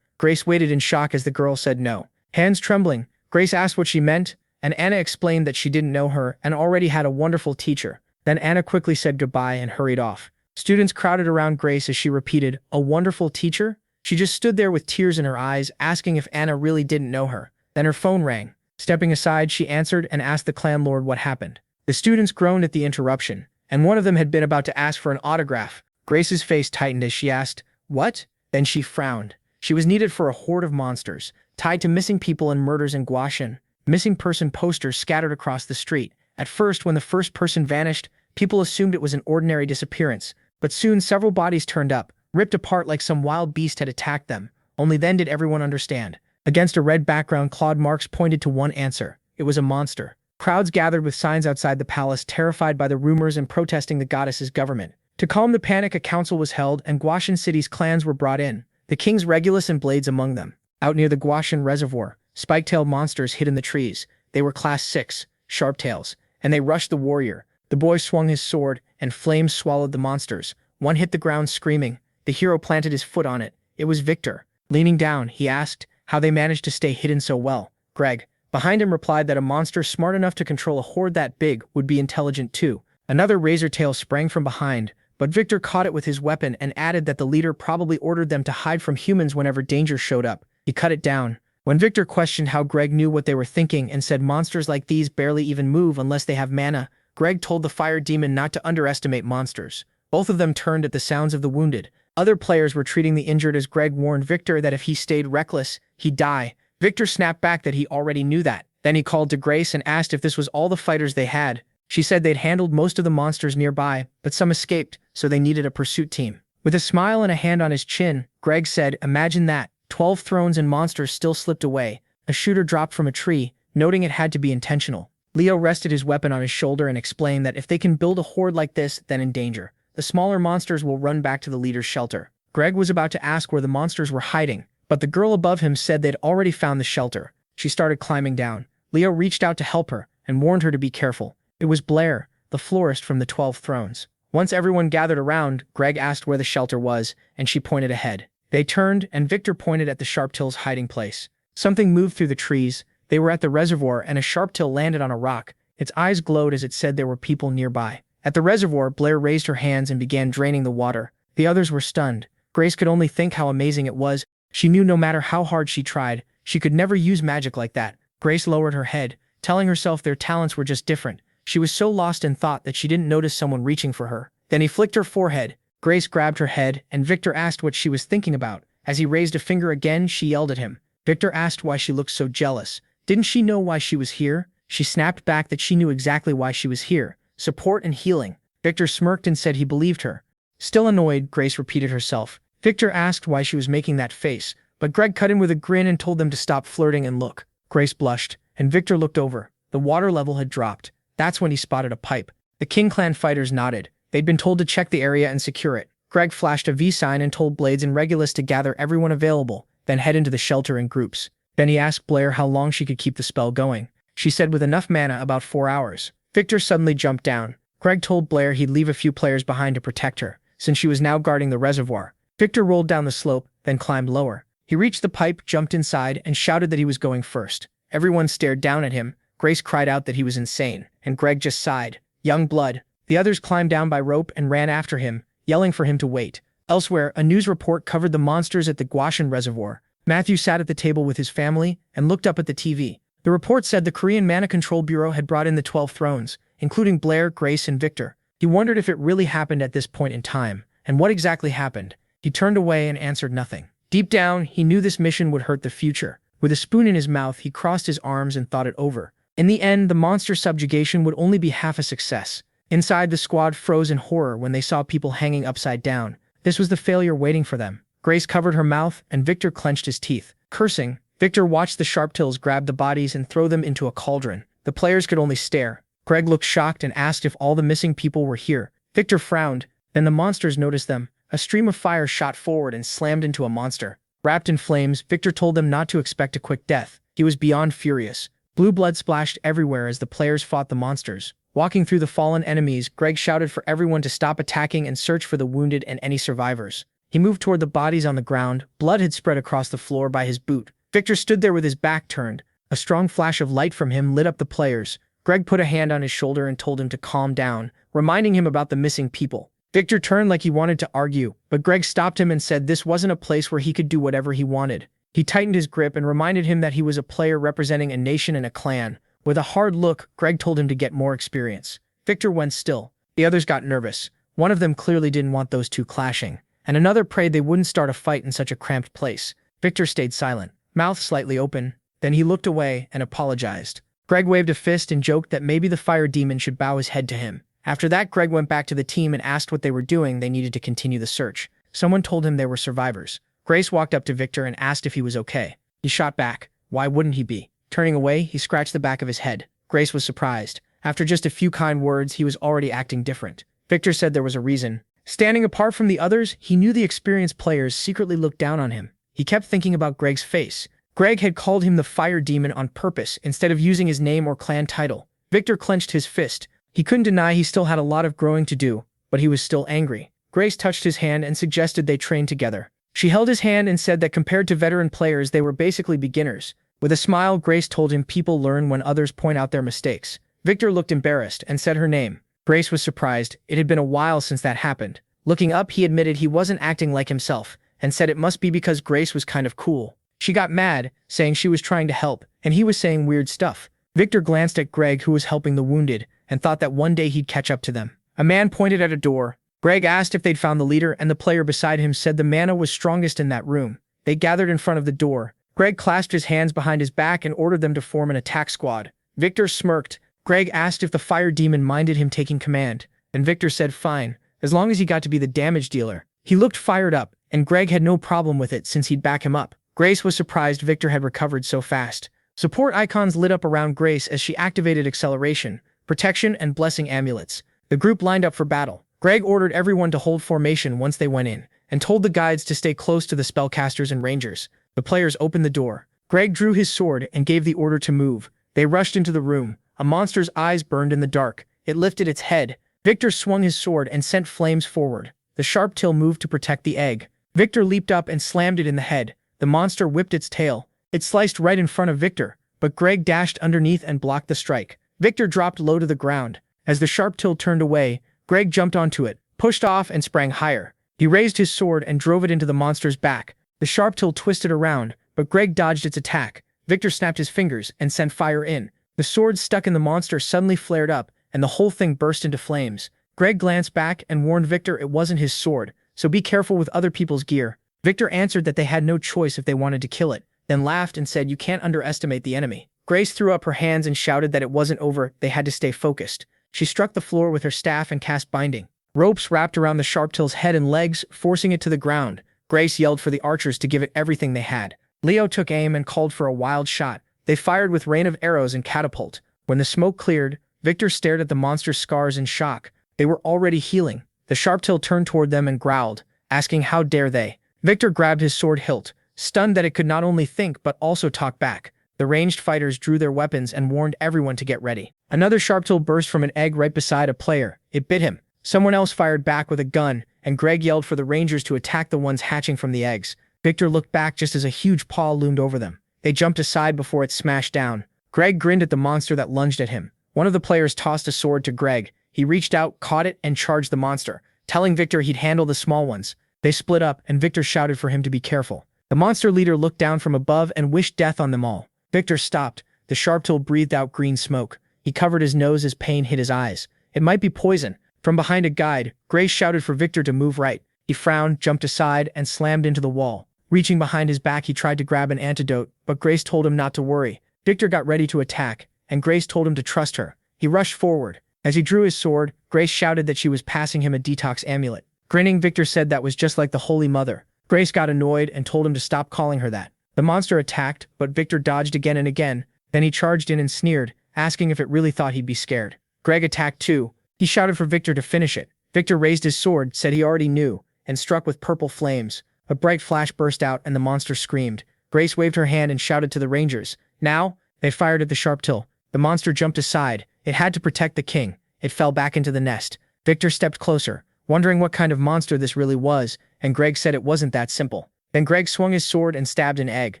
Grace waited in shock as the girl said no. Hands trembling, Grace asked what she meant, and Anna explained that she didn't know her and already had a wonderful teacher. Then Anna quickly said goodbye and hurried off. Students crowded around Grace as she repeated, "A wonderful teacher?" She just stood there with tears in her eyes, asking if Anna really didn't know her. Then her phone rang. Stepping aside, she answered and asked the clan lord what happened. The students groaned at the interruption, and one of them had been about to ask for an autograph. Grace's face tightened as she asked, "What?" Then she frowned. She was needed for a horde of monsters, tied to missing people and murders in Guashan. Missing person posters scattered across the street. At first, when the first person vanished, people assumed it was an ordinary disappearance, but soon several bodies turned up, ripped apart like some wild beast had attacked them. Only then did everyone understand. Against a red background, clawed marks pointed to one answer. It was a monster. Crowds gathered with signs outside the palace, terrified by the rumors and protesting the goddess's government. To calm the panic, a council was held, and Guashan City's clans were brought in, the kings Regulus and Blades among them. Out near the Guashan Reservoir, spike-tailed monsters hid in the trees. They were class 6, sharp-tails, and they rushed the warrior. The boy swung his sword, and flames swallowed the monsters. One hit the ground screaming. The hero planted his foot on it. It was Victor. Leaning down, he asked how they managed to stay hidden so well. Greg, behind him, replied that a monster smart enough to control a horde that big would be intelligent too. Another razor tail sprang from behind, but Victor caught it with his weapon and added that the leader probably ordered them to hide from humans whenever danger showed up. He cut it down. When Victor questioned how Greg knew what they were thinking and said monsters like these barely even move unless they have mana, Greg told the fire demon not to underestimate monsters. Both of them turned at the sounds of the wounded. Other players were treating the injured as Greg warned Victor that if he stayed reckless, he'd die. Victor snapped back that he already knew that, Then he called to Grace and asked if this was all the fighters they had. She said they'd handled most of the monsters nearby, but some escaped, so they needed a pursuit team. With a smile and a hand on his chin, Greg said, "Imagine that. 12 thrones and monsters still slipped away." A shooter dropped from a tree, noting it had to be intentional. Leo rested his weapon on his shoulder and explained that if they can build a horde like this, then in danger. The smaller monsters will run back to the leader's shelter. Greg was about to ask where the monsters were hiding, but the girl above him said they'd already found the shelter. She started climbing down. Leo reached out to help her and warned her to be careful. It was Blair, the florist from the 12 thrones. Once everyone gathered around, Greg asked where the shelter was, and she pointed ahead. They turned, and Victor pointed at the Sharptill's hiding place. Something moved through the trees. They were at the reservoir, and a Sharptill landed on a rock. Its eyes glowed as it said there were people nearby. At the reservoir, Blair raised her hands and began draining the water. The others were stunned. Grace could only think how amazing it was. She knew no matter how hard she tried, she could never use magic like that. Grace lowered her head, telling herself their talents were just different. She was so lost in thought that she didn't notice someone reaching for her. Then he flicked her forehead. Grace grabbed her head, and Victor asked what she was thinking about. As he raised a finger again, she yelled at him. Victor asked why she looked so jealous. Didn't she know why she was here? She snapped back that she knew exactly why she was here. Support and healing. Victor smirked and said he believed her. Still annoyed, Grace repeated herself. Victor asked why she was making that face, but Greg cut in with a grin and told them to stop flirting and look. Grace blushed, and Victor looked over. The water level had dropped. That's when he spotted a pipe. The King Clan fighters nodded. They'd been told to check the area and secure it. Greg flashed a V sign and told Blades and Regulus to gather everyone available, then head into the shelter in groups. Then he asked Blair how long she could keep the spell going. She said with enough mana, about 4 hours. Victor suddenly jumped down. Greg told Blair he'd leave a few players behind to protect her, since she was now guarding the reservoir. Victor rolled down the slope, then climbed lower. He reached the pipe, jumped inside, and shouted that he was going first. Everyone stared down at him. Grace cried out that he was insane, and Greg just sighed. Young blood. The others climbed down by rope and ran after him, yelling for him to wait. Elsewhere, a news report covered the monsters at the Guashan Reservoir. Matthew sat at the table with his family and looked up at the TV. The report said the Korean Mana Control Bureau had brought in the 12 thrones, including Blair, Grace, and Victor. He wondered if it really happened at this point in time, and what exactly happened. He turned away and answered nothing. Deep down, he knew this mission would hurt the future. With a spoon in his mouth, he crossed his arms and thought it over. In the end, the monster subjugation would only be half a success. Inside, the squad froze in horror when they saw people hanging upside down. This was the failure waiting for them. Grace covered her mouth, and Victor clenched his teeth. Cursing, Victor watched the Sharptills grab the bodies and throw them into a cauldron. The players could only stare. Greg looked shocked and asked if all the missing people were here. Victor frowned. Then the monsters noticed them. A stream of fire shot forward and slammed into a monster. Wrapped in flames, Victor told them not to expect a quick death. He was beyond furious. Blue blood splashed everywhere as the players fought the monsters. Walking through the fallen enemies, Greg shouted for everyone to stop attacking and search for the wounded and any survivors. He moved toward the bodies on the ground. Blood had spread across the floor by his boot. Victor stood there with his back turned. A strong flash of light from him lit up the players. Greg put a hand on his shoulder and told him to calm down, reminding him about the missing people. Victor turned like he wanted to argue, but Greg stopped him and said this wasn't a place where he could do whatever he wanted. He tightened his grip and reminded him that he was a player representing a nation and a clan. With a hard look, Greg told him to get more experience. Victor went still. The others got nervous. One of them clearly didn't want those two clashing, and another prayed they wouldn't start a fight in such a cramped place. Victor stayed silent, mouth slightly open. Then he looked away and apologized. Greg waved a fist and joked that maybe the fire demon should bow his head to him. After that, Greg went back to the team and asked what they were doing. They needed to continue the search. Someone told him they were survivors. Grace walked up to Victor and asked if he was okay. He shot back. Why wouldn't he be? Turning away, he scratched the back of his head. Grace was surprised. After just a few kind words, he was already acting different. Victor said there was a reason. Standing apart from the others, he knew the experienced players secretly looked down on him. He kept thinking about Greg's face. Greg had called him the Fire Demon on purpose instead of using his name or clan title. Victor clenched his fist. He couldn't deny he still had a lot of growing to do, but he was still angry. Grace touched his hand and suggested they train together. She held his hand and said that compared to veteran players, they were basically beginners. With a smile, Grace told him people learn when others point out their mistakes. Victor looked embarrassed and said her name. Grace was surprised. It had been a while since that happened. Looking up, he admitted he wasn't acting like himself and said it must be because Grace was kind of cool. She got mad, saying she was trying to help, and he was saying weird stuff. Victor glanced at Greg, who was helping the wounded, and thought that one day he'd catch up to them. A man pointed at a door. Greg asked if they'd found the leader, and the player beside him said the mana was strongest in that room. They gathered in front of the door. Greg clasped his hands behind his back and ordered them to form an attack squad. Victor smirked. Greg asked if the fire demon minded him taking command, and Victor said fine, as long as he got to be the damage dealer. He looked fired up, and Greg had no problem with it since he'd back him up. Grace was surprised Victor had recovered so fast. Support icons lit up around Grace as she activated acceleration, protection, and blessing amulets. The group lined up for battle. Greg ordered everyone to hold formation once they went in, and told the guides to stay close to the spellcasters and rangers. The players opened the door. Greg drew his sword and gave the order to move. They rushed into the room. A monster's eyes burned in the dark. It lifted its head. Victor swung his sword and sent flames forward. The sharp till moved to protect the egg. Victor leaped up and slammed it in the head. The monster whipped its tail. It sliced right in front of Victor, but Greg dashed underneath and blocked the strike. Victor dropped low to the ground. As the sharp till turned away, Greg jumped onto it, pushed off and sprang higher. He raised his sword and drove it into the monster's back. The sharp till twisted around, but Greg dodged its attack. Victor snapped his fingers and sent fire in. The sword stuck in the monster suddenly flared up, and the whole thing burst into flames. Greg glanced back and warned Victor it wasn't his sword, so be careful with other people's gear. Victor answered that they had no choice if they wanted to kill it, then laughed and said you can't underestimate the enemy. Grace threw up her hands and shouted that it wasn't over, they had to stay focused. She struck the floor with her staff and cast binding. Ropes wrapped around the sharp till's head and legs, forcing it to the ground. Grace yelled for the archers to give it everything they had. Leo took aim and called for a wild shot. They fired with rain of arrows and catapult. When the smoke cleared, Victor stared at the monster's scars in shock. They were already healing. The sharp till turned toward them and growled, asking how dare they. Victor grabbed his sword hilt, stunned that it could not only think but also talk back. The ranged fighters drew their weapons and warned everyone to get ready. Another sharp till burst from an egg right beside a player. It bit him. Someone else fired back with a gun, and Greg yelled for the rangers to attack the ones hatching from the eggs. Victor looked back just as a huge paw loomed over them. They jumped aside before it smashed down. Greg grinned at the monster that lunged at him. One of the players tossed a sword to Greg. He reached out, caught it, and charged the monster, telling Victor he'd handle the small ones. They split up, and Victor shouted for him to be careful. The monster leader looked down from above and wished death on them all. Victor stopped. The sharp till breathed out green smoke. He covered his nose as pain hit his eyes. It might be poison. From behind a guide, Grace shouted for Victor to move right. He frowned, jumped aside, and slammed into the wall. Reaching behind his back, he tried to grab an antidote, but Grace told him not to worry. Victor got ready to attack, and Grace told him to trust her. He rushed forward. As he drew his sword, Grace shouted that she was passing him a detox amulet. Grinning, Victor said that was just like the Holy Mother. Grace got annoyed and told him to stop calling her that. The monster attacked, but Victor dodged again and again. Then he charged in and sneered, asking if it really thought he'd be scared. Greg attacked too. He shouted for Victor to finish it. Victor raised his sword, said he already knew, and struck with purple flames. A bright flash burst out and the monster screamed. Grace waved her hand and shouted to the rangers. Now, they fired at the sharp till. The monster jumped aside. It had to protect the king. It fell back into the nest. Victor stepped closer, wondering what kind of monster this really was, and Greg said it wasn't that simple. Then Greg swung his sword and stabbed an egg.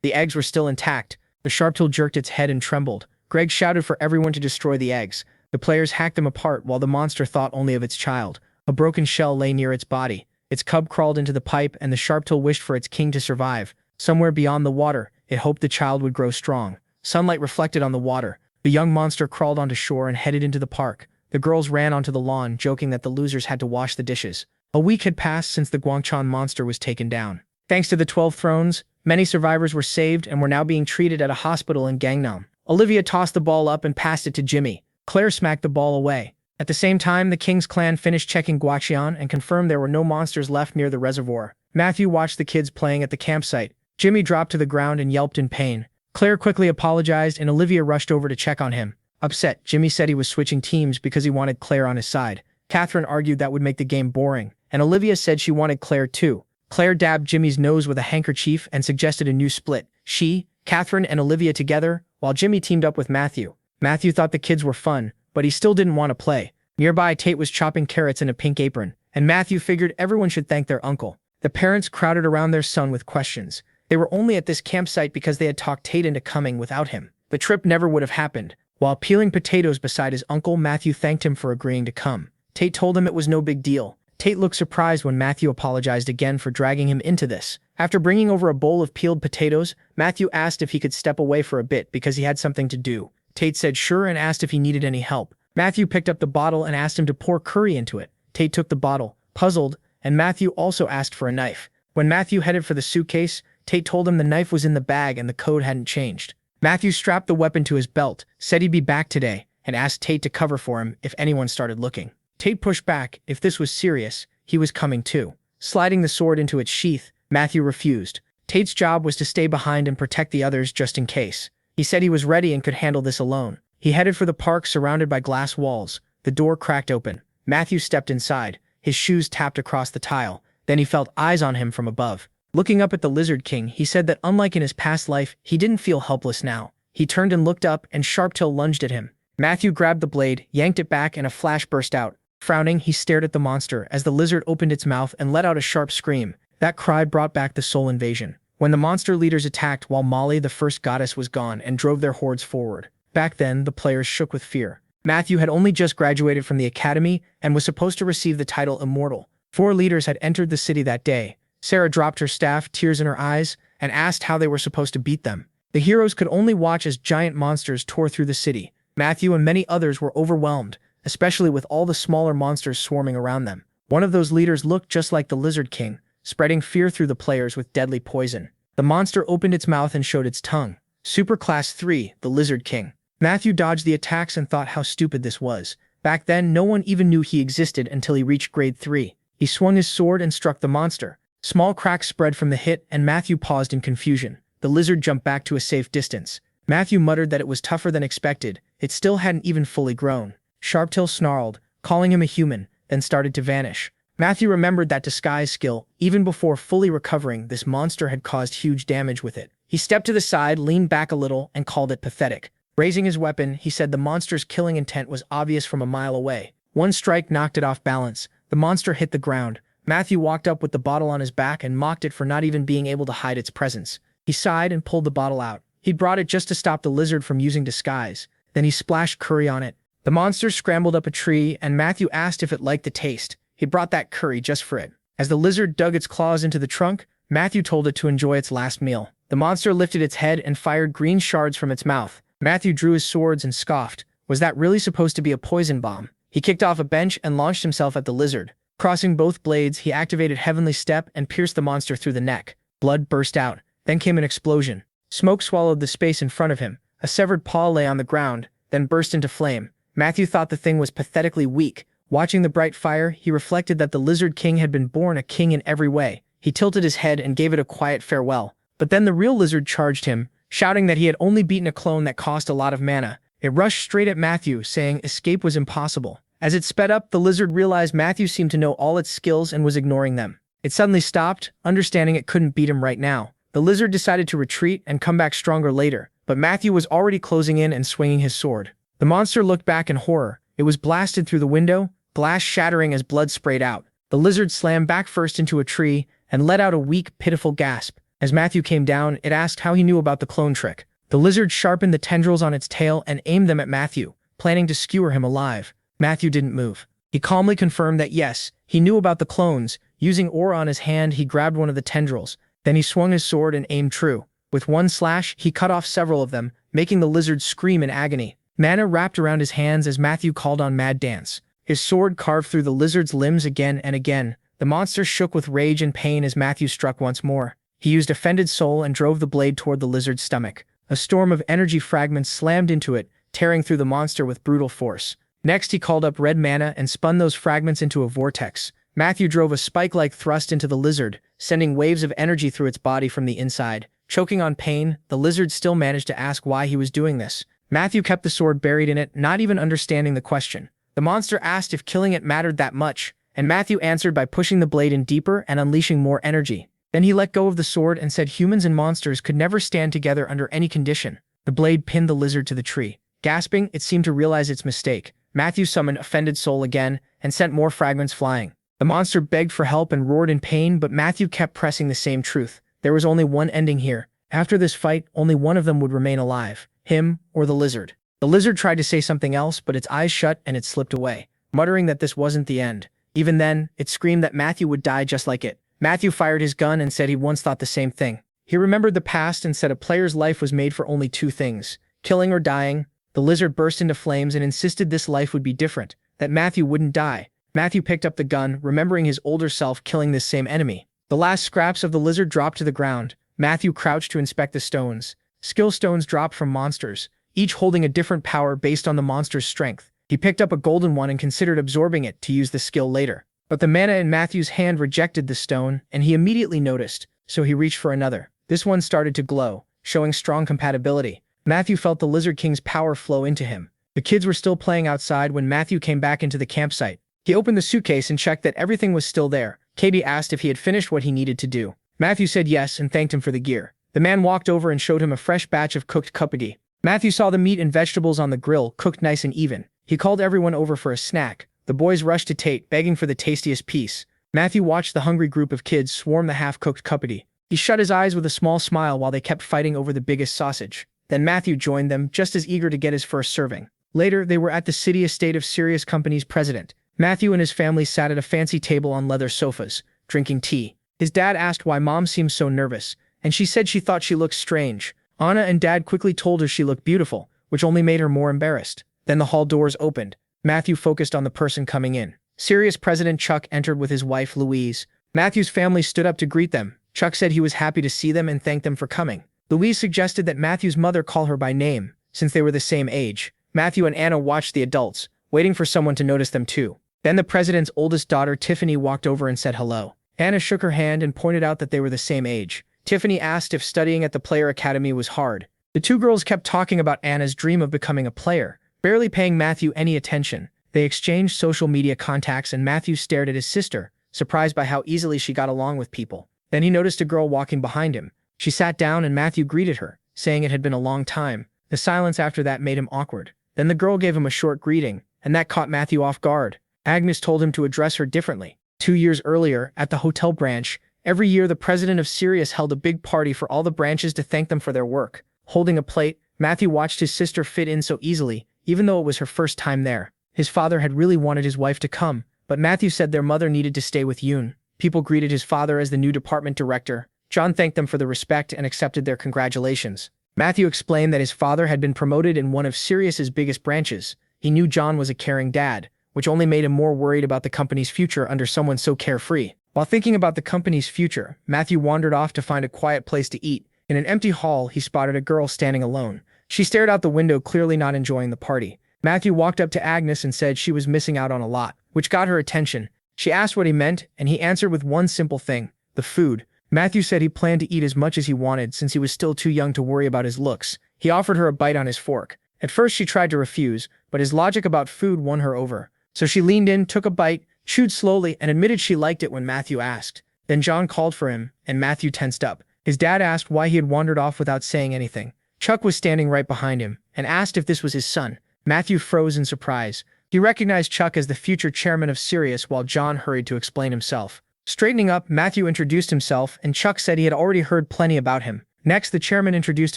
The eggs were still intact. The sharp till jerked its head and trembled. Greg shouted for everyone to destroy the eggs. The players hacked them apart while the monster thought only of its child. A broken shell lay near its body. Its cub crawled into the pipe and the sharp till wished for its king to survive. Somewhere beyond the water, it hoped the child would grow strong. Sunlight reflected on the water. The young monster crawled onto shore and headed into the park. The girls ran onto the lawn, joking that the losers had to wash the dishes. A week had passed since the Guangchan monster was taken down. Thanks to the 12 thrones, many survivors were saved and were now being treated at a hospital in Gangnam. Olivia tossed the ball up and passed it to Jimmy. Claire smacked the ball away. At the same time, the King's clan finished checking Guaxian and confirmed there were no monsters left near the reservoir. Matthew watched the kids playing at the campsite. Jimmy dropped to the ground and yelped in pain. Claire quickly apologized and Olivia rushed over to check on him. Upset, Jimmy said he was switching teams because he wanted Claire on his side. Catherine argued that would make the game boring, and Olivia said she wanted Claire too. Claire dabbed Jimmy's nose with a handkerchief and suggested a new split. She, Catherine, and Olivia together, while Jimmy teamed up with Matthew. Matthew thought the kids were fun, but he still didn't want to play. Nearby, Tate was chopping carrots in a pink apron, and Matthew figured everyone should thank their uncle. The parents crowded around their son with questions. They were only at this campsite because they had talked Tate into coming without him. The trip never would have happened. While peeling potatoes beside his uncle, Matthew thanked him for agreeing to come. Tate told him it was no big deal. Tate looked surprised when Matthew apologized again for dragging him into this. After bringing over a bowl of peeled potatoes, Matthew asked if he could step away for a bit because he had something to do. Tate said sure and asked if he needed any help. Matthew picked up the bottle and asked him to pour curry into it. Tate took the bottle, puzzled, and Matthew also asked for a knife. When Matthew headed for the suitcase, Tate told him the knife was in the bag and the code hadn't changed. Matthew strapped the weapon to his belt, said he'd be back today, and asked Tate to cover for him if anyone started looking. Tate pushed back. If this was serious, he was coming too. Sliding the sword into its sheath, Matthew refused. Tate's job was to stay behind and protect the others just in case. He said he was ready and could handle this alone. He headed for the park surrounded by glass walls. The door cracked open. Matthew stepped inside. His shoes tapped across the tile. Then he felt eyes on him from above. Looking up at the Lizard King, he said that unlike in his past life, he didn't feel helpless now. He turned and looked up, and Sharptail lunged at him. Matthew grabbed the blade, yanked it back, and a flash burst out. Frowning, he stared at the monster as the lizard opened its mouth and let out a sharp scream. That cry brought back the soul invasion. When the monster leaders attacked while Molly, the first goddess, was gone and drove their hordes forward. Back then, the players shook with fear. Matthew had only just graduated from the academy and was supposed to receive the title Immortal. 4 leaders had entered the city that day. Sarah dropped her staff, tears in her eyes, and asked how they were supposed to beat them. The heroes could only watch as giant monsters tore through the city. Matthew and many others were overwhelmed, especially with all the smaller monsters swarming around them. One of those leaders looked just like the Lizard King, spreading fear through the players with deadly poison. The monster opened its mouth and showed its tongue. Super Class 3, the Lizard King. Matthew dodged the attacks and thought how stupid this was. Back then, no one even knew he existed until he reached Grade 3. He swung his sword and struck the monster. Small cracks spread from the hit, and Matthew paused in confusion. The lizard jumped back to a safe distance. Matthew muttered that it was tougher than expected. It still hadn't even fully grown. Sharptail snarled, calling him a human, then started to vanish. Matthew remembered that disguise skill. Even before fully recovering, this monster had caused huge damage with it. He stepped to the side, leaned back a little, and called it pathetic. Raising his weapon, he said the monster's killing intent was obvious from a mile away. One strike knocked it off balance. The monster hit the ground. Matthew walked up with the bottle on his back and mocked it for not even being able to hide its presence. He sighed and pulled the bottle out. He'd brought it just to stop the lizard from using disguise. Then he splashed curry on it. The monster scrambled up a tree, and Matthew asked if it liked the taste. He brought that curry just for it. As the lizard dug its claws into the trunk, Matthew told it to enjoy its last meal. The monster lifted its head and fired green shards from its mouth. Matthew drew his swords and scoffed. Was that really supposed to be a poison bomb? He kicked off a bench and launched himself at the lizard. Crossing both blades, he activated Heavenly Step and pierced the monster through the neck. Blood burst out. Then came an explosion. Smoke swallowed the space in front of him. A severed paw lay on the ground, then burst into flame. Matthew thought the thing was pathetically weak. Watching the bright fire, he reflected that the Lizard King had been born a king in every way. He tilted his head and gave it a quiet farewell. But then the real lizard charged him, shouting that he had only beaten a clone that cost a lot of mana. It rushed straight at Matthew, saying escape was impossible. As it sped up, the lizard realized Matthew seemed to know all its skills and was ignoring them. It suddenly stopped, understanding it couldn't beat him right now. The lizard decided to retreat and come back stronger later, but Matthew was already closing in and swinging his sword. The monster looked back in horror. It was blasted through the window, glass shattering as blood sprayed out. The lizard slammed back first into a tree and let out a weak, pitiful gasp. As Matthew came down, it asked how he knew about the clone trick. The lizard sharpened the tendrils on its tail and aimed them at Matthew, planning to skewer him alive. Matthew didn't move. He calmly confirmed that yes, he knew about the clones. Using aura on his hand, he grabbed one of the tendrils. Then he swung his sword and aimed true. With one slash, he cut off several of them, making the lizard scream in agony. Mana wrapped around his hands as Matthew called on Mad Dance. His sword carved through the lizard's limbs again and again. The monster shook with rage and pain as Matthew struck once more. He used Offended Soul and drove the blade toward the lizard's stomach. A storm of energy fragments slammed into it, tearing through the monster with brutal force. Next, he called up red mana and spun those fragments into a vortex. Matthew drove a spike-like thrust into the lizard, sending waves of energy through its body from the inside. Choking on pain, the lizard still managed to ask why he was doing this. Matthew kept the sword buried in it, not even understanding the question. The monster asked if killing it mattered that much, and Matthew answered by pushing the blade in deeper and unleashing more energy. Then he let go of the sword and said humans and monsters could never stand together under any condition. The blade pinned the lizard to the tree. Gasping, it seemed to realize its mistake. Matthew summoned Offended Soul again and sent more fragments flying. The monster begged for help and roared in pain, but Matthew kept pressing the same truth. There was only one ending here. After this fight, only one of them would remain alive. Him or the lizard. The lizard tried to say something else, but its eyes shut and it slipped away, muttering that this wasn't the end. Even then, it screamed that Matthew would die just like it. Matthew fired his gun and said he once thought the same thing. He remembered the past and said a player's life was made for only two things: killing or dying. The lizard burst into flames and insisted this life would be different, that Matthew wouldn't die. Matthew picked up the gun, remembering his older self killing this same enemy. The last scraps of the lizard dropped to the ground. Matthew crouched to inspect the stones. Skill stones dropped from monsters, each holding a different power based on the monster's strength. He picked up a golden one and considered absorbing it to use the skill later. But the mana in Matthew's hand rejected the stone, and he immediately noticed, so he reached for another. This one started to glow, showing strong compatibility. Matthew felt the Lizard King's power flow into him. The kids were still playing outside when Matthew came back into the campsite. He opened the suitcase and checked that everything was still there. Katie asked if he had finished what he needed to do. Matthew said yes and thanked him for the gear. The man walked over and showed him a fresh batch of cooked kapagi. Matthew saw the meat and vegetables on the grill, cooked nice and even. He called everyone over for a snack. The boys rushed to Tate, begging for the tastiest piece. Matthew watched the hungry group of kids swarm the half-cooked kapagi. He shut his eyes with a small smile while they kept fighting over the biggest sausage. Then Matthew joined them, just as eager to get his first serving. Later, they were at the city estate of Sirius Company's president. Matthew and his family sat at a fancy table on leather sofas, drinking tea. His dad asked why Mom seemed so nervous, and she said she thought she looked strange. Anna and Dad quickly told her she looked beautiful, which only made her more embarrassed. Then the hall doors opened. Matthew focused on the person coming in. Sirius President Chuck entered with his wife, Louise. Matthew's family stood up to greet them. Chuck said he was happy to see them and thanked them for coming. Louise suggested that Matthew's mother call her by name, since they were the same age. Matthew and Anna watched the adults, waiting for someone to notice them too. Then the president's oldest daughter, Tiffany, walked over and said hello. Anna shook her hand and pointed out that they were the same age. Tiffany asked if studying at the Player Academy was hard. The two girls kept talking about Anna's dream of becoming a player, barely paying Matthew any attention. They exchanged social media contacts and Matthew stared at his sister, surprised by how easily she got along with people. Then he noticed a girl walking behind him. She sat down and Matthew greeted her, saying it had been a long time. The silence after that made him awkward. Then the girl gave him a short greeting, and that caught Matthew off guard. Agnes told him to address her differently. 2 years earlier, at the hotel branch, every year the president of Sirius held a big party for all the branches to thank them for their work. Holding a plate, Matthew watched his sister fit in so easily, even though it was her first time there. His father had really wanted his wife to come, but Matthew said their mother needed to stay with Yoon. People greeted his father as the new department director. John thanked them for the respect and accepted their congratulations. Matthew explained that his father had been promoted in one of Sirius's biggest branches. He knew John was a caring dad, which only made him more worried about the company's future under someone so carefree. While thinking about the company's future, Matthew wandered off to find a quiet place to eat. In an empty hall, he spotted a girl standing alone. She stared out the window, clearly not enjoying the party. Matthew walked up to Agnes and said she was missing out on a lot, which got her attention. She asked what he meant, and he answered with one simple thing: the food. Matthew said he planned to eat as much as he wanted since he was still too young to worry about his looks. He offered her a bite on his fork. At first she tried to refuse, but his logic about food won her over. So she leaned in, took a bite, chewed slowly, and admitted she liked it when Matthew asked. Then John called for him, and Matthew tensed up. His dad asked why he had wandered off without saying anything. Chuck was standing right behind him, and asked if this was his son. Matthew froze in surprise. He recognized Chuck as the future chairman of Sirius while John hurried to explain himself. Straightening up, Matthew introduced himself, and Chuck said he had already heard plenty about him. Next, the chairman introduced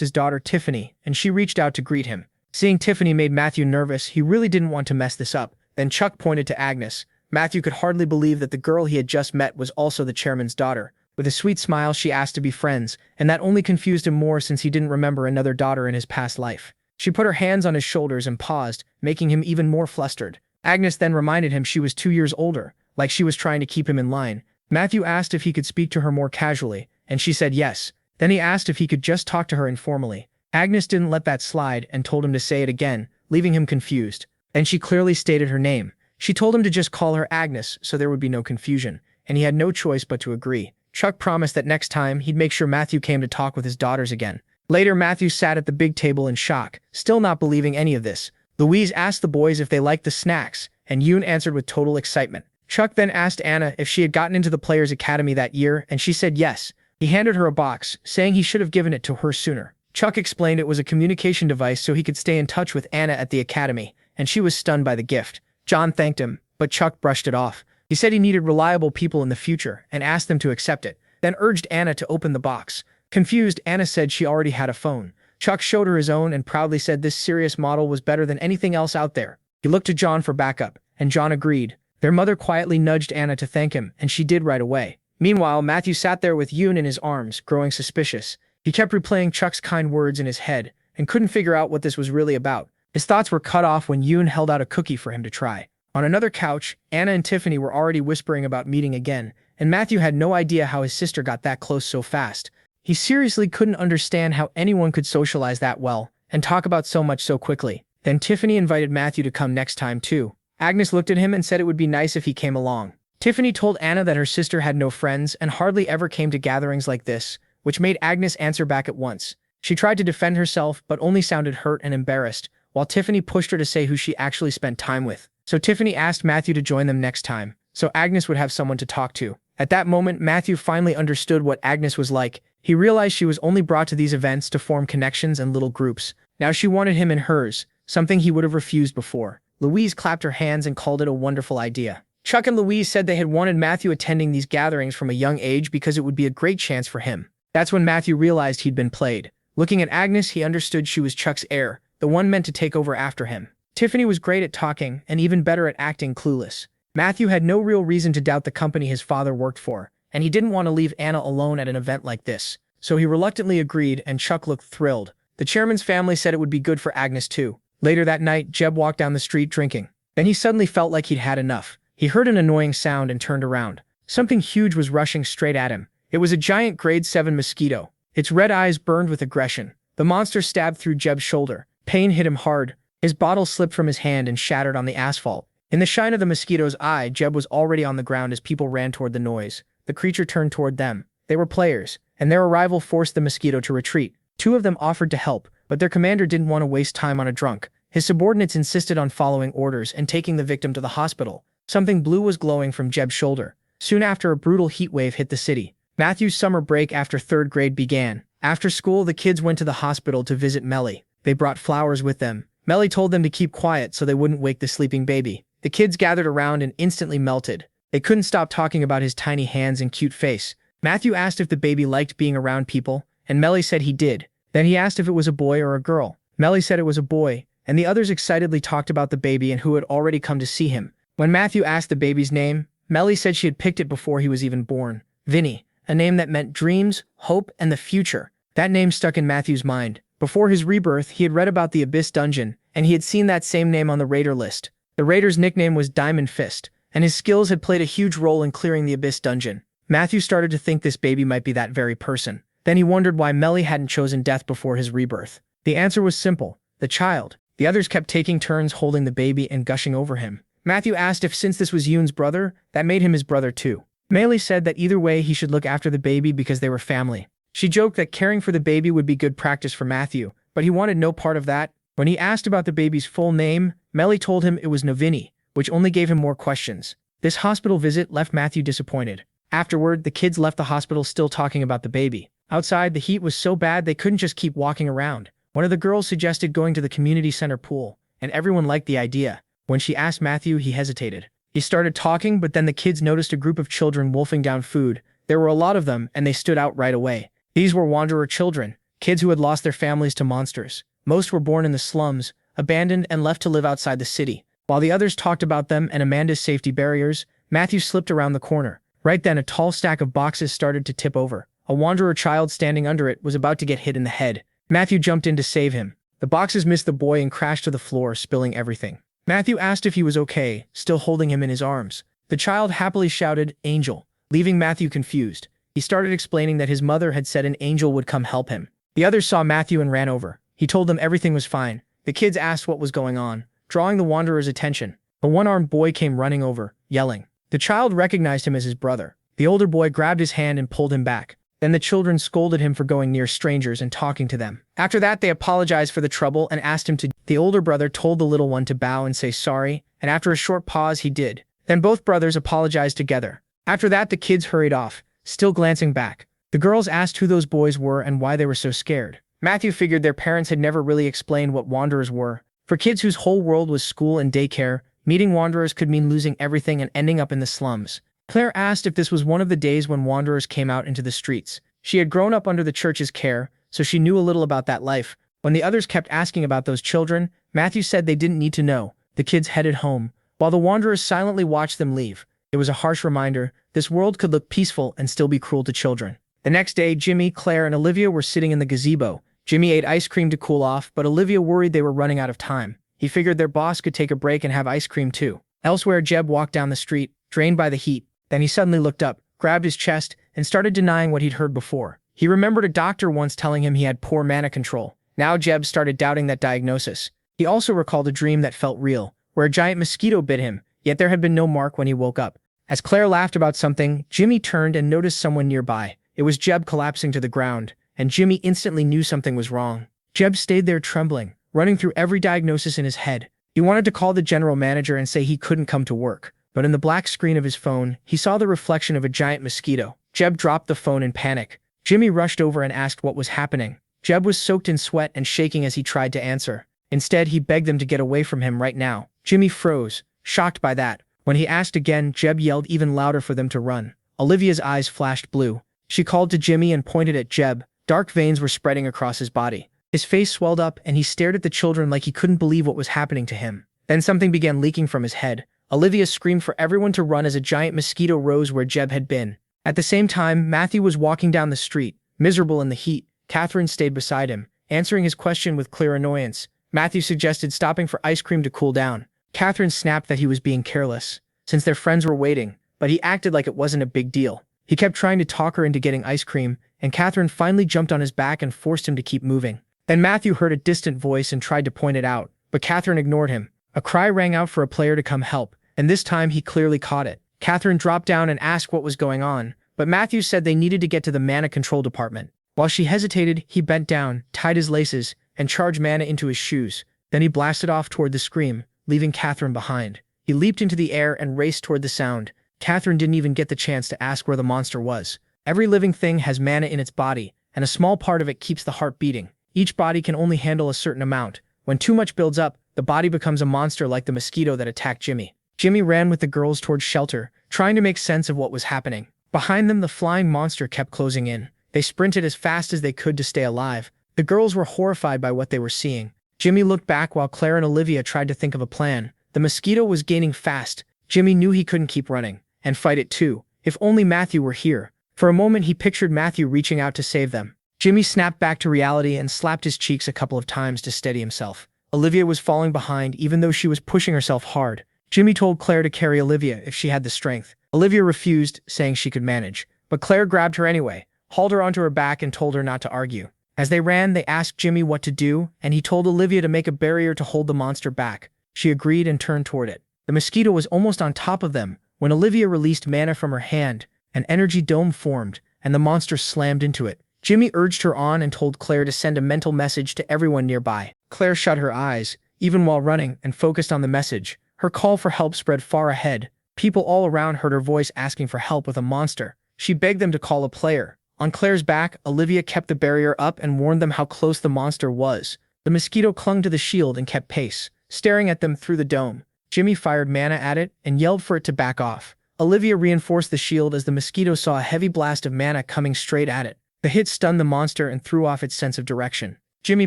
his daughter Tiffany, and she reached out to greet him. Seeing Tiffany made Matthew nervous. He really didn't want to mess this up. Then Chuck pointed to Agnes. Matthew could hardly believe that the girl he had just met was also the chairman's daughter. With a sweet smile, she asked to be friends, and that only confused him more since he didn't remember another daughter in his past life. She put her hands on his shoulders and paused, making him even more flustered. Agnes then reminded him she was 2 years older, like she was trying to keep him in line. Matthew asked if he could speak to her more casually, and she said yes. Then he asked if he could just talk to her informally. Agnes didn't let that slide and told him to say it again, leaving him confused. Then she clearly stated her name. She told him to just call her Agnes so there would be no confusion, and he had no choice but to agree. Chuck promised that next time he'd make sure Matthew came to talk with his daughters again. Later, Matthew sat at the big table in shock, still not believing any of this. Louise asked the boys if they liked the snacks, and Yoon answered with total excitement. Chuck then asked Anna if she had gotten into the Players Academy that year, and she said yes. He handed her a box, saying he should have given it to her sooner. Chuck explained it was a communication device so he could stay in touch with Anna at the academy, and she was stunned by the gift. John thanked him, but Chuck brushed it off. He said he needed reliable people in the future and asked them to accept it, then urged Anna to open the box. Confused, Anna said she already had a phone. Chuck showed her his own and proudly said this Sirius model was better than anything else out there. He looked to John for backup, and John agreed. Their mother quietly nudged Anna to thank him, and she did right away. Meanwhile, Matthew sat there with Yoon in his arms, growing suspicious. He kept replaying Chuck's kind words in his head, and couldn't figure out what this was really about. His thoughts were cut off when Yoon held out a cookie for him to try. On another couch, Anna and Tiffany were already whispering about meeting again, and Matthew had no idea how his sister got that close so fast. He seriously couldn't understand how anyone could socialize that well and talk about so much so quickly. Then Tiffany invited Matthew to come next time too. Agnes looked at him and said it would be nice if he came along. Tiffany told Anna that her sister had no friends and hardly ever came to gatherings like this, which made Agnes answer back at once. She tried to defend herself but only sounded hurt and embarrassed, while Tiffany pushed her to say who she actually spent time with. So Tiffany asked Matthew to join them next time, so Agnes would have someone to talk to. At that moment, Matthew finally understood what Agnes was like. He realized she was only brought to these events to form connections and little groups. Now she wanted him in hers, something he would have refused before. Louise clapped her hands and called it a wonderful idea. Chuck and Louise said they had wanted Matthew attending these gatherings from a young age because it would be a great chance for him. That's when Matthew realized he'd been played. Looking at Agnes, he understood she was Chuck's heir, the one meant to take over after him. Tiffany was great at talking and even better at acting clueless. Matthew had no real reason to doubt the company his father worked for, and he didn't want to leave Anna alone at an event like this. So he reluctantly agreed, and Chuck looked thrilled. The chairman's family said it would be good for Agnes too. Later that night, Jeb walked down the street drinking. Then he suddenly felt like he'd had enough. He heard an annoying sound and turned around. Something huge was rushing straight at him. It was a giant grade 7 mosquito. Its red eyes burned with aggression. The monster stabbed through Jeb's shoulder. Pain hit him hard. His bottle slipped from his hand and shattered on the asphalt. In the shine of the mosquito's eye, Jeb was already on the ground as people ran toward the noise. The creature turned toward them. They were players, and their arrival forced the mosquito to retreat. 2 of them offered to help, but their commander didn't want to waste time on a drunk. His subordinates insisted on following orders and taking the victim to the hospital. Something blue was glowing from Jeb's shoulder. Soon after, a brutal heat wave hit the city. Matthew's summer break after 3rd grade began. After school, the kids went to the hospital to visit Melly. They brought flowers with them. Melly told them to keep quiet so they wouldn't wake the sleeping baby. The kids gathered around and instantly melted. They couldn't stop talking about his tiny hands and cute face. Matthew asked if the baby liked being around people, and Melly said he did. Then he asked if it was a boy or a girl. Melly said it was a boy, and the others excitedly talked about the baby and who had already come to see him. When Matthew asked the baby's name, Melly said she had picked it before he was even born. Vinny, a name that meant dreams, hope, and the future. That name stuck in Matthew's mind. Before his rebirth, he had read about the Abyss Dungeon, and he had seen that same name on the raider list. The raider's nickname was Diamond Fist, and his skills had played a huge role in clearing the Abyss Dungeon. Matthew started to think this baby might be that very person. Then he wondered why Melly hadn't chosen death before his rebirth. The answer was simple: the child. The others kept taking turns holding the baby and gushing over him. Matthew asked if since this was Yoon's brother, that made him his brother too. Melly said that either way he should look after the baby because they were family. She joked that caring for the baby would be good practice for Matthew, but he wanted no part of that. When he asked about the baby's full name, Melly told him it was Novini, which only gave him more questions. This hospital visit left Matthew disappointed. Afterward, the kids left the hospital still talking about the baby. Outside, the heat was so bad they couldn't just keep walking around. One of the girls suggested going to the community center pool, and everyone liked the idea. When she asked Matthew, he hesitated. He started talking, but then the kids noticed a group of children wolfing down food. There were a lot of them, and they stood out right away. These were wanderer children, kids who had lost their families to monsters. Most were born in the slums, abandoned and left to live outside the city. While the others talked about them and Amanda's safety barriers, Matthew slipped around the corner. Right then, a tall stack of boxes started to tip over. A wanderer child standing under it was about to get hit in the head. Matthew jumped in to save him. The boxes missed the boy and crashed to the floor, spilling everything. Matthew asked if he was okay, still holding him in his arms. The child happily shouted, "Angel," leaving Matthew confused. He started explaining that his mother had said an angel would come help him. The others saw Matthew and ran over. He told them everything was fine. The kids asked what was going on, drawing the wanderer's attention. A one-armed boy came running over, yelling. The child recognized him as his brother. The older boy grabbed his hand and pulled him back. Then the children scolded him for going near strangers and talking to them. After that, they apologized for the trouble and asked him to. The older brother told the little one to bow and say sorry, and after a short pause, he did. Then both brothers apologized together. After that, the kids hurried off, still glancing back. The girls asked who those boys were and why they were so scared. Matthew figured their parents had never really explained what wanderers were. For kids whose whole world was school and daycare, meeting wanderers could mean losing everything and ending up in the slums. Claire asked if this was one of the days when wanderers came out into the streets. She had grown up under the church's care, so she knew a little about that life. When the others kept asking about those children, Matthew said they didn't need to know. The kids headed home, while the wanderers silently watched them leave. It was a harsh reminder: this world could look peaceful and still be cruel to children. The next day, Jimmy, Claire, and Olivia were sitting in the gazebo. Jimmy ate ice cream to cool off, but Olivia worried they were running out of time. He figured their boss could take a break and have ice cream too. Elsewhere, Jeb walked down the street, drained by the heat. Then he suddenly looked up, grabbed his chest, and started denying what he'd heard before. He remembered a doctor once telling him he had poor mana control. Now Jeb started doubting that diagnosis. He also recalled a dream that felt real, where a giant mosquito bit him, yet there had been no mark when he woke up. As Claire laughed about something, Jimmy turned and noticed someone nearby. It was Jeb collapsing to the ground, and Jimmy instantly knew something was wrong. Jeb stayed there trembling, running through every diagnosis in his head. He wanted to call the general manager and say he couldn't come to work, but in the black screen of his phone, he saw the reflection of a giant mosquito. Jeb dropped the phone in panic. Jimmy rushed over and asked what was happening. Jeb was soaked in sweat and shaking as he tried to answer. Instead, he begged them to get away from him right now. Jimmy froze, shocked by that. When he asked again, Jeb yelled even louder for them to run. Olivia's eyes flashed blue. She called to Jimmy and pointed at Jeb. Dark veins were spreading across his body. His face swelled up and he stared at the children like he couldn't believe what was happening to him. Then something began leaking from his head. Olivia screamed for everyone to run as a giant mosquito rose where Jeb had been. At the same time, Matthew was walking down the street, miserable in the heat. Catherine stayed beside him, answering his question with clear annoyance. Matthew suggested stopping for ice cream to cool down. Catherine snapped that he was being careless, since their friends were waiting, but he acted like it wasn't a big deal. He kept trying to talk her into getting ice cream, and Catherine finally jumped on his back and forced him to keep moving. Then Matthew heard a distant voice and tried to point it out, but Catherine ignored him. A cry rang out for a player to come help, and this time he clearly caught it. Catherine dropped down and asked what was going on, but Matthew said they needed to get to the mana control department. While she hesitated, he bent down, tied his laces, and charged mana into his shoes. Then he blasted off toward the scream, leaving Catherine behind. He leaped into the air and raced toward the sound. Catherine didn't even get the chance to ask where the monster was. Every living thing has mana in its body, and a small part of it keeps the heart beating. Each body can only handle a certain amount. When too much builds up, the body becomes a monster like the mosquito that attacked Jimmy. Jimmy ran with the girls towards shelter, trying to make sense of what was happening. Behind them, the flying monster kept closing in. They sprinted as fast as they could to stay alive. The girls were horrified by what they were seeing. Jimmy looked back while Claire and Olivia tried to think of a plan. The mosquito was gaining fast. Jimmy knew he couldn't keep running and fight it too. If only Matthew were here. For a moment, he pictured Matthew reaching out to save them. Jimmy snapped back to reality and slapped his cheeks a couple of times to steady himself. Olivia was falling behind even though she was pushing herself hard. Jimmy told Claire to carry Olivia if she had the strength. Olivia refused, saying she could manage. But Claire grabbed her anyway, hauled her onto her back and told her not to argue. As they ran, they asked Jimmy what to do, and he told Olivia to make a barrier to hold the monster back. She agreed and turned toward it. The mosquito was almost on top of them when Olivia released mana from her hand. An energy dome formed, and the monster slammed into it. Jimmy urged her on and told Claire to send a mental message to everyone nearby. Claire shut her eyes, even while running, and focused on the message. Her call for help spread far ahead. People all around heard her voice asking for help with a monster. She begged them to call a player. On Claire's back, Olivia kept the barrier up and warned them how close the monster was. The mosquito clung to the shield and kept pace, staring at them through the dome. Jimmy fired mana at it and yelled for it to back off. Olivia reinforced the shield as the mosquito saw a heavy blast of mana coming straight at it. The hit stunned the monster and threw off its sense of direction. Jimmy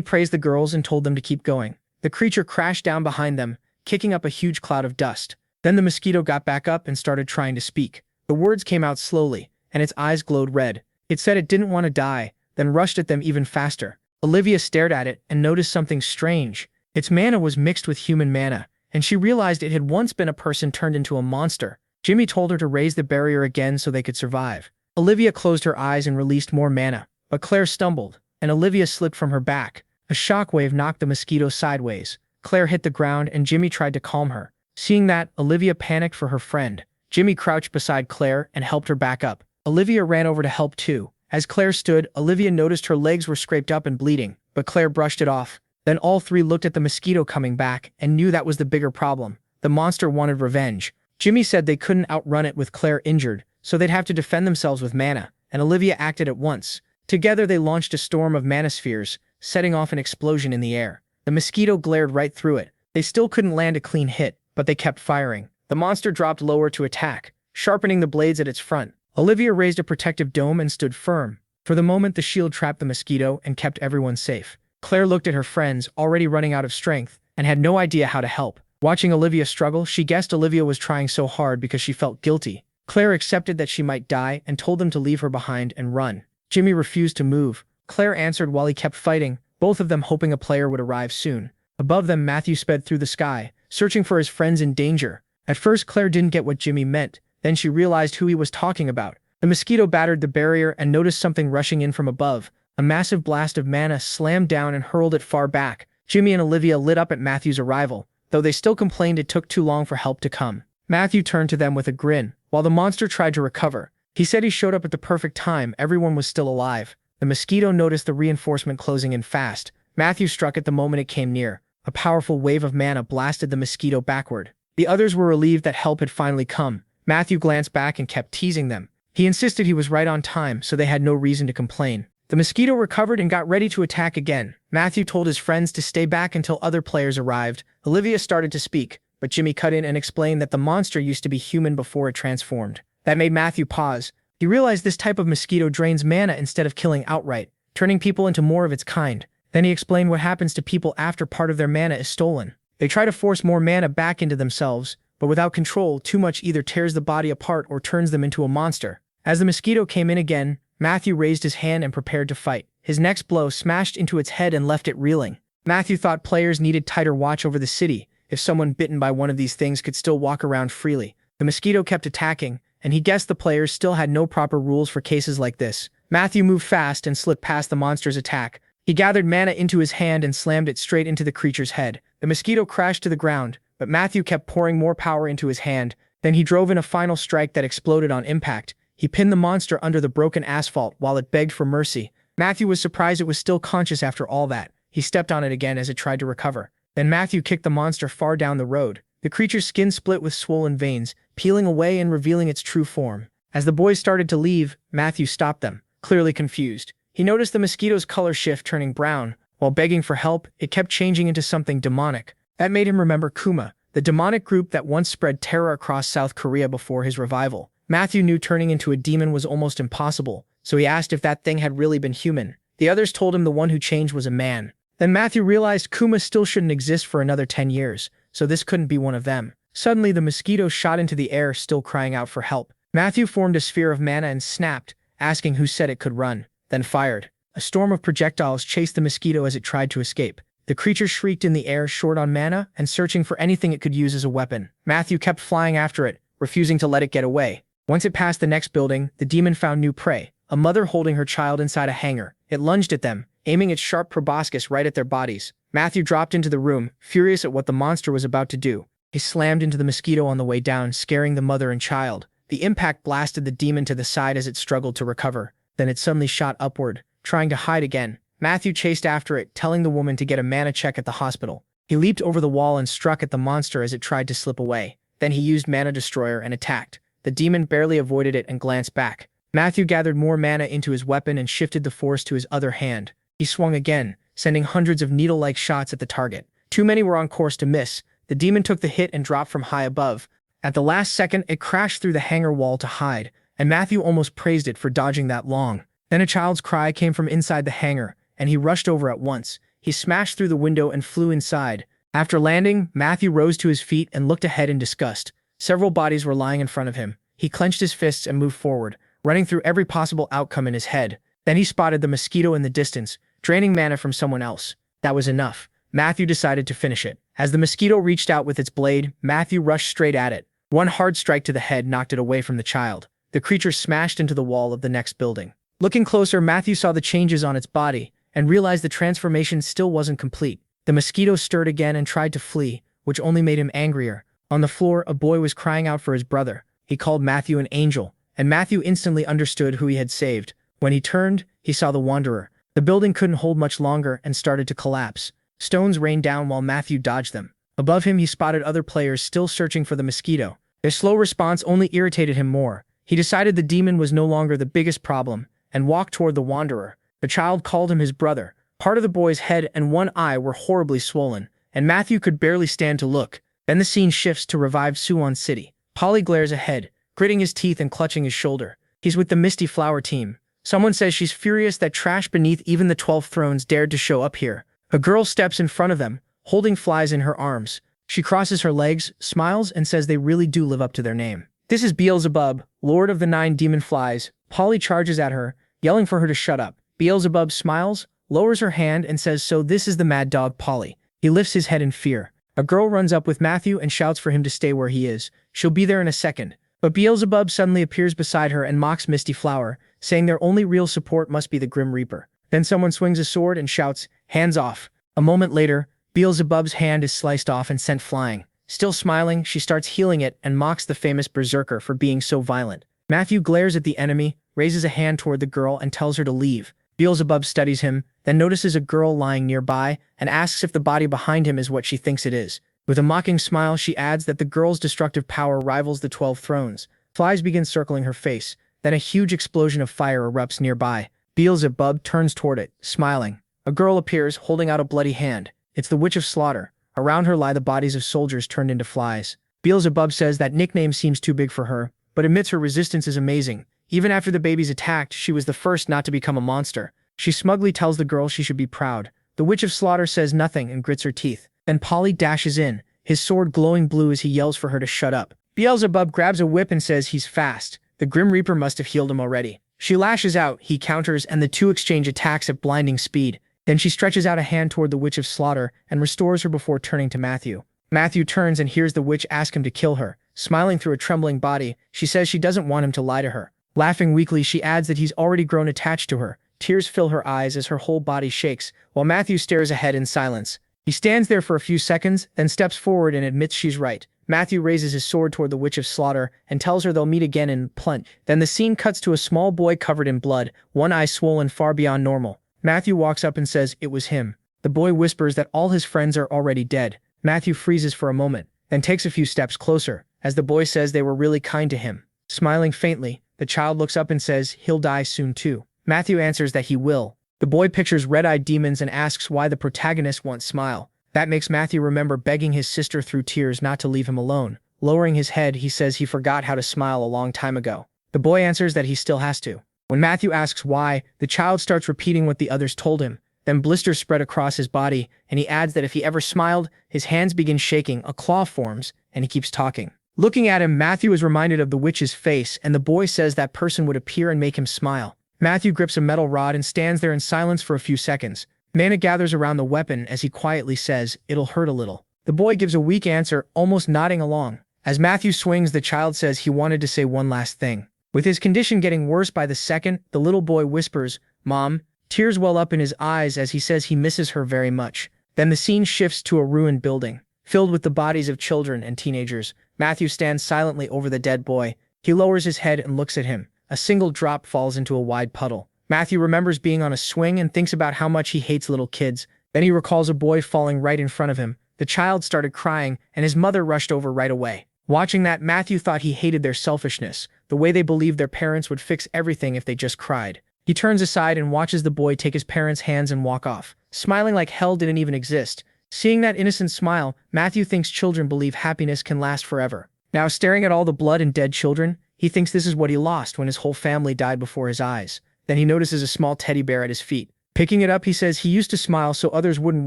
praised the girls and told them to keep going. The creature crashed down behind them, kicking up a huge cloud of dust. Then the mosquito got back up and started trying to speak. The words came out slowly, and its eyes glowed red. It said it didn't want to die, then rushed at them even faster. Olivia stared at it and noticed something strange. Its mana was mixed with human mana, and she realized it had once been a person turned into a monster. Jimmy told her to raise the barrier again so they could survive. Olivia closed her eyes and released more mana, but Claire stumbled, and Olivia slipped from her back. A shockwave knocked the mosquito sideways. Claire hit the ground and Jimmy tried to calm her. Seeing that, Olivia panicked for her friend. Jimmy crouched beside Claire and helped her back up. Olivia ran over to help too. As Claire stood, Olivia noticed her legs were scraped up and bleeding, but Claire brushed it off. Then all three looked at the mosquito coming back and knew that was the bigger problem. The monster wanted revenge. Jimmy said they couldn't outrun it with Claire injured, so they'd have to defend themselves with mana, and Olivia acted at once. Together they launched a storm of mana spheres, setting off an explosion in the air. The mosquito glared right through it. They still couldn't land a clean hit, but they kept firing. The monster dropped lower to attack, sharpening the blades at its front. Olivia raised a protective dome and stood firm. For the moment, the shield trapped the mosquito and kept everyone safe. Claire looked at her friends, already running out of strength, and had no idea how to help. Watching Olivia struggle, she guessed Olivia was trying so hard because she felt guilty. Claire accepted that she might die and told them to leave her behind and run. Jimmy refused to move. Claire answered while he kept fighting, both of them hoping a player would arrive soon. Above them, Matthew sped through the sky, searching for his friends in danger. At first, Claire didn't get what Jimmy meant. Then she realized who he was talking about. The mosquito battered the barrier and noticed something rushing in from above. A massive blast of mana slammed down and hurled it far back. Jimmy and Olivia lit up at Matthew's arrival, though they still complained it took too long for help to come. Matthew turned to them with a grin, while the monster tried to recover. He said he showed up at the perfect time, everyone was still alive. The mosquito noticed the reinforcement closing in fast. Matthew struck it the moment it came near. A powerful wave of mana blasted the mosquito backward. The others were relieved that help had finally come. Matthew glanced back and kept teasing them. He insisted he was right on time, so they had no reason to complain. The mosquito recovered and got ready to attack again. Matthew told his friends to stay back until other players arrived. Olivia started to speak, but Jimmy cut in and explained that the monster used to be human before it transformed. That made Matthew pause. He realized this type of mosquito drains mana instead of killing outright, turning people into more of its kind. Then he explained what happens to people after part of their mana is stolen. They try to force more mana back into themselves, but without control, too much either tears the body apart or turns them into a monster. As the mosquito came in again, Matthew raised his hand and prepared to fight. His next blow smashed into its head and left it reeling. Matthew thought players needed tighter watch over the city. If someone bitten by one of these things could still walk around freely. The mosquito kept attacking, and he guessed the players still had no proper rules for cases like this. Matthew moved fast and slipped past the monster's attack. He gathered mana into his hand and slammed it straight into the creature's head. The mosquito crashed to the ground, but Matthew kept pouring more power into his hand. Then he drove in a final strike that exploded on impact. He pinned the monster under the broken asphalt while it begged for mercy. Matthew was surprised it was still conscious after all that. He stepped on it again as it tried to recover. Then Matthew kicked the monster far down the road. The creature's skin split with swollen veins, peeling away and revealing its true form. As the boys started to leave, Matthew stopped them, clearly confused. He noticed the mosquito's color shift, turning brown. While begging for help, it kept changing into something demonic. That made him remember Kuma, the demonic group that once spread terror across South Korea before his revival. Matthew knew turning into a demon was almost impossible, so he asked if that thing had really been human. The others told him the one who changed was a man. Then Matthew realized Kuma still shouldn't exist for another 10 years, so this couldn't be one of them. Suddenly, the mosquito shot into the air, still crying out for help. Matthew formed a sphere of mana and snapped, asking who said it could run, then fired. A storm of projectiles chased the mosquito as it tried to escape. The creature shrieked in the air, short on mana, and searching for anything it could use as a weapon. Matthew kept flying after it, refusing to let it get away. Once it passed the next building, the demon found new prey, a mother holding her child inside a hangar. It lunged at them, aiming its sharp proboscis right at their bodies. Matthew dropped into the room, furious at what the monster was about to do. He slammed into the mosquito on the way down, scaring the mother and child. The impact blasted the demon to the side as it struggled to recover. Then it suddenly shot upward, trying to hide again. Matthew chased after it, telling the woman to get a mana check at the hospital. He leaped over the wall and struck at the monster as it tried to slip away. Then he used Mana Destroyer and attacked. The demon barely avoided it and glanced back. Matthew gathered more mana into his weapon and shifted the force to his other hand. He swung again, sending hundreds of needle-like shots at the target. Too many were on course to miss. The demon took the hit and dropped from high above. At the last second, it crashed through the hangar wall to hide, and Matthew almost praised it for dodging that long. Then a child's cry came from inside the hangar, and he rushed over at once. He smashed through the window and flew inside. After landing, Matthew rose to his feet and looked ahead in disgust. Several bodies were lying in front of him. He clenched his fists and moved forward, running through every possible outcome in his head. Then he spotted the mosquito in the distance, draining mana from someone else. That was enough. Matthew decided to finish it. As the mosquito reached out with its blade, Matthew rushed straight at it. One hard strike to the head knocked it away from the child. The creature smashed into the wall of the next building. Looking closer, Matthew saw the changes on its body and realized the transformation still wasn't complete. The mosquito stirred again and tried to flee, which only made him angrier. On the floor, a boy was crying out for his brother. He called Matthew an angel, and Matthew instantly understood who he had saved. When he turned, he saw the Wanderer. The building couldn't hold much longer and started to collapse. Stones rained down while Matthew dodged them. Above him, he spotted other players still searching for the mosquito. Their slow response only irritated him more. He decided the demon was no longer the biggest problem and walked toward the Wanderer. The child called him his brother. Part of the boy's head and one eye were horribly swollen, and Matthew could barely stand to look. Then the scene shifts to revived Suwon City. Polly glares ahead, gritting his teeth and clutching his shoulder. He's with the Misty Flower team. Someone says she's furious that trash beneath even the 12 thrones dared to show up here. A girl steps in front of them, holding flies in her arms. She crosses her legs, smiles, and says they really do live up to their name. This is Beelzebub, Lord of the 9 demon flies. Polly charges at her, yelling for her to shut up. Beelzebub smiles, lowers her hand, and says, "So this is the mad dog Polly." He lifts his head in fear. A girl runs up with Matthew and shouts for him to stay where he is. She'll be there in a second. But Beelzebub suddenly appears beside her and mocks Misty Flower, saying their only real support must be the Grim Reaper. Then someone swings a sword and shouts, "Hands off." A moment later, Beelzebub's hand is sliced off and sent flying. Still smiling, she starts healing it and mocks the famous berserker for being so violent. Matthew glares at the enemy, raises a hand toward the girl and tells her to leave. Beelzebub studies him, then notices a girl lying nearby and asks if the body behind him is what she thinks it is. With a mocking smile, she adds that the girl's destructive power rivals the 12 thrones. Flies begin circling her face, then a huge explosion of fire erupts nearby. Beelzebub turns toward it, smiling. A girl appears, holding out a bloody hand. It's the Witch of Slaughter. Around her lie the bodies of soldiers turned into flies. Beelzebub says that nickname seems too big for her, but admits her resistance is amazing. Even after the babies attacked, she was the first not to become a monster. She smugly tells the girl she should be proud. The Witch of Slaughter says nothing and grits her teeth. Then Polly dashes in, his sword glowing blue as he yells for her to shut up. Beelzebub grabs a whip and says he's fast. The Grim Reaper must have healed him already. She lashes out, he counters, and the two exchange attacks at blinding speed. Then she stretches out a hand toward the Witch of Slaughter and restores her before turning to Matthew. Matthew turns and hears the witch ask him to kill her. Smiling through a trembling body, she says she doesn't want him to lie to her. Laughing weakly, she adds that he's already grown attached to her. Tears fill her eyes as her whole body shakes, while Matthew stares ahead in silence. He stands there for a few seconds, then steps forward and admits she's right. Matthew raises his sword toward the Witch of Slaughter and tells her they'll meet again in Plunt. Then the scene cuts to a small boy covered in blood, one eye swollen far beyond normal. Matthew walks up and says it was him. The boy whispers that all his friends are already dead. Matthew freezes for a moment, then takes a few steps closer, as the boy says they were really kind to him. Smiling faintly, the child looks up and says he'll die soon too. Matthew answers that he will. The boy pictures red-eyed demons and asks why the protagonist won't smile. That makes Matthew remember begging his sister through tears not to leave him alone. Lowering his head, he says he forgot how to smile a long time ago. The boy answers that he still has to. When Matthew asks why, the child starts repeating what the others told him. Then blisters spread across his body, and he adds that if he ever smiled, his hands begin shaking, a claw forms, and he keeps talking. Looking at him, Matthew is reminded of the witch's face, and the boy says that person would appear and make him smile. Matthew grips a metal rod and stands there in silence for a few seconds. Mana gathers around the weapon as he quietly says, "It'll hurt a little." The boy gives a weak answer, almost nodding along. As Matthew swings, the child says he wanted to say one last thing. With his condition getting worse by the second, the little boy whispers, "Mom." Tears well up in his eyes as he says he misses her very much. Then the scene shifts to a ruined building, filled with the bodies of children and teenagers. Matthew stands silently over the dead boy. He lowers his head and looks at him. A single drop falls into a wide puddle. Matthew remembers being on a swing and thinks about how much he hates little kids. Then he recalls a boy falling right in front of him. The child started crying, and his mother rushed over right away. Watching that, Matthew thought he hated their selfishness, the way they believed their parents would fix everything if they just cried. He turns aside and watches the boy take his parents' hands and walk off, smiling like hell didn't even exist. Seeing that innocent smile, Matthew thinks children believe happiness can last forever. Now staring at all the blood and dead children, he thinks this is what he lost when his whole family died before his eyes. Then he notices a small teddy bear at his feet. Picking it up, he says he used to smile so others wouldn't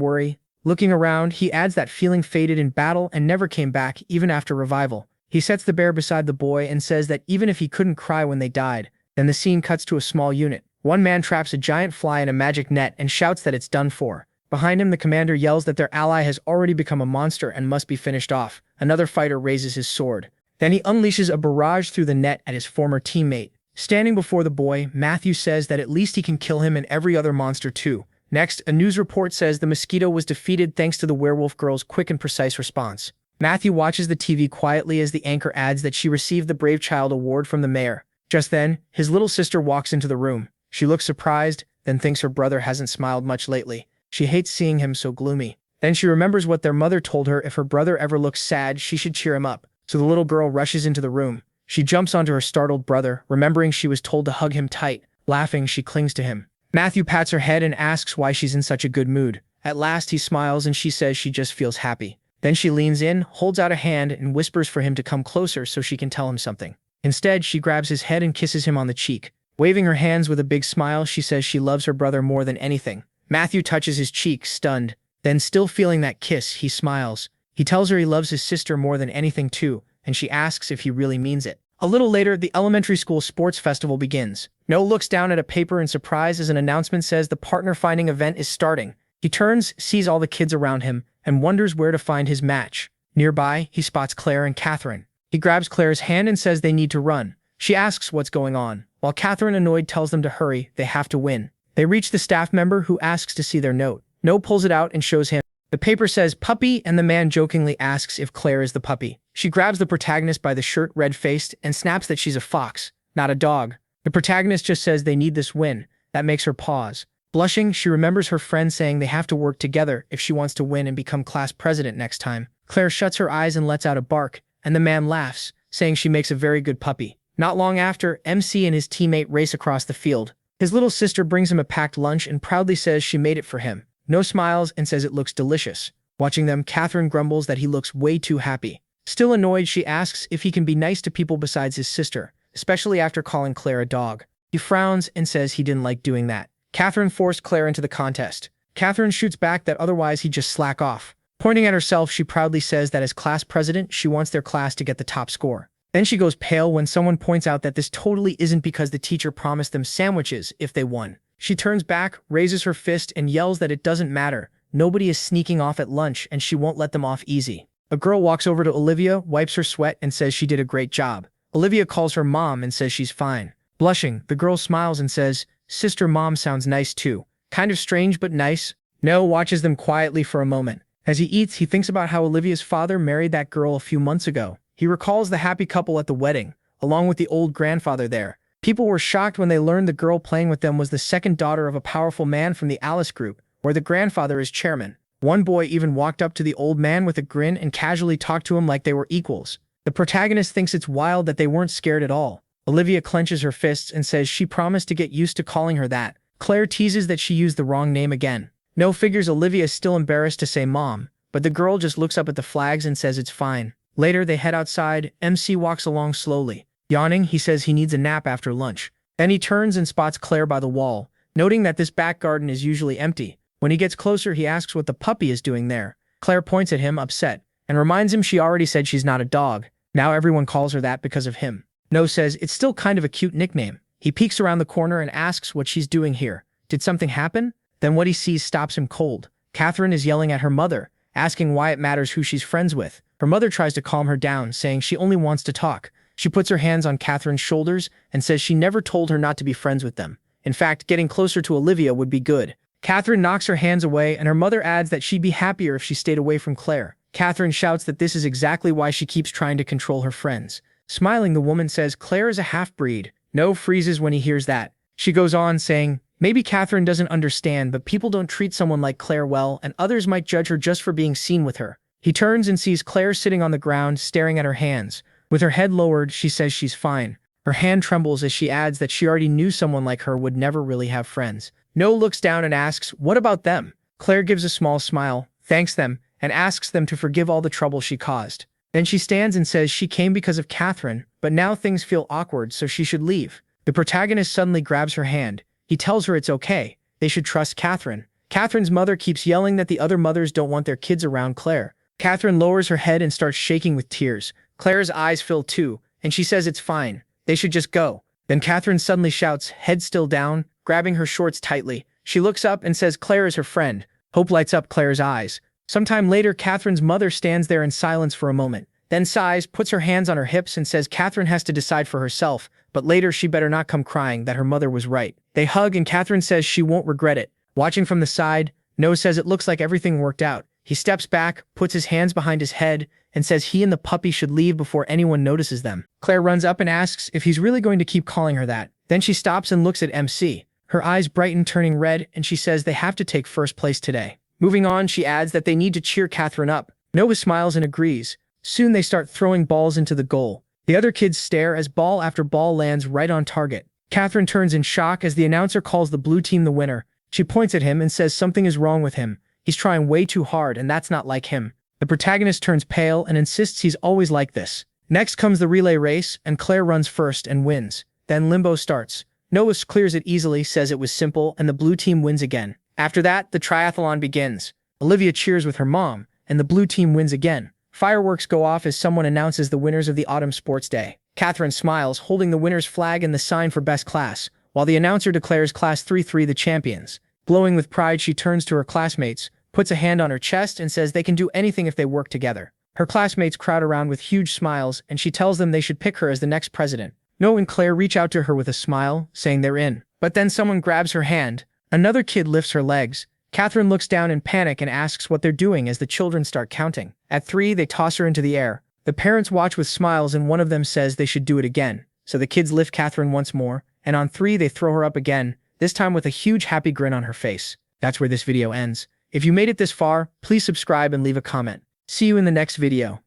worry. Looking around, he adds that feeling faded in battle and never came back, even after revival. He sets the bear beside the boy and says that even if he couldn't cry when they died. Then the scene cuts to a small unit. One man traps a giant fly in a magic net and shouts that it's done for. Behind him, the commander yells that their ally has already become a monster and must be finished off. Another fighter raises his sword. Then he unleashes a barrage through the net at his former teammate. Standing before the boy, Matthew says that at least he can kill him and every other monster too. Next, a news report says the mosquito was defeated thanks to the werewolf girl's quick and precise response. Matthew watches the TV quietly as the anchor adds that she received the Brave Child Award from the mayor. Just then, his little sister walks into the room. She looks surprised, then thinks her brother hasn't smiled much lately. She hates seeing him so gloomy. Then she remembers what their mother told her: if her brother ever looks sad, she should cheer him up. So the little girl rushes into the room. She jumps onto her startled brother, remembering she was told to hug him tight. Laughing, she clings to him. Matthew pats her head and asks why she's in such a good mood. At last he smiles and she says she just feels happy. Then she leans in, holds out a hand, and whispers for him to come closer so she can tell him something. Instead, she grabs his head and kisses him on the cheek. Waving her hands with a big smile, she says she loves her brother more than anything. Matthew touches his cheek, stunned. Then, still feeling that kiss, he smiles. He tells her he loves his sister more than anything too, and she asks if he really means it. A little later, the elementary school sports festival begins. Noah looks down at a paper in surprise as an announcement says the partner-finding event is starting. He turns, sees all the kids around him, and wonders where to find his match. Nearby, he spots Claire and Catherine. He grabs Claire's hand and says they need to run. She asks what's going on, while Catherine, annoyed, tells them to hurry, they have to win. They reach the staff member, who asks to see their note. No pulls it out and shows him. The paper says puppy, and the man jokingly asks if Claire is the puppy. She grabs the protagonist by the shirt, red-faced, and snaps that she's a fox, not a dog. The protagonist just says they need this win. That makes her pause. Blushing, she remembers her friend saying they have to work together if she wants to win and become class president next time. Claire shuts her eyes and lets out a bark, and the man laughs, saying she makes a very good puppy. Not long after, MC and his teammate race across the field. His little sister brings him a packed lunch and proudly says she made it for him. No smiles and says it looks delicious. Watching them, Catherine grumbles that he looks way too happy. Still annoyed, she asks if he can be nice to people besides his sister, especially after calling Claire a dog. He frowns and says he didn't like doing that. Catherine forced Claire into the contest. Catherine shoots back that otherwise he'd just slack off. Pointing at herself, she proudly says that as class president, she wants their class to get the top score. Then she goes pale when someone points out that this totally isn't because the teacher promised them sandwiches if they won. She turns back, raises her fist, and yells that it doesn't matter. Nobody is sneaking off at lunch, and she won't let them off easy. A girl walks over to Olivia, wipes her sweat, and says she did a great job. Olivia calls her mom and says she's fine. Blushing, the girl smiles and says, "Sister, mom sounds nice too. Kind of strange but nice." Noah watches them quietly for a moment. As he eats, he thinks about how Olivia's father married that girl a few months ago. He recalls the happy couple at the wedding, along with the old grandfather there. People were shocked when they learned the girl playing with them was the second daughter of a powerful man from the Alice group, where the grandfather is chairman. One boy even walked up to the old man with a grin and casually talked to him like they were equals. The protagonist thinks it's wild that they weren't scared at all. Olivia clenches her fists and says she promised to get used to calling her that. Claire teases that she used the wrong name again. No figures Olivia is still embarrassed to say mom, but the girl just looks up at the flags and says it's fine. Later, they head outside. MC walks along slowly. Yawning, he says he needs a nap after lunch. Then he turns and spots Claire by the wall, noting that this back garden is usually empty. When he gets closer, he asks what the puppy is doing there. Claire points at him, upset, and reminds him she already said she's not a dog. Now everyone calls her that because of him. No says it's still kind of a cute nickname. He peeks around the corner and asks what she's doing here. Did something happen? Then what he sees stops him cold. Catherine is yelling at her mother, asking why it matters who she's friends with. Her mother tries to calm her down, saying she only wants to talk. She puts her hands on Catherine's shoulders and says she never told her not to be friends with them. In fact, getting closer to Olivia would be good. Catherine knocks her hands away, and her mother adds that she'd be happier if she stayed away from Claire. Catherine shouts that this is exactly why she keeps trying to control her friends. Smiling, the woman says Claire is a half-breed. No freezes when he hears that. She goes on, saying, maybe Catherine doesn't understand, but people don't treat someone like Claire well, and others might judge her just for being seen with her. He turns and sees Claire sitting on the ground, staring at her hands. With her head lowered, she says she's fine. Her hand trembles as she adds that she already knew someone like her would never really have friends. No looks down and asks, what about them? Claire gives a small smile, thanks them, and asks them to forgive all the trouble she caused. Then she stands and says she came because of Catherine, but now things feel awkward, so she should leave. The protagonist suddenly grabs her hand. He tells her it's okay. They should trust Catherine. Catherine's mother keeps yelling that the other mothers don't want their kids around Claire. Catherine lowers her head and starts shaking with tears. Claire's eyes fill too, and she says it's fine. They should just go. Then Catherine suddenly shouts, head still down, grabbing her shorts tightly. She looks up and says Claire is her friend. Hope lights up Claire's eyes. Sometime later, Catherine's mother stands there in silence for a moment, then sighs, puts her hands on her hips, and says Catherine has to decide for herself, but later she better not come crying that her mother was right. They hug and Catherine says she won't regret it. Watching from the side, Noah says it looks like everything worked out. He steps back, puts his hands behind his head, and says he and the puppy should leave before anyone notices them. Claire runs up and asks if he's really going to keep calling her that. Then she stops and looks at MC. Her eyes brighten, turning red, and she says they have to take first place today. Moving on, she adds that they need to cheer Catherine up. Noah smiles and agrees. Soon they start throwing balls into the goal. The other kids stare as ball after ball lands right on target. Catherine turns in shock as the announcer calls the blue team the winner. She points at him and says something is wrong with him. He's trying way too hard, and that's not like him. The protagonist turns pale and insists he's always like this. Next comes the relay race, and Claire runs first and wins. Then limbo starts. Noah clears it easily, says it was simple, and the blue team wins again. After that, the triathlon begins. Olivia cheers with her mom, and the blue team wins again. Fireworks go off as someone announces the winners of the autumn sports day. Catherine smiles, holding the winner's flag and the sign for best class, while the announcer declares Class 3-3 the champions. Glowing with pride, she turns to her classmates, puts a hand on her chest, and says they can do anything if they work together. Her classmates crowd around with huge smiles, and she tells them they should pick her as the next president. Noah and Claire reach out to her with a smile, saying they're in. But then someone grabs her hand. Another kid lifts her legs. Catherine looks down in panic and asks what they're doing as the children start counting. At 3, they toss her into the air. The parents watch with smiles and one of them says they should do it again. So the kids lift Catherine once more, and on 3 they throw her up again, this time with a huge happy grin on her face. That's where this video ends. If you made it this far, please subscribe and leave a comment. See you in the next video.